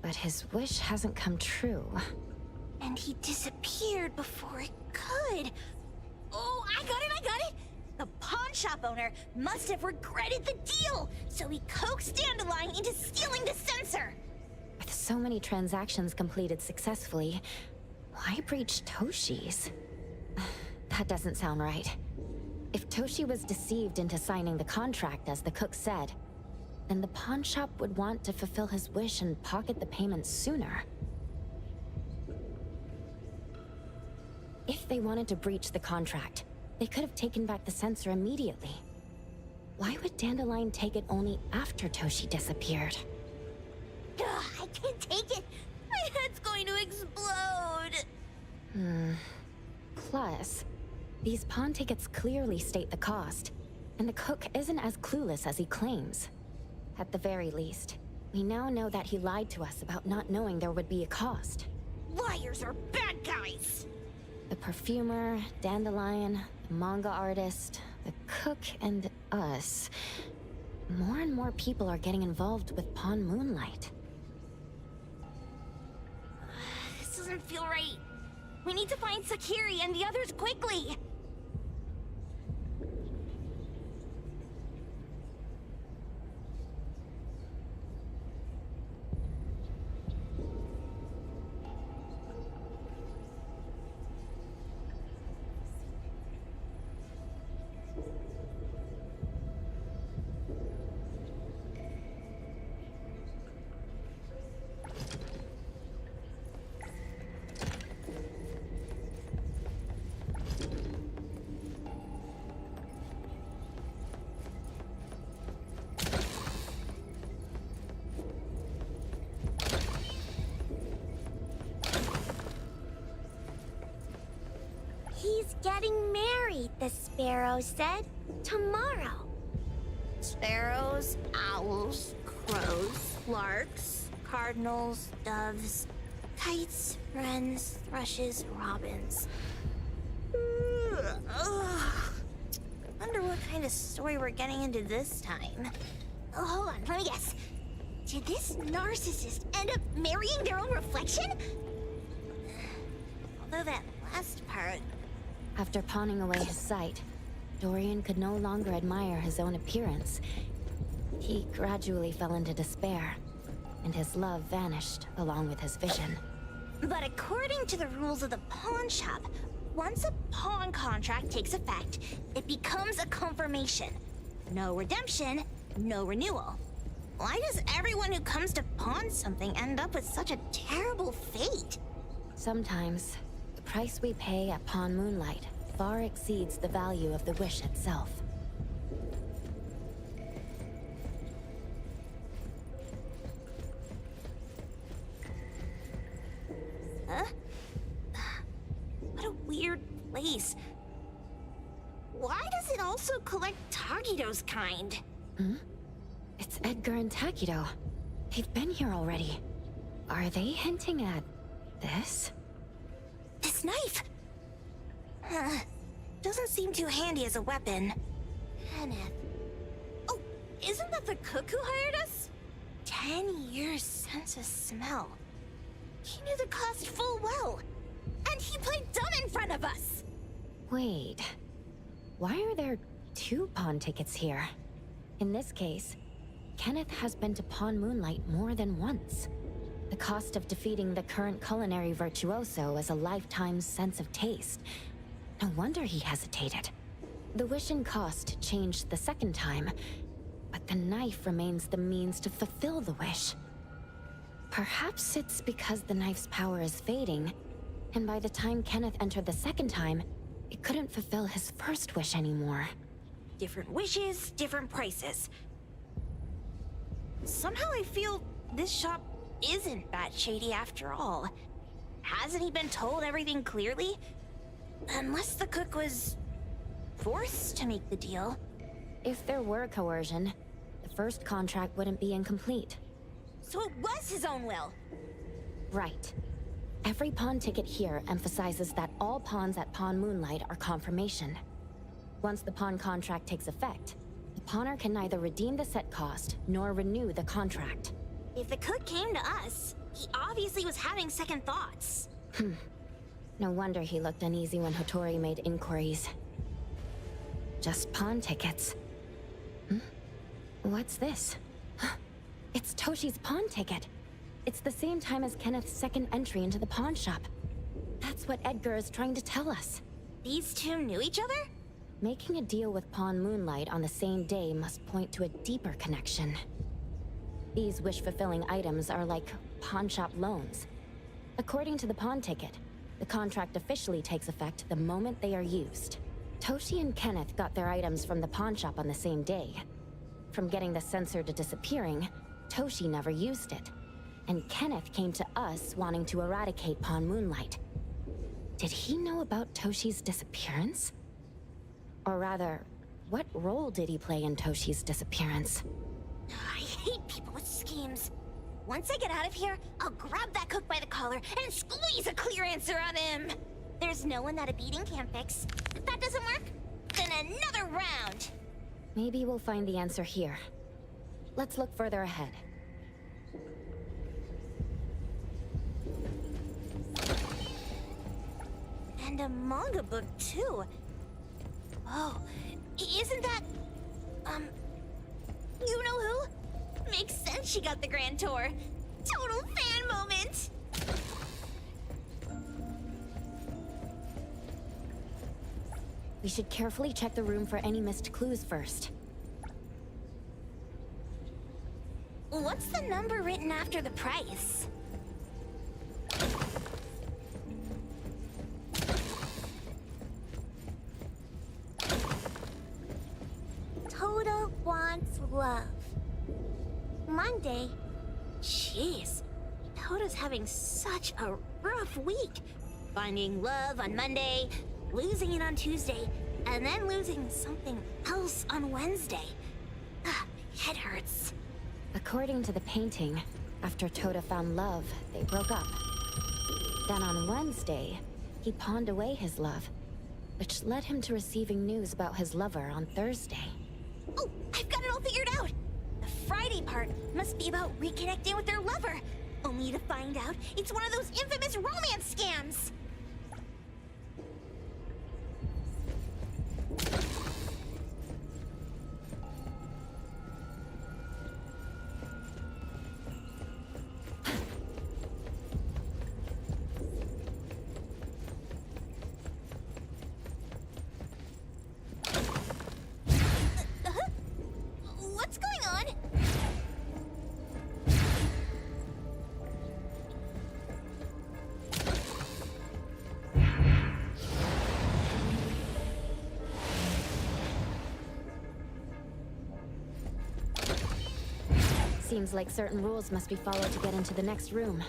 But his wish hasn't come true. And he disappeared before it could. Oh, I got it! The pawn shop owner must have regretted the deal, so he coaxed Dandelion into stealing the sensor. With so many transactions completed successfully, why breach Toshi's? That doesn't sound right. If Toshi was deceived into signing the contract as the cook said, then the pawn shop would want to fulfill his wish and pocket the payment sooner. If they wanted to breach the contract, they could have taken back the sensor immediately. Why would Dandelion take it only after Toshi disappeared? Ugh, I can't take it! My head's going to explode! Plus, these pawn tickets clearly state the cost, and the cook isn't as clueless as he claims. At the very least, we now know that he lied to us about not knowing there would be a cost. Liars are bad guys! The perfumer, Dandelion, the manga artist, the cook, and us. More and more people are getting involved with Pawn Moonlight. This doesn't feel right. We need to find Sakiri and the others quickly! He's getting married, the sparrow said. Tomorrow. Sparrows, owls, crows, larks, cardinals, doves, kites, wrens, thrushes, robins. Wonder what kind of story we're getting into this time. Oh, hold on, let me guess. Did this narcissist end up marrying their own reflection? Although that last part... After pawning away his sight, Dorian could no longer admire his own appearance. He gradually fell into despair, and his love vanished along with his vision. But according to the rules of the pawn shop, once a pawn contract takes effect, it becomes a confirmation. No redemption, no renewal. Why does everyone who comes to pawn something end up with such a terrible fate? Sometimes, the price we pay at Pawn Moonlight far exceeds the value of the wish itself. Huh? What a weird place. Why does it also collect Tagido's kind? It's Edgar and Takido. They've been here already. Are they hinting at this? This knife! Doesn't seem too handy as a weapon. Kenneth. Oh, isn't that the cook who hired us? 10 years sense of smell. He knew the cost full well. And he played dumb in front of us! Wait. Why are there 2 pawn tickets here? In this case, Kenneth has been to Pawn Moonlight more than once. The cost of defeating the current culinary virtuoso is a lifetime's sense of taste. No wonder he hesitated. The wish and cost changed the second time, but the knife remains the means to fulfill the wish. Perhaps it's because the knife's power is fading, and by the time Kenneth entered the second time, it couldn't fulfill his first wish anymore. Different wishes, different prices. Somehow I feel this shop isn't that shady after all. Hasn't he been told everything clearly? Unless the cook was forced to make the deal. If there were coercion, the first contract wouldn't be incomplete. So it was his own will. Right. Every pawn ticket here emphasizes that all pawns at Pawn Moonlight are confirmation. Once the pawn contract takes effect, the pawner can neither redeem the set cost nor renew the contract. If the cook came to us, he obviously was having second thoughts. No wonder he looked uneasy when Hotori made inquiries. Just pawn tickets. What's this? It's Toshi's pawn ticket. It's the same time as Kenneth's second entry into the pawn shop. That's what Edgar is trying to tell us. These two knew each other? Making a deal with Pawn Moonlight on the same day must point to a deeper connection. These wish-fulfilling items are like pawn shop loans. According to the pawn ticket, the contract officially takes effect the moment they are used. Toshi and Kenneth got their items from the pawn shop on the same day. From getting the sensor to disappearing, Toshi never used it. And Kenneth came to us wanting to eradicate Pawn Moonlight. Did he know about Toshi's disappearance? Or rather, what role did he play in Toshi's disappearance? I hate people with schemes. Once I get out of here, I'll grab that cook by the collar and squeeze a clear answer on him. There's no one that a beating can't fix. If that doesn't work, then another round. Maybe we'll find the answer here. Let's look further ahead. And a manga book, too. Oh, isn't that... you know who? Makes sense she got the grand tour. Total fan moment! We should carefully check the room for any missed clues first. What's the number written after the price? Toda wants love. Monday. Jeez, Toda's having such a rough week. Finding love on Monday, losing it on Tuesday, and then losing something else on Wednesday. My head hurts. According to the painting, after Toda found love, they broke up. Then on Wednesday, he pawned away his love, which led him to receiving news about his lover on Thursday. Oh, I've got it all figured out! The Friday part must be about reconnecting with their lover, only to find out it's one of those infamous romance scams! What's going on? Seems like certain rules must be followed to get into the next room.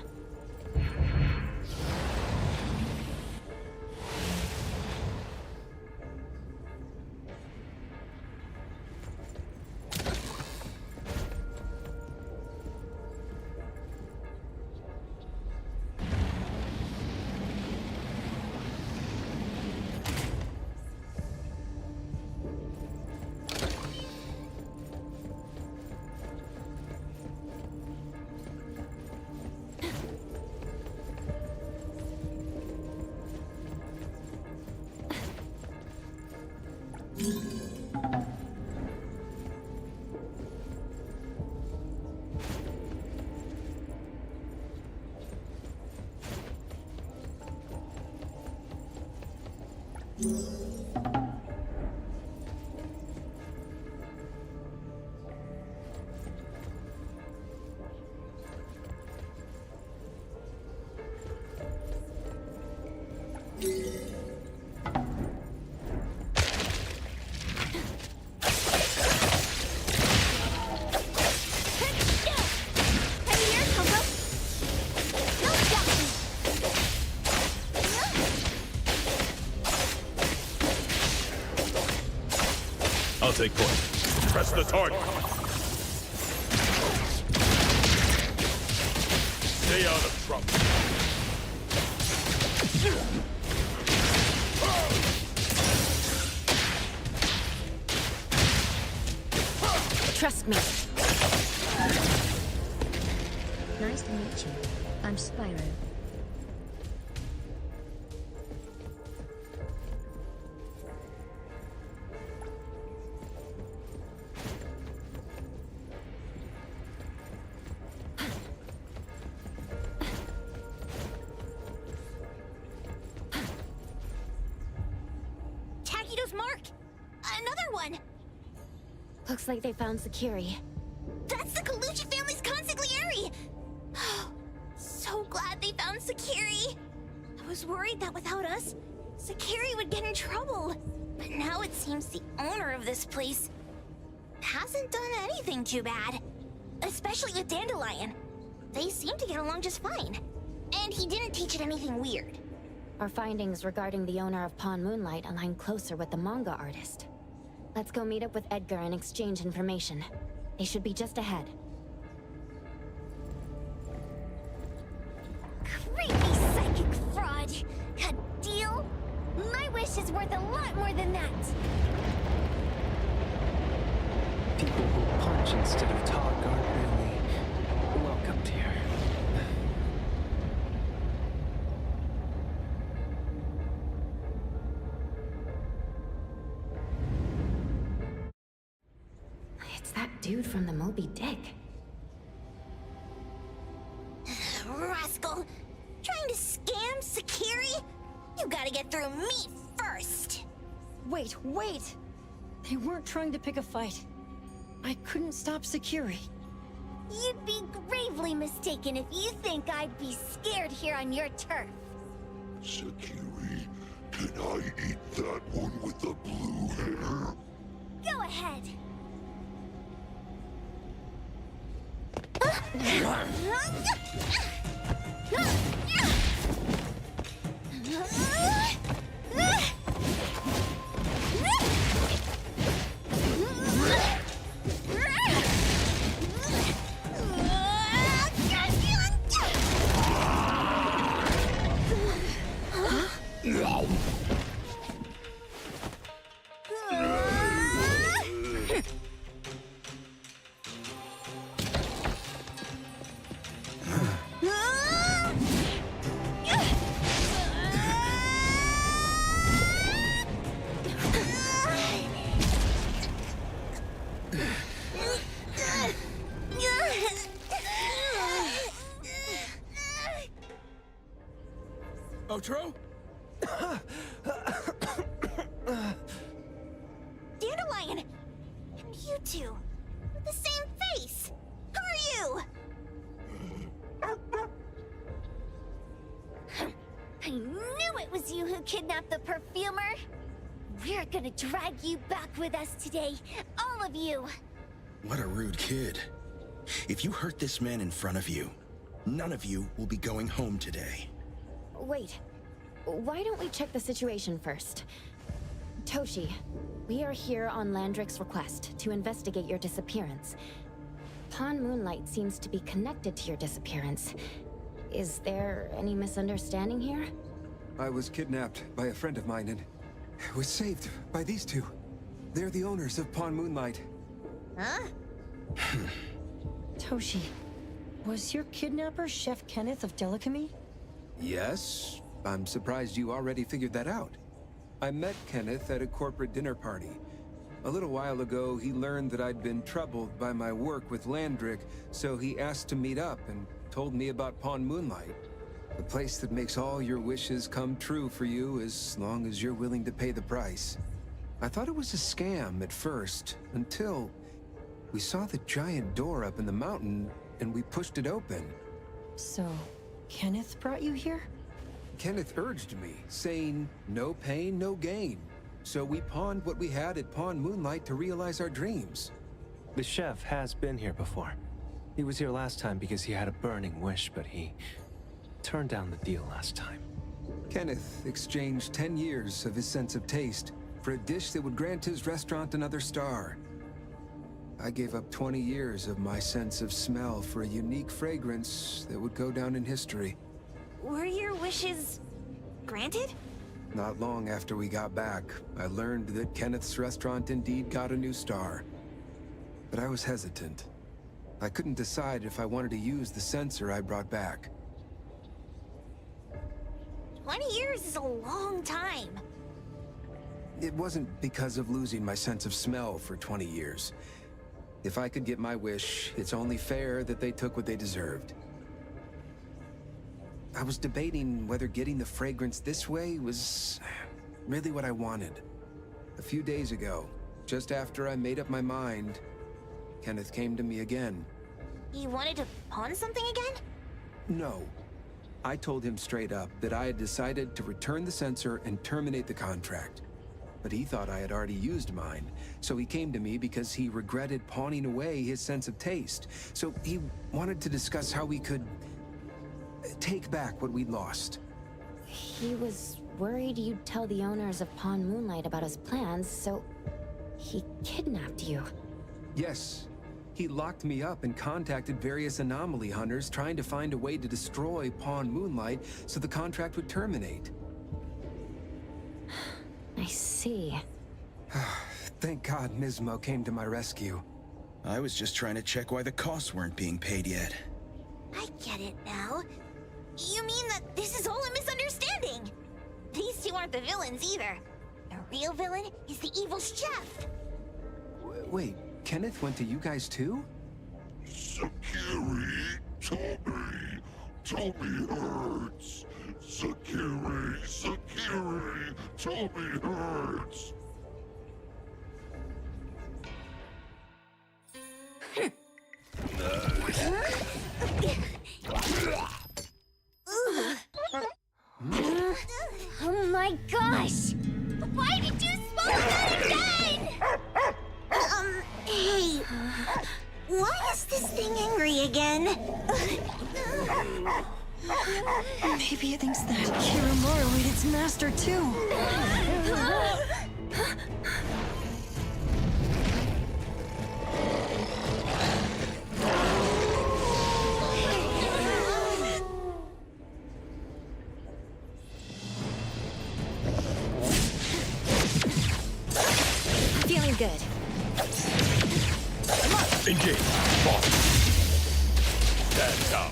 I'll take point. Press the target. Stay out of trouble. Trust me. Nice to meet you. I'm Spyro. Takido's mark! Another one! Looks like they found Sakiri. That's the Colucci family's consigliere! So glad they found Sakiri! I was worried that without us, Sakiri would get in trouble. But now it seems the owner of this place hasn't done anything too bad. Especially with Dandelion. They seem to get along just fine. And he didn't teach it anything weird. Our findings regarding the owner of Pawn Moonlight align closer with the manga artist. Let's go meet up with Edgar and exchange information. They should be just ahead. Creepy psychic fraud! A deal? My wish is worth a lot more than that! People who punch instead of talk aren't really welcomed here. It's that dude from the Moby Dick. Rascal! Trying to scam Sakiri? You gotta get through me first! Wait! They weren't trying to pick a fight. I couldn't stop Sakiri. You'd be gravely mistaken if you think I'd be scared here on your turf. Sakiri, can I eat that one with the blue hair? Go ahead. Outro? Dandelion! And you two, with the same face! Who are you? I knew it was you who kidnapped the perfumer! We're gonna drag you back with us today, all of you! What a rude kid. If you hurt this man in front of you, none of you will be going home today. Wait. Why don't we check the situation first? Toshi, we are here on Landrick's request to investigate your disappearance. Pawn Moonlight seems to be connected to your disappearance. Is there any misunderstanding here? I was kidnapped by a friend of mine and was saved by these two. They're the owners of Pawn Moonlight. Huh? Toshi, was your kidnapper Chef Kenneth of Delicamy? Yes. I'm surprised you already figured that out. I met Kenneth at a corporate dinner party. A little while ago, he learned that I'd been troubled by my work with Landrick, so he asked to meet up and told me about Pawn Moonlight. The place that makes all your wishes come true for you as long as you're willing to pay the price. I thought it was a scam at first, until we saw the giant door up in the mountain and we pushed it open. So, Kenneth brought you here? Kenneth urged me, saying, no pain, no gain. So we pawned what we had at Pawn Moonlight to realize our dreams. The chef has been here before. He was here last time because he had a burning wish, but he turned down the deal last time. Kenneth exchanged 10 years of his sense of taste for a dish that would grant his restaurant another star. I gave up 20 years of my sense of smell for a unique fragrance that would go down in history. Were your wishes granted? Not long after we got back, I learned that Kenneth's restaurant indeed got a new star. But I was hesitant. I couldn't decide if I wanted to use the sensor I brought back. 20 years is a long time. It wasn't because of losing my sense of smell for 20 years. If I could get my wish, it's only fair that they took what they deserved. I was debating whether getting the fragrance this way was really what I wanted. A few days ago, just after I made up my mind, Kenneth came to me again. He wanted to pawn something again? No. I told him straight up that I had decided to return the sensor and terminate the contract. But he thought I had already used mine, so he came to me because he regretted pawning away his sense of taste. So he wanted to discuss how we could take back what we'd lost. He was worried you'd tell the owners of Pawn Moonlight about his plans, so he kidnapped you. Yes. He locked me up and contacted various anomaly hunters trying to find a way to destroy Pawn Moonlight so the contract would terminate. I see. Thank God Nismo came to my rescue. I was just trying to check why the costs weren't being paid yet. I get it now. You mean that this is all a misunderstanding? These two aren't the villains either. The real villain is the evil chef. Wait, Kenneth went to you guys too? Sakiri, Tommy hurts. Sakiri, Tommy hurts. Oh my gosh! Why did you smoke that again? Hey, why is this thing angry again? Maybe it thinks that Kiramaru ate its master too. Feeling good. Engage. Fall. Stand down.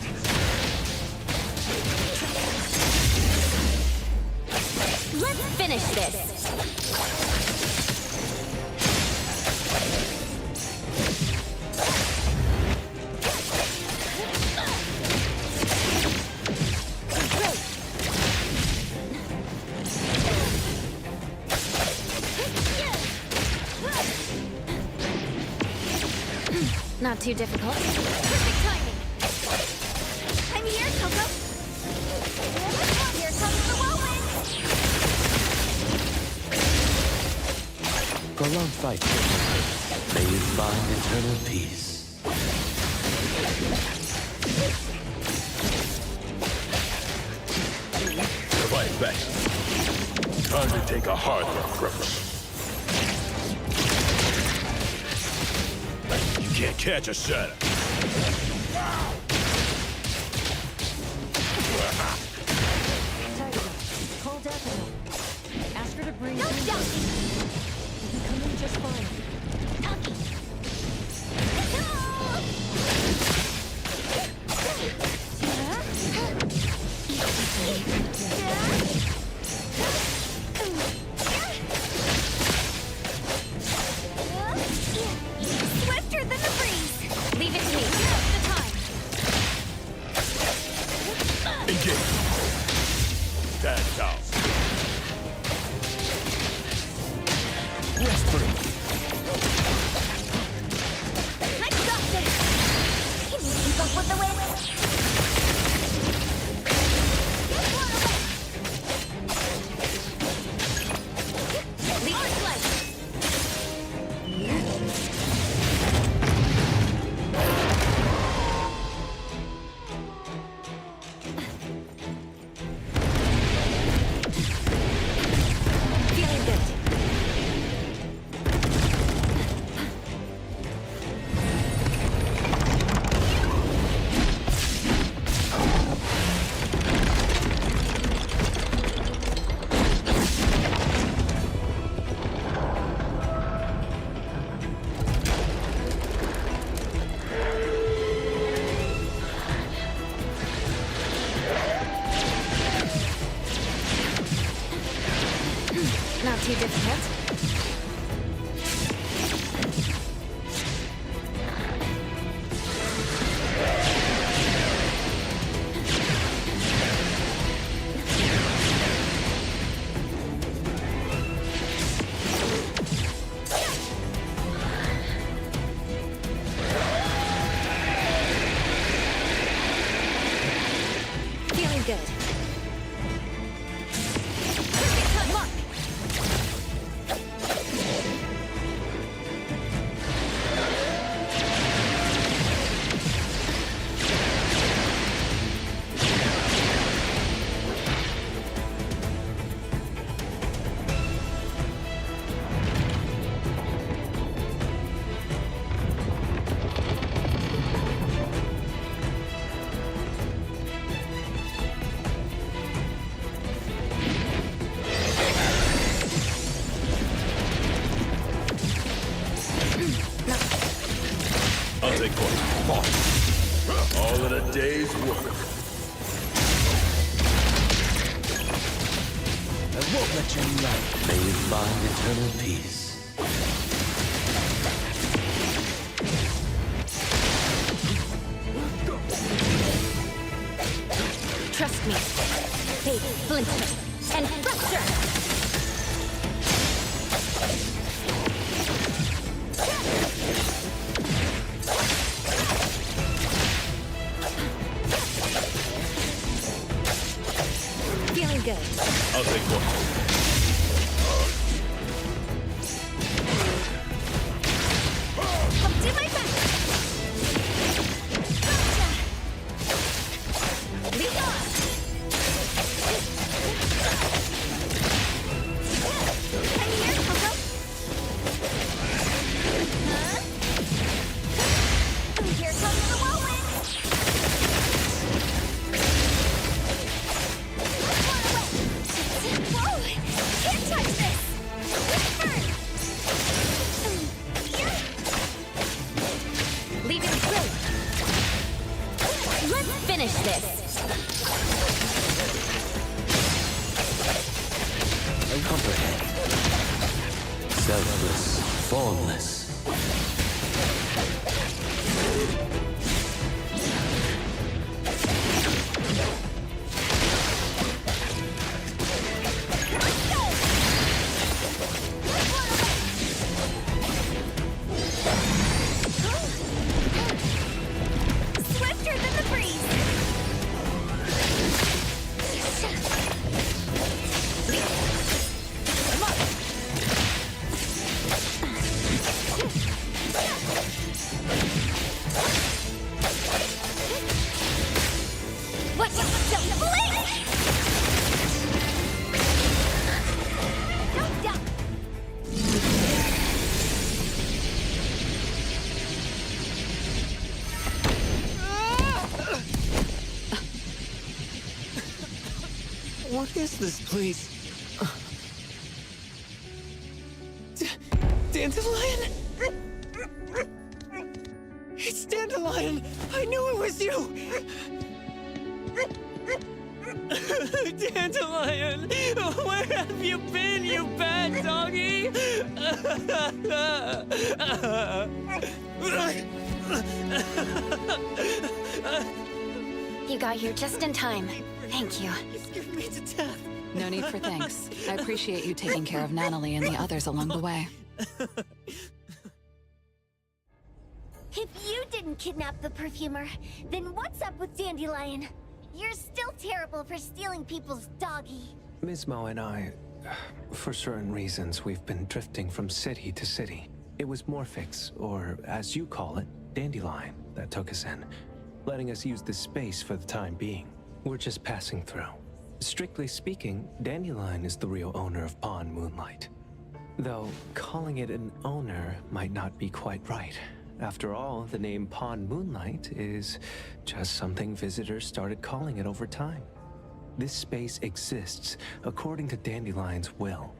Let's finish this. Not too difficult. Perfect timing. I'm here, Coco. Here comes the whirlwind. Prolonged fight. May you find eternal peace. Fight back. Time to take a harder approach. You can't catch a shadow. Call Daphne. Ask her to bring No, Ducky! You can come in just fine. Ducky! Swifter than the breeze! Leave it to me. Now's the time. Engage. Stand down. Rest for me. too difficult. Feeling good. I'll take point. All in a day's work. I won't let your light may you find eternal peace. Trust me. Fade, flincher, and fracture! Feeling good. I'll take point. I'll do my best. Gotcha. Lead on. Hang in there, Coco. Huh? Here comes the whirlwind. Whoa! Can't touch this! Burn! Leave it through. Let's finish this. I comprehend. Selfless, formless. Swifter than the breeze! What? Don't blink! Don't duck! What is this place? Dandelion? It's Dandelion! I knew it was you! Dandelion! Where have you been, you bad doggy? You got here just in time. Thank you. You scared me to death. No need for thanks. I appreciate you taking care of Natalie and the others along the way. If you didn't kidnap the perfumer, then what's up with Dandelion? You're still terrible for stealing people's doggy. Ms. Mao and I, for certain reasons, we've been drifting from city to city. It was Morphix, or as you call it, Dandelion, that took us in, letting us use this space for the time being. We're just passing through. Strictly speaking, Dandelion is the real owner of Pawn Moonlight. Though calling it an owner might not be quite right. After all, the name Pawn Moonlight is just something visitors started calling it over time. This space exists according to Dandelion's will.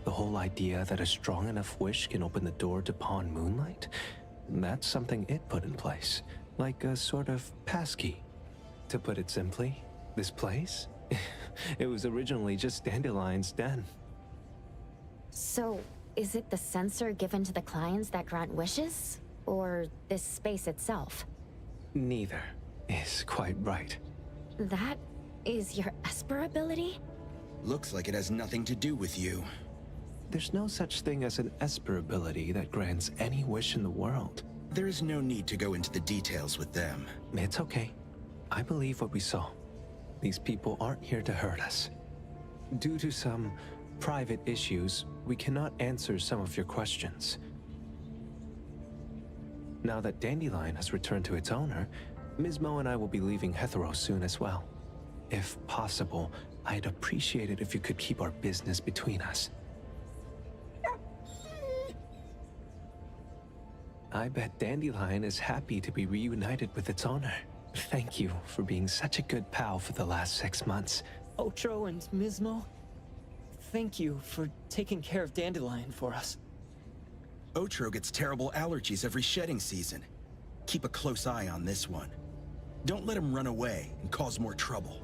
The whole idea that a strong enough wish can open the door to Pawn Moonlight? That's something it put in place, like a sort of passkey. To put it simply, this place? It was originally just Dandelion's den. So, is it the sensor given to the clients that grant wishes? Or this space itself? Neither is quite right. That is your Esper ability? Looks like it has nothing to do with you. There's no such thing as an Esper ability that grants any wish in the world. There is no need to go into the details with them. It's okay. I believe what we saw. These people aren't here to hurt us. Due to some private issues, we cannot answer some of your questions. Now that Dandelion has returned to its owner, Ms. Mo and I will be leaving Hetero soon as well. If possible, I'd appreciate it if you could keep our business between us. I bet Dandelion is happy to be reunited with its owner. Thank you for being such a good pal for the last 6 months. Otro and Mismo, thank you for taking care of Dandelion for us. Otro gets terrible allergies every shedding season. Keep a close eye on this one. Don't let him run away and cause more trouble.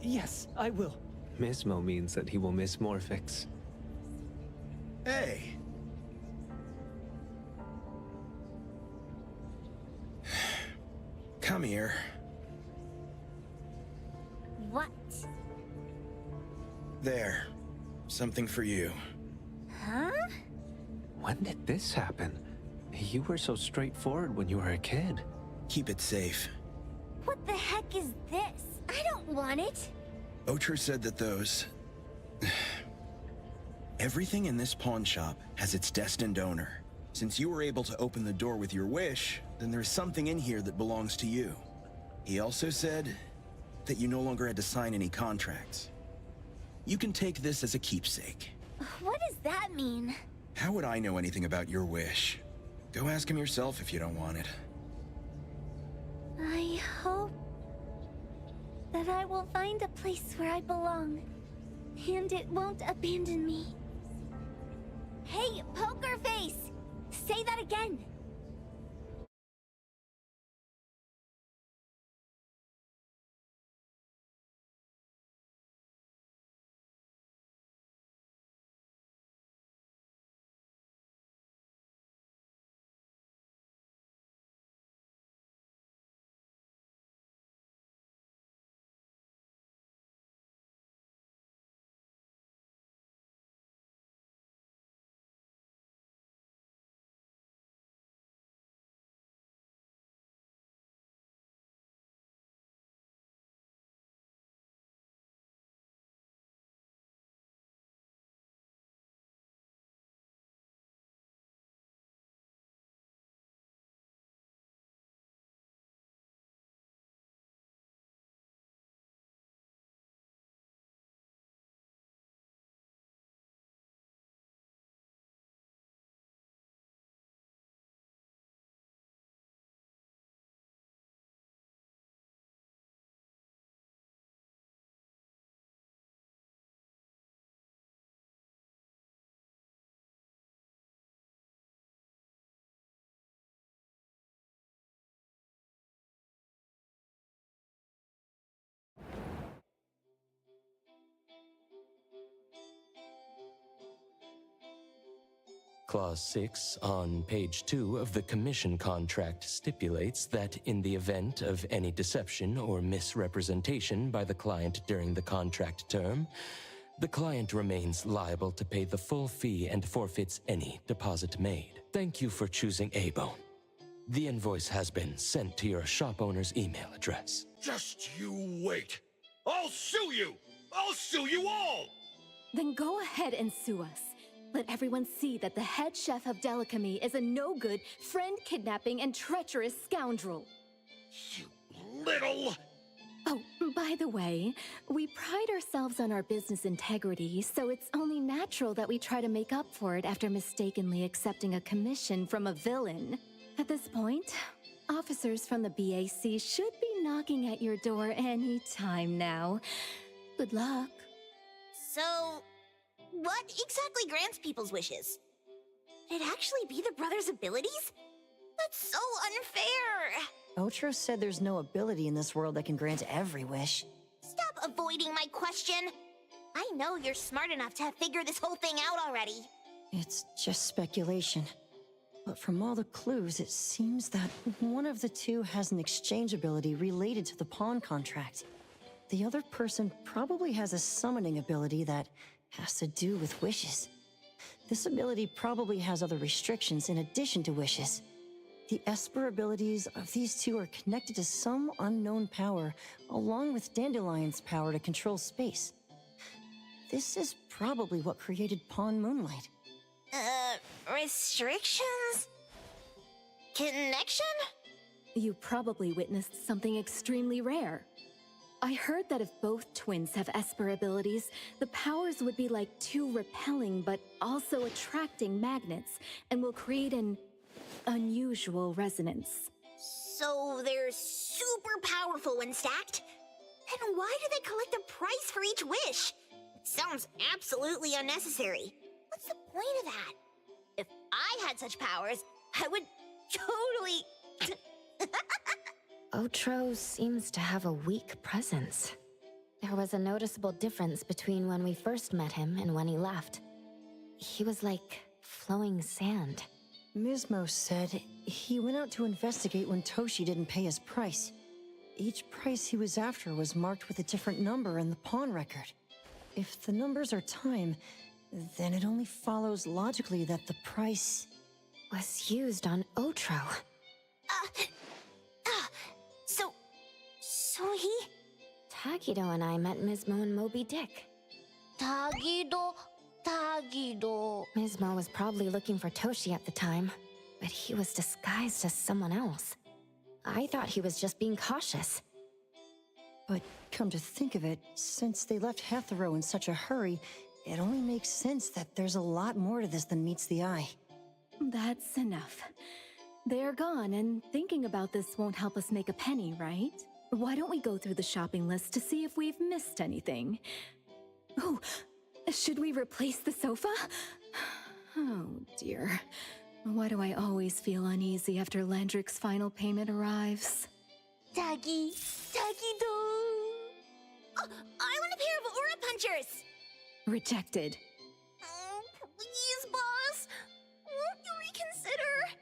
Yes, I will. Mismo means that he will miss Morphix. Hey! Come here. What? There. Something for you. Huh? When did this happen? You were so straightforward when you were a kid. Keep it safe. What the heck is this? I don't want it. Otro said that those... Everything in this pawn shop has its destined owner. Since you were able to open the door with your wish, then there's something in here that belongs to you. He also said that you no longer had to sign any contracts. You can take this as a keepsake. What does that mean? How would I know anything about your wish? Go ask him yourself if you don't want it. I hope that I will find a place where I belong, and it won't abandon me. Hey, Poker Face! Say that again! Clause 6 on page 2 of the commission contract stipulates that in the event of any deception or misrepresentation by the client during the contract term, the client remains liable to pay the full fee and forfeits any deposit made. Thank you for choosing Abo. The invoice has been sent to your shop owner's email address. Just you wait. I'll sue you! I'll sue you all! Then go ahead and sue us. Let everyone see that the head chef of Delicamy is a no-good, friend-kidnapping, and treacherous scoundrel. You little... Oh, by the way, we pride ourselves on our business integrity, so it's only natural that we try to make up for it after mistakenly accepting a commission from a villain. At this point, officers from the BAC should be knocking at your door any time now. Good luck. So, what exactly grants people's wishes? It'd actually be the brothers' abilities? That's so unfair! Otro said there's no ability in this world that can grant every wish. Stop avoiding my question! I know you're smart enough to have figured this whole thing out already. It's just speculation. But from all the clues, it seems that one of the two has an exchange ability related to the pawn contract. The other person probably has a summoning ability that has to do with wishes. This ability probably has other restrictions in addition to wishes. The Esper abilities of these two are connected to some unknown power, along with Dandelion's power to control space. This is probably what created Pawn Moonlight. Restrictions? Connection? You probably witnessed something extremely rare. I heard that if both twins have Esper abilities, the powers would be like two repelling but also attracting magnets and will create an unusual resonance. So they're super powerful when stacked? Then why do they collect a price for each wish? It sounds absolutely unnecessary. What's the point of that? If I had such powers, I would totally... Otro seems to have a weak presence. There was a noticeable difference between when we first met him and when he left. He was like flowing sand. Mismo said he went out to investigate when Toshi didn't pay his price. Each price he was after was marked with a different number in the pawn record. If the numbers are time, then it only follows logically that the price was used on Otro. So he... Tagido and I met Mismo and Moby Dick. Tagido... Mismo was probably looking for Toshi at the time, but he was disguised as someone else. I thought he was just being cautious. But come to think of it, since they left Hatharo in such a hurry, it only makes sense that there's a lot more to this than meets the eye. That's enough. They're gone, and thinking about this won't help us make a penny, right? Why don't we go through the shopping list to see if we've missed anything? Oh, should we replace the sofa? Oh dear. Why do I always feel uneasy after Landrick's final payment arrives? Tagido... Oh, I want a pair of Aura Punchers! Rejected. Oh, please, boss. Won't you reconsider?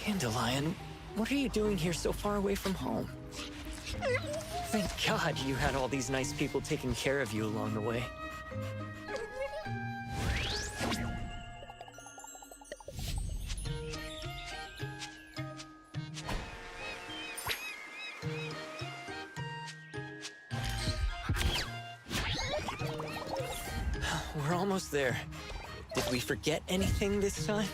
Dandelion, what are you doing here so far away from home? Thank God you had all these nice people taking care of you along the way. We're almost there. Did we forget anything this time?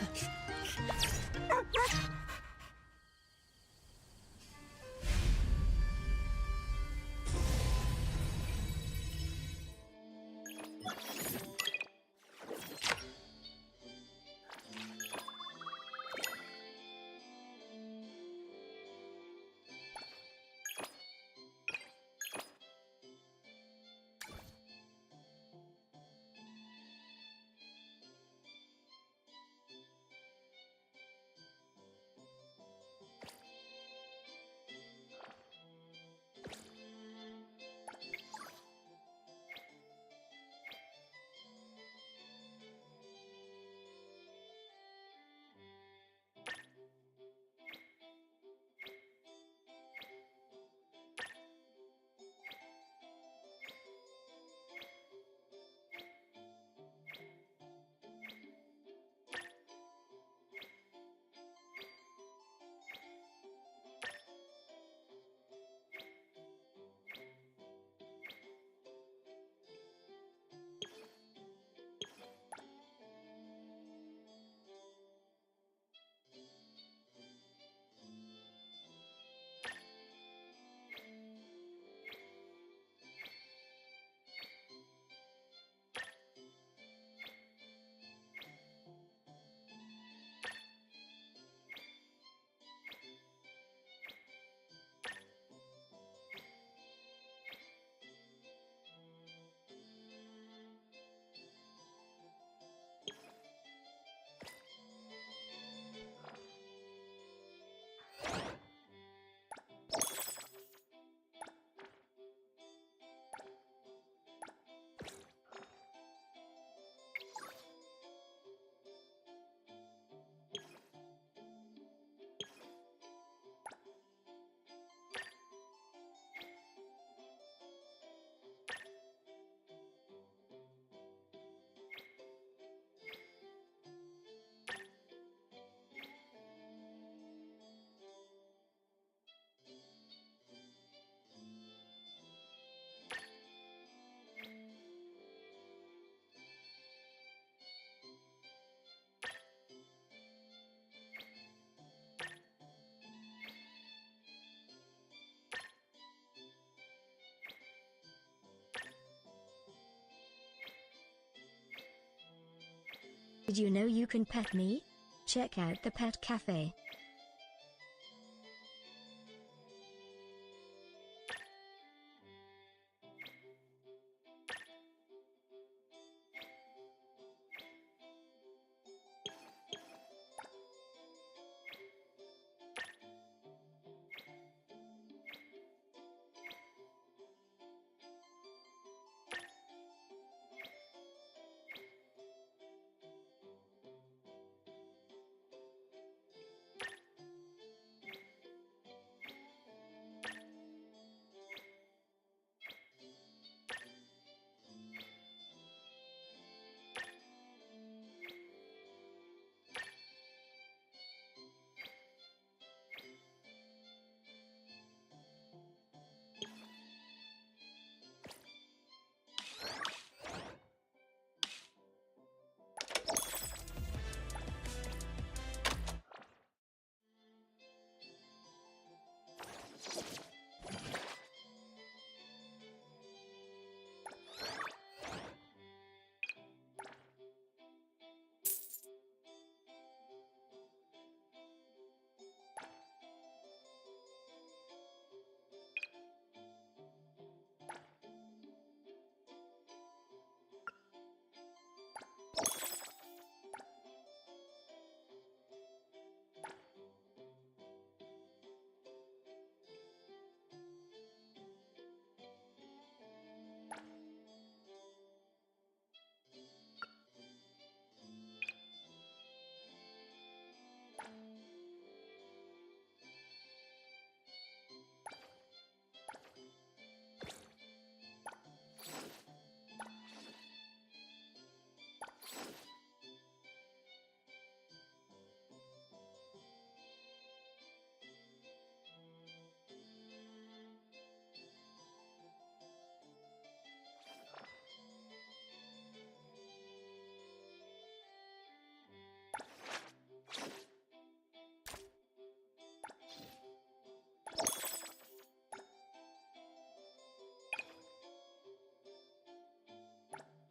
Did you know you can pet me? Check out the pet cafe.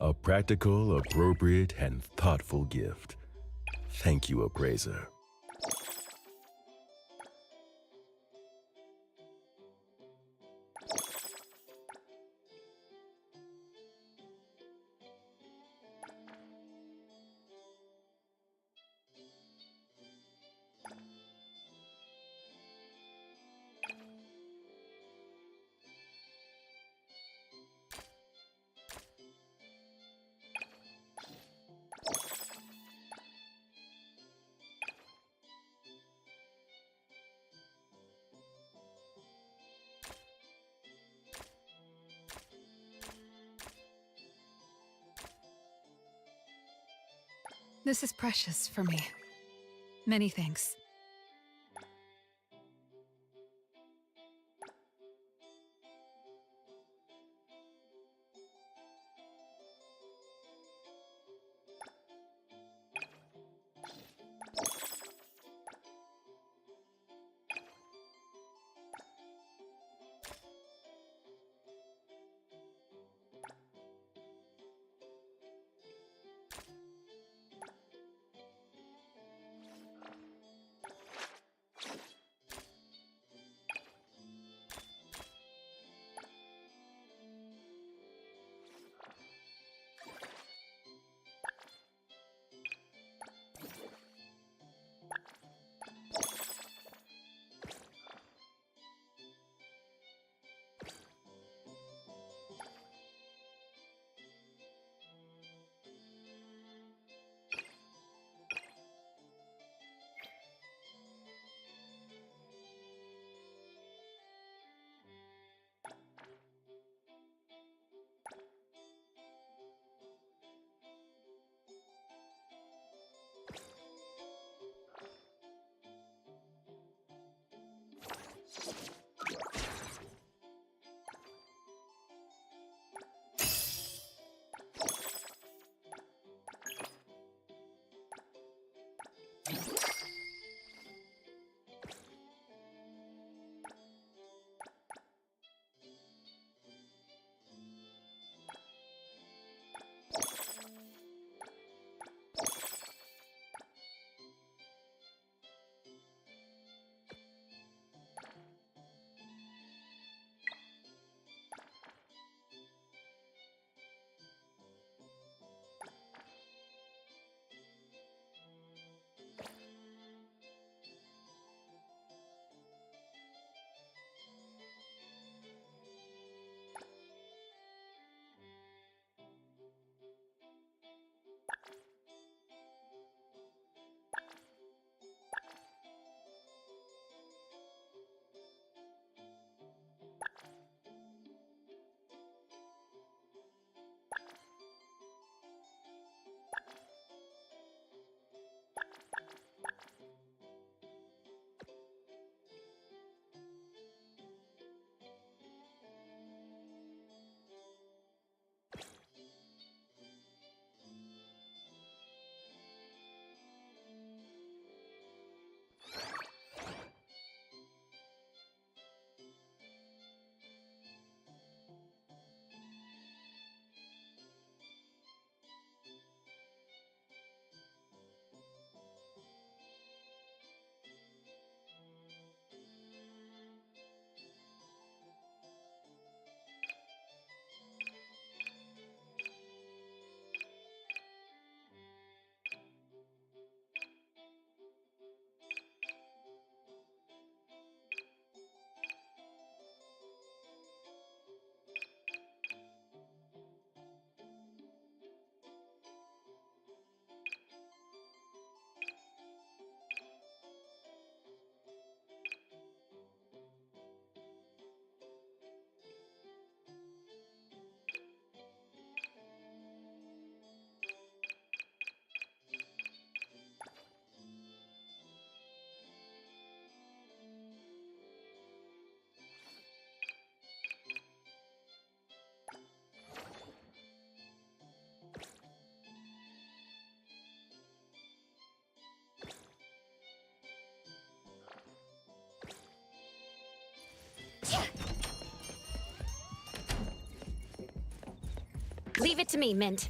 A practical, appropriate, and thoughtful gift. Thank you, appraiser. This is precious for me. Many thanks. Leave it to me, Mint.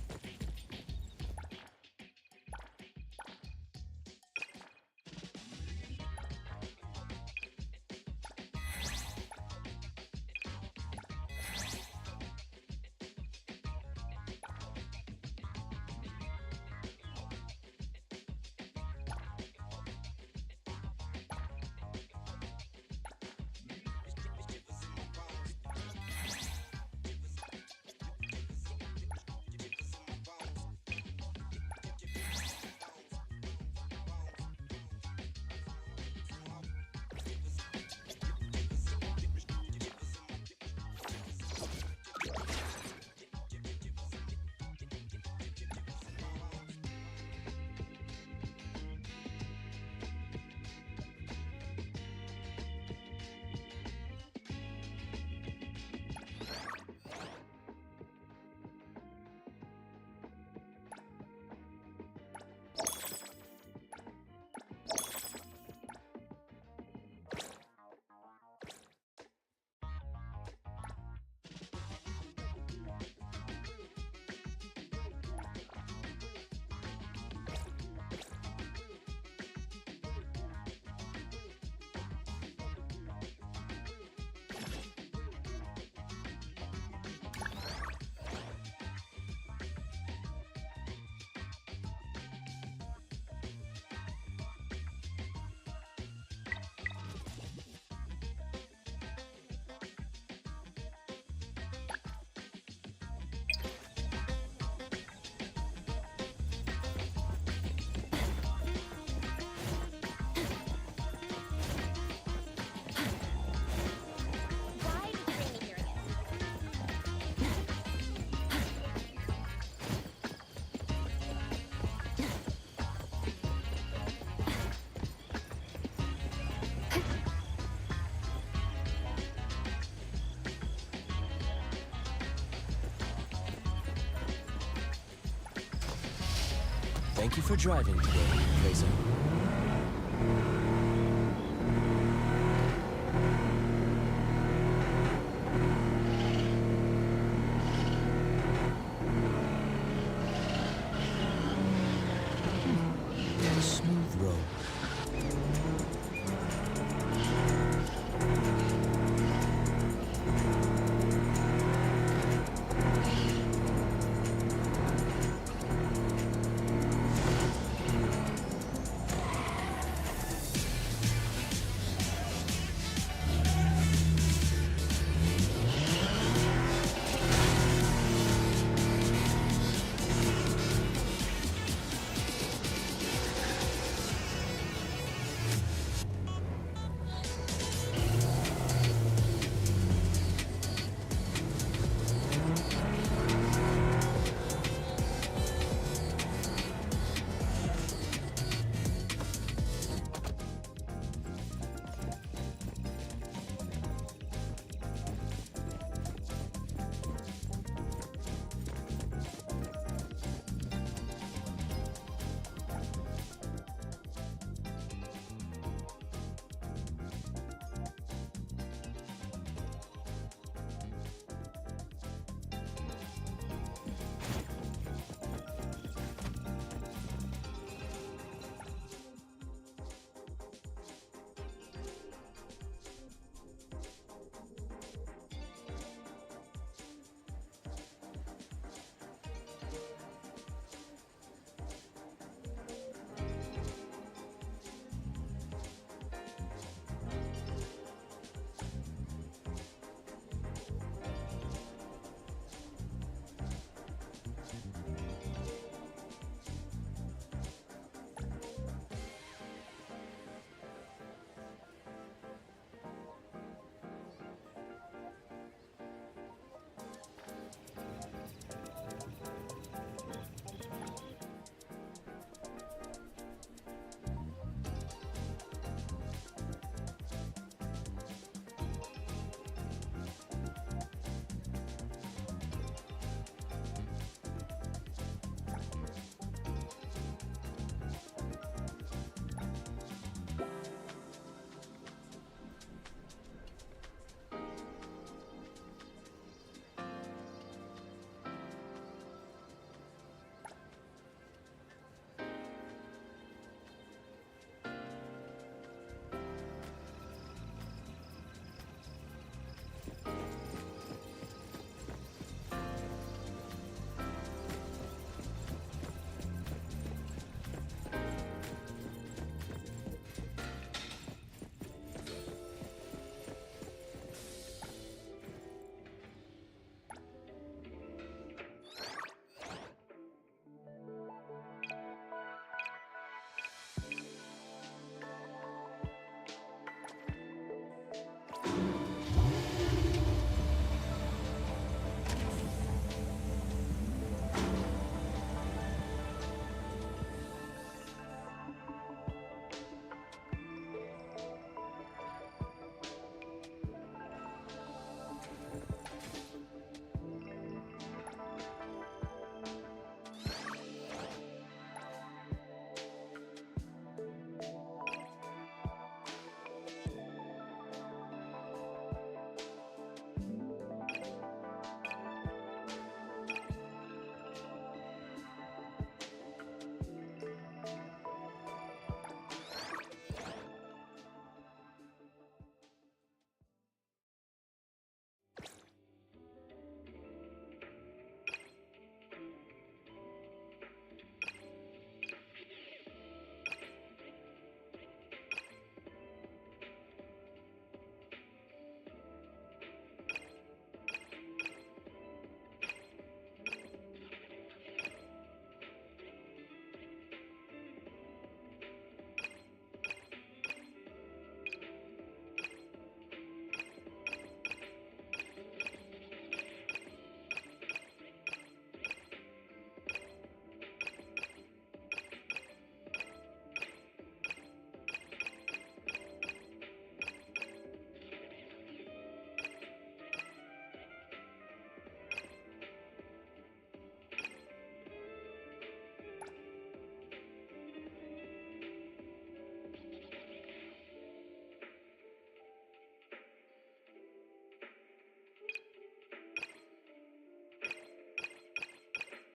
Thank you for driving today, Tracer.